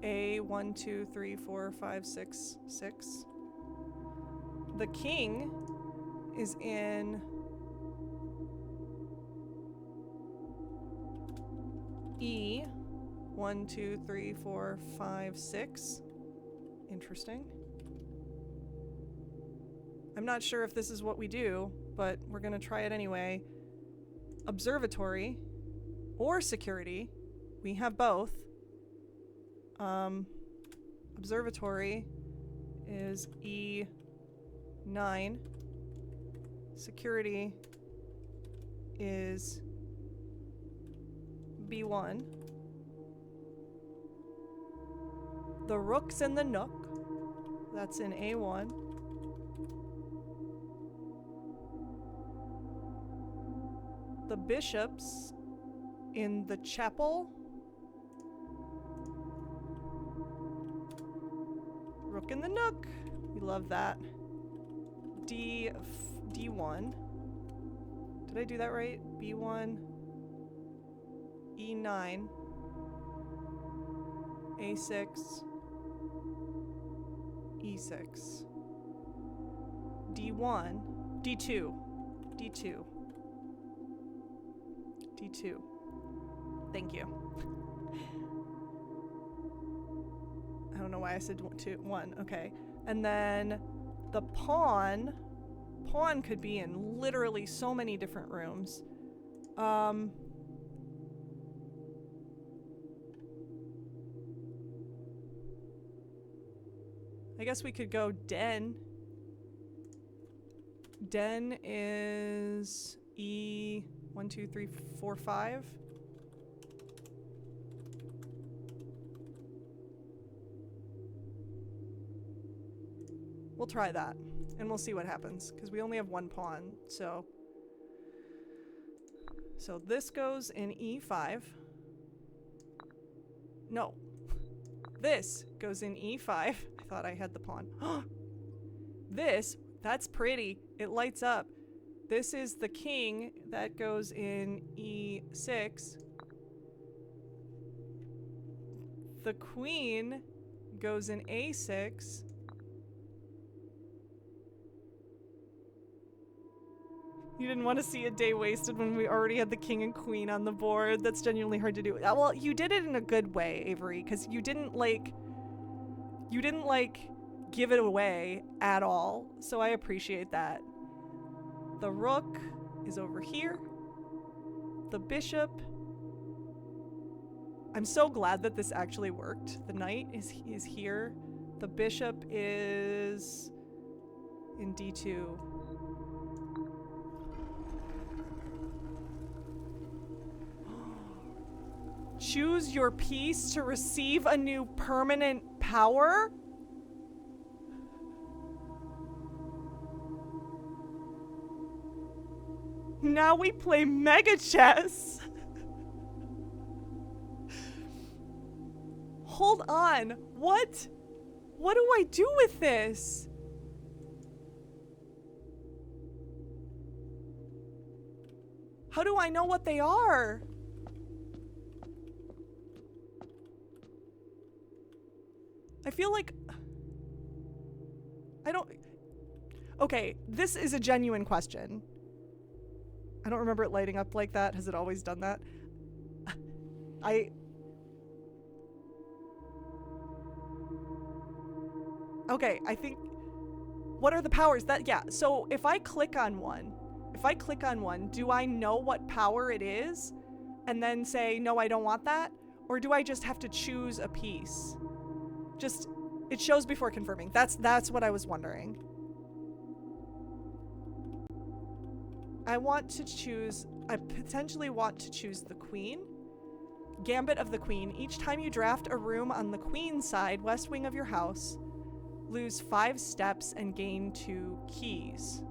A 1, 2, 3, 4, 5, 6, 6. The king is in E 1, 2, 3, 4, 5, 6. Interesting. I'm not sure if this is what we do, but we're gonna try it anyway. Observatory or security. We have both. Observatory is E9. Security is B1. The rook's in the nook. That's in A1. the bishops in the chapel. Rook in the nook. We love that. D1. Did I do that right? B1. E9. A6. E6. D1. D2. D2. D2. Thank you. I don't know why I said 1. Okay. And then the pawn could be in literally so many different rooms. I guess we could go den. Den is E 1, 2, 3, 4, 5. We'll try that, and we'll see what happens, because we only have one pawn, so this goes in E5. No. This goes in E5. I thought I had the pawn. That's pretty. It lights up. This is the king. That goes in E6. The queen goes in A6. You didn't want to see a day wasted when we already had the king and queen on the board. That's genuinely hard to do. Well, you did it in a good way, Avery, because you didn't give it away at all. So I appreciate that. The rook is over here. The bishop. I'm so glad that this actually worked. The knight is here. The bishop is in D2. Choose your piece to receive a new permanent power? Now we play Mega Chess. Hold on. What? What do I do with this? How do I know what they are? I feel like I don't. Okay, this is a genuine question. I don't remember it lighting up like that. Has it always done that? Okay, I think. What are the powers? Yeah, so if I click on one, do I know what power it is and then say, no, I don't want that? Or do I just have to choose a piece? Just, it shows before confirming. That's what I was wondering. I potentially want to choose the queen. Gambit of the Queen. Each time you draft a room on the queen side, west wing of your house, lose 5 steps and gain 2 keys.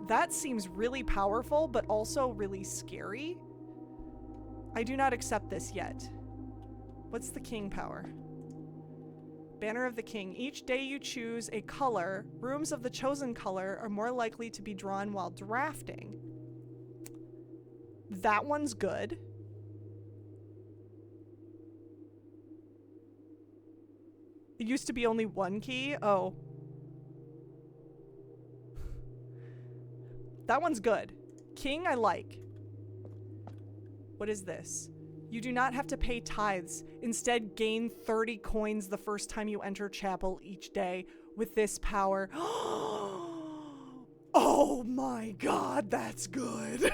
That seems really powerful, but also really scary. I do not accept this yet. What's the king power? Banner of the King. Each day you choose a color, rooms of the chosen color are more likely to be drawn while drafting. That one's good. It used to be only 1 key. Oh. That one's good. King, I like. What is this? You do not have to pay tithes. Instead, gain 30 coins the first time you enter chapel each day with this power. Oh my god, that's good.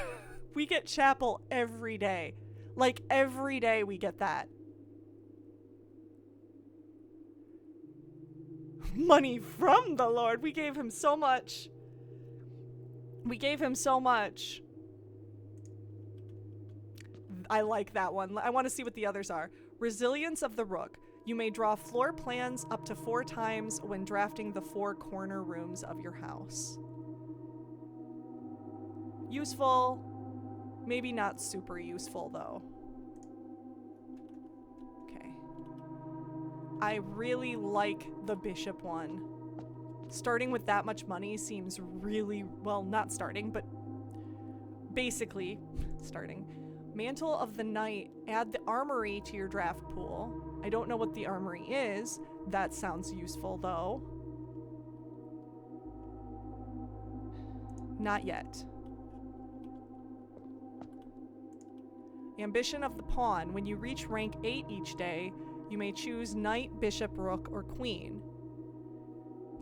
We get chapel every day. Like, every day we get that. Money from the Lord. We gave him so much. We gave him so much. I like that one. I want to see what the others are. Resilience of the Rook. You may draw floor plans up to 4 times when drafting the 4 corner rooms of your house. Useful, maybe not super useful though. Okay. I really like the bishop one. Starting with that much money seems really, well, not starting, but basically starting. Mantle of the Knight, add the armory to your draft pool. I don't know what the armory is. That sounds useful though. Not yet. Ambition of the Pawn. When you reach rank 8 each day, you may choose Knight, Bishop, Rook, or Queen.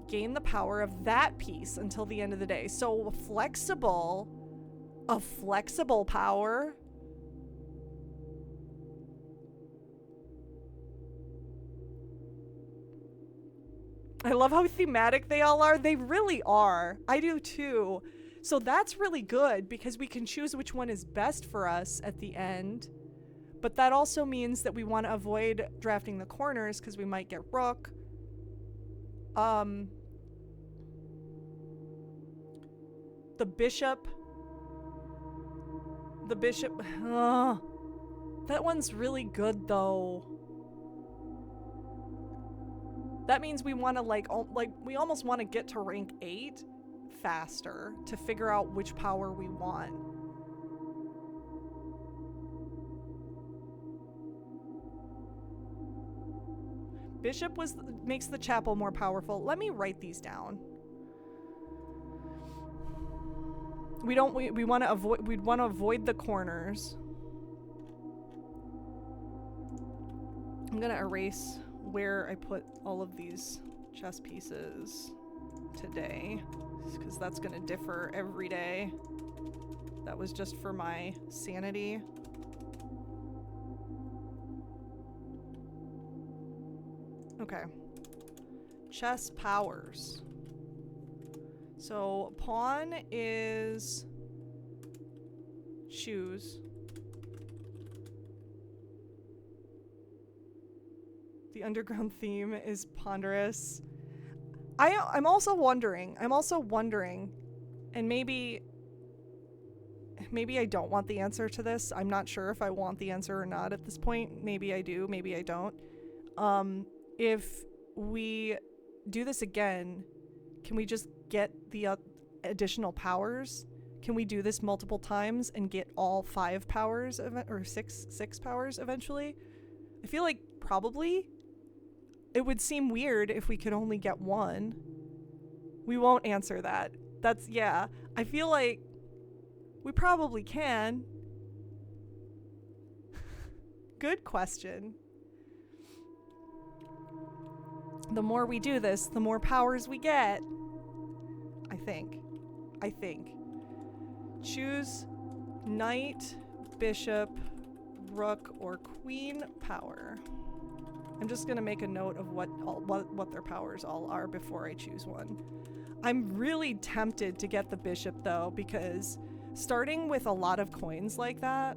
Gain the power of that piece until the end of the day. So flexible. A flexible power. I love how thematic they all are. They really are. I do too. So that's really good because we can choose which one is best for us at the end. But that also means that we want to avoid drafting the corners because we might get Rook. The Bishop. The Bishop. That one's really good though. That means we want to we almost want to get to rank 8 faster to figure out which power we want. Bishop makes the chapel more powerful. Let me write these down. We want to avoid the corners. I'm going to erase where I put all of these chess pieces today, because that's going to differ every day. That was just for my sanity. Okay. Chess powers. So pawn is choose. The underground theme is ponderous. I'm also wondering, and maybe I don't want the answer to this. I'm not sure if I want the answer or not at this point. Maybe I do, maybe I don't. If we do this again, can we just get the additional powers? Can we do this multiple times and get all 5 powers or six powers eventually? I feel like probably. It would seem weird if we could only get 1. We won't answer that. Yeah. I feel like we probably can. Good question. The more we do this, the more powers we get. I think. Choose Knight, Bishop, Rook, or Queen power. I'm just gonna make a note of what their powers all are before I choose one. I'm really tempted to get the Bishop though, because starting with a lot of coins like that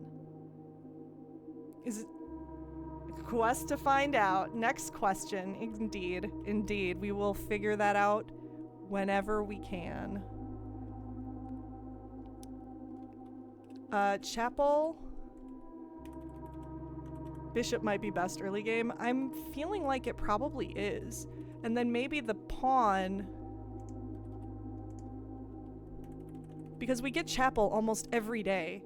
is a quest to find out. Next question. Indeed. We will figure that out whenever we can. Chapel. Bishop might be best early game. I'm feeling like it probably is. And then maybe the pawn. Because we get chapel almost every day.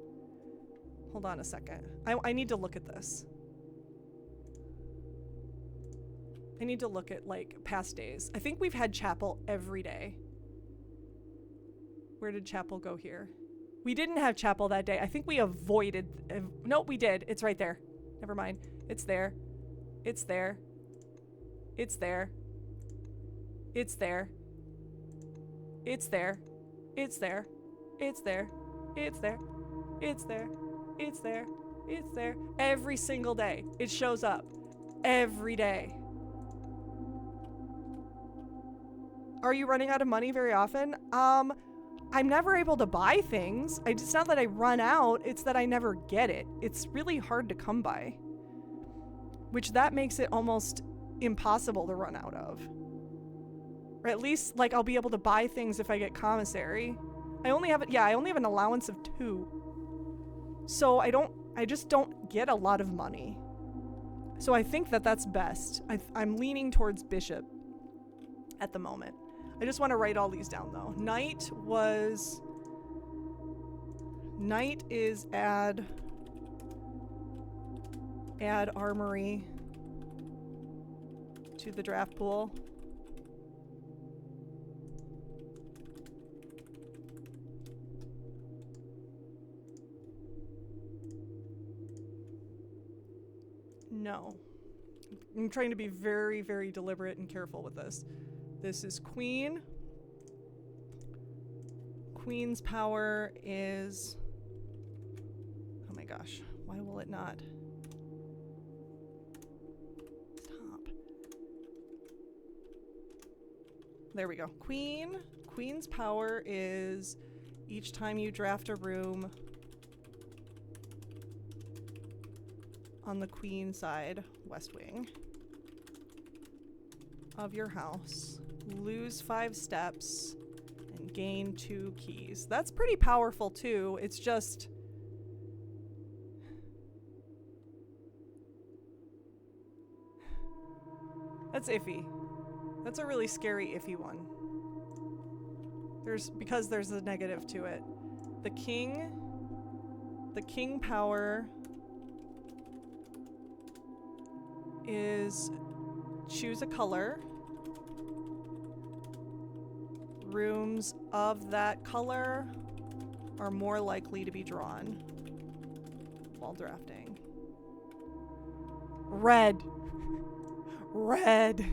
Hold on a second. I need to look at this. I need to look at like past days. I think we've had chapel every day. Where did chapel go here? We didn't have chapel that day. I think we avoided. Nope, we did. It's right there. Never mind. It's there. It's there. It's there. It's there. It's there. It's there. It's there. It's there. It's there. It's there. It's there. Every single day. It shows up. Every day. Are you running out of money very often? I'm never able to buy things. It's not that I run out, it's that I never get it. It's really hard to come by. Which that makes it almost impossible to run out of. Or at least, like, I'll be able to buy things if I get commissary. I only have an allowance of 2. So I just don't get a lot of money. So I think that that's best. I'm leaning towards bishop at the moment. I just want to write all these down though. Knight is add armory to the draft pool. No. I'm trying to be very, very deliberate and careful with this. This is queen. Queen's power is... Oh my gosh. Why will it not? Stop. There we go. Queen's power is each time you draft a room on the queen side, west wing of your house, lose 5 steps and gain 2 keys. That's pretty powerful too. It's just that's iffy. That's a really scary iffy one. Because there's a negative to it. The king power is choose a color. Rooms of that color are more likely to be drawn while drafting. Red. Red.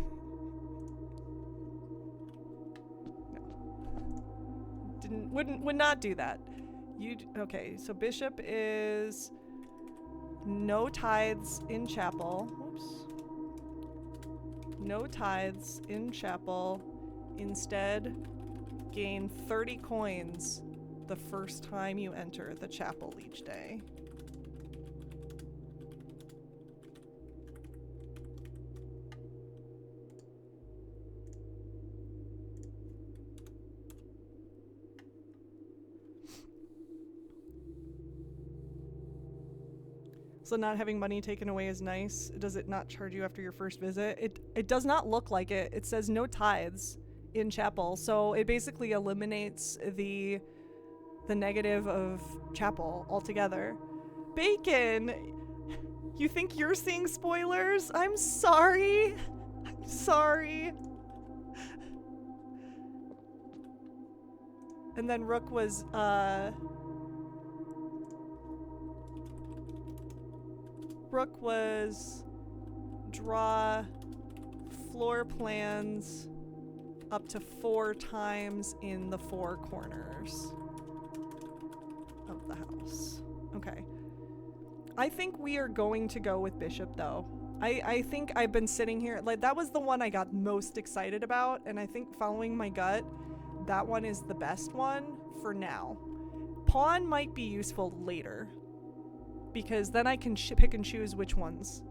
No. Would not do that. Okay, so bishop is no tithes in chapel. Oops. No tithes in chapel. Instead, gain 30 coins the first time you enter the chapel each day. So not having money taken away is nice. Does it not charge you after your first visit? It does not look like it. It says no tithes in chapel. So it basically eliminates the negative of chapel altogether. Bacon! You think you're seeing spoilers? I'm sorry. I'm sorry. And then Rook was, draw floor plans up to 4 times in the 4 corners of the house. Okay. I think we are going to go with bishop though. I think I've been sitting here, like that was the one I got most excited about, and I think following my gut, that one is the best one for now. Pawn might be useful later, because then I can pick and choose which ones.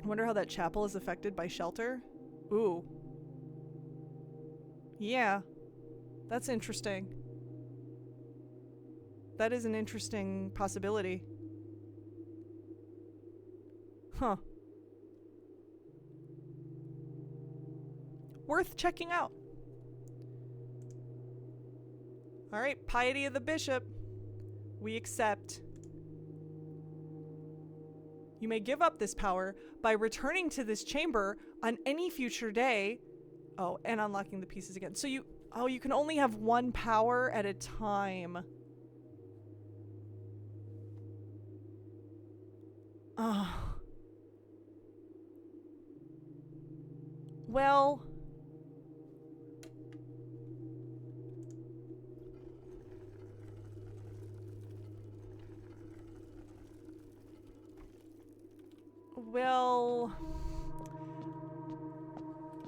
I wonder how that chapel is affected by shelter. Ooh. Yeah. That's interesting. That is an interesting possibility. Huh. Worth checking out. Alright, piety of the bishop. We accept. You may give up this power by returning to this chamber on any future day. Oh, and unlocking the pieces again. So you can only have 1 power at a time. Well,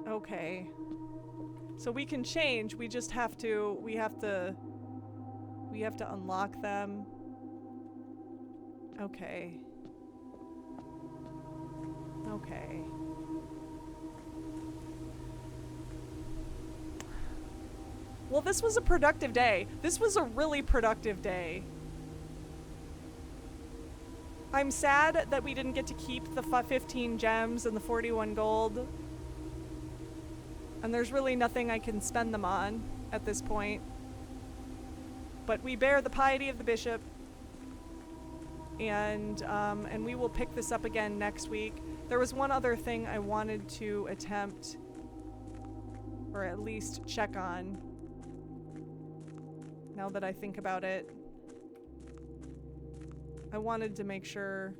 okay. So we can change, we just have to, we have to unlock them. Okay. Okay. Well, this was a productive day. This was a really productive day. I'm sad that we didn't get to keep the 15 gems and the 41 gold. And there's really nothing I can spend them on at this point. But we bear the piety of the bishop. And we will pick this up again next week. There was one other thing I wanted to attempt, or at least check on, now that I think about it. I wanted to make sure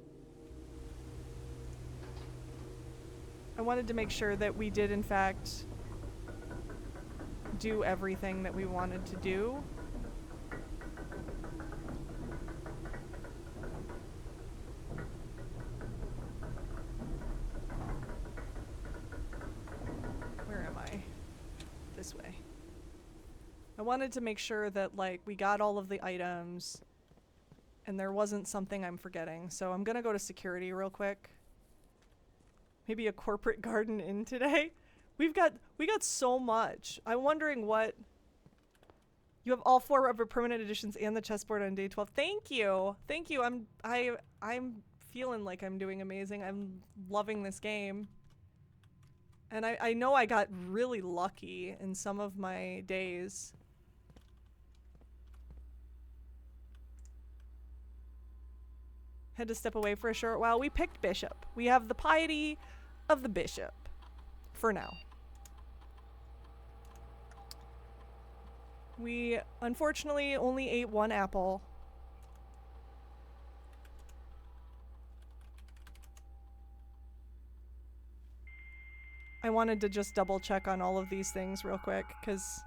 that we did in fact do everything that we wanted to do. Where am I? This way. I wanted to make sure that, like, we got all of the items and there wasn't something I'm forgetting. So I'm gonna go to security real quick. Maybe a corporate garden in today. We got so much. I'm wondering what... You have all 4 of the permanent editions and the chessboard on day 12. Thank you. Thank you. I'm feeling like I'm doing amazing. I'm loving this game. And I know I got really lucky in some of my days. Had to step away for a short while. We picked bishop. We have the piety of the bishop. For now. We unfortunately only ate 1 apple. I wanted to just double check on all of these things real quick, because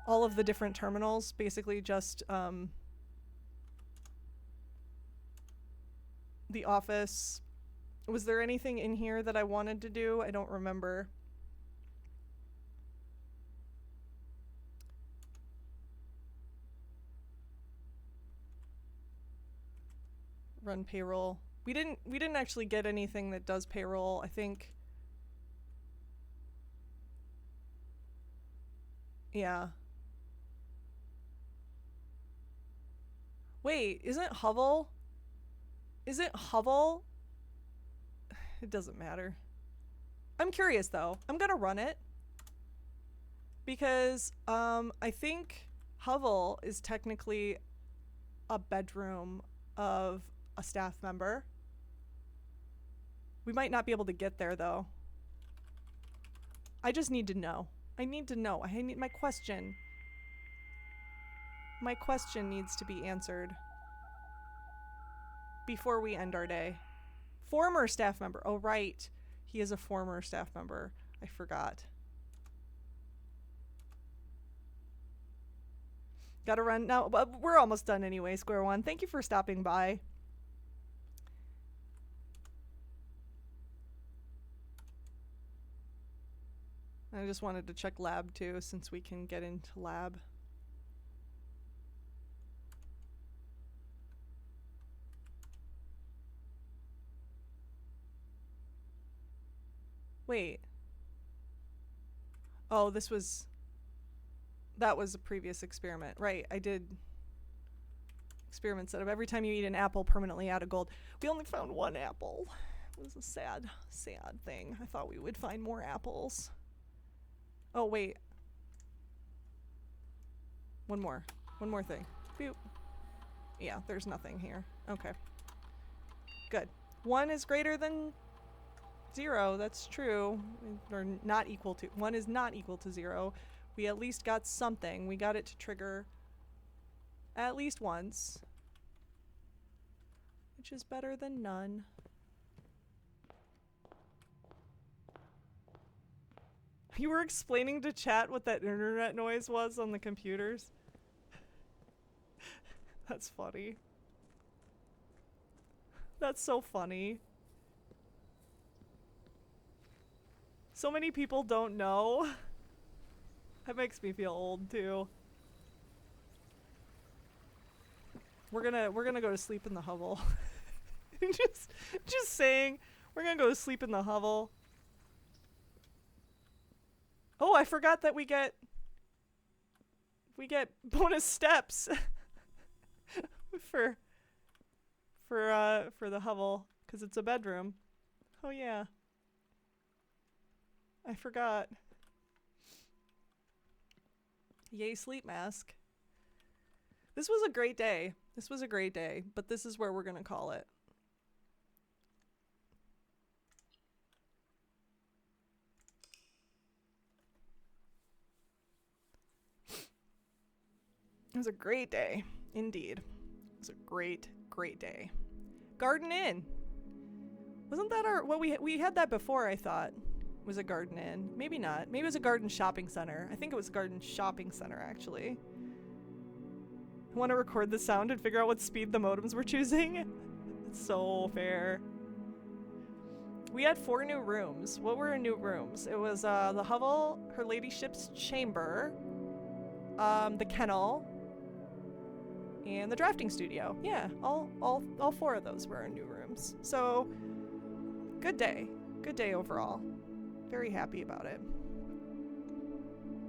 all of the different terminals basically just the office. Was there anything in here that I wanted to do? I don't remember. Run payroll. We didn't actually get anything that does payroll, I think. Yeah. Wait, isn't Hovel? Isn't Hovel? It doesn't matter. I'm curious though. I'm gonna run it. Because I think Hovel is technically a bedroom of a staff member. We might not be able to get there though. I just need to know. I need to know. I need my question. My question needs to be answered before we end our day. Former staff member. Oh, right. He is a former staff member. I forgot. Gotta run now. But we're almost done anyway, Square One. Thank you for stopping by. I just wanted to check lab too, since we can get into lab. Wait. Oh, that was a previous experiment. Right, I did experiments that every time you eat an apple, permanently add a gold. We only found 1 apple. It was a sad, sad thing. I thought we would find more apples. Oh, wait. One more thing. Boop. Yeah, there's nothing here. Okay. Good. 1 is greater than 0. That's true. Or not equal to. 1 is not equal to 0. We at least got something. We got it to trigger at least once. Which is better than none. You were explaining to chat what that internet noise was on the computers? That's funny. That's so funny. So many people don't know. That makes me feel old too. We're gonna go to sleep in the hovel. just saying, we're gonna go to sleep in the hovel. Oh, I forgot that we get bonus steps for the hovel because it's a bedroom. Oh yeah. I forgot. Yay, sleep mask. This was a great day. This was a great day, but this is where we're gonna call it. It was a great day, indeed. It was a great, great day. Garden Inn. Wasn't that our, well, we had that before, I thought. Was a Garden Inn. Maybe not. Maybe it was a Garden Shopping Center. I think it was Garden Shopping Center, actually. I want to record the sound and figure out what speed the modems were choosing. It's so fair. We had 4 new rooms. What were our new rooms? It was the hovel, her ladyship's chamber, the kennel, and the drafting studio. Yeah, all 4 of those were our new rooms. So, good day. Good day overall. Very happy about it.